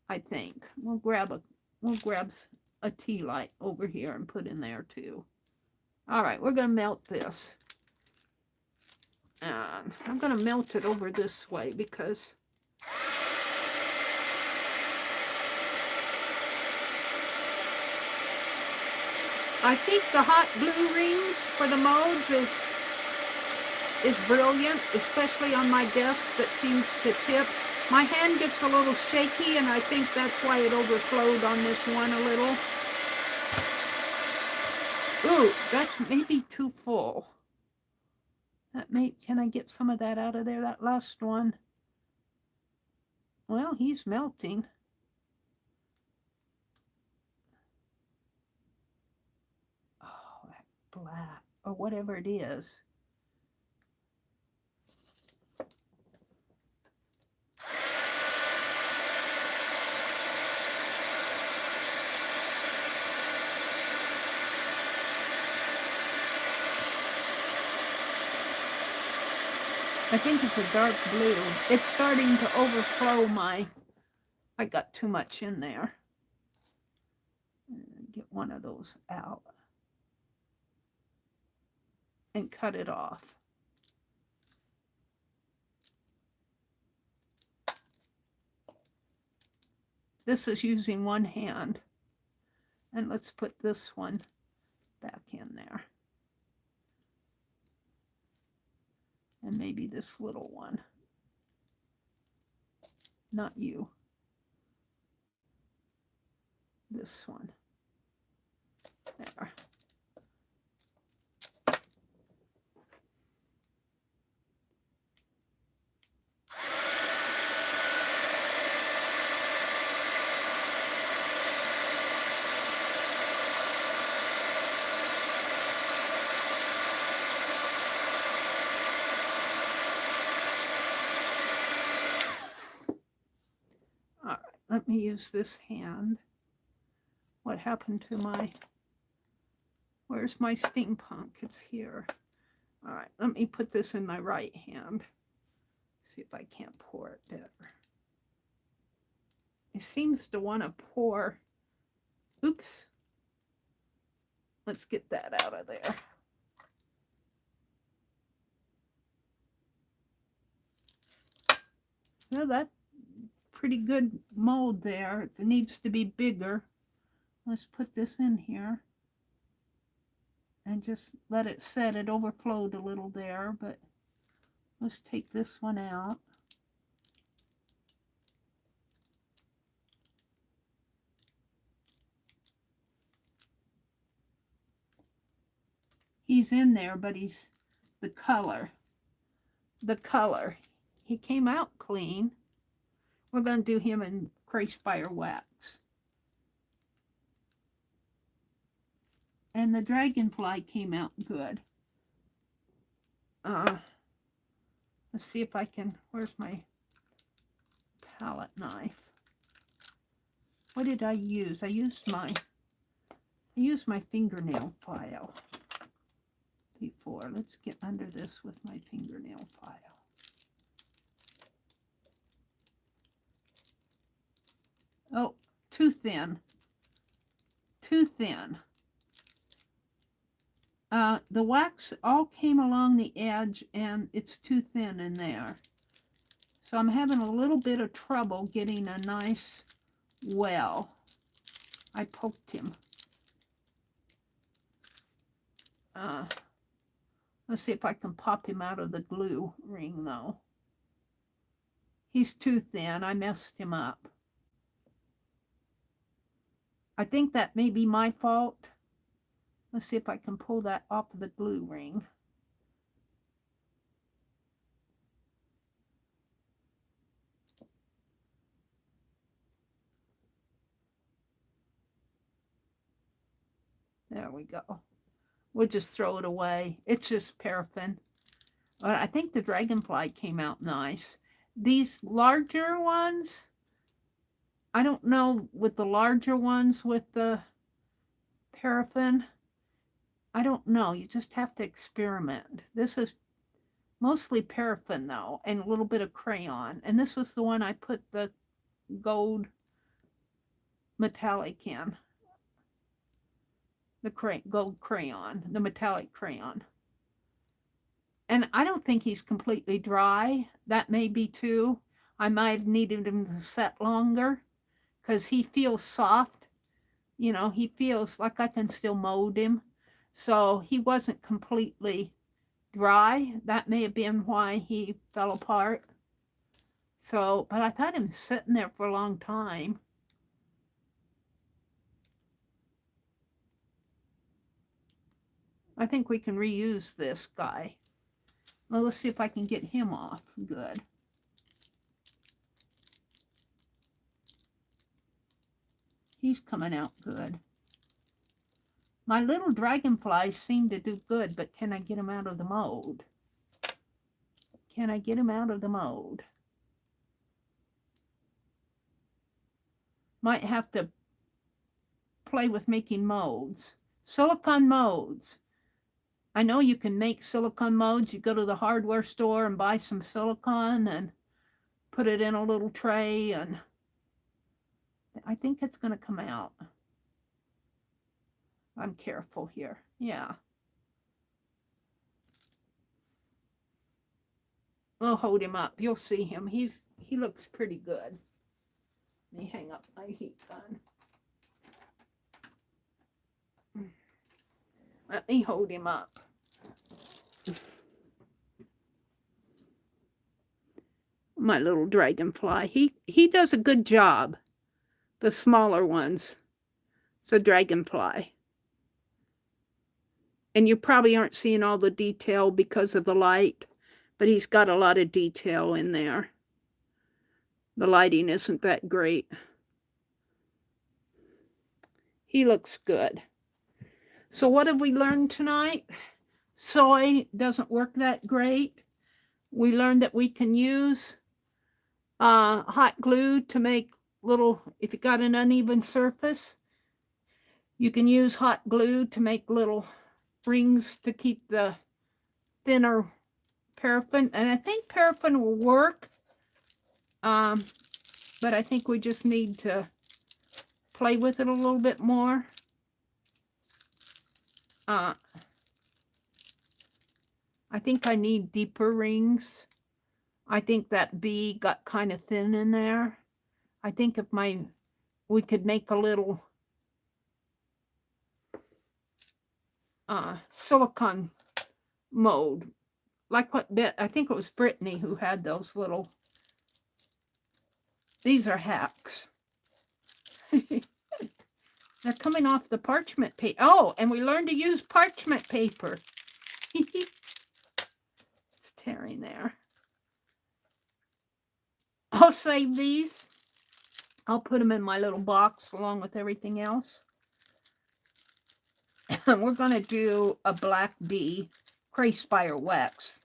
I think. We'll grab a tea light over here and put in there too. All right, we're going to melt this. And I'm going to melt it over this way because I think the hot glue rings for the modes is brilliant, especially on my desk that seems to tip. My hand gets a little shaky, and I think that's why it overflowed on this one a little. Ooh, that's maybe too full. Can I get some of that out of there? That last one. Well, he's melting. Oh, that black, or whatever it is. I think it's a dark blue. It's starting to overflow I got too much in there. Get one of those out and cut it off. This is using one hand. And let's put this one back in there. And maybe this little one. Not you. This one. There. All right, let me use this hand. What happened to where's my steampunk? It's here. All right, let me put this in my right hand. See if I can't pour it better. It seems to want to pour. Oops. Let's get that out of there. Well, that's pretty good mold there. It needs to be bigger. Let's put this in here and just let it set. It overflowed a little there, but let's take this one out. He's in there, but he's the color. He came out clean. We're going to do him in Cray Spire wax. And the dragonfly came out good. Let's see if I can, where's my palette knife? What did I use? I used my fingernail file before. Let's get under this with my fingernail file. Oh, too thin. Too thin. The wax all came along the edge and it's too thin in there. So I'm having a little bit of trouble getting a nice well. I poked him. Let's see if I can pop him out of the glue ring though. He's too thin. I messed him up. I think that may be my fault. Let's see if I can pull that off of the glue ring. There we go. We'll just throw it away. It's just paraffin. But I think the dragonfly came out nice. These larger ones, I don't know with the larger ones with the paraffin. I don't know. You just have to experiment. This is mostly paraffin though, and a little bit of crayon. And this was the one I put the gold metallic in. The gold crayon, the metallic crayon. And I don't think he's completely dry. That may be too. I might have needed him to set longer because he feels soft. You know, he feels like I can still mold him. So he wasn't completely dry. That may have been why he fell apart. So, but I've had him sitting there for a long time. I think we can reuse this guy. Well, let's see if I can get him off. Good. He's coming out good. My little dragonflies seem to do good, but can I get him out of the mold? Can I get him out of the mold? Might have to play with making molds. Silicone molds. I know you can make silicone molds. You go to the hardware store and buy some silicone and put it in a little tray, and I think it's going to come out. I'm careful here. Yeah. We'll hold him up. You'll see him. He looks pretty good. Let me hang up my heat gun. Let me hold him up. My little dragonfly. He does a good job. The smaller ones. It's a dragonfly. And you probably aren't seeing all the detail because of the light, but he's got a lot of detail in there. The lighting isn't that great. He looks good. So what have we learned tonight? Soy doesn't work that great. We learned that we can use hot glue to make little, if you got an uneven surface, you can use hot glue to make little rings to keep the thinner paraffin. And I think paraffin will work, but I think we just need to play with it a little bit more. I think I need deeper rings. I think that B got kind of thin in there. I think if we could make a little silicone mold, like what I think it was Brittany who had those little. These are hacks. They're coming off the parchment paper. Oh, and we learned to use parchment paper. It's tearing there. I'll save these. I'll put them in my little box along with everything else. We're going to do a black bee Cray Spire wax.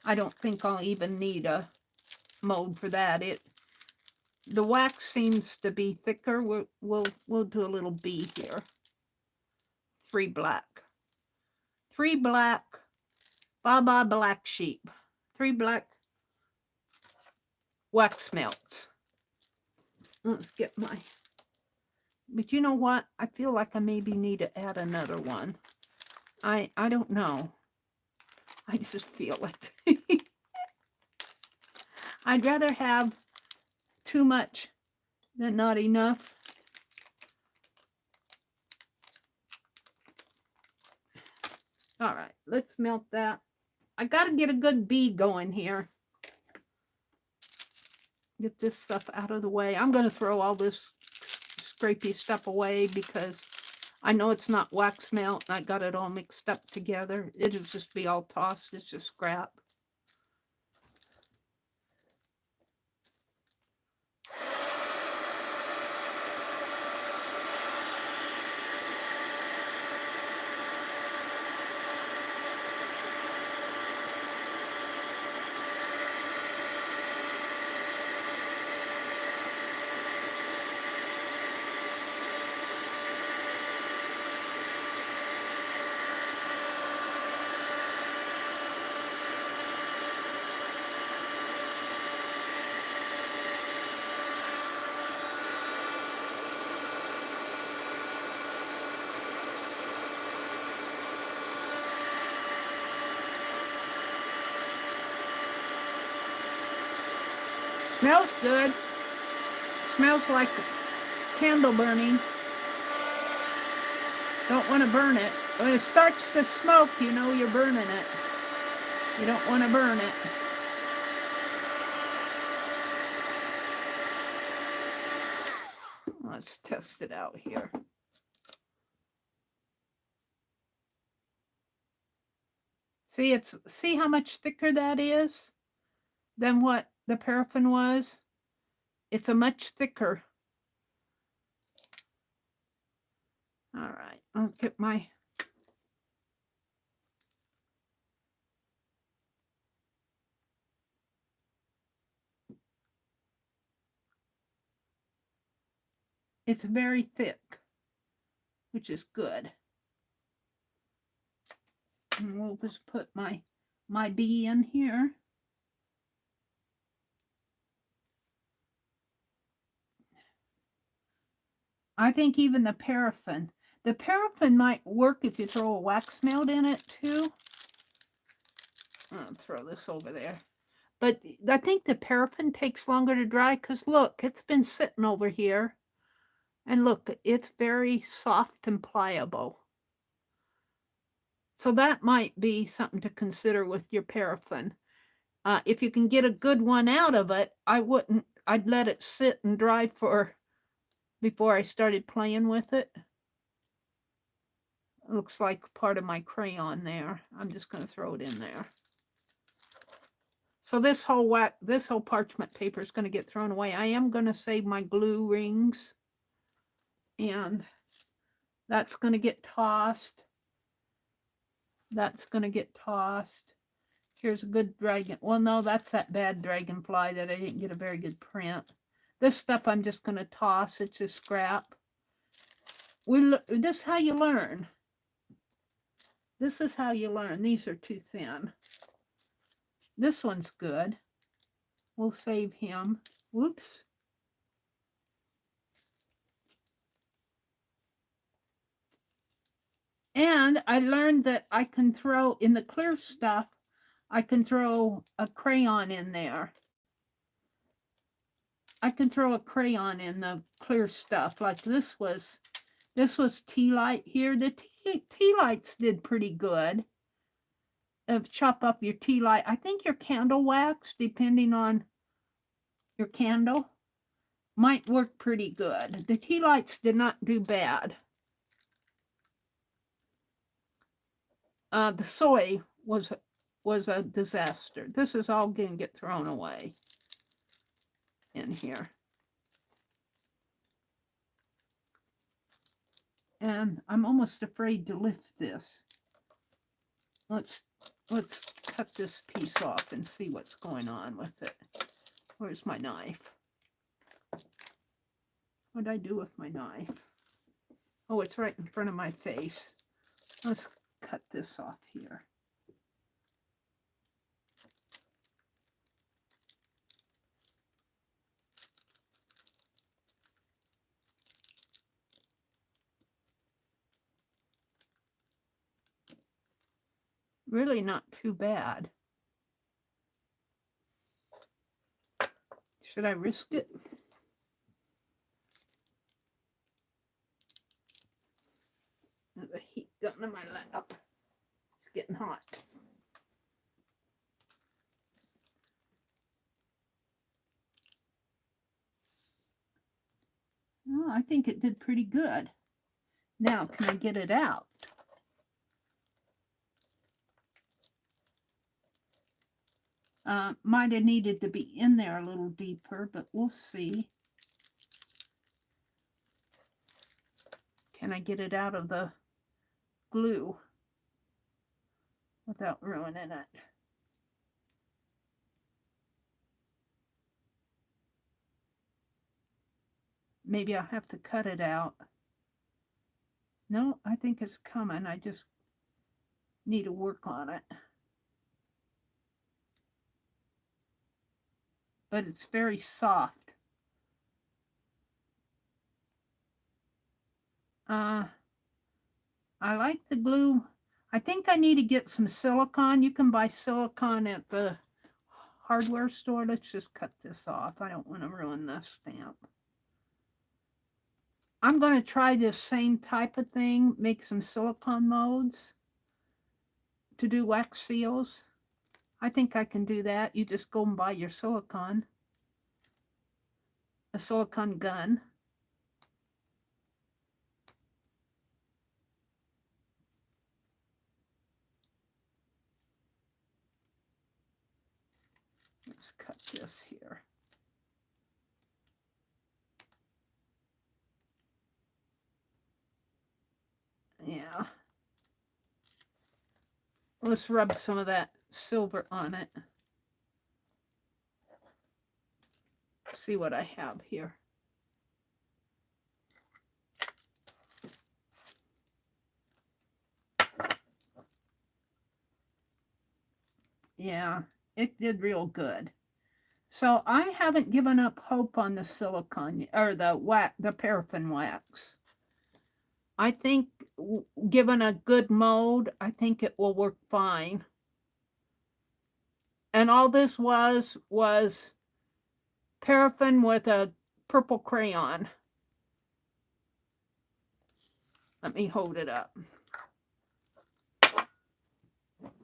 I don't think I'll even need a mold for that. The wax seems to be thicker. We'll do a little bee here. 3 black. 3 black. Baba black sheep. 3 black wax melts. Let's get my... But you know what? I feel like I maybe need to add another one. I don't know. I just feel it. I'd rather have too much than not enough. All right, let's melt that. I got to get a good bee going here. Get this stuff out of the way. I'm going to throw all this scrapey stuff away because I know it's not wax melt and I got it all mixed up together. It'll just be all tossed. It's just scrap. Smells good. Smells like candle burning. Don't want to burn it. When it starts to smoke, you know you're burning it. You don't want to burn it. Let's test it out here. See how much thicker that is than what the paraffin was? It's a much thicker. All right, I'll get my it's very thick, which is good. And we'll just put my bee in here. I think even the paraffin might work if you throw a wax melt in it too. I'll throw this over there. But I think the paraffin takes longer to dry because look, it's been sitting over here. And look, it's very soft and pliable. So that might be something to consider with your paraffin. If you can get a good one out of it, I'd let it sit and dry before I started playing with it. It looks like part of my crayon there. I'm just going to throw it in there. So this whole parchment paper is going to get thrown away. I am going to save my glue rings. And that's going to get tossed. That's going to get tossed. Here's a good dragon. Well, no, that's that bad dragonfly that I didn't get a very good print. This stuff I'm just going to toss. It's a scrap. This is how you learn. This is how you learn. These are too thin. This one's good. We'll save him. Whoops. And I learned that I can throw, in the clear stuff, I can throw a crayon in there. I can throw a crayon in the clear stuff. Like this was tea light here. The tea lights did pretty good. Chop up your tea light. I think your candle wax, depending on your candle, might work pretty good. The tea lights did not do bad. The soy was a disaster. This is all going to get thrown away in here. And I'm almost afraid to lift this. Let's cut this piece off and see what's going on with it. Where's my knife? What did I do with my knife? Oh, it's right in front of my face. Let's cut this off here. Really not too bad. Should I risk it? The heat got in my lap. It's getting hot. Oh, I think it did pretty good. Now, can I get it out? Might have needed to be in there a little deeper, but we'll see. Can I get it out of the glue without ruining it? Maybe I'll have to cut it out. No, I think it's coming. I just need to work on it. But it's very soft. I like the glue. I think I need to get some silicone. You can buy silicone at the hardware store. Let's just cut this off. I don't want to ruin this stamp. I'm going to try this same type of thing, make some silicone molds to do wax seals. I think I can do that. You just go and buy your silicone, a silicone gun. Let's cut this here. Yeah. Let's rub some of that silver on it. See what I have here. Yeah, it did real good. So I haven't given up hope on the silicone or the paraffin wax. I think given a good mold, I think it will work fine. And all this was paraffin with a purple crayon. Let me hold it up.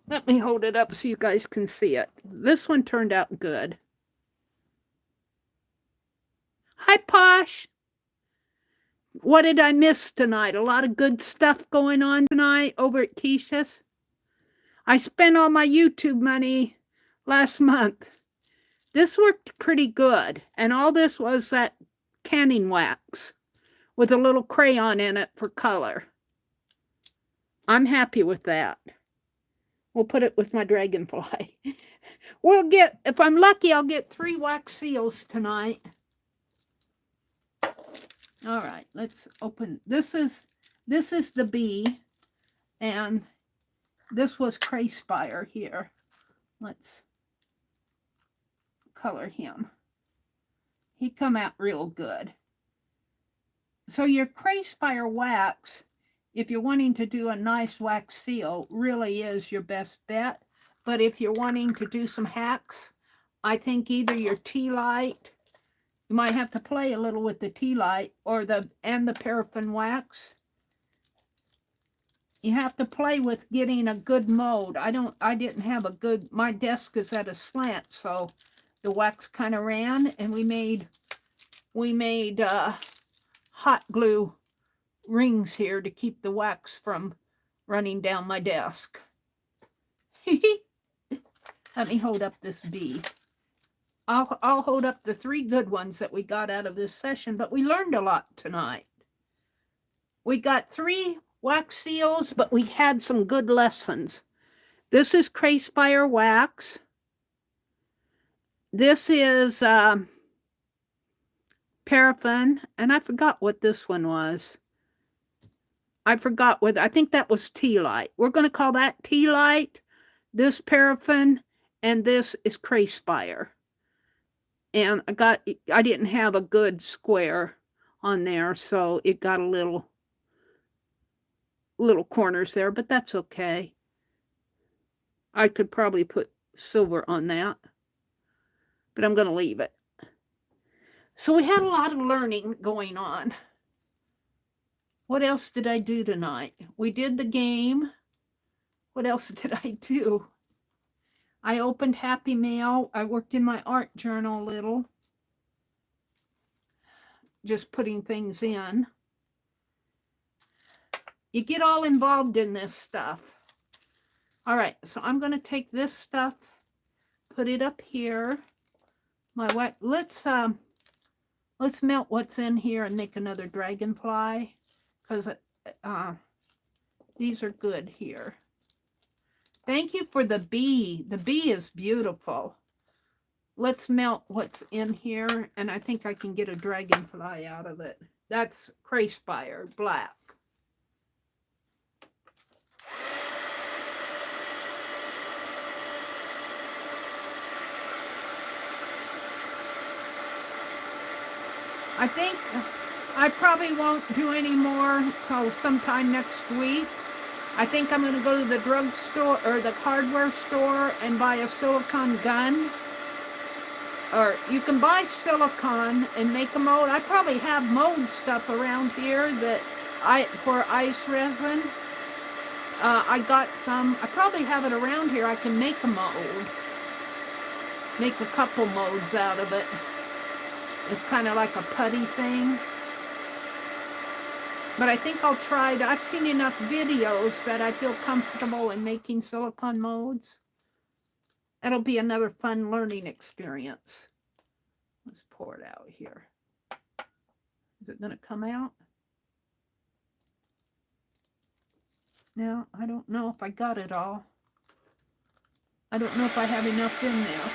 Let me hold it up so you guys can see it. This one turned out good. Hi, Posh. What did I miss tonight? A lot of good stuff going on tonight over at Keisha's. I spent all my YouTube money last month. This worked pretty good. And all this was that canning wax with a little crayon in it for color. I'm happy with that. We'll put it with my dragonfly. We'll get, if I'm lucky, I'll get 3 wax seals tonight. All right, let's open. This is the bee, and this was Crayspire here. Let's color him. He come out real good. So your Crayspire wax, if you're wanting to do a nice wax seal, really is your best bet. But if you're wanting to do some hacks, I think either your tea light, you might have to play a little with the tea light or the paraffin wax. You have to play with getting a good mold. I didn't have a good, my desk is at a slant, so the wax kind of ran, and we made hot glue rings here to keep the wax from running down my desk. Let me hold up this bee. I'll hold up the 3 good ones that we got out of this session, but we learned a lot tonight. We got 3 wax seals, but we had some good lessons. This is Crayspire wax. This is paraffin, and I forgot what this one was. I forgot whether, I think that was tea light. We're going to call that tea light, this paraffin, and this is Crayspire. And I didn't have a good square on there, so it got a little corners there, but that's okay. I could probably put silver on that, but I'm going to leave it. So we had a lot of learning going on. What else did I do tonight? We did the game. What else did I do? I opened Happy Mail. I worked in my art journal a little. Just putting things in. You get all involved in this stuff. All right, so I'm going to take this stuff, put it up here. Let's melt what's in here and make another dragonfly, because these are good here. Thank you for the bee. The bee is beautiful. Let's melt what's in here, and I think I can get a dragonfly out of it. That's Crayspire black. I think I probably won't do any more until sometime next week. I think I'm going to go to the drugstore or the hardware store and buy a silicone gun or you can buy silicone and make a mold. I probably have mold stuff around here that for ice resin. I got some. I probably have it around here. I can make a mold. Make a couple molds out of it. It's kind of like a putty thing. But I think I'll try it. I've seen enough videos that I feel comfortable in making silicone molds. It'll be another fun learning experience. Let's pour it out here. Is it going to come out? No, I don't know if I got it all. I don't know if I have enough in there.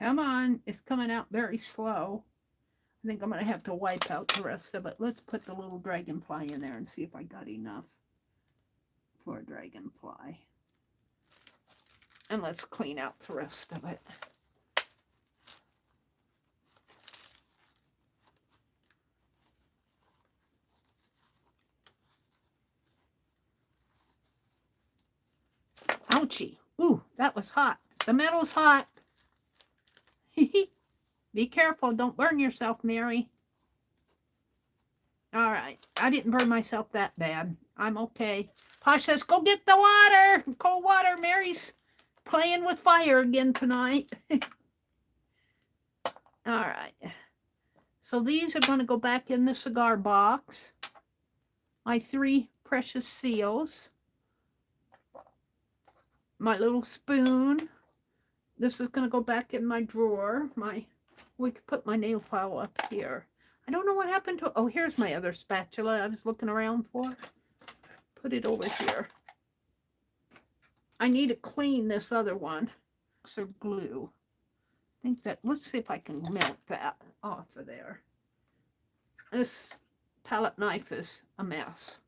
Come on, it's coming out very slow. I think I'm going to have to wipe out the rest of it. Let's put the little dragonfly in there and see if I got enough for a dragonfly. And let's clean out the rest of it. Ouchie. Ooh, that was hot. The metal's hot. Be careful. Don't burn yourself, Meri. All right. I didn't burn myself that bad. I'm okay. Posh says, go get the water. Cold water. Meri's playing with fire again tonight. All right. So these are going to go back in the cigar box. My 3 precious seals. My little spoon. This is going to go back in my drawer. We could put my nail file up here. I don't know what happened to... Oh, here's my other spatula I was looking around for. Put it over here. I need to clean this other one. So glue. I think that... Let's see if I can melt that off of there. This palette knife is a mess.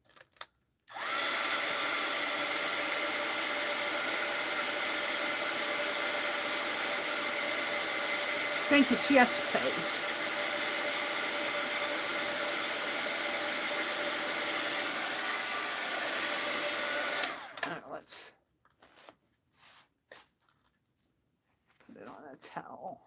I think it's yes face. All right, let's put it on a towel.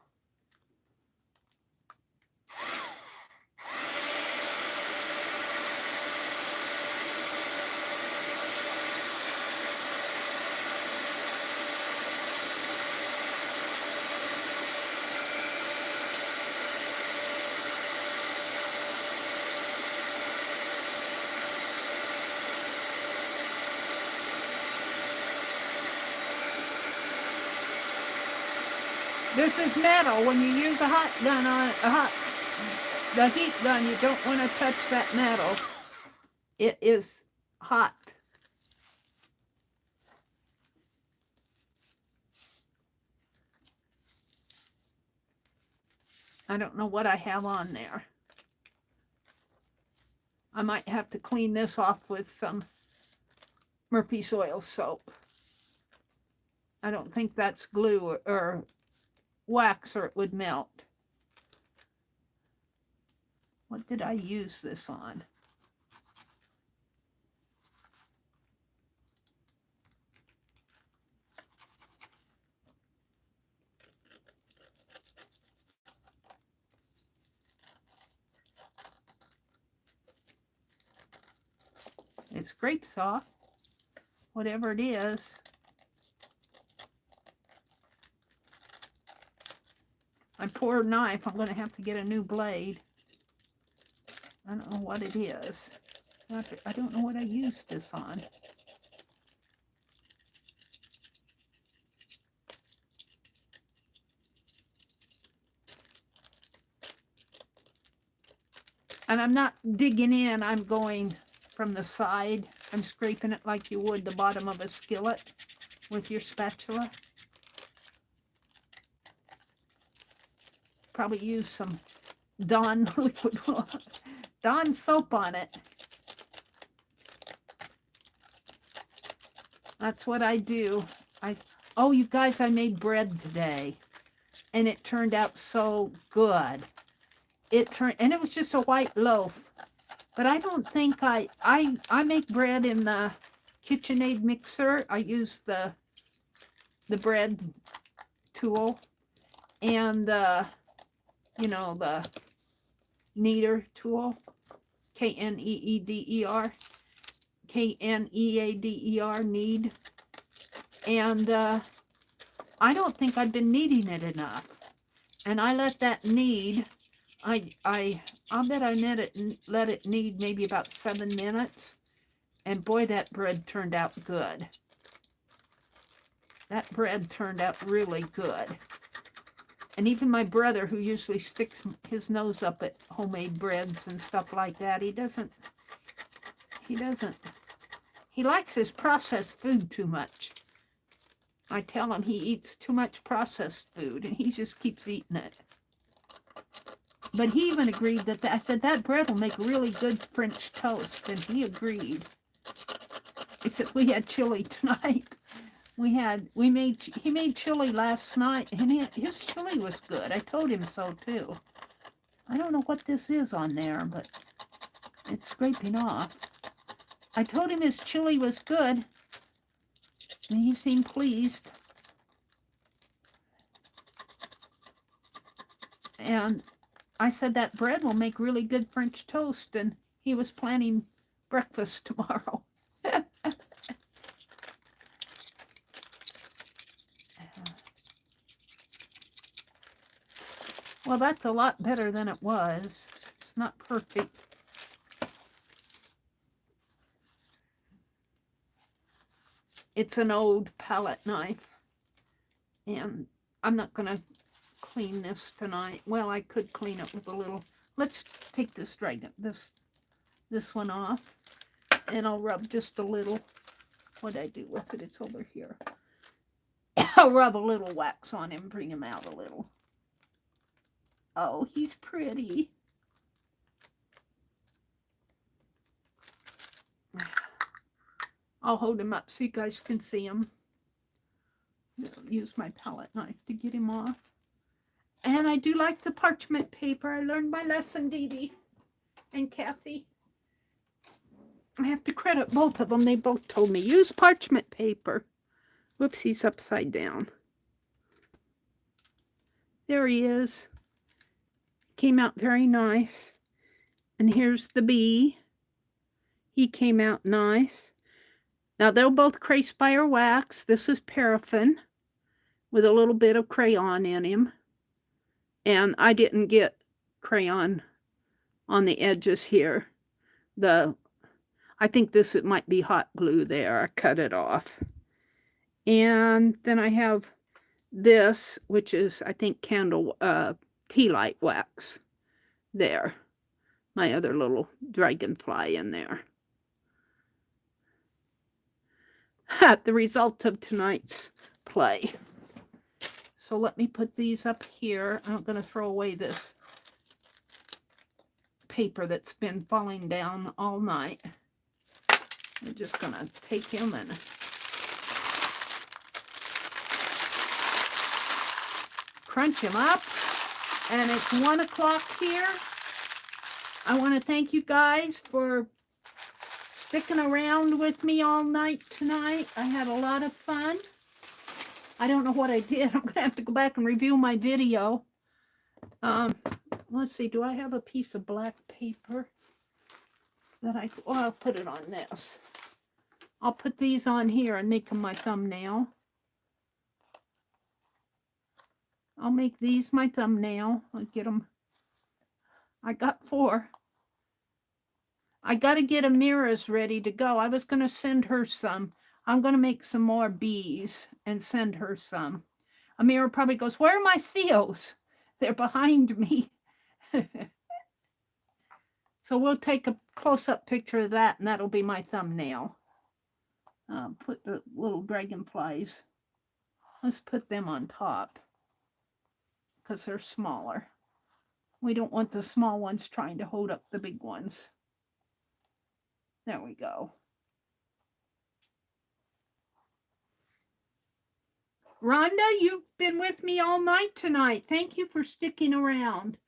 This is metal. When you use a hot gun on the heat gun, you don't want to touch that metal. It is hot. I don't know what I have on there. I might have to clean this off with some Murphy's oil soap. I don't think that's glue or wax, or it would melt. What did I use this on? It's grape sauce, whatever it is. My poor knife, I'm going to have to get a new blade. I don't know what it is. I don't know what I used this on. And I'm not digging in, I'm going from the side. I'm scraping it like you would the bottom of a skillet with your spatula. Probably use some Dawn liquid, Dawn soap on it. That's what I do. Oh, you guys, I made bread today, and it turned out so good. And it was just a white loaf. But I don't think I make bread in the KitchenAid mixer. I use the bread tool and you know, the kneader tool, Kneader, Kneader, knead. And I don't think I've been kneading it enough. And I let that knead. I'll bet I let it knead maybe about 7 minutes. And boy, that bread turned out good. That bread turned out really good. And even my brother, who usually sticks his nose up at homemade breads and stuff like that, he likes his processed food too much. I tell him he eats too much processed food, and he just keeps eating it. But he even agreed that, I said, that bread will make really good French toast, and he agreed. Except we had chili tonight. He made chili last night, and his chili was good. I told him so, too. I don't know what this is on there, but it's scraping off. I told him his chili was good, and he seemed pleased. And I said that bread will make really good French toast, and he was planning breakfast tomorrow. Well, that's a lot better than it was. It's not perfect. It's an old palette knife, and I'm not going to clean this tonight. Well, I could clean it with a little. Let's take this this one off, and I'll rub just a little. What'd I do with it? It's over here. I'll rub a little wax on him, bring him out a little. Oh, he's pretty. I'll hold him up so you guys can see him. I'll use my palette knife to get him off. And I do like the parchment paper. I learned my lesson, Dee Dee and Kathy. I have to credit both of them. They both told me, use parchment paper. Whoops, he's upside down. There he is. Came out very nice. And here's the bee. He came out nice. Now they'll both crease by or wax. This is paraffin with a little bit of crayon in him. And I didn't get crayon on the edges here. I think it might be hot glue there. I cut it off. And then I have this, which is, I think, tea light wax there. My other little dragonfly in there. The result of tonight's play. So let me put these up here. I'm going to throw away this paper that's been falling down all night. I'm just going to take him and crunch him up. And it's 1 o'clock here. I want to thank you guys for sticking around with me all night tonight. I had a lot of fun. I don't know what I did. I'm going to have to go back and review my video. Let's see. Do I have a piece of black paper that I'll put it on this. I'll put these on here and make them my thumbnail. I'll make these my thumbnail. I'll get them. I got 4. I got to get Amira's ready to go. I was going to send her some. I'm going to make some more bees and send her some. Amira probably goes, where are my seals? They're behind me. So we'll take a close-up picture of that, and that'll be my thumbnail. Put the little dragonflies. Let's put them on top because they're smaller. We don't want the small ones trying to hold up the big ones. There we go. Rhonda, you've been with me all night tonight. Thank you for sticking around.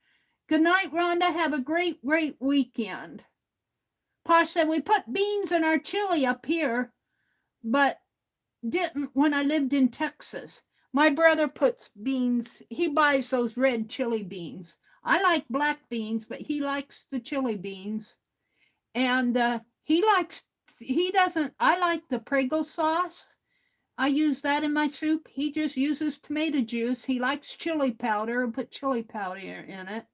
Good night, Rhonda. Have a great, great weekend. Posh said, we put beans in our chili up here, but didn't when I lived in Texas. My brother puts beans. He buys those red chili beans. I like black beans, but he likes the chili beans. And he doesn't, I like the Prego sauce. I use that in my soup. He just uses tomato juice. He likes chili powder and put chili powder in it.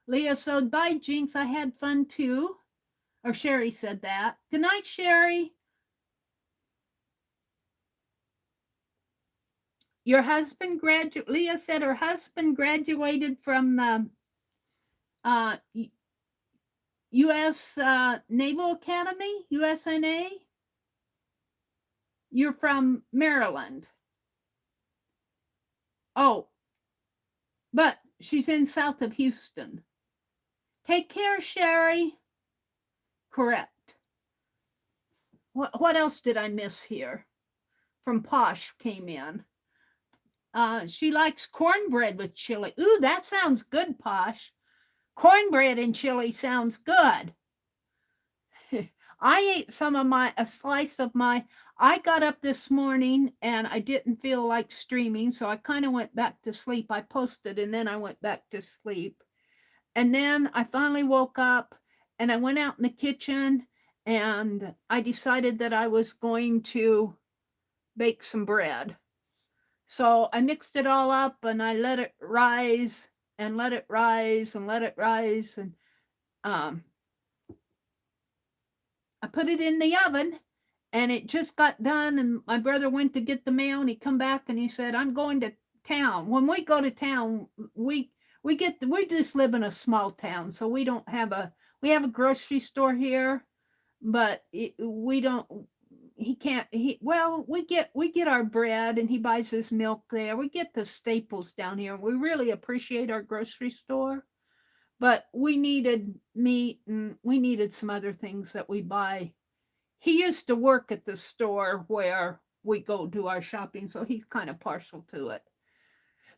Leah said, bye, Jinx. I had fun too. Or Sherry said that. Good night, Sherry. Your husband graduated, Leah said her husband graduated from the U.S. Naval Academy, USNA. You're from Maryland. Oh, but she's in south of Houston. Take care, Sherry. Correct. What else did I miss here? From Posh came in. She likes cornbread with chili. Ooh, that sounds good, Posh. Cornbread and chili sounds good. I ate a slice of I got up this morning and I didn't feel like streaming, so I kind of went back to sleep. I posted and then I went back to sleep. And then I finally woke up and I went out in the kitchen and I decided that I was going to bake some bread. So I mixed it all up and I let it rise and let it rise and let it rise. And I put it in the oven and it just got done. And my brother went to get the mail and he come back and he said, I'm going to town. When we go to town, we just live in a small town. So we have a grocery store here, but we get our bread and he buys his milk there. We get the staples down here. We really appreciate our grocery store, but we needed meat and we needed some other things that we buy. He used to work at the store where we go do our shopping, so he's kind of partial to it.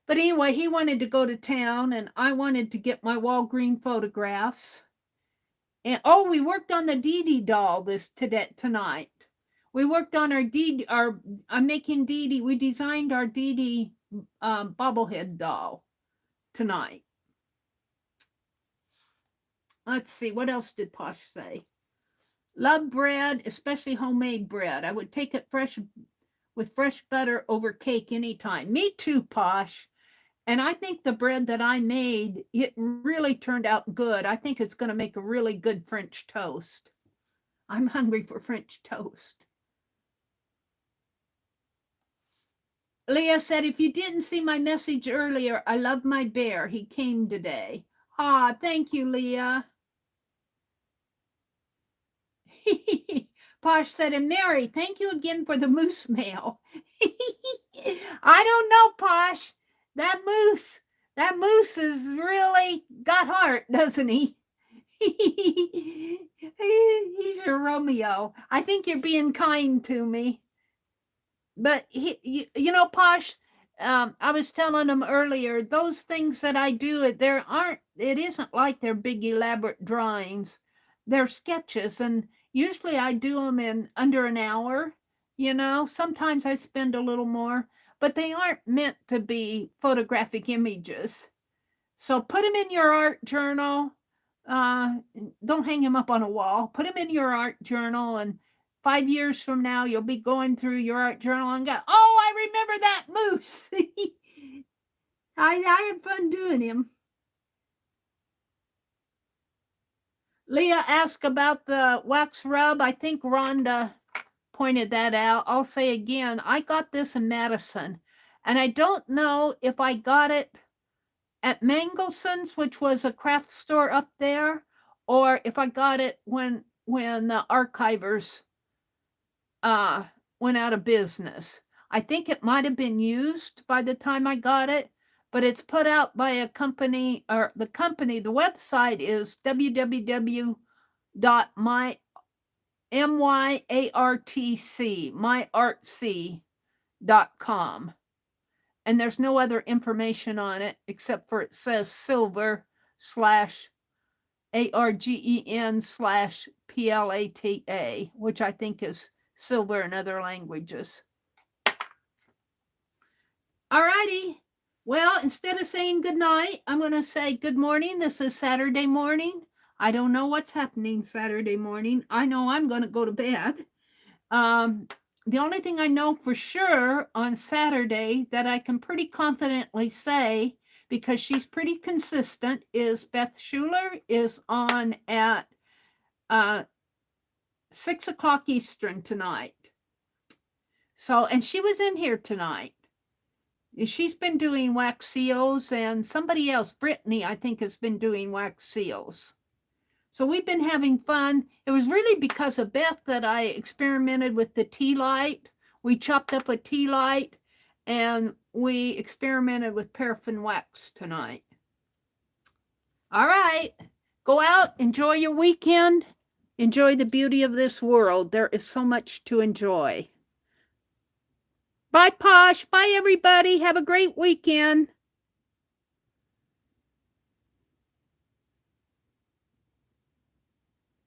But anyway, he wanted to go to town and I wanted to get my Walgreen photographs. And we worked on the Dee Dee doll tonight. We worked on I'm making Dee Dee. We designed our Dee Dee bobblehead doll tonight. Let's see, what else did Posh say? Love bread, especially homemade bread. I would take it with fresh butter over cake anytime. Me too, Posh. And I think the bread that I made, it really turned out good. I think it's going to make a really good French toast. I'm hungry for French toast. Leah said, if you didn't see my message earlier, I love my bear. He came today. Ah, thank you, Leah. Posh said, and Meri, thank you again for the moose mail. I don't know, Posh. That moose has really got heart, doesn't he? He's your Romeo. I think you're being kind to me. But, Posh, I was telling him earlier, those things that I do, it isn't like they're big, elaborate drawings. They're sketches, and usually I do them in under an hour. Sometimes I spend a little more, but they aren't meant to be photographic images. So put them in your art journal. Don't hang them up on a wall. Put them in your art journal, and 5 years from now, you'll be going through your art journal and go, oh, I remember that moose. I had fun doing him. Leah asked about the wax rub. I think Rhonda pointed that out. I'll say again, I got this in Madison, and I don't know if I got it at Mangelson's, which was a craft store up there, or if I got it when the archivers went out of business. I think it might have been used by the time I got it, but it's put out by a company, or the website is www.myartc.com. And there's no other information on it except for it says silver /ARGEN/PLATA, which I think is silver in other languages. Alrighty. Well, instead of saying good night, I'm going to say good morning. This is Saturday morning. I don't know what's happening Saturday morning. I know I'm going to go to bed. The only thing I know for sure on Saturday that I can pretty confidently say, because she's pretty consistent, is Beth Schuler is on at 6 o'clock Eastern tonight. So, and she was in here tonight. She's been doing wax seals, and somebody else, Brittany, I think, has been doing wax seals. So we've been having fun. It was really because of Beth that I experimented with the tea light. We chopped up a tea light, and we experimented with paraffin wax tonight. All right. Go out, enjoy your weekend. Enjoy the beauty of this world. There is so much to enjoy. Bye, Posh. Bye, everybody. Have a great weekend.